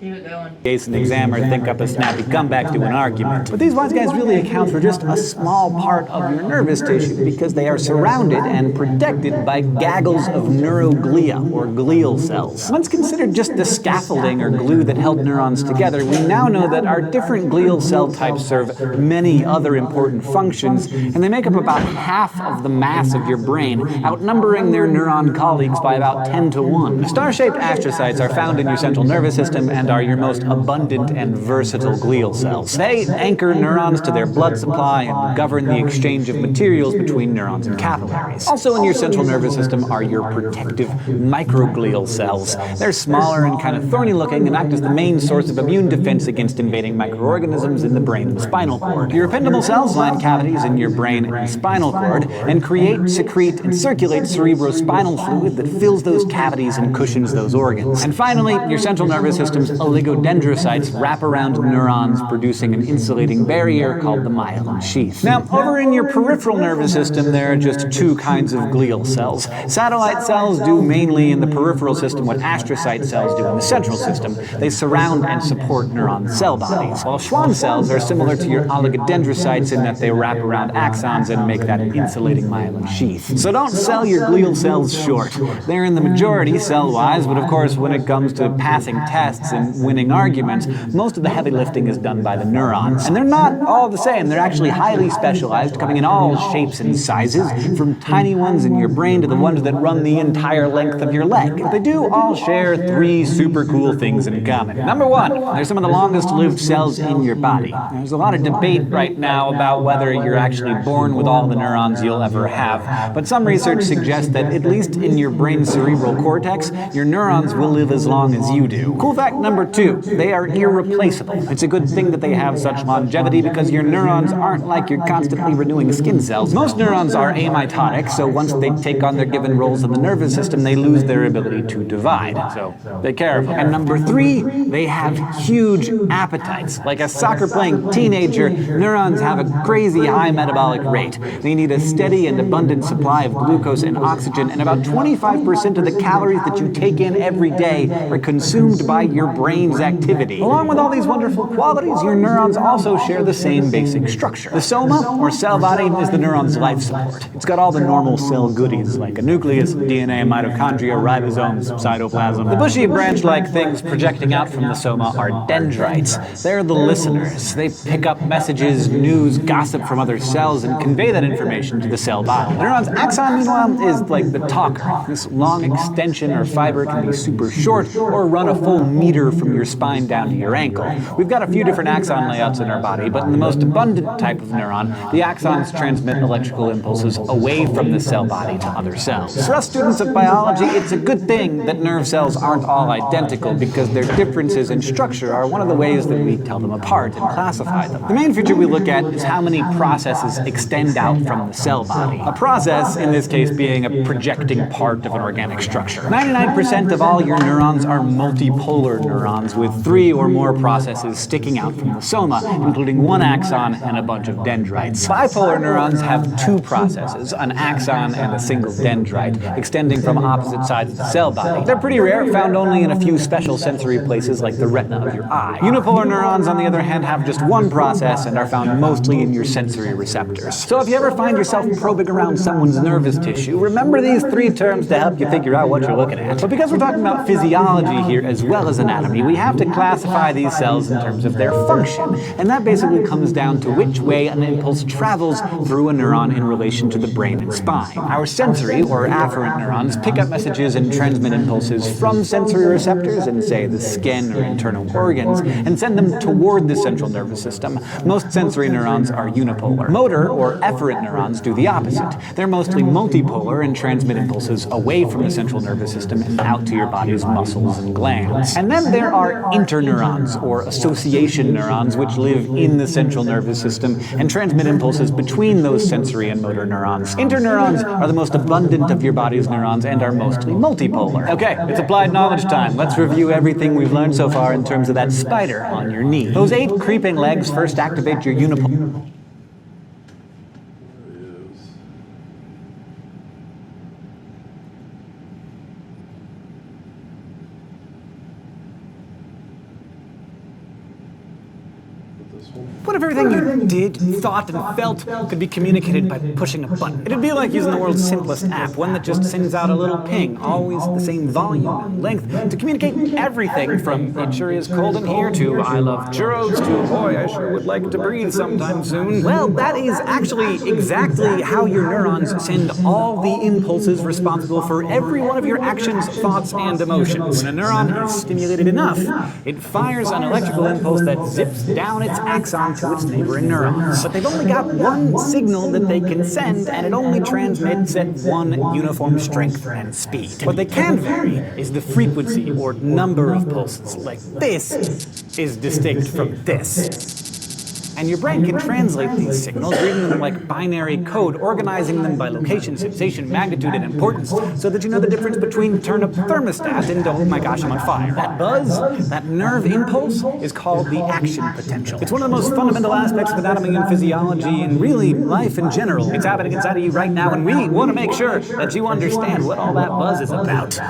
Keep it going. Case an exam or think up a snappy comeback to an argument. But these wise guys really account for just a small part of your nervous tissue because they are surrounded and protected by gaggles of neuroglia, or glial cells. Once considered just the scaffolding or glue that held neurons together, we now know that our different glial cell types serve many other important functions, and they make up about half of the mass of your brain, outnumbering their neuron colleagues by about 10 to 1. Star-shaped astrocytes are found in your central nervous system and are your most abundant and versatile glial cells. They anchor neurons to their blood supply and govern the exchange of materials between neurons and capillaries. Also in your central nervous system are your protective microglial cells. They're smaller and kind of thorny looking and act as the main source of immune defense against invading microorganisms in the brain and spinal cord. Your ependymal cells line cavities in your brain and spinal cord and create, secrete, and circulate cerebrospinal fluid that fills those cavities and cushions those organs. And finally, your central nervous system's oligodendrocytes wrap around neurons, producing an insulating barrier called the myelin sheath. Now, over in your peripheral nervous system, there are just two kinds of glial cells. Satellite cells do mainly in the peripheral system what astrocyte cells do in the central system. They surround and support neuron cell bodies, while Schwann cells are similar to your oligodendrocytes in that they wrap around axons and make that insulating myelin sheath. So don't sell your glial cells short. They're in the majority cell-wise, but of course when it comes to passing tests and winning arguments, most of the heavy lifting is done by the neurons. And they're not all the same. They're actually highly specialized, coming in all shapes and sizes, from tiny ones in your brain to the ones that run the entire length of your leg. But they do all share three super cool things in common. Number one, they're some of the longest lived cells in your body. There's a lot of debate right now about whether you're actually born with all the neurons you'll ever have, but some research suggests that at least in your brain's cerebral cortex, your neurons will live as long as you do. Cool fact number two, they are irreplaceable. It's a good thing that they have such longevity because your neurons aren't like your constantly renewing skin cells. Most neurons are amitotic, so once they take on their given roles in the nervous system, they lose their ability to divide. So they care of them. And number three, they have huge appetites. Like a soccer-playing teenager, neurons have a crazy high metabolic rate. They need a steady and abundant supply of glucose and oxygen, and about 25% of the calories that you take in every day are consumed by your brain brain's activity. Along with all these wonderful qualities, your neurons also share the same basic structure. The soma, or cell body, is the neuron's life support. It's got all the normal cell goodies like a nucleus, DNA, mitochondria, ribosomes, cytoplasm. The bushy branch-like things projecting out from the soma are dendrites. They're the listeners. They pick up messages, news, gossip from other cells and convey that information to the cell body. The neuron's axon, meanwhile, is like the talker. This long extension or fiber can be super short or run a full meter from your spine down to your ankle. We've got a few different axon layouts in our body, but in the most abundant type of neuron, the axons transmit electrical impulses away from the cell body to other cells. For us students of biology, it's a good thing that nerve cells aren't all identical because their differences in structure are one of the ways that we tell them apart and classify them. The main feature we look at is how many processes extend out from the cell body. A process, in this case, being a projecting part of an organic structure. 99% of all your neurons are multipolar neurons with 3 or more processes sticking out from the soma, including one axon and a bunch of dendrites. Bipolar neurons have 2 processes, an axon and a single dendrite, extending from opposite sides of the cell body. They're pretty rare, found only in a few special sensory places like the retina of your eye. Unipolar neurons, on the other hand, have just one process and are found mostly in your sensory receptors. So if you ever find yourself probing around someone's nervous tissue, remember these 3 terms to help you figure out what you're looking at. But because we're talking about physiology here as well as anatomy, we have to classify these cells in terms of their function. And that basically comes down to which way an impulse travels through a neuron in relation to the brain and spine. Our sensory, or afferent neurons, pick up messages and transmit impulses from sensory receptors in, say, the skin or internal organs, and send them toward the central nervous system. Most sensory neurons are unipolar. Motor, or efferent neurons, do the opposite. They're mostly multipolar and transmit impulses away from the central nervous system and out to your body's muscles and glands. And then there are interneurons, or association neurons, which live in the central nervous system and transmit impulses between those sensory and motor neurons. Interneurons are the most abundant of your body's neurons and are mostly multipolar. Okay, it's applied knowledge time. Let's review everything we've learned so far in terms of that spider on your knee. Those 8 creeping legs first activate your unipolar. What if everything you did, thought, and felt could be communicated by pushing a button? It'd be like using the world's simplest app, one that just sends out a little ping, always the same volume and length, to communicate everything from "it sure is cold in here" to "I love churros" to "boy, I sure would like to breathe sometime soon." Well, that is actually exactly how your neurons send all the impulses responsible for every one of your actions, thoughts, and emotions. When a neuron is stimulated enough, it fires an electrical impulse that zips down its axon to its neighboring neurons. But they've only got one signal that they can send, and it only transmits at one uniform strength and speed. What they can vary is the frequency or number of pulses. Like this is distinct from this. And your brain can translate these signals, reading them like binary code, organizing them by location, sensation, magnitude, and importance, so that you know the difference between turn up thermostat and oh my gosh, I'm on fire. That buzz, that nerve impulse, is called the action potential. It's one of the most fundamental aspects of anatomy and physiology, and really life in general. It's happening inside of you right now, and we want to make sure that you understand what all that buzz is about.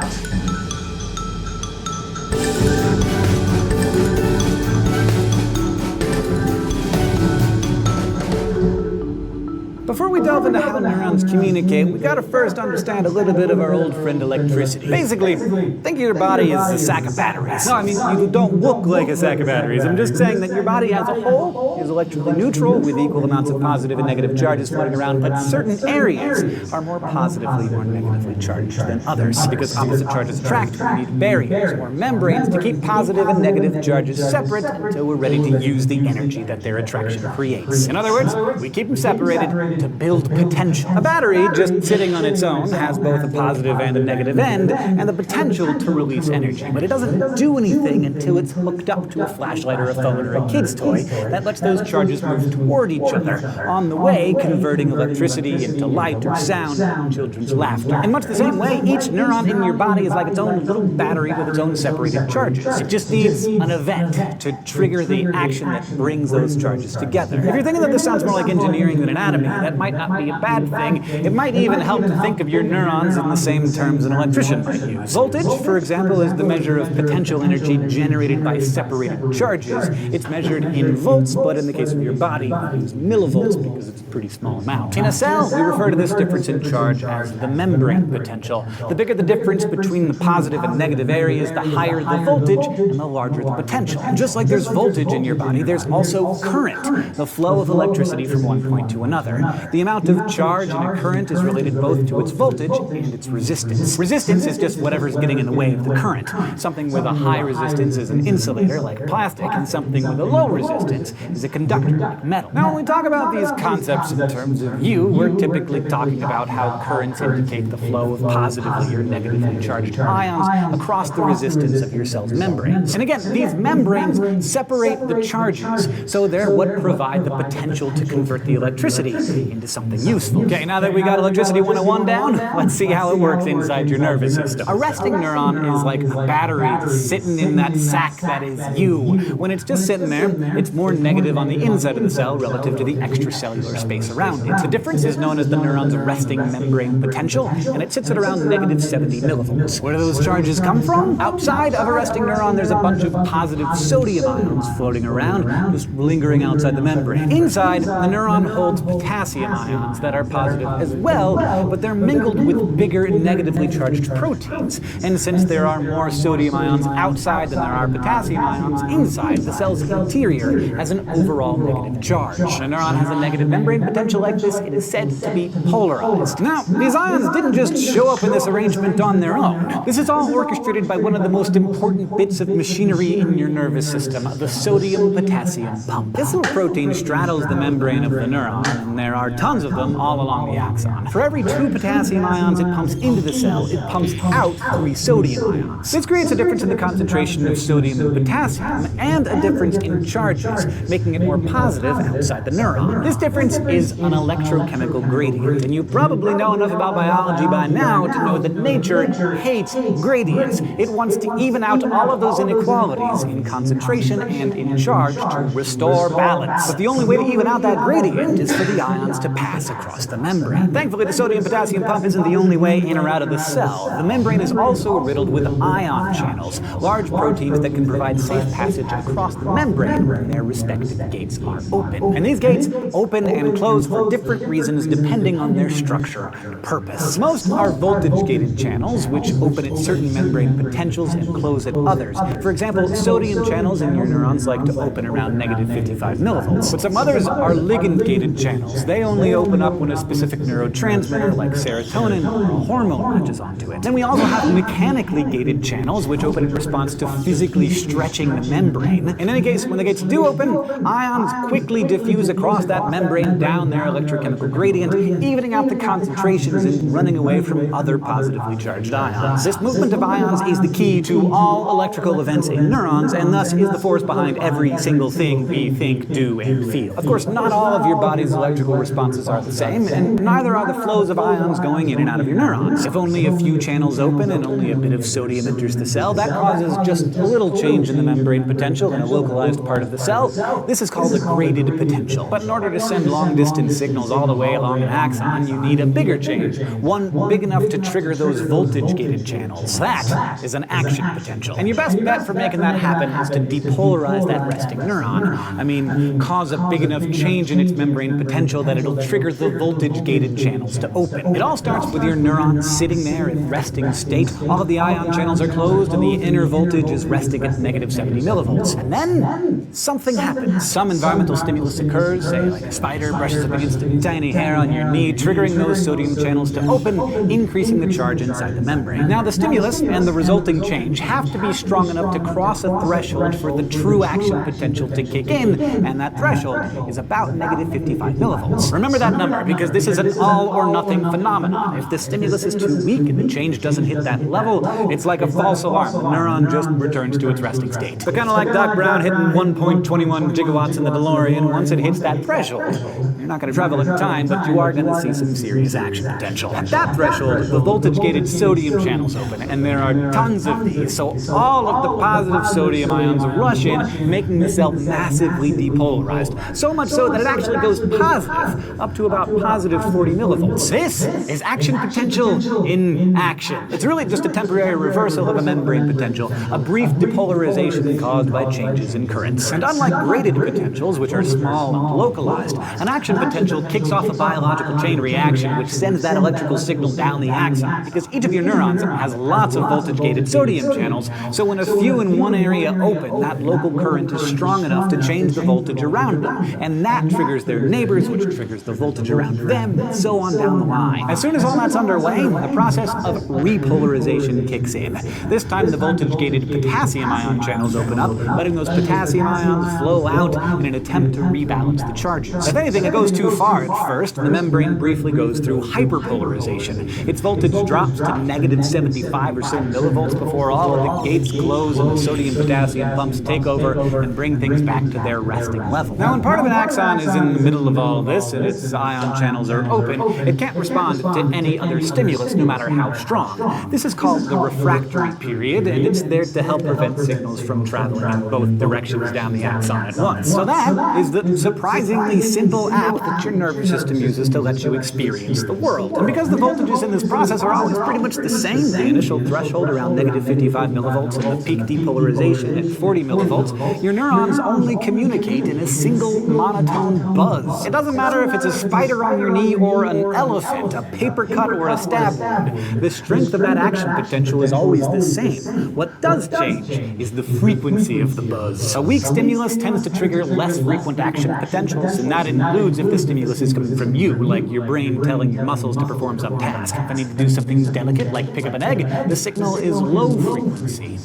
Before we delve into how neurons communicate, we gotta first understand a little bit of our old friend electricity. Basically, think of your body as a sack of batteries. No, I mean, you don't look like a sack of batteries. I'm just saying that your body as a whole is electrically neutral with equal amounts of positive and negative charges floating around, but certain areas are more positively or negatively charged than others. Because opposite charges attract, we need barriers or membranes to keep positive and negative charges separate until we're ready to use the energy that their attraction creates. In other words, we keep them separated to build potential. A battery, just sitting on its own, has both a positive and a negative end, and the potential to release energy. But it doesn't do anything until it's hooked up to a flashlight or a phone or a kid's toy that lets those charges move toward each other, on the way converting electricity into light or sound and children's laughter. In much the same way, each neuron in your body is like its own little battery with its own separated charges. It just needs an event to trigger the action that brings those charges together. If you're thinking that this sounds more like engineering than anatomy, that that might not be a bad thing. It might even help to think of your neurons in the same terms an electrician might use. Voltage, for example, is the measure of potential energy generated by separated charges. It's measured in volts, but in the case of your body, we use millivolts because it's a pretty small amount. In a cell, we refer to this difference in charge as the membrane potential. The bigger the difference between the positive and negative areas, the higher the voltage and the larger the potential. And just like there's voltage in your body, there's also current, the flow of electricity from one point to another. The amount of charge in a current is related both to its voltage and its resistance. Resistance is just whatever's getting in the way of the current. Something with a high resistance is an insulator, like plastic, and something with a low resistance is a conductor, like metal. Now, when we talk about these concepts in terms of you, we're typically talking about how currents indicate the flow of positively or negatively charged ions across the resistance of your cell's membranes. And again, these membranes separate the charges, so they're what provide the potential to convert the electricity into something useful. Okay, now that we got electricity 101 down, let's see how it works inside your nervous system. A resting neuron is like a battery sitting in that sack that is you. When it's just sitting there, it's more negative on the inside of the cell relative to the extracellular space around it. The difference is known as the neuron's resting membrane potential, and it sits at around negative 70 millivolts. Where do those charges come from? Outside of a resting neuron, there's a bunch of positive sodium ions floating around, just lingering outside the membrane. Inside, the neuron holds potassium ions that are positive as well, but they're mingled with bigger negatively charged proteins. And since there are more sodium ions outside than there are potassium ions inside, the cell's interior has an overall negative charge. When a neuron has a negative membrane potential like this, it is said to be polarized. Now, these ions didn't just show up in this arrangement on their own. This is all orchestrated by one of the most important bits of machinery in your nervous system, the sodium-potassium pump. This little protein straddles the membrane of the neuron, and there are tons of them all along the axon. For every 2 potassium ions it pumps into the cell, it pumps out 3 sodium ions. This creates a difference in the concentration of sodium and potassium, and a difference in charges, making it more positive outside the neuron. This difference is an electrochemical gradient, and you probably know enough about biology by now to know that nature hates gradients. It wants to even out all of those inequalities in concentration and in charge to restore balance. But the only way to even out that gradient is for the ions to pass across the membrane. Thankfully, the sodium-potassium pump isn't the only way in or out of the cell. The membrane is also riddled with ion channels, large proteins that can provide safe passage across the membrane when their respective gates are open. And these gates open and close for different reasons depending on their structure and purpose. Most are voltage-gated channels, which open at certain membrane potentials and close at others. For example, sodium channels in your neurons like to open around negative 55 millivolts. But some others are ligand-gated channels. They only open up when a specific neurotransmitter like serotonin or a hormone latches onto it. Then we also have mechanically gated channels, which open in response to physically stretching the membrane. In any case, when the gates do open, ions quickly diffuse across that membrane down their electrochemical gradient, evening out the concentrations and running away from other positively charged ions. This movement of ions is the key to all electrical events in neurons, and thus is the force behind every single thing we think, do, and feel. Of course, not all of your body's electrical responses are the same, and neither are the flows of ions going in and out of your neurons. If only a few channels open and only a bit of sodium enters the cell, that causes just a little change in the membrane potential in a localized part of the cell. This is called a graded potential. But in order to send long-distance signals all the way along an axon, you need a bigger change, one big enough to trigger those voltage-gated channels. That is an action potential. And your best bet for making that happen is to depolarize that resting neuron. I mean, cause a big enough change in its membrane potential that it'll trigger the voltage-gated channels to open. It all starts with your neuron sitting there in resting state. All of the ion channels are closed and the inner voltage is resting at negative 70 millivolts. And then something happens. Some environmental stimulus occurs, say like a spider brushes up against a tiny hair on your knee, triggering those sodium channels to open, increasing the charge inside the membrane. Now the stimulus and the resulting change have to be strong enough to cross a threshold for the true action potential to kick in, and that threshold is about negative 55 millivolts. Remember that number, because this is an all or nothing phenomenon. If the stimulus is too weak and the change doesn't hit that level, it's like a false alarm. The neuron just returns to its resting state. But kind of like Doc Brown hitting 1.21 gigawatts in the DeLorean, once it hits that threshold, you're not going to travel in time, but you are going to see some serious action potential. At that threshold, the voltage-gated sodium channels open, and there are tons of these, so all of the positive sodium ions rush in, making the cell massively depolarized. So much so that it actually goes positive, up to about positive 40 millivolts. This is action potential in action. It's really just a temporary reversal of a membrane potential, a brief depolarization caused by changes in currents. And unlike graded potentials, which are small and localized, an action potential kicks off a biological chain reaction which sends that electrical signal down the axon, because each of your neurons has lots of voltage-gated sodium channels, so when a few in one area open, that local current is strong enough to change the voltage around them, and that triggers their neighbors, which triggers the voltage around them, and so on down the line. As soon as all that's underway, the process of repolarization kicks in. This time the voltage-gated potassium ion channels open up, letting those potassium ions flow out in an attempt to rebalance the charges. If anything, it goes too far at first. The membrane briefly goes through hyperpolarization. Its voltage drops to negative 75 or so millivolts before all of the gates close and the sodium-potassium pumps take over and bring things back to their resting level. Now, when part of an axon is in the middle of all this and its ion channels are open, it can't respond to any other stimulus, no matter how strong. This is called the refractory period, and it's there to help prevent signals from traveling in both directions down the axon at once. So that is the surprisingly simple app that your nervous system uses to let you experience the world. And because the voltages in this process are always pretty much the same, the initial threshold around negative 55 millivolts and the peak depolarization at 40 millivolts, your neurons only communicate in a single monotone buzz. It doesn't matter if it's a spider on your knee or an elephant, a paper cut or a stab wound. The strength of that action potential is always the same. What does change is the frequency of the buzz. A weak stimulus tends to trigger less frequent action potentials, and that includes if the stimulus is coming from you, like your brain telling your muscles to perform some task. If I need to do something delicate, like pick up an egg, the signal is low frequency.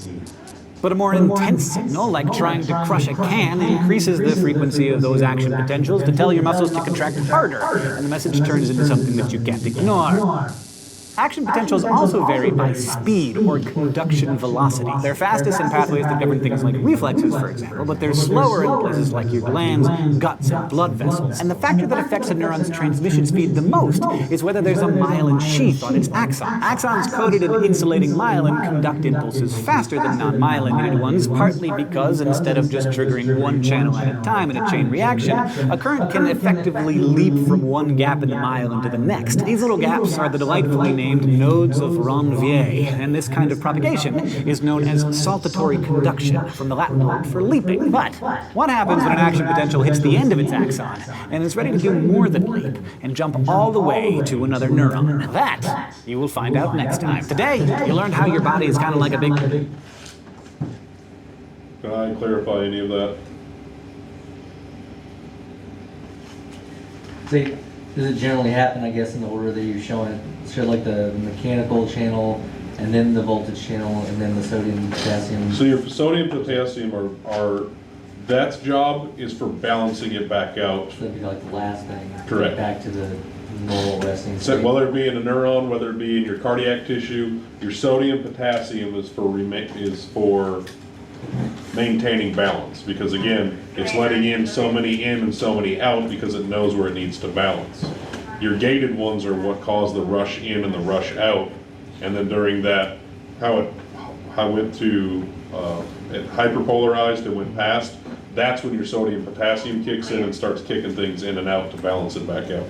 But a more intense signal, like trying to crush a can, increases the frequency of those action potentials to tell your muscles to contract harder, and the message turns into something that you can't ignore. Action potentials also vary by speed or conduction velocity. They're fastest in pathways that govern things like reflexes, for example, but they're slower in places like your glands, guts, and blood vessels. And the factor that affects a neuron's transmission speed the most is whether there's a myelin sheath on its axon. Axons coated in insulating myelin conduct impulses faster than non-myelinated ones, partly because instead of just triggering one channel at a time in a chain reaction, a current can effectively leap from one gap in the myelin to the next. These little gaps are the delightfully named nodes of Ranvier, and this kind of propagation is known as saltatory conduction, from the Latin word for leaping. But what happens when an action potential hits the end of its axon and is ready to do more than leap and jump all the way to another neuron? That you will find out next time. Today, you learned how your body is kind of like a big... Can I clarify any of that? See, does it generally happen, I guess, in the order that you're showing it? So like the mechanical channel, and then the voltage channel, and then the sodium, potassium? So your sodium, potassium are that's job is for balancing it back out. So that'd be like the last thing. Correct. Back to the normal resting So state. whether it be in a neuron, whether it be in your cardiac tissue, your sodium, potassium is for maintaining balance, because again, it's letting in so many in and so many out because it knows where it needs to balance. Your gated ones are what cause the rush in and the rush out, and then during that, how it went to it hyperpolarized and went past, that's when your sodium potassium kicks in and starts kicking things in and out to balance it back out.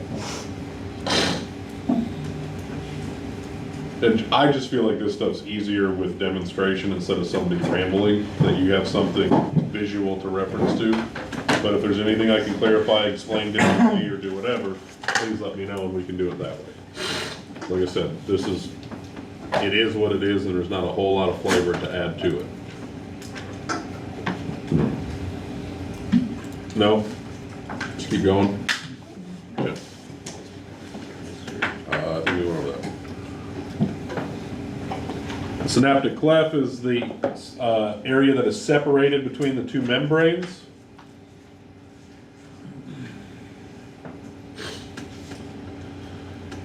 And I just feel like this stuff's easier with demonstration instead of somebody rambling, that you have something visual to reference to. But if there's anything I can clarify, explain differently, or do whatever, please let me know and we can do it that way. Like I said, it is what it is, and there's not a whole lot of flavor to add to it. No? Just keep going? Yeah. I think we went over that. The synaptic cleft is the area that is separated between the two membranes.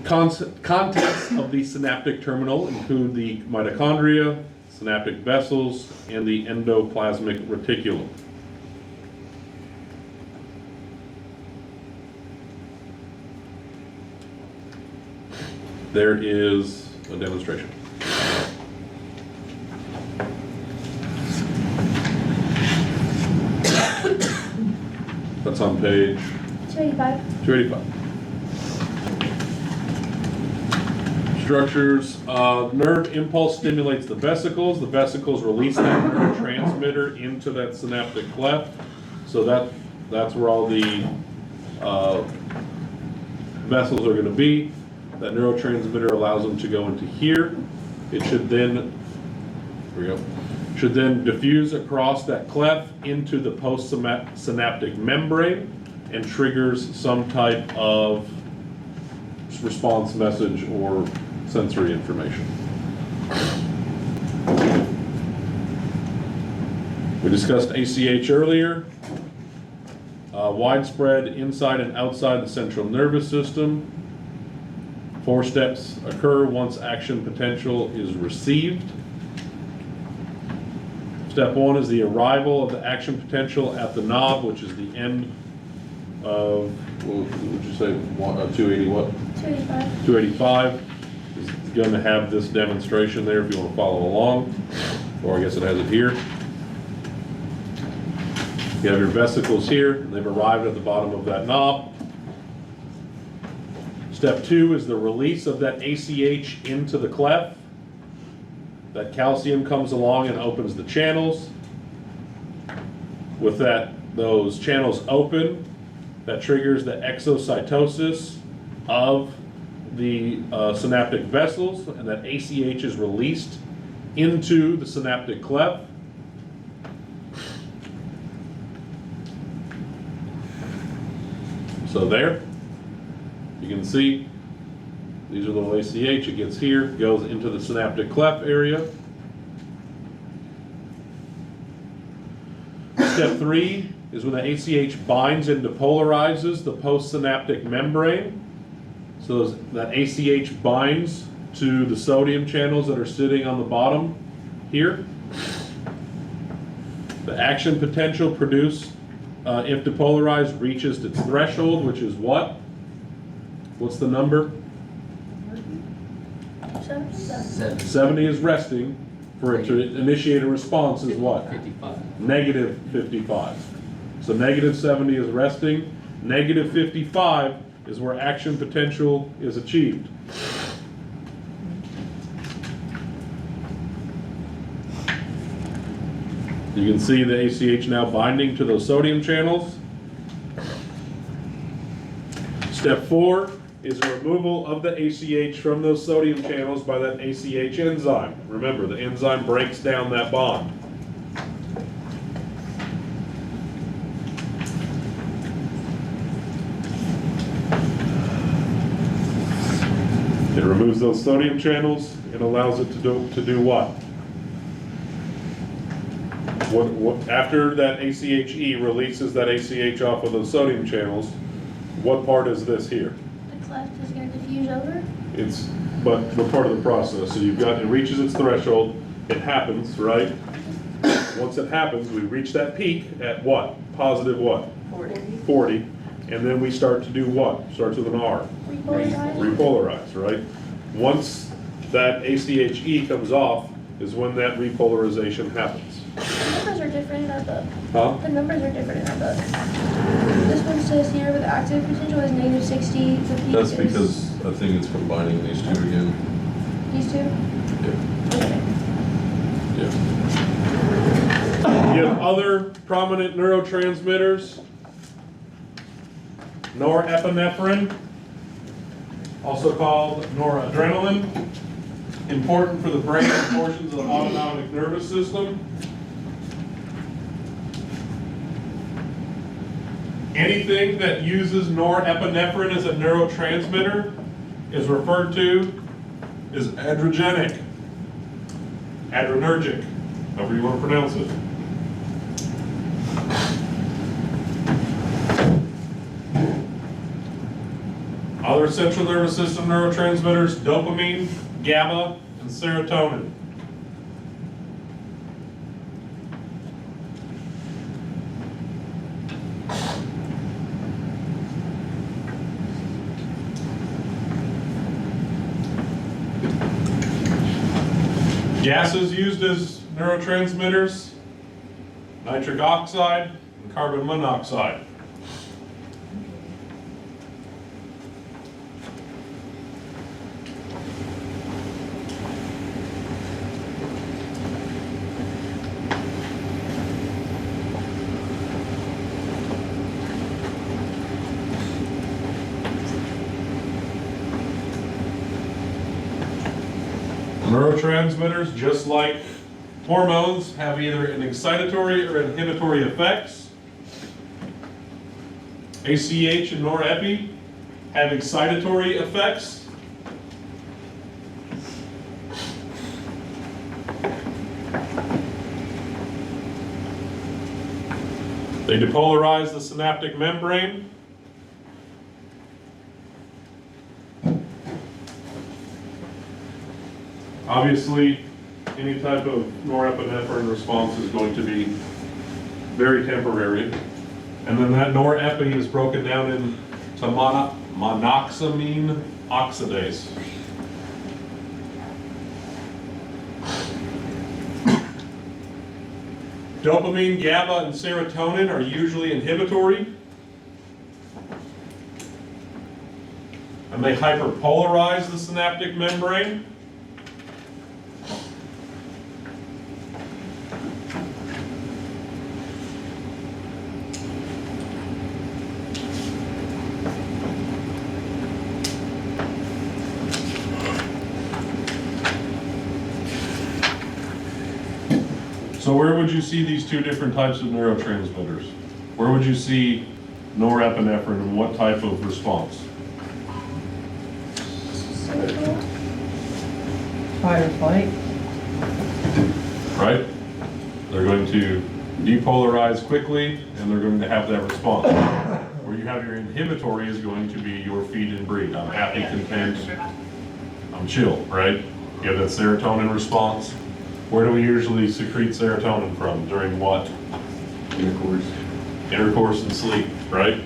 Contents of the synaptic terminal include the mitochondria, synaptic vessels, and the endoplasmic reticulum. there is a demonstration. That's on page 285. 285. Structures, nerve impulse stimulates the vesicles. The vesicles release that neurotransmitter into that synaptic cleft. So that's where all the vessels are going to be. That neurotransmitter allows them to go into here. It should then, here we go, should then diffuse across that cleft into the postsynaptic membrane and triggers some type of response message or sensory information. We discussed ACH earlier. Widespread inside and outside the central nervous system. 4 steps occur once action potential is received. Step 1 is the arrival of the action potential at the knob, which is the end of, what would you say, 280 what? 285. 285 is going to have this demonstration there if you want to follow along, or I guess it has it here. You have your vesicles here, and they've arrived at the bottom of that knob. Step 2 is the release of that ACH into the cleft. That calcium comes along and opens the channels. With those channels open, that triggers the exocytosis of the synaptic vessels, and that ACH is released into the synaptic cleft. So there, you can see, these are little ACH, it gets here, goes into the synaptic cleft area. Step 3 is when the ACH binds and depolarizes the postsynaptic membrane. So that ACH binds to the sodium channels that are sitting on the bottom here. The action potential produced if depolarized reaches its threshold, which is what? What's the number? 70 is resting. For it to initiate a response is what? 55. Negative 55. So negative 70 is resting. Negative 55 is where action potential is achieved. You can see the ACH now binding to those sodium channels. Step 4 is a removal of the ACH from those sodium channels by that ACH enzyme. Remember, the enzyme breaks down that bond. It removes those sodium channels and allows it to do what? After that ACHE releases that ACH off of those sodium channels, what part is this here? The cleft is going to diffuse over. But what part of the process? So you've got, it reaches its threshold, it happens, right? Once it happens, we reach that peak at what? Positive what? 40. And then we start to do what? Starts with an R. Repolarize, right? Once that ACHE comes off is when that repolarization happens. The numbers are different in our book. Huh? The numbers are different in our book. This one says here with active potential is negative 60. The peak That's is because I think it's combining these two again. these two? Yeah. Okay. Yeah. You have other prominent neurotransmitters. Norepinephrine, also called noradrenaline, important for the brain portions of the autonomic nervous system. Anything that uses norepinephrine as a neurotransmitter is referred to as adrenergic, however you want to pronounce it. Other central nervous system neurotransmitters, dopamine, GABA, and serotonin. Gases used as neurotransmitters: nitric oxide and carbon monoxide. Neurotransmitters, just like hormones, have either an excitatory or inhibitory effects. ACH and norepi have excitatory effects. They depolarize the synaptic membrane. Obviously, any type of norepinephrine response is going to be very temporary. And then that norepi is broken down into monoxamine oxidase. Dopamine, GABA, and serotonin are usually inhibitory. And they hyperpolarize the synaptic membrane. So where would you see these two different types of neurotransmitters? Where would you see norepinephrine and what type of response? Fight or flight. Right? They're going to depolarize quickly and they're going to have that response. Where you have your inhibitory is going to be your feed and breed. I'm happy, content, I'm chill, right? You have that serotonin response. Where do we usually secrete serotonin from? During what? Intercourse. Intercourse and sleep, right?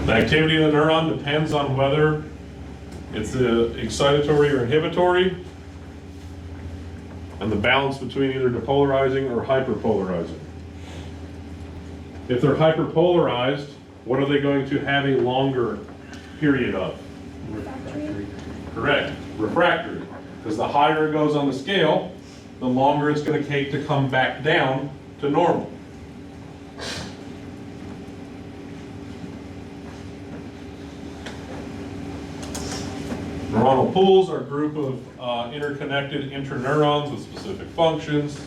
The activity of the neuron depends on whether it's excitatory or inhibitory, and the balance between either depolarizing or hyperpolarizing. If they're hyperpolarized, what are they going to have a longer period of? Correct, refractory. Because the higher it goes on the scale, the longer it's going to take to come back down to normal. Neuronal pools are a group of interconnected interneurons with specific functions.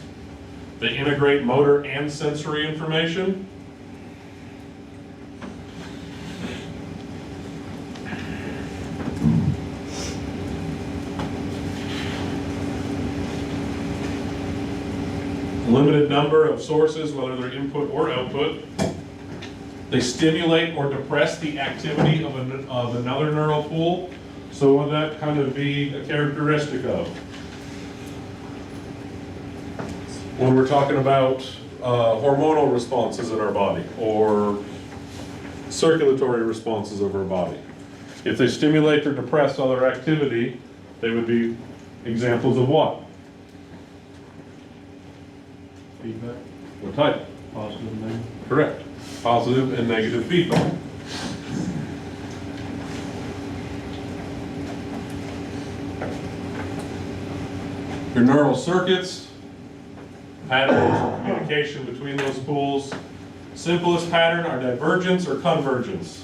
They integrate motor and sensory information. Limited number of sources, whether they're input or output. They stimulate or depress the activity of another neural pool. So would that kind of be a characteristic of? When we're talking about hormonal responses in our body or circulatory responses of our body. If they stimulate or depress other activity, they would be examples of what? Feedback. What type? Positive and negative. Correct. Positive and negative feedback. Your neural circuits, patterns of communication between those pools. Simplest pattern are divergence or convergence.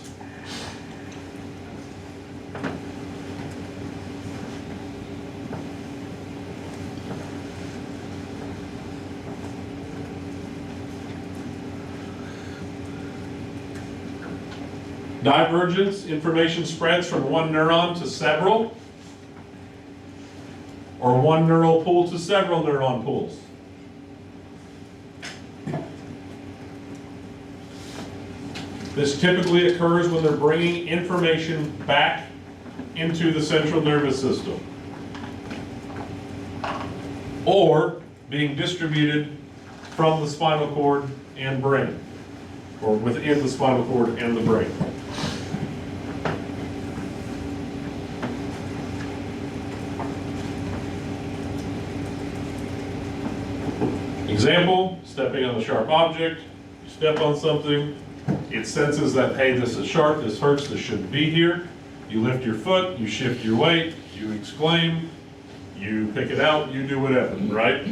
Divergence, information spreads from one neuron to several, or one neural pool to several neuron pools. This typically occurs when they're bringing information back into the central nervous system, or being distributed from the spinal cord and brain, or within the spinal cord and the brain. Example, stepping on a sharp object, you step on something, it senses that, hey, this is sharp, this hurts, this shouldn't be here. You lift your foot, you shift your weight, you exclaim, you pick it out, you do whatever, right?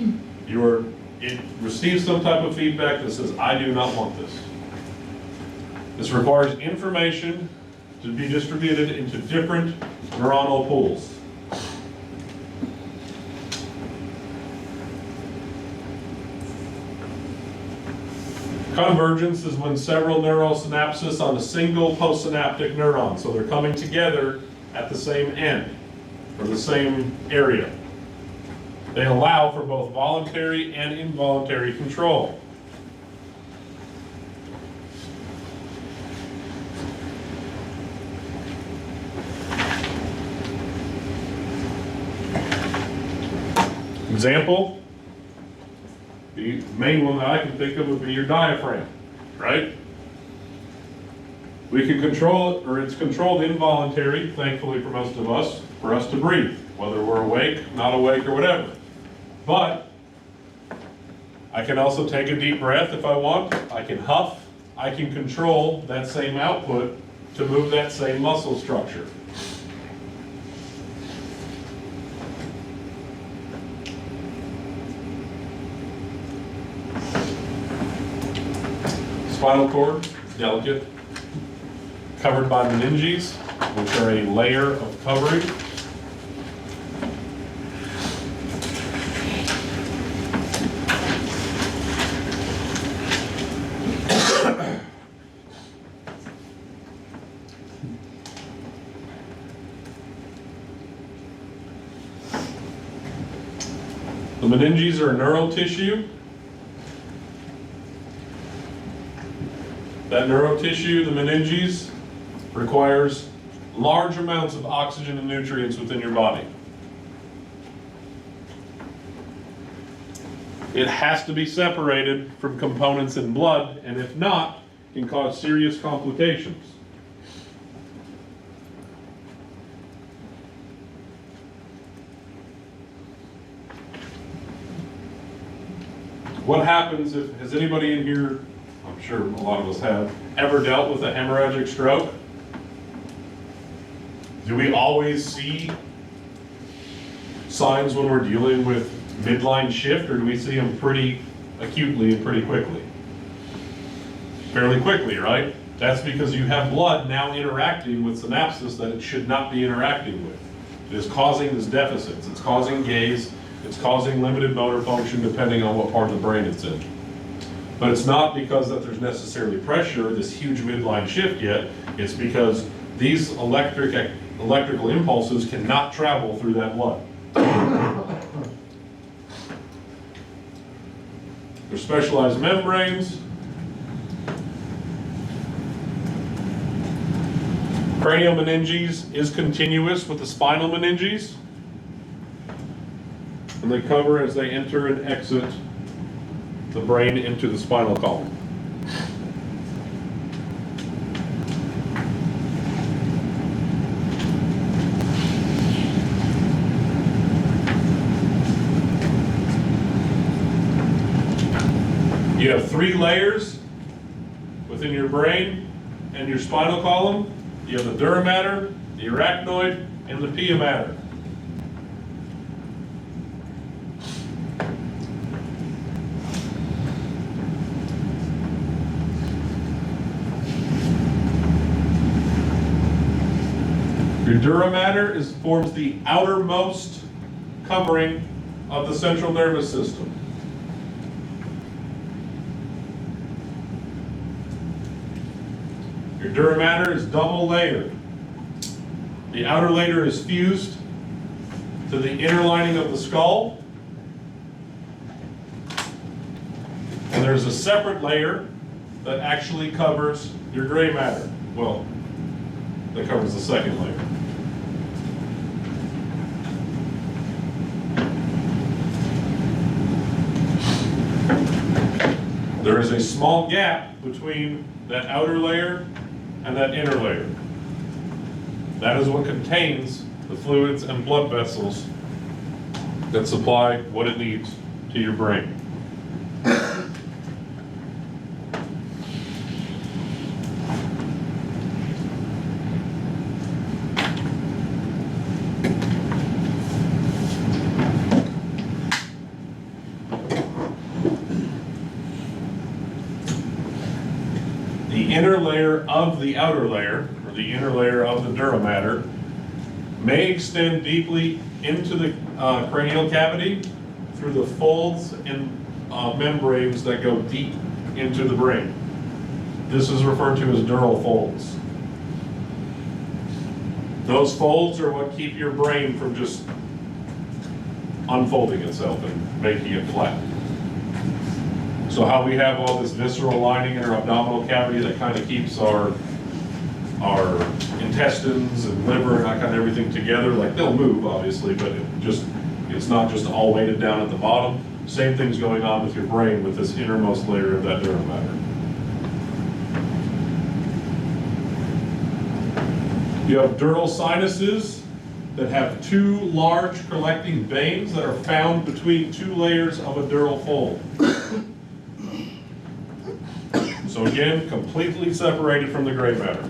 It receives some type of feedback that says, I do not want this. This requires information to be distributed into different neuronal pools. Convergence is when several neural synapses on a single postsynaptic neuron, so they're coming together at the same end, or the same area. They allow for both voluntary and involuntary control. Example, the main one that I can think of would be your diaphragm, right? We can control it, or it's controlled involuntary, thankfully for most of us, for us to breathe, whether we're awake, not awake, or whatever. But I can also take a deep breath if I want. I can huff. I can control that same output to move that same muscle structure. Spinal cord is delicate, covered by meninges, which are a layer of covering. The meninges are neural tissue. That neurotissue, the meninges, requires large amounts of oxygen and nutrients within your body. It has to be separated from components in blood, and if not, can cause serious complications. What happens if, has anybody in here, I'm sure a lot of us have, ever dealt with a hemorrhagic stroke? Do we always see signs when we're dealing with midline shift, or do we see them pretty acutely and pretty quickly? Fairly quickly, right? That's because you have blood now interacting with synapses that it should not be interacting with. It is causing these deficits. It's causing gaze. It's causing limited motor function depending on what part of the brain it's in. But it's not because that there's necessarily pressure, this huge midline shift yet. It's because these electrical impulses cannot travel through that blood. There's specialized membranes. Cranial meninges is continuous with the spinal meninges. And they cover as they enter and exit the brain into the spinal column. You have 3 layers within your brain and your spinal column. You have the dura mater, the arachnoid, and the pia mater. Your dura mater forms the outermost covering of the central nervous system. Your dura mater is double layered. The outer layer is fused to the inner lining of the skull. And there's a separate layer that actually covers your gray matter. Well, that covers the second layer. There is a small gap between that outer layer and that inner layer. That is what contains the fluids and blood vessels that supply what it needs to your brain. inner layer of the outer layer, or the inner layer of the dura mater, may extend deeply into the cranial cavity through the folds and membranes that go deep into the brain. This is referred to as dural folds. Those folds are what keep your brain from just unfolding itself and making it flat. So how we have all this visceral lining in our abdominal cavity that kind of keeps our intestines and liver and that kind of everything together, like they'll move obviously, but it's not just all weighted down at the bottom. Same thing's going on with your brain with this innermost layer of that dura mater. You have dural sinuses that have two large collecting veins that are found between two layers of a dural fold. So again, completely separated from the gray matter.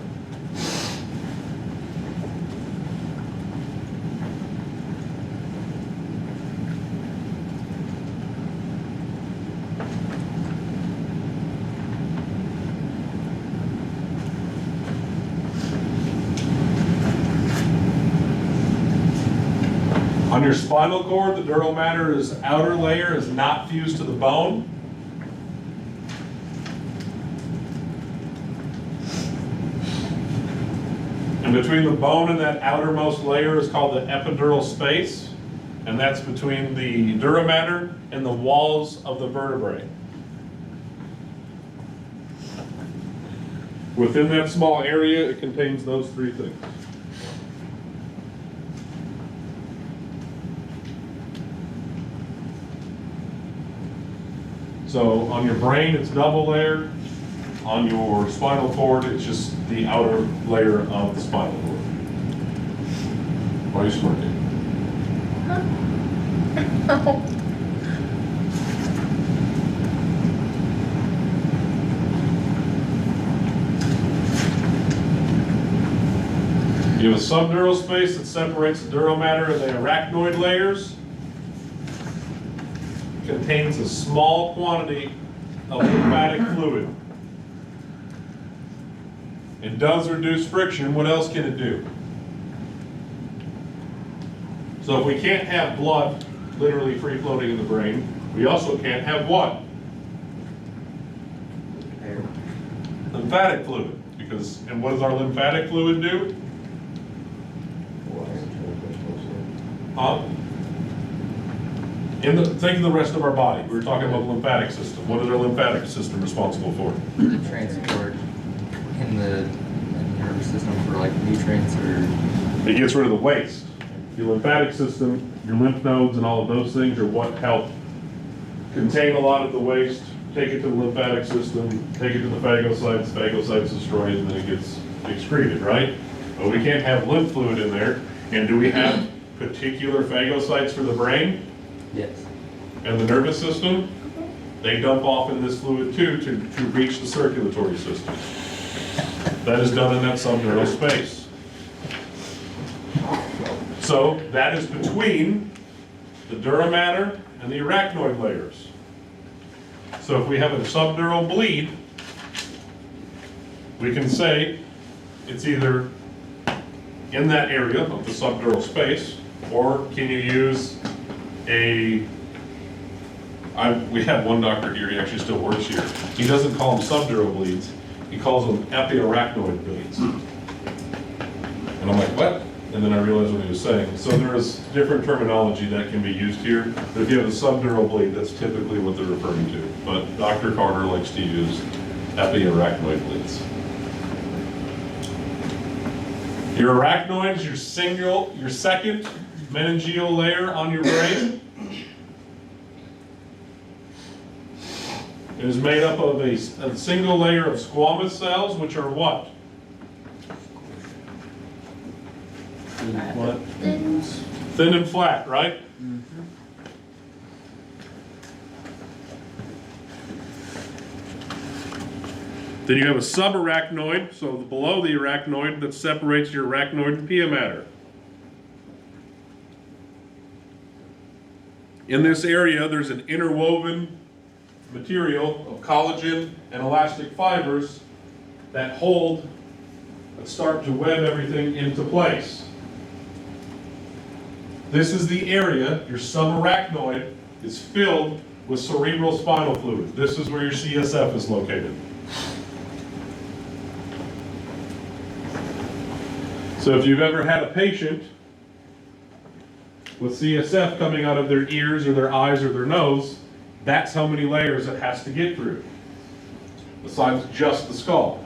On your spinal cord, the dural matter outer layer is not fused to the bone. And between the bone and that outermost layer is called the epidural space, and that's between the dura mater and the walls of the vertebrae. Within that small area, it contains those three things. So on your brain, it's double layered. On your spinal cord, it's just the outer layer of the spinal cord. Why are you smirking? You have a subdural space that separates the dural matter and the arachnoid layers. Contains a small quantity of lymphatic fluid. It does reduce friction. What else can it do? So if we can't have blood literally free floating in the brain, we also can't have what? Lymphatic fluid. And what does our lymphatic fluid do? Huh? Think of the rest of our body. We were talking about the lymphatic system. What is our lymphatic system responsible for? Transport in the nervous system for like nutrients or... It gets rid of the waste. Your lymphatic system, your lymph nodes and all of those things are what help contain a lot of the waste, take it to the lymphatic system, take it to the phagocytes destroy it, and then it gets excreted, right? But we can't have lymph fluid in there. And do we have particular phagocytes for the brain? Yes. And the nervous system? They dump off in this fluid too to reach the circulatory system. That is done in that subdural space. So that is between the dura mater and the arachnoid layers. So if we have a subdural bleed, we can say it's either in that area of the subdural space, or can you use we have one doctor here, he actually still works here. He doesn't call them subdural bleeds, he calls them epiarachnoid bleeds. And I'm like, what? And then I realized what he was saying. So there is different terminology that can be used here. But if you have a subdural bleed, that's typically what they're referring to. But Dr. Carter likes to use epiarachnoid bleeds. Your arachnoid is your second meningeal layer on your brain. It is made up of a single layer of squamous cells, which are what? What? Thin and flat, right? Mm-hmm. Then you have a subarachnoid, so below the arachnoid that separates your arachnoid and pia mater. In this area, there's an interwoven material of collagen and elastic fibers that hold, that start to web everything into place. This is the area, your subarachnoid is filled with cerebral spinal fluid. This is where your CSF is located. So if you've ever had a patient with CSF coming out of their ears or their eyes or their nose, that's how many layers it has to get through, besides just the skull.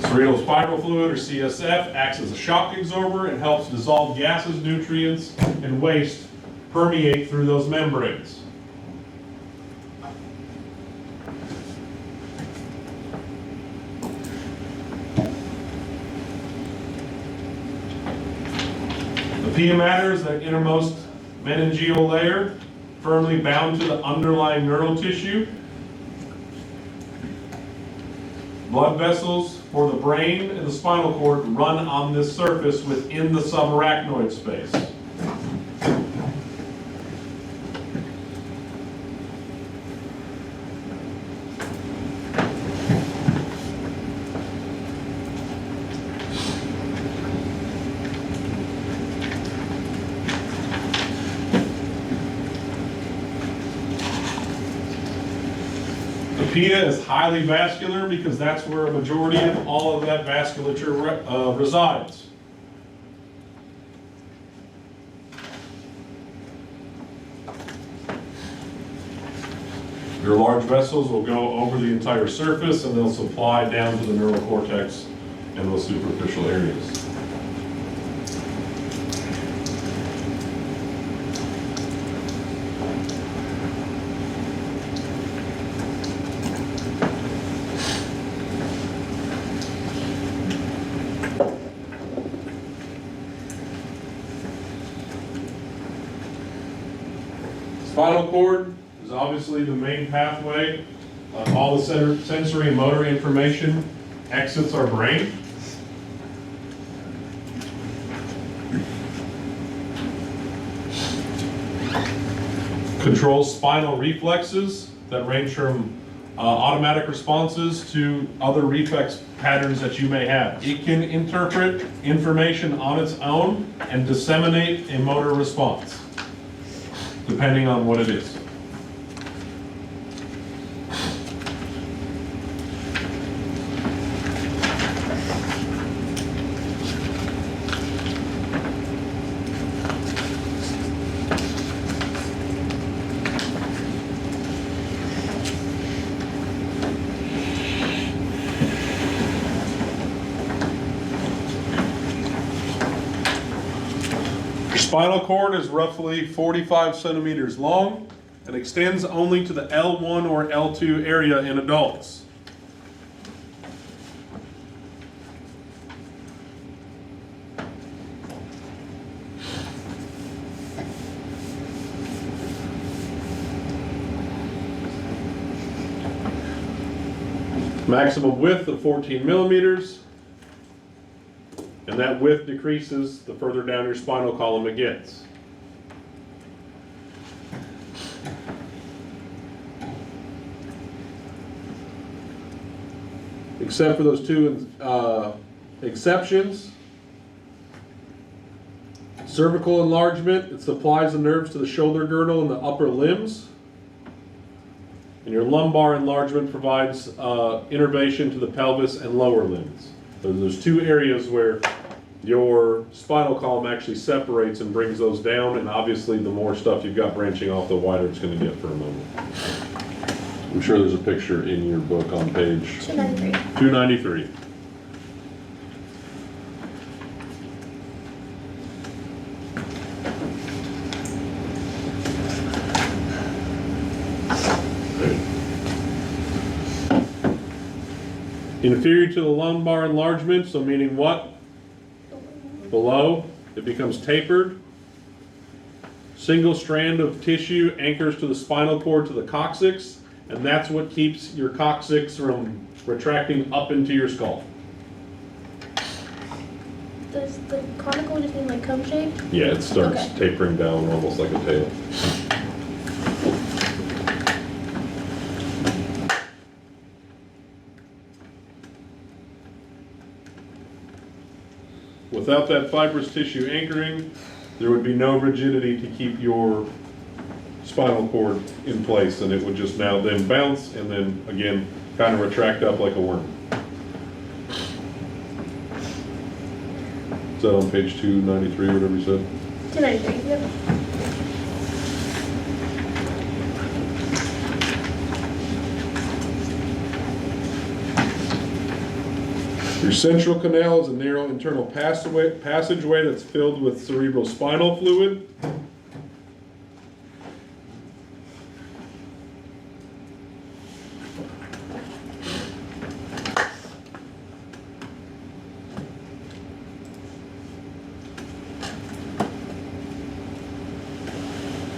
Cerebral spinal fluid, or CSF, acts as a shock absorber and helps dissolve gases, nutrients, and waste permeate through those membranes. The pia mater is that innermost meningeal layer, firmly bound to the underlying neural tissue. Blood vessels for the brain and the spinal cord run on this surface within the subarachnoid space. The pia is highly vascular because that's where a majority of all of that vasculature resides. Your large vessels will go over the entire surface and they'll supply down to the neural cortex and those superficial areas. Spinal cord is obviously the main pathway. All the sensory and motor information exits our brain. Controls spinal reflexes that range from automatic responses to other reflex patterns that you may have. It can interpret information on its own and disseminate a motor response, depending on what it is. Spinal cord is roughly 45 centimeters long and extends only to the L1 or L2 area in adults. Maximum width of 14 millimeters. And that width decreases the further down your spinal column it gets. Except for those two exceptions. Cervical enlargement, it supplies the nerves to the shoulder girdle and the upper limbs. And your lumbar enlargement provides innervation to the pelvis and lower limbs. So there's two areas where your spinal column actually separates and brings those down, and obviously the more stuff you've got branching off, the wider it's going to get for a moment. I'm sure there's a picture in your book on page 293. 293. Inferior to the lumbar enlargement, so meaning what? Below, it becomes tapered. Single strand of tissue anchors to the spinal cord to the coccyx, and that's what keeps your coccyx from retracting up into your skull. Does the conical just mean like cone shaped? Yeah, it starts Okay. tapering down almost like a tail. Without that fibrous tissue anchoring, there would be no rigidity to keep your spinal cord in place, and it would just now then bounce and then again kind of retract up like a worm. Is that on page 293, whatever you said? 293, yep. Your central canal is a narrow internal passageway that's filled with cerebral spinal fluid.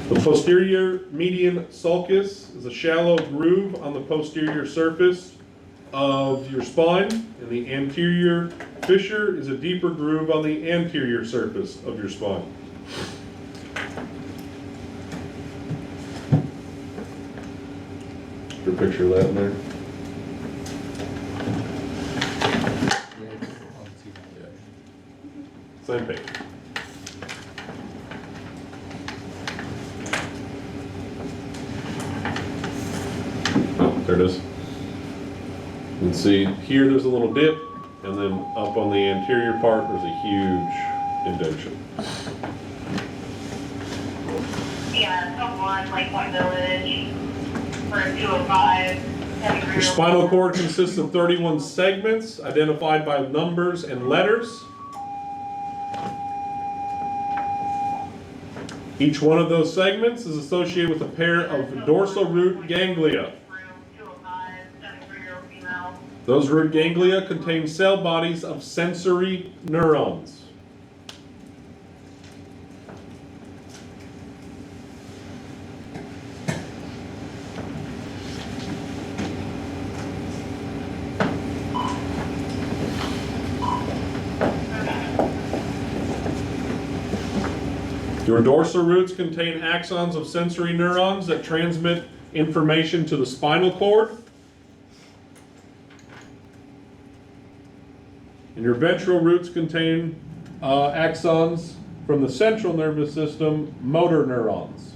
The posterior median sulcus is a shallow groove on the posterior surface of your spine, and the anterior fissure is a deeper groove on the anterior surface of your spine. Is there a picture of that in there? Same page. Oh, there it is. You can see here there's a little dip, and then up on the anterior part there's a huge indentation. Yeah, someone like Point Village for a 205. Your spinal cord consists of 31 segments identified by numbers and letters. Each one of those segments is associated with a pair of dorsal root ganglia. Those root ganglia contain cell bodies of sensory neurons. Your dorsal roots contain axons of sensory neurons that transmit information to the spinal cord. And your ventral roots contain axons from the central nervous system, motor neurons.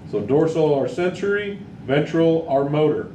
So dorsal are sensory, ventral are motor.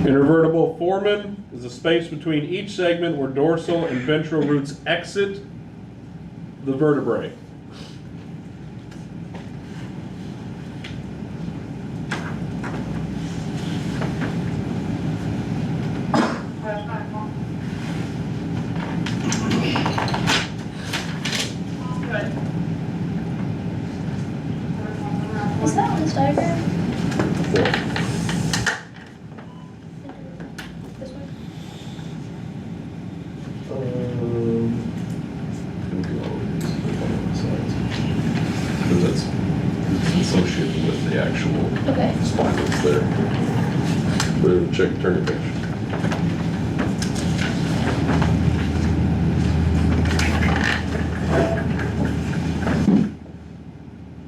Intervertebral foramen is a space between each segment where dorsal and ventral roots exit the vertebrae. Is that on this diagram? This one? Because that's associated with the actual Okay. spine that's there. But check, turn your page.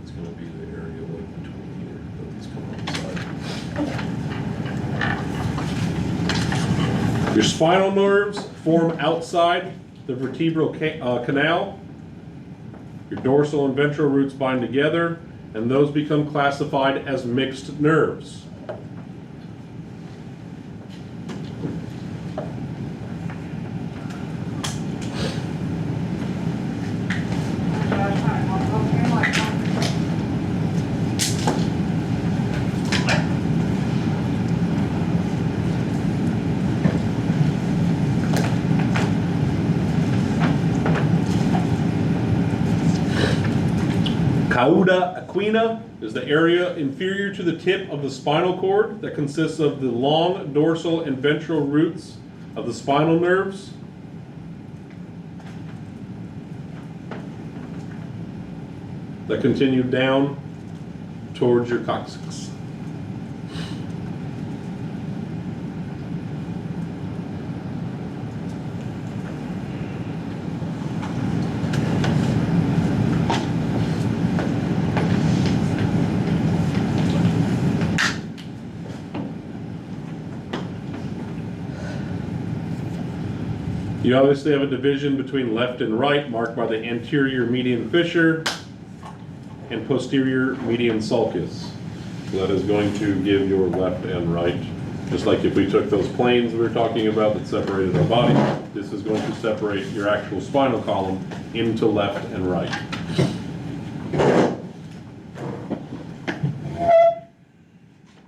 It's going to be the area like between here that these come on the side. Your spinal nerves form outside the vertebral canal. Your dorsal and ventral roots bind together, and those become classified as mixed nerves. Cauda equina is the area inferior to the tip of the spinal cord that consists of the long dorsal and ventral roots of the spinal nerves. that continue down towards your coccyx. You obviously have a division between left and right marked by the anterior median fissure and posterior median sulcus. So that is going to give your left and right. Just like if we took those planes we were talking about that separated our body, this is going to separate your actual spinal column into left and right.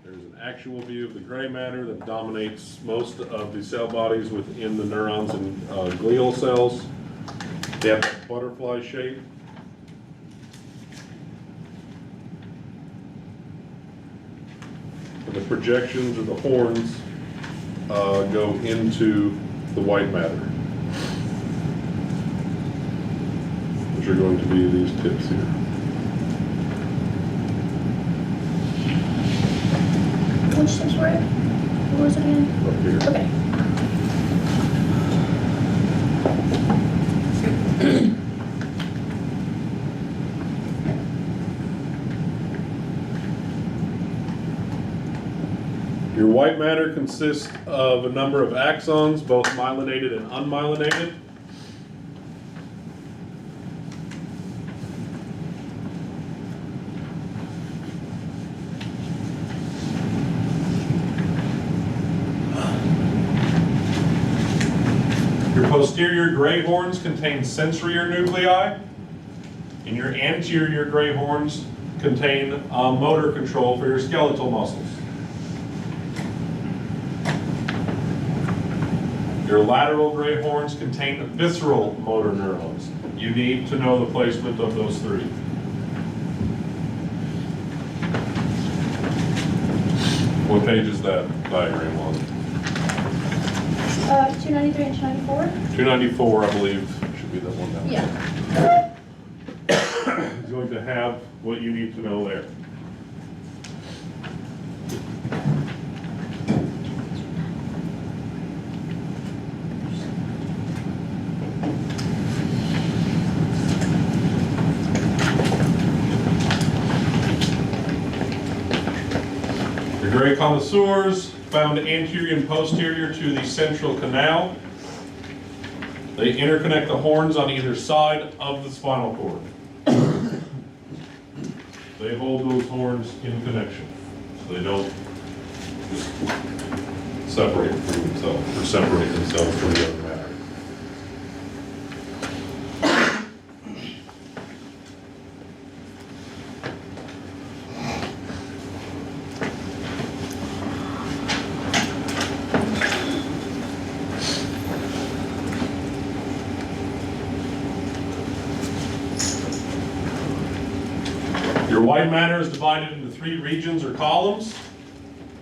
There's an actual view of the gray matter that dominates most of the cell bodies within the neurons and glial cells. They have that butterfly shape. And the projections of the horns go into the white matter, which are going to be these tips here. Which steps were it? What was it again? Up here. Okay. Your white matter consists of a number of axons, both myelinated and unmyelinated. Your posterior gray horns contain sensory nuclei, and your anterior gray horns contain motor control for your skeletal muscles. Your lateral gray horns contain visceral motor neurons. You need to know the placement of those three. What page is that diagram on? 293 and 294? 294, I believe, should be that one down. Yeah. It's going to have what you need to know there. Your gray connoisseurs found anterior and posterior to the central canal. They interconnect the horns on either side of the spinal cord. They hold those horns in connection, so they don't just separate from themselves, or separate themselves from the other matter. Your white matter is divided into three regions or columns: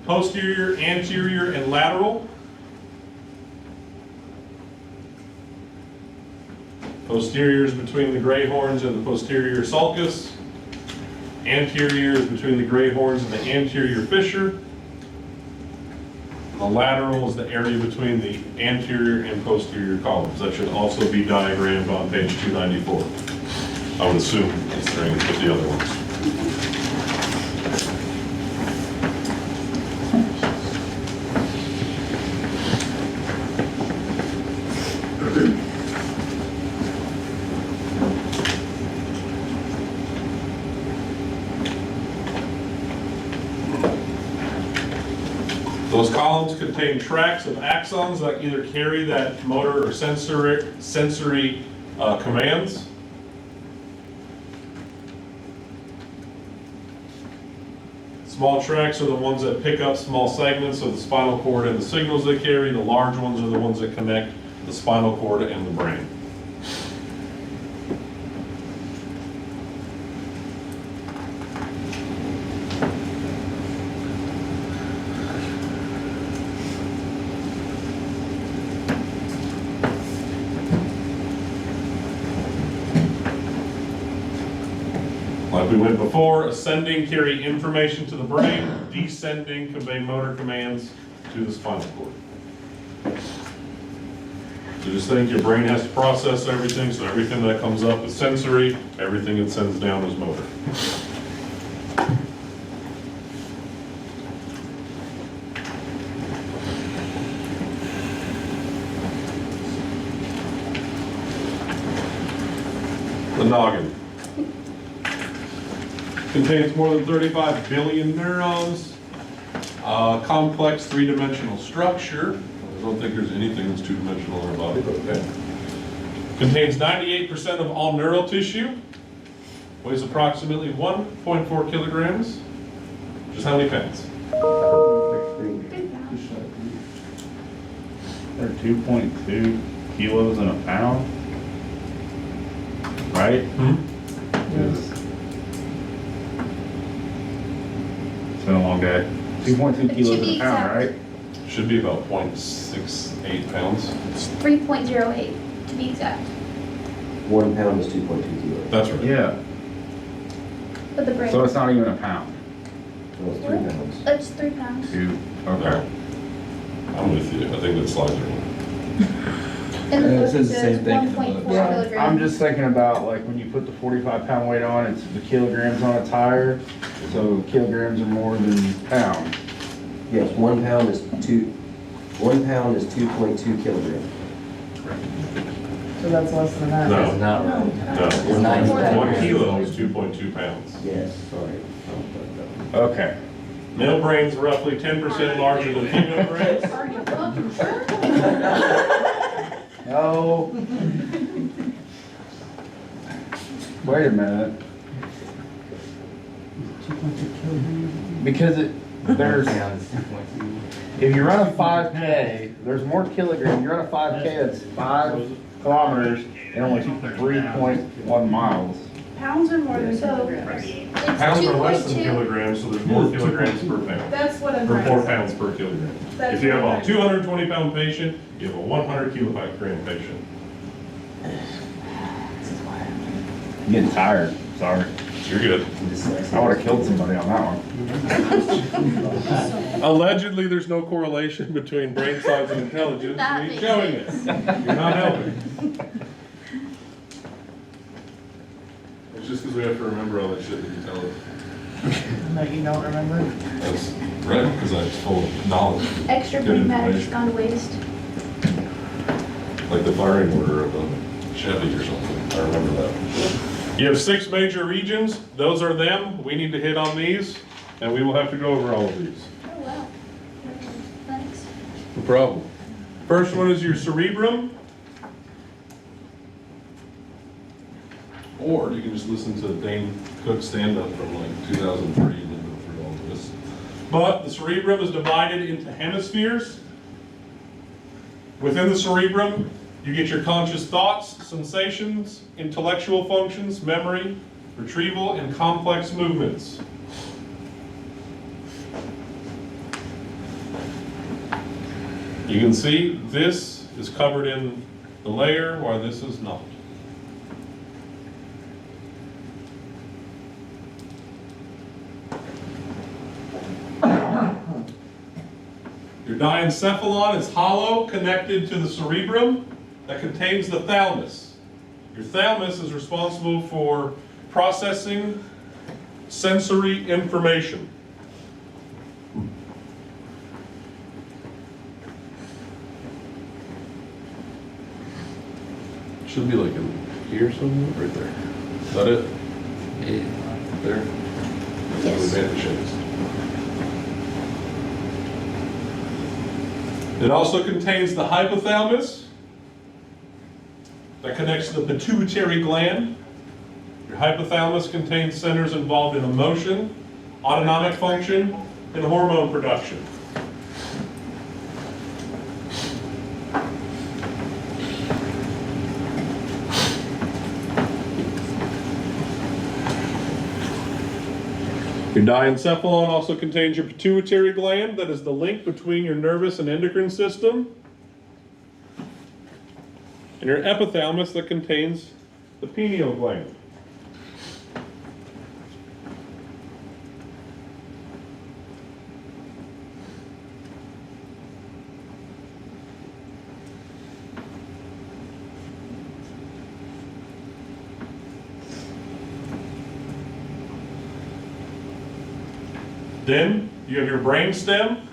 posterior, anterior, and lateral. Posterior is between the gray horns and the posterior sulcus. Anterior is between the gray horns and the anterior fissure. The lateral is the area between the anterior and posterior columns. That should also be diagrammed on page 294. I would assume, considering with the other ones. Those columns contain tracks of axons that either carry that motor or sensory commands. Small tracks are the ones that pick up small segments of the spinal cord and the signals they carry. The large ones are the ones that connect the spinal cord and the brain. Like we went before, ascending carry information to the brain, descending convey motor commands to the spinal cord. So just think your brain has to process everything, so everything that comes up is sensory, everything it sends down is motor. The noggin contains more than 35 billion neurons, complex three-dimensional structure. I don't think there's anything that's two-dimensional in our body, but okay. Contains 98% of all neural tissue, weighs approximately 1.4 kilograms, which is how many pounds? They're 2.2 kilos in a pound, right? It's been a long day. 2.2 kilos in a pound, right? Should be about 0.68 pounds. It's 3.08 to be exact. 1 pound is 2.2 kilos. That's right. Yeah. But the brain. So it's not even a pound. Well, it's 3 pounds. It's 3 pounds. Okay. I'm with you. I think that slides are And the It book says the says same thing in the 1.4 book. kilograms. I'm just thinking about like when you put the 45-pound weight on, it's the kilograms on a tire, so kilograms are more than pounds. Yes, 1 pound is 2.2 kilograms. So that's less than that. No. That's not right. No. It's 90 1 pounds. kilo is 2.2 pounds. Yes, sorry. Okay. Male brains roughly 10% larger than female brains. Are you fucking sure? No. Wait a minute. Because there's, if you run a 5K, there's more kilograms. You run a 5K, that's 5 kilometers and only 3.1 miles. Pounds are more than So, kilograms. it's Pounds are less than 2.2. kilograms, so there's more kilograms per pound. That's what I'm Or trying 4 to say. pounds per kilogram. That's If you have what a I'm 220-pound patient, you have a 100 kilogram patient. I'm getting tired. Sorry. You're good. I would have killed somebody on that one. Allegedly, there's no correlation between brain size and intelligence. That He's makes showing it. You're not helping. It's just because we have to remember all that shit that you tell us. No, you don't remember? That's right, because I'm full of knowledge. Extra Good brain matter's information. gone to waste. Like the firing order of a Chevy or something. I remember that. You have 6 major regions. Those are them. We need to hit on these, and we will have to go over all of these. Oh, wow. Thanks. No problem. First one is your cerebrum. Or you can just listen to Dane Cook stand-up from like 2003 and then go through all of this. But the cerebrum is divided into hemispheres. Within the cerebrum, you get your conscious thoughts, sensations, intellectual functions, memory, retrieval, and complex movements. You can see this is covered in the layer while this is not. Your diencephalon is hollow, connected to the cerebrum that contains the thalamus. Your thalamus is responsible for processing sensory information. Should be like in here somewhere, right there. Is that it? Yeah. There? Yes. It also contains the hypothalamus that connects to the pituitary gland. Your hypothalamus contains centers involved in emotion, autonomic function, and hormone production. Your diencephalon also contains your pituitary gland, that is the link between your nervous and endocrine system. And your epithalamus that contains the pineal gland. Then you have your brain stem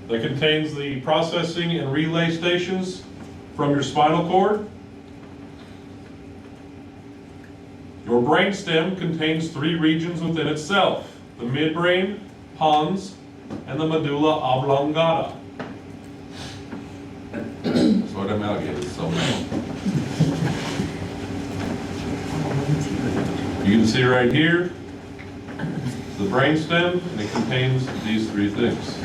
that contains the processing and relay stations from your spinal cord. Your brain stem contains 3 regions within itself: the midbrain, pons, and the medulla oblongata. That's why them alligators so long. You can see right here, the brain stem, and it contains these 3 things.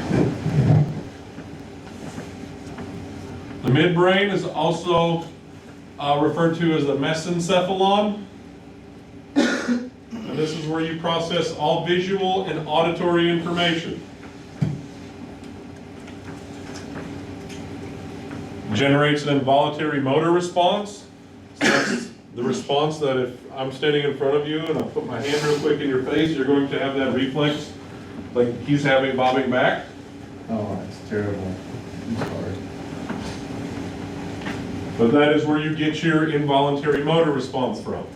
The midbrain is also referred to as the mesencephalon. And this is where you process all visual and auditory information. Generates an involuntary motor response. So that's the response that if I'm standing in front of you and I put my hand real quick in your face, you're going to have that reflex like he's having bobbing back. Oh, that's terrible. I'm sorry. But that is where you get your involuntary motor response from.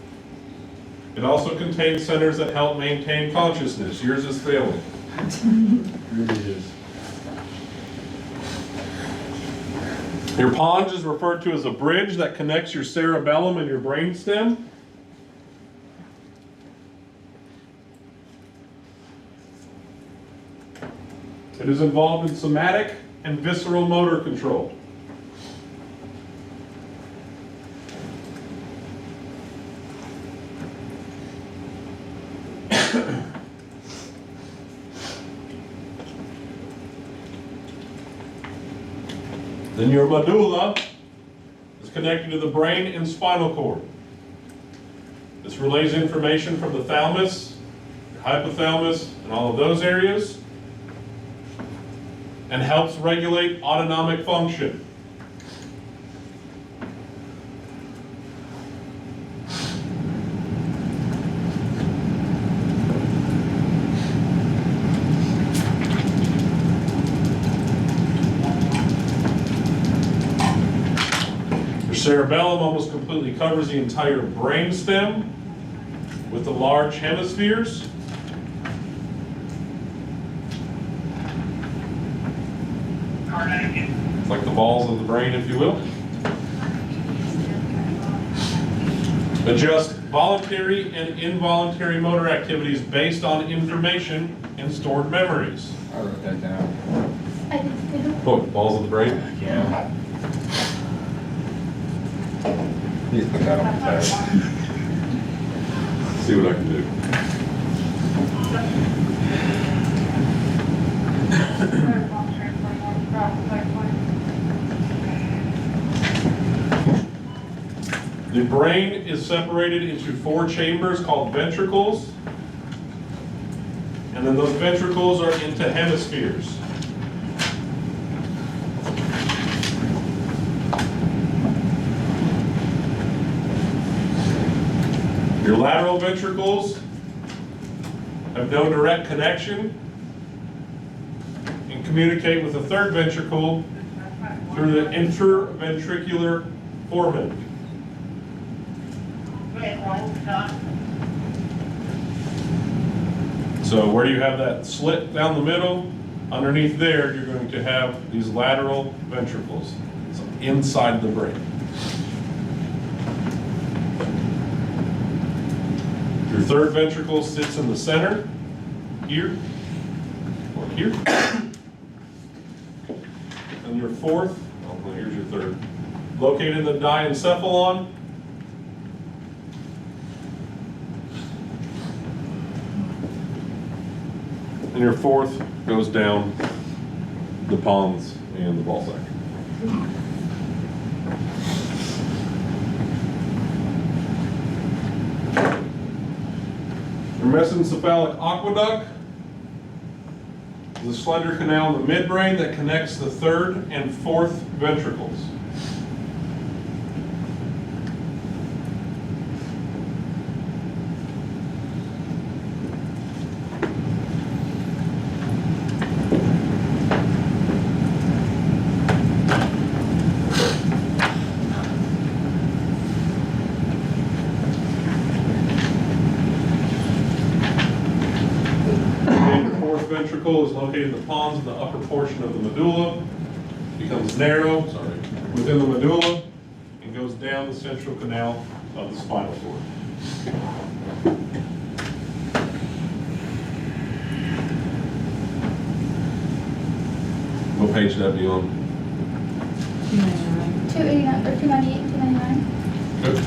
It also contains centers that help maintain consciousness. Yours is failing. It really is. Your pons is referred to as a bridge that connects your cerebellum and your brainstem. It is involved in somatic and visceral motor control. Then your medulla is connected to the brain and spinal cord. This relays information from the thalamus, your hypothalamus, and all of those areas, and helps regulate autonomic function. Cerebellum almost completely covers the entire brain stem with the large hemispheres. It's like the balls of the brain, if you will. Adjust voluntary and involuntary motor activities based on information and stored memories. I wrote that down. Oh, balls of the brain? Yeah. Please put that on the test. See what I can do. The brain is separated into 4 chambers called ventricles. And then those ventricles are into hemispheres. Your lateral ventricles have no direct connection and communicate with the third ventricle through the interventricular foramen. So where you have that slit down the middle, underneath there, you're going to have these lateral ventricles. So inside the brain. Your third ventricle sits in the center, here, or here. And your fourth, oh, well, here's your third, located in the diencephalon. And your fourth goes down the pons and the ball sack. Your mesencephalic aqueduct is a slender canal in the midbrain that connects the third and fourth ventricles. ventricle is located in the pons in the upper portion of the medulla, becomes narrow, within the medulla, and goes down the central canal of the spinal cord. What page that be on? 289 or 298, 299. Good.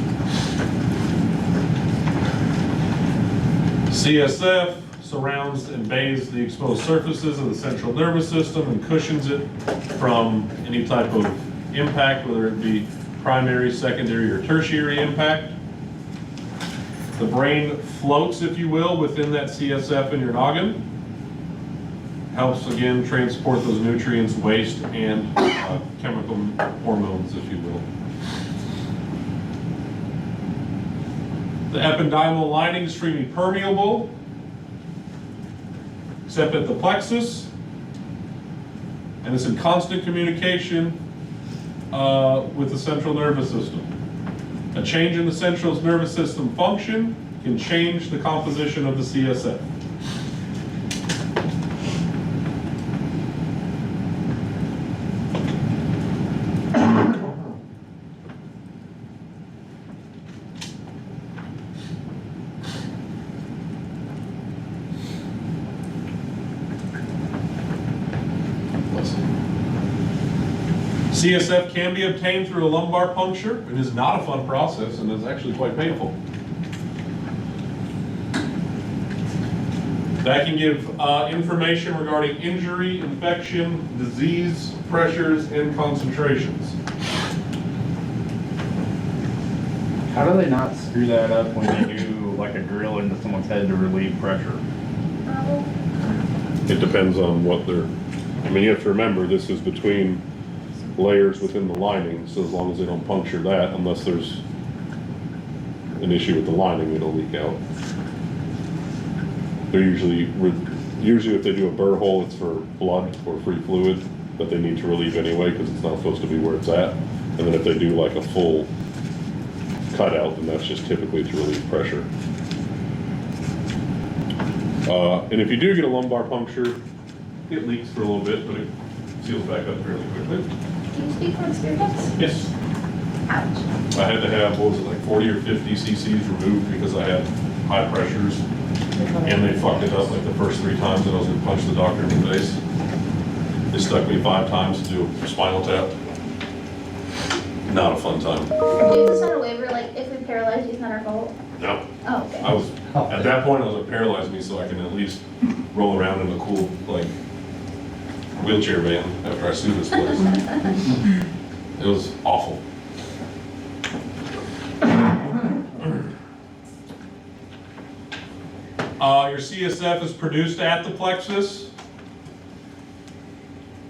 CSF surrounds and bathes the exposed surfaces of the central nervous system and cushions it from any type of impact, whether it be primary, secondary, or tertiary impact. The brain floats, if you will, within that CSF in your noggin. Helps, again, transport those nutrients, waste, and chemical hormones, if you will. The ependymal lining is extremely permeable, except at the plexus, and it's in constant communication with the central nervous system. A change in the central nervous system function can change the composition of the CSF. CSF can be obtained through a lumbar puncture. It is not a fun process, and it's actually quite painful. That can give information regarding injury, infection, disease, pressures, and concentrations. How do they not screw that up when they do like a drill into someone's head to relieve pressure? It depends on what they're, I mean, you have to remember this is between layers within the lining, so as long as they don't puncture that, unless there's an issue with the lining, it'll leak out. They're usually if they do a burr hole, it's for blood or free fluid that they need to relieve anyway, because it's not supposed to be where it's at. And then if they do like a full cutout, then that's just typically to relieve pressure. And if you do get a lumbar puncture, it leaks for a little bit, but it seals back up fairly quickly. Do you speak from experience? Yes. Ouch. I had to have, what was it, like 40 or 50 cc's removed because I had high pressures, and they fucked it up like the first 3 times that I was gonna punch the doctor in the face. They stuck me 5 times to do a spinal tap. Not a fun time. Do you just sign a waiver, like, if we paralyze you, it's not our fault? No. Oh, okay. I was, at that point, I was gonna paralyze me so I can at least roll around in a cool, like, wheelchair van after I sued this place. It was awful. Your CSF is produced at the plexus,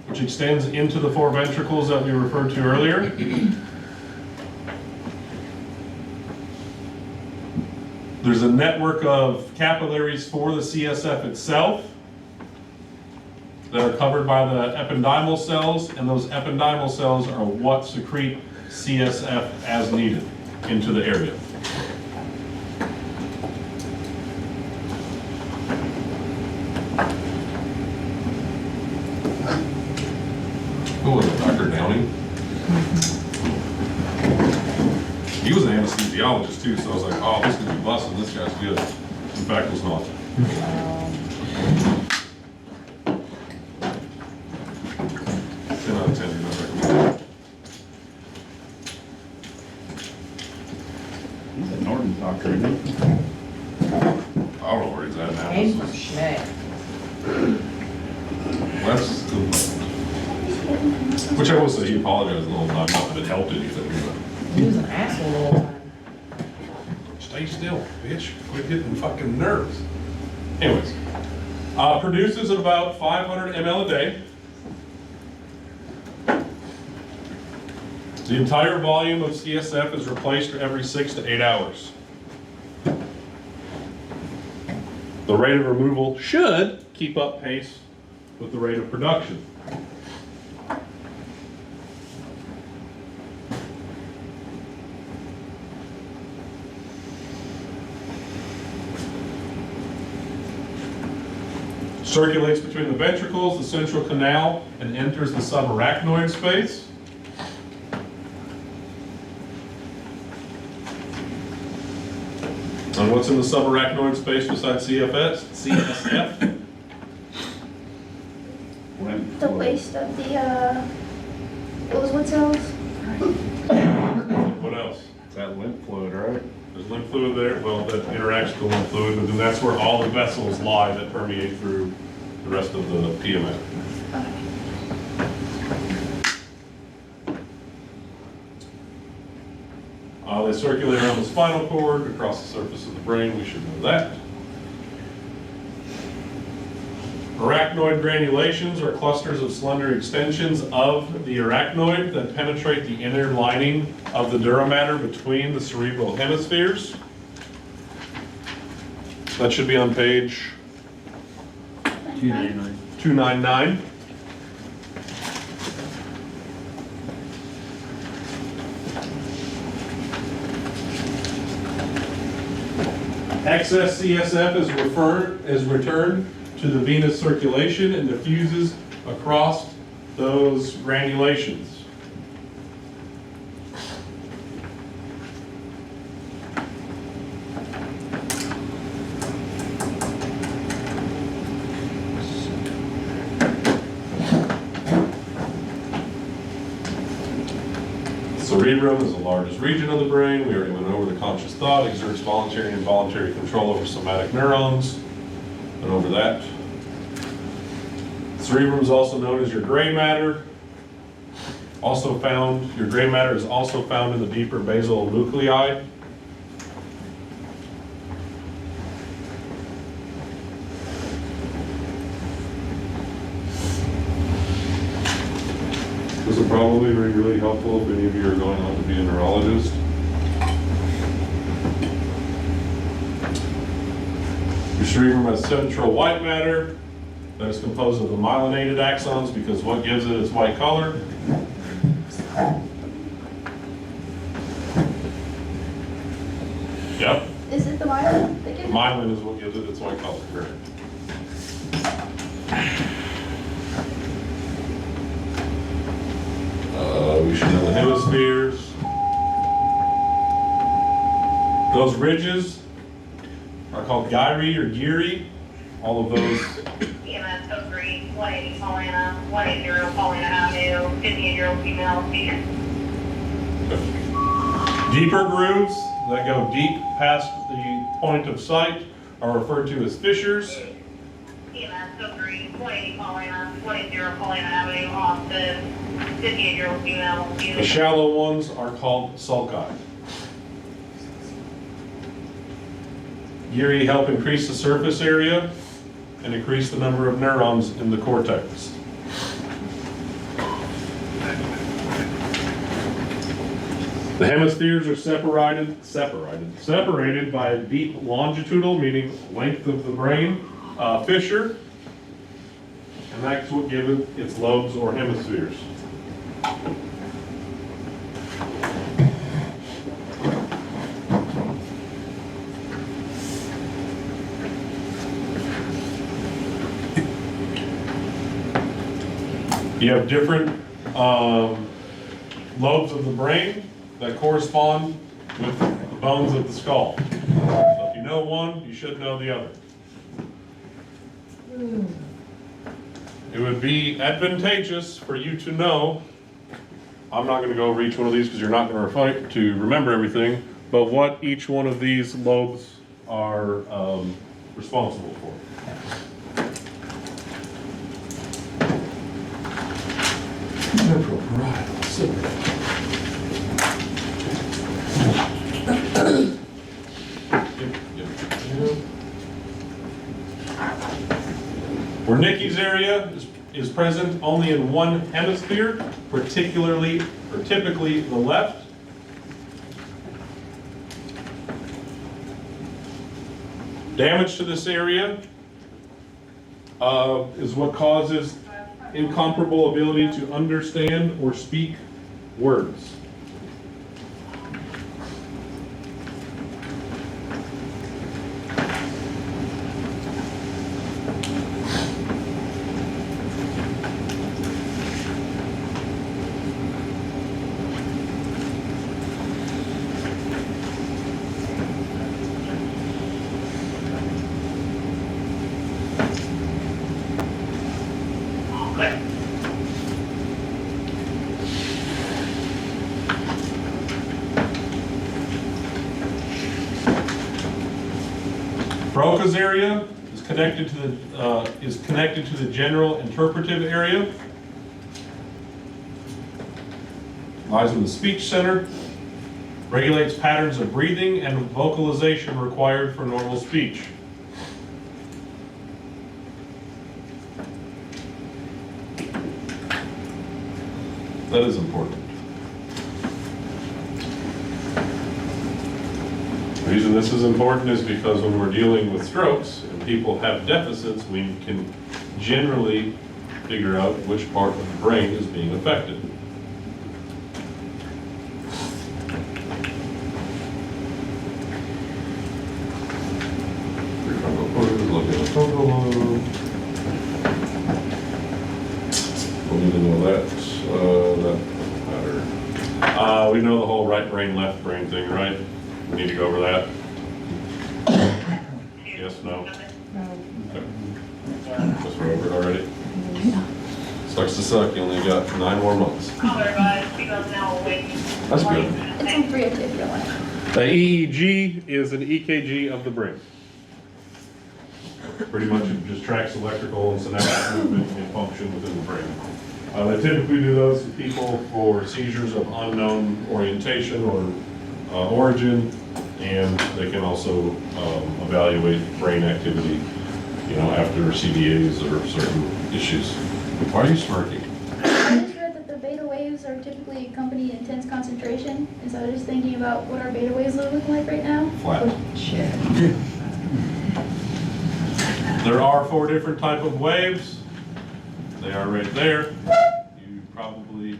which extends into the 4 ventricles that we referred to earlier. There's a network of capillaries for the CSF itself that are covered by the ependymal cells, and those ependymal cells are what secrete CSF as needed into the area. Oh, and Dr. Downing. He was an anesthesiologist too, so I was like, oh, this could be busting, this guy's good. In fact, it was not. 10 out of 10, do not recommend. He's a Norton doctor, isn't he? I don't know where he's at now. Came from Schmidt. That's good. Which I will say, he apologized a little time, not that it helped anything, but. He was an asshole the whole time. Stay still, bitch. Quit hitting fucking nerves. Anyways, produces at about 500 ml a day. The entire volume of CSF is replaced every 6 to 8 hours. The rate of removal should keep up pace with the rate of production. Circulates between the ventricles, the central canal, and enters the subarachnoid space. And what's in the subarachnoid space besides CSF? The waste of the, what cells? What else? It's that lymph fluid, right? There's lymph fluid there, well, that interacts with the lymph fluid, but then that's where all the vessels lie that permeate through the rest of the PMF. They circulate around the spinal cord, across the surface of the brain, we should know that. Arachnoid granulations are clusters of slender extensions of the arachnoid that penetrate the inner lining of the dura mater between the cerebral hemispheres. That should be on page 299. Excess CSF is returned to the venous circulation and diffuses across those granulations. Cerebrum is the largest region of the brain. We already went over the conscious thought, exerts voluntary and involuntary control over somatic neurons. Went over that. Cerebrum is also known as your gray matter. Your gray matter is also found in the deeper basal nuclei. This will probably be really helpful if any of you are going on to be a neurologist. Your cerebrum has central white matter that is composed of the myelinated axons because what gives it its white color? Yep. Is it the myelin that gives it? Myelin is what gives it its white color, correct. We should know the hemispheres. Those ridges are called gyri or gyri. All of those. EMS code 3, 180 Paulina, 180 Paulina Avenue, 58-year-old female patient. Deeper grooves that go deep past the point of sight are referred to as fissures. EMS code 3, 180 Paulina, 180 Paulina Avenue, Austin, 58-year-old female. The shallow ones are called sulci. Gyri help increase the surface area and increase the number of neurons in the cortex. The hemispheres are separated by a deep longitudinal, meaning length of the brain, fissure, and that's what gives it its lobes or hemispheres. You have different lobes of the brain that correspond with the bones of the skull. So if you know one, you should know the other. It would be advantageous for you to know, I'm not going to go over each one of these because you're not going to remember everything, but what each one of these lobes are responsible for. Wernicke's area is present only in one hemisphere, typically the left. Damage to this area is what causes incomparable ability to understand or speak words. Broca's area is connected to the general interpretive area. Lies in the speech center. Regulates patterns of breathing and vocalization required for normal speech. That is important. The reason this is important is because when we're dealing with strokes and people have deficits, we can generally figure out which part of the brain is being affected. Look at the total load. We'll need to know that. That doesn't matter. We know the whole right brain, left brain thing, right? We need to go over that. Yes, no? Okay. Guess we're over it already. Sucks to suck, you only got 9 more months. That's good. It's on 302 if you don't want it. The EEG is an EKG of the brain. Pretty much it just tracks electrical and synaptic movement and function within the brain. They typically do those to people for seizures of unknown orientation or origin, and they can also evaluate brain activity, after CDAs or certain issues. Why are you smirking? I just read that the beta waves are typically accompanied intense concentration, and so I was just thinking about what our beta waves look like right now. Flat. Shit. There are 4 different type of waves. They are right there. You probably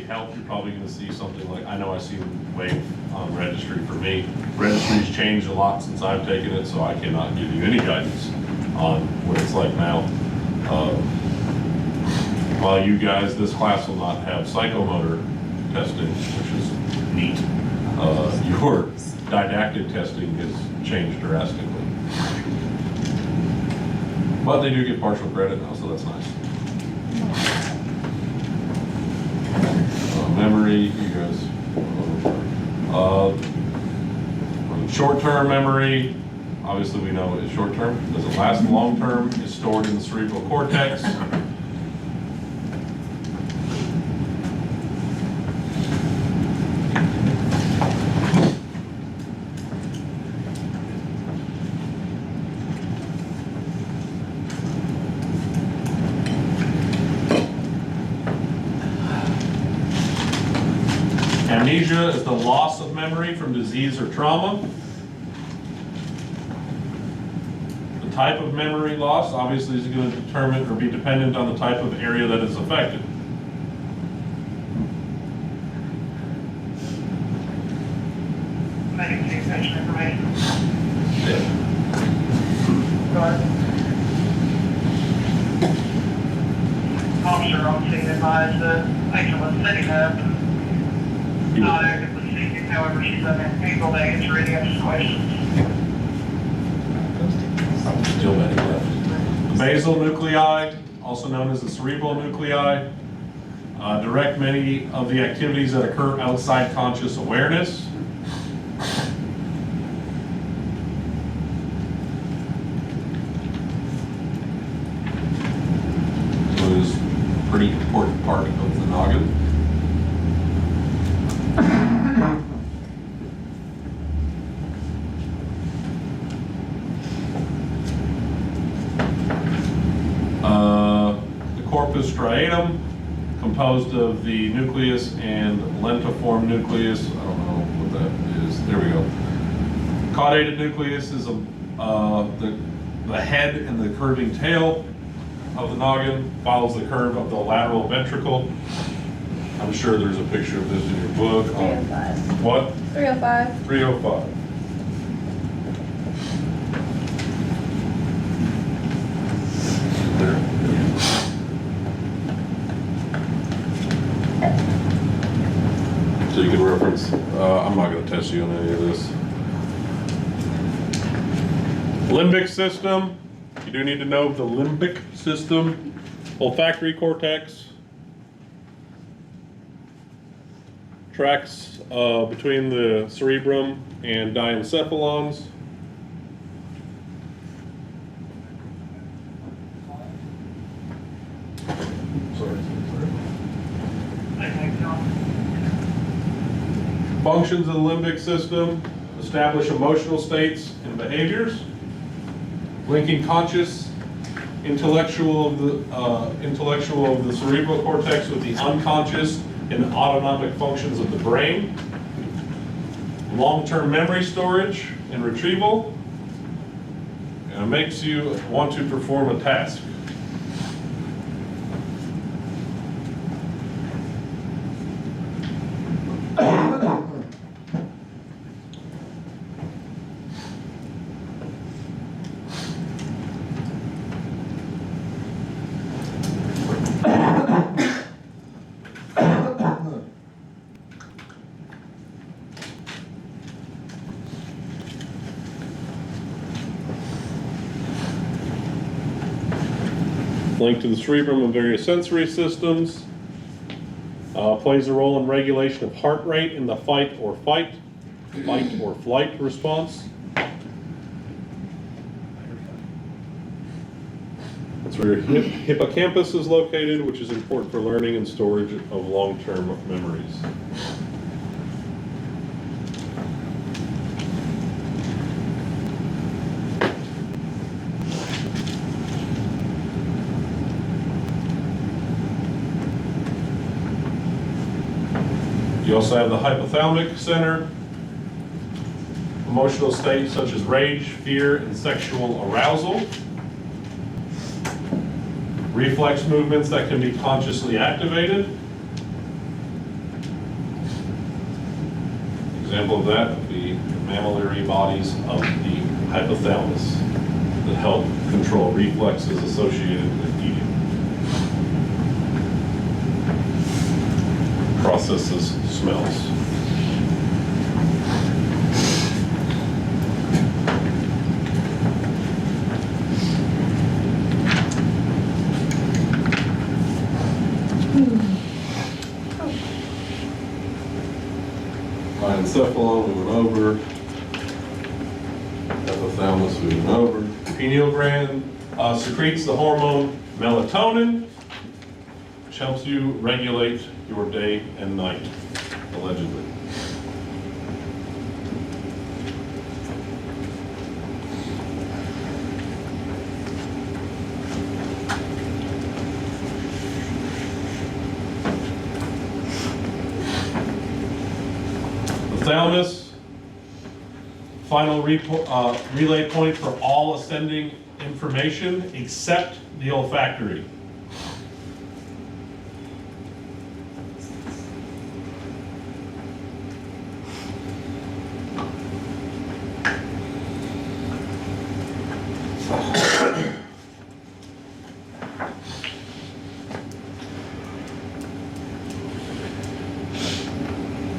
help. You're probably going to see something like, I know I see wave on registry for me. Registry's changed a lot since I've taken it, so I cannot give you any guidance on what it's like now. While you guys, this class will not have psychomotor testing, which is neat. Your didactic testing has changed drastically. But they do get partial credit now, so that's nice. Memory, you guys. Short-term memory, obviously we know is short-term. Does it last long-term? Is stored in the cerebral cortex. Amnesia is the loss of memory from disease or trauma. The type of memory loss obviously is going to determine or be dependent on the type of area that is affected. Officer on scene advised that patient was sitting up, not actively speaking, however, she's unable to answer any of his questions. Still many left. The basal nuclei, also known as the cerebral nuclei, direct many of the activities that occur outside conscious awareness. So it is a pretty important part of the noggin. Corpus striatum, composed of the nucleus and lentiform nucleus. I don't know what that is. There we go. Caudated nucleus is the head and the curving tail of the noggin, follows the curve of the lateral ventricle. I'm sure there's a picture of this in your book. 305. What? 305. 305. So you can reference, I'm not going to test you on any of this. Limbic system, you do need to know the limbic system. Olfactory cortex. Tracks between the cerebrum and diencephalons. Functions of the limbic system: establish emotional states and behaviors, linking conscious intellectual of the cerebral cortex with the unconscious and autonomic functions of the brain, long-term memory storage and retrieval, and it makes you want to perform a task. Linked to the cerebrum and various sensory systems. Plays a role in regulation of heart rate in the fight or flight response. That's where your hippocampus is located, which is important for learning and storage of long-term memories. You also have the hypothalamic center, emotional states such as rage, fear, and sexual arousal. Reflex movements that can be consciously activated. Example of that would be the mammillary bodies of the hypothalamus that help control reflexes associated with eating. Processes smells. Encephalon, we went over. Hypothalamus, we went over. Pineal gland secretes the hormone melatonin, which helps you regulate your day and night, allegedly. Thalamus, final relay point for all ascending information except the olfactory.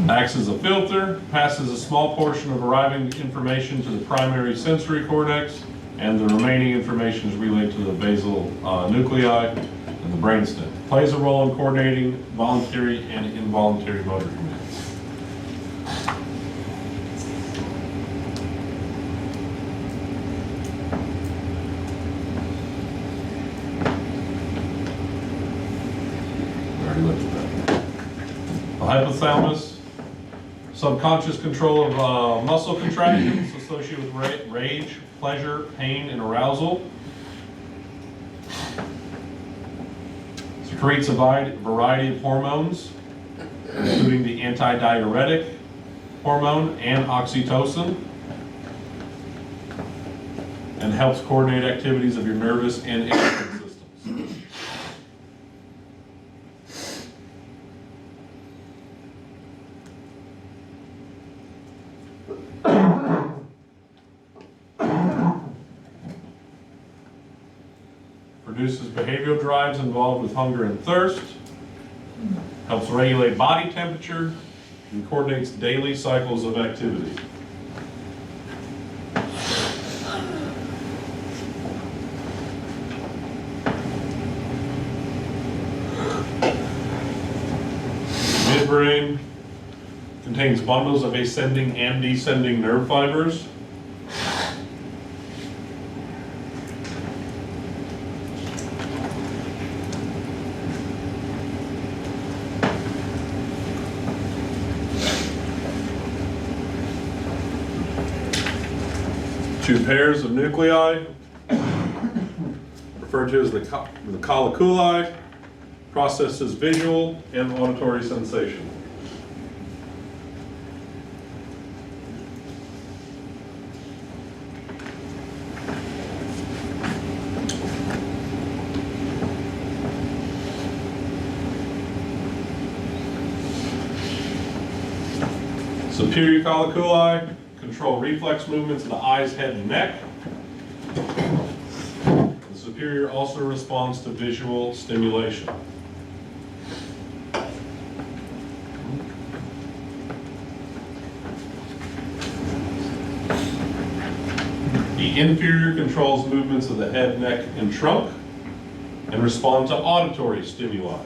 Acts as a filter, passes a small portion of arriving information to the primary sensory cortex, and the remaining information is relayed to the basal nuclei and the brainstem. Plays a role in coordinating voluntary and involuntary motor commands. We already looked at that. The hypothalamus, subconscious control of muscle contractions associated with rage, pleasure, pain, and arousal. Secretes a variety of hormones, including the antidiuretic hormone and oxytocin, and helps coordinate activities of your nervous and endocrine systems. Produces behavioral drives involved with hunger and thirst, helps regulate body temperature, and coordinates daily cycles of activity. Midbrain contains bundles of ascending and descending nerve fibers. Two pairs of nuclei, referred to as the colliculi, processes visual and auditory sensation. Superior colliculi control reflex movements of the eyes, head, and neck. The superior also responds to visual stimulation. The inferior controls movements of the head, neck, and trunk and respond to auditory stimuli.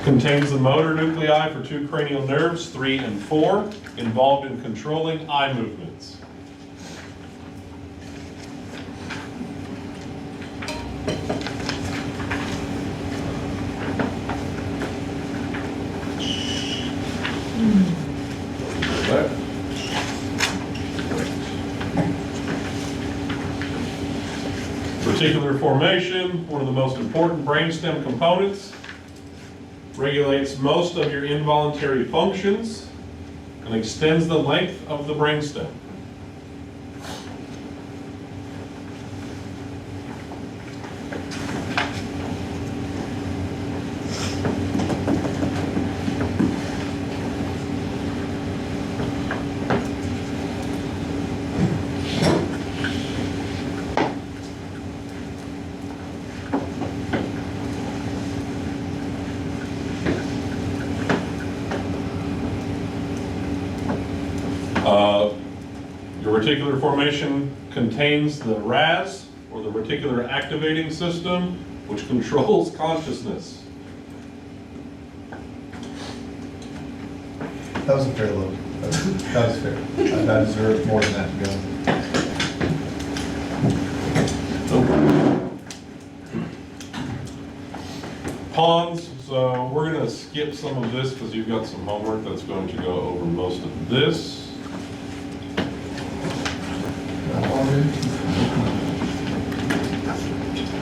Contains the motor nuclei for two cranial nerves, 3 and 4, involved in controlling eye movements. Reticular formation, one of the most important brainstem components, regulates most of your involuntary functions and extends the length of the brainstem. Your reticular formation contains the RAS, or the reticular activating system, which controls consciousness. That was a fair load. That was fair. I deserve more than that, to be honest. Pawns, so we're going to skip some of this because you've got some homework that's going to go over most of this.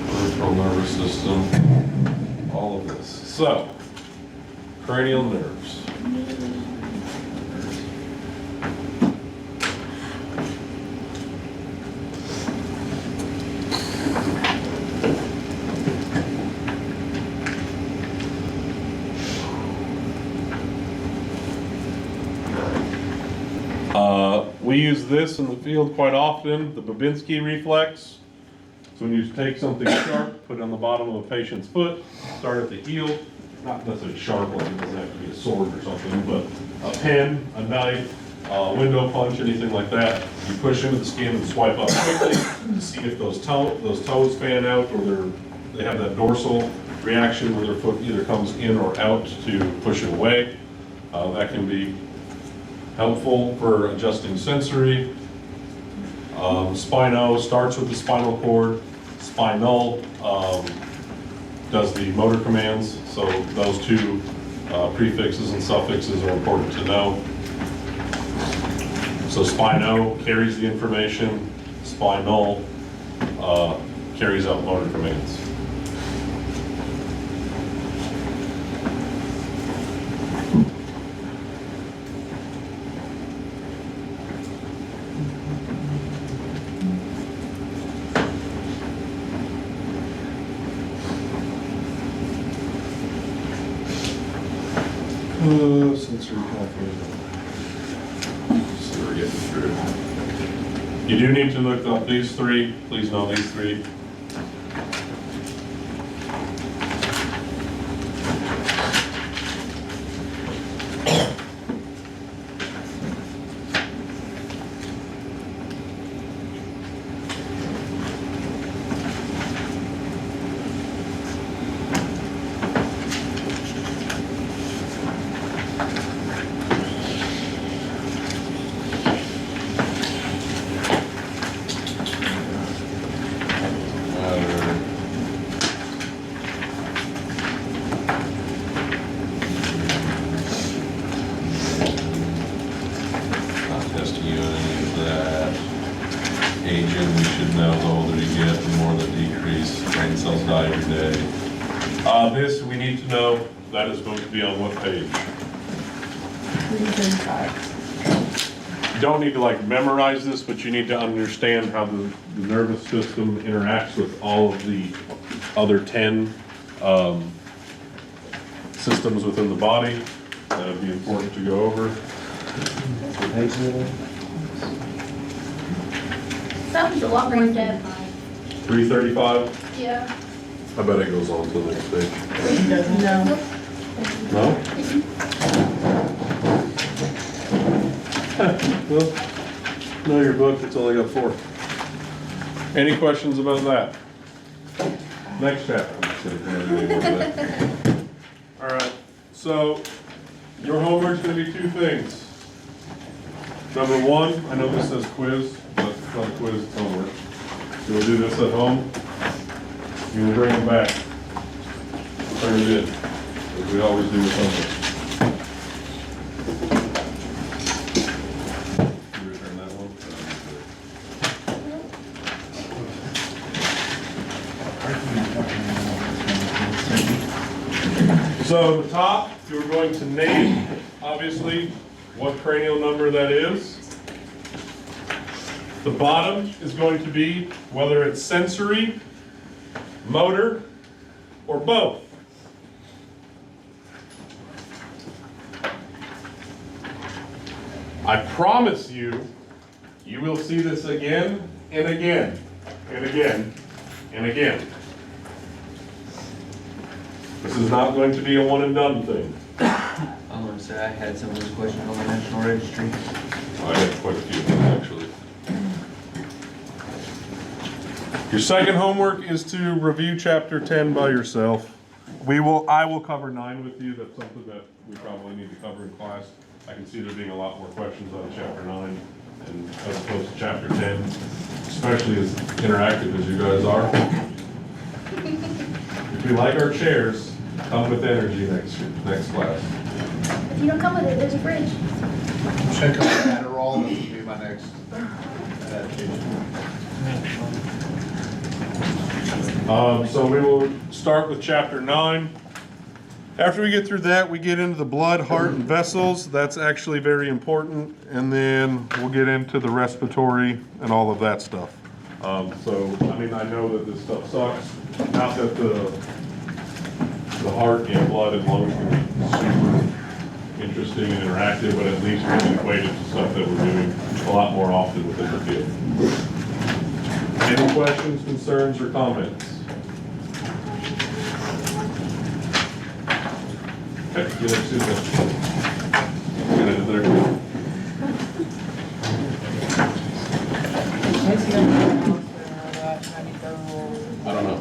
Peripheral nervous system, all of this. So, cranial nerves. We use this in the field quite often, the Babinski reflex. So when you take something sharp, put it on the bottom of a patient's foot, start at the heel, not necessarily sharp, like it doesn't have to be a sword or something, but a pen, a knife, a window punch, anything like that. You push into the skin and swipe up quickly to see if those toes fan out, or they have that dorsal reaction where their foot either comes in or out to push it away. That can be helpful for adjusting sensory. Spino starts with the spinal cord. Spinal does the motor commands. So those two prefixes and suffixes are important to know. So spino carries the information. Spinal carries out motor commands. Sensory pathway. So we're getting through. You do need to look up these three. Please know these three. aging, we should know the older you get, the more they decrease, brain cells die every day. This, we need to know, that is going to be on what page? 335. You don't need to like memorize this, but you need to understand how the nervous system interacts with all of the other 10 systems within the body. That would be important to go over. Sounds a lot more in depth. 335, Yeah. I bet it goes on to the next page. No. No? Well, know your book, it's only got 4. Any questions about that? Next chapter. All right, so your homework's gonna be 2 things. Number 1, I know this says quiz, but it's not a quiz, it's homework. You'll do this at home. You will bring it back. Turn it in, as we always do with homework. You return that one? So at the top, you're going to name, obviously, what cranial number that is. The bottom is going to be whether it's sensory, motor, or both. I promise you, you will see this again and again and again and again. This is not going to be a one and done thing. I want to say I had some of those questions on the National Registry. I had quite a few of them, actually. Your second homework is to review chapter 10 by yourself. I will cover 9 with you. That's something that we probably need to cover in class. I can see there being a lot more questions on chapter 9 and as opposed to chapter 10, especially as interactive as you guys are. If you like our chairs, come with energy next class. If you don't come with it, there's a fridge. Check out the Adderall, that would be my next adaptation. So we will start with chapter 9. After we get through that, we get into the blood, heart, and vessels. That's actually very important. And then we'll get into the respiratory and all of that stuff. So, I mean, I know that this stuff sucks. Not that the heart and blood and lungs can be super interesting and interactive, but at least we can equate it to stuff that we're doing a lot more often within the field. Any questions, concerns, or comments? Okay, get it, Susan. Get it there. I don't know.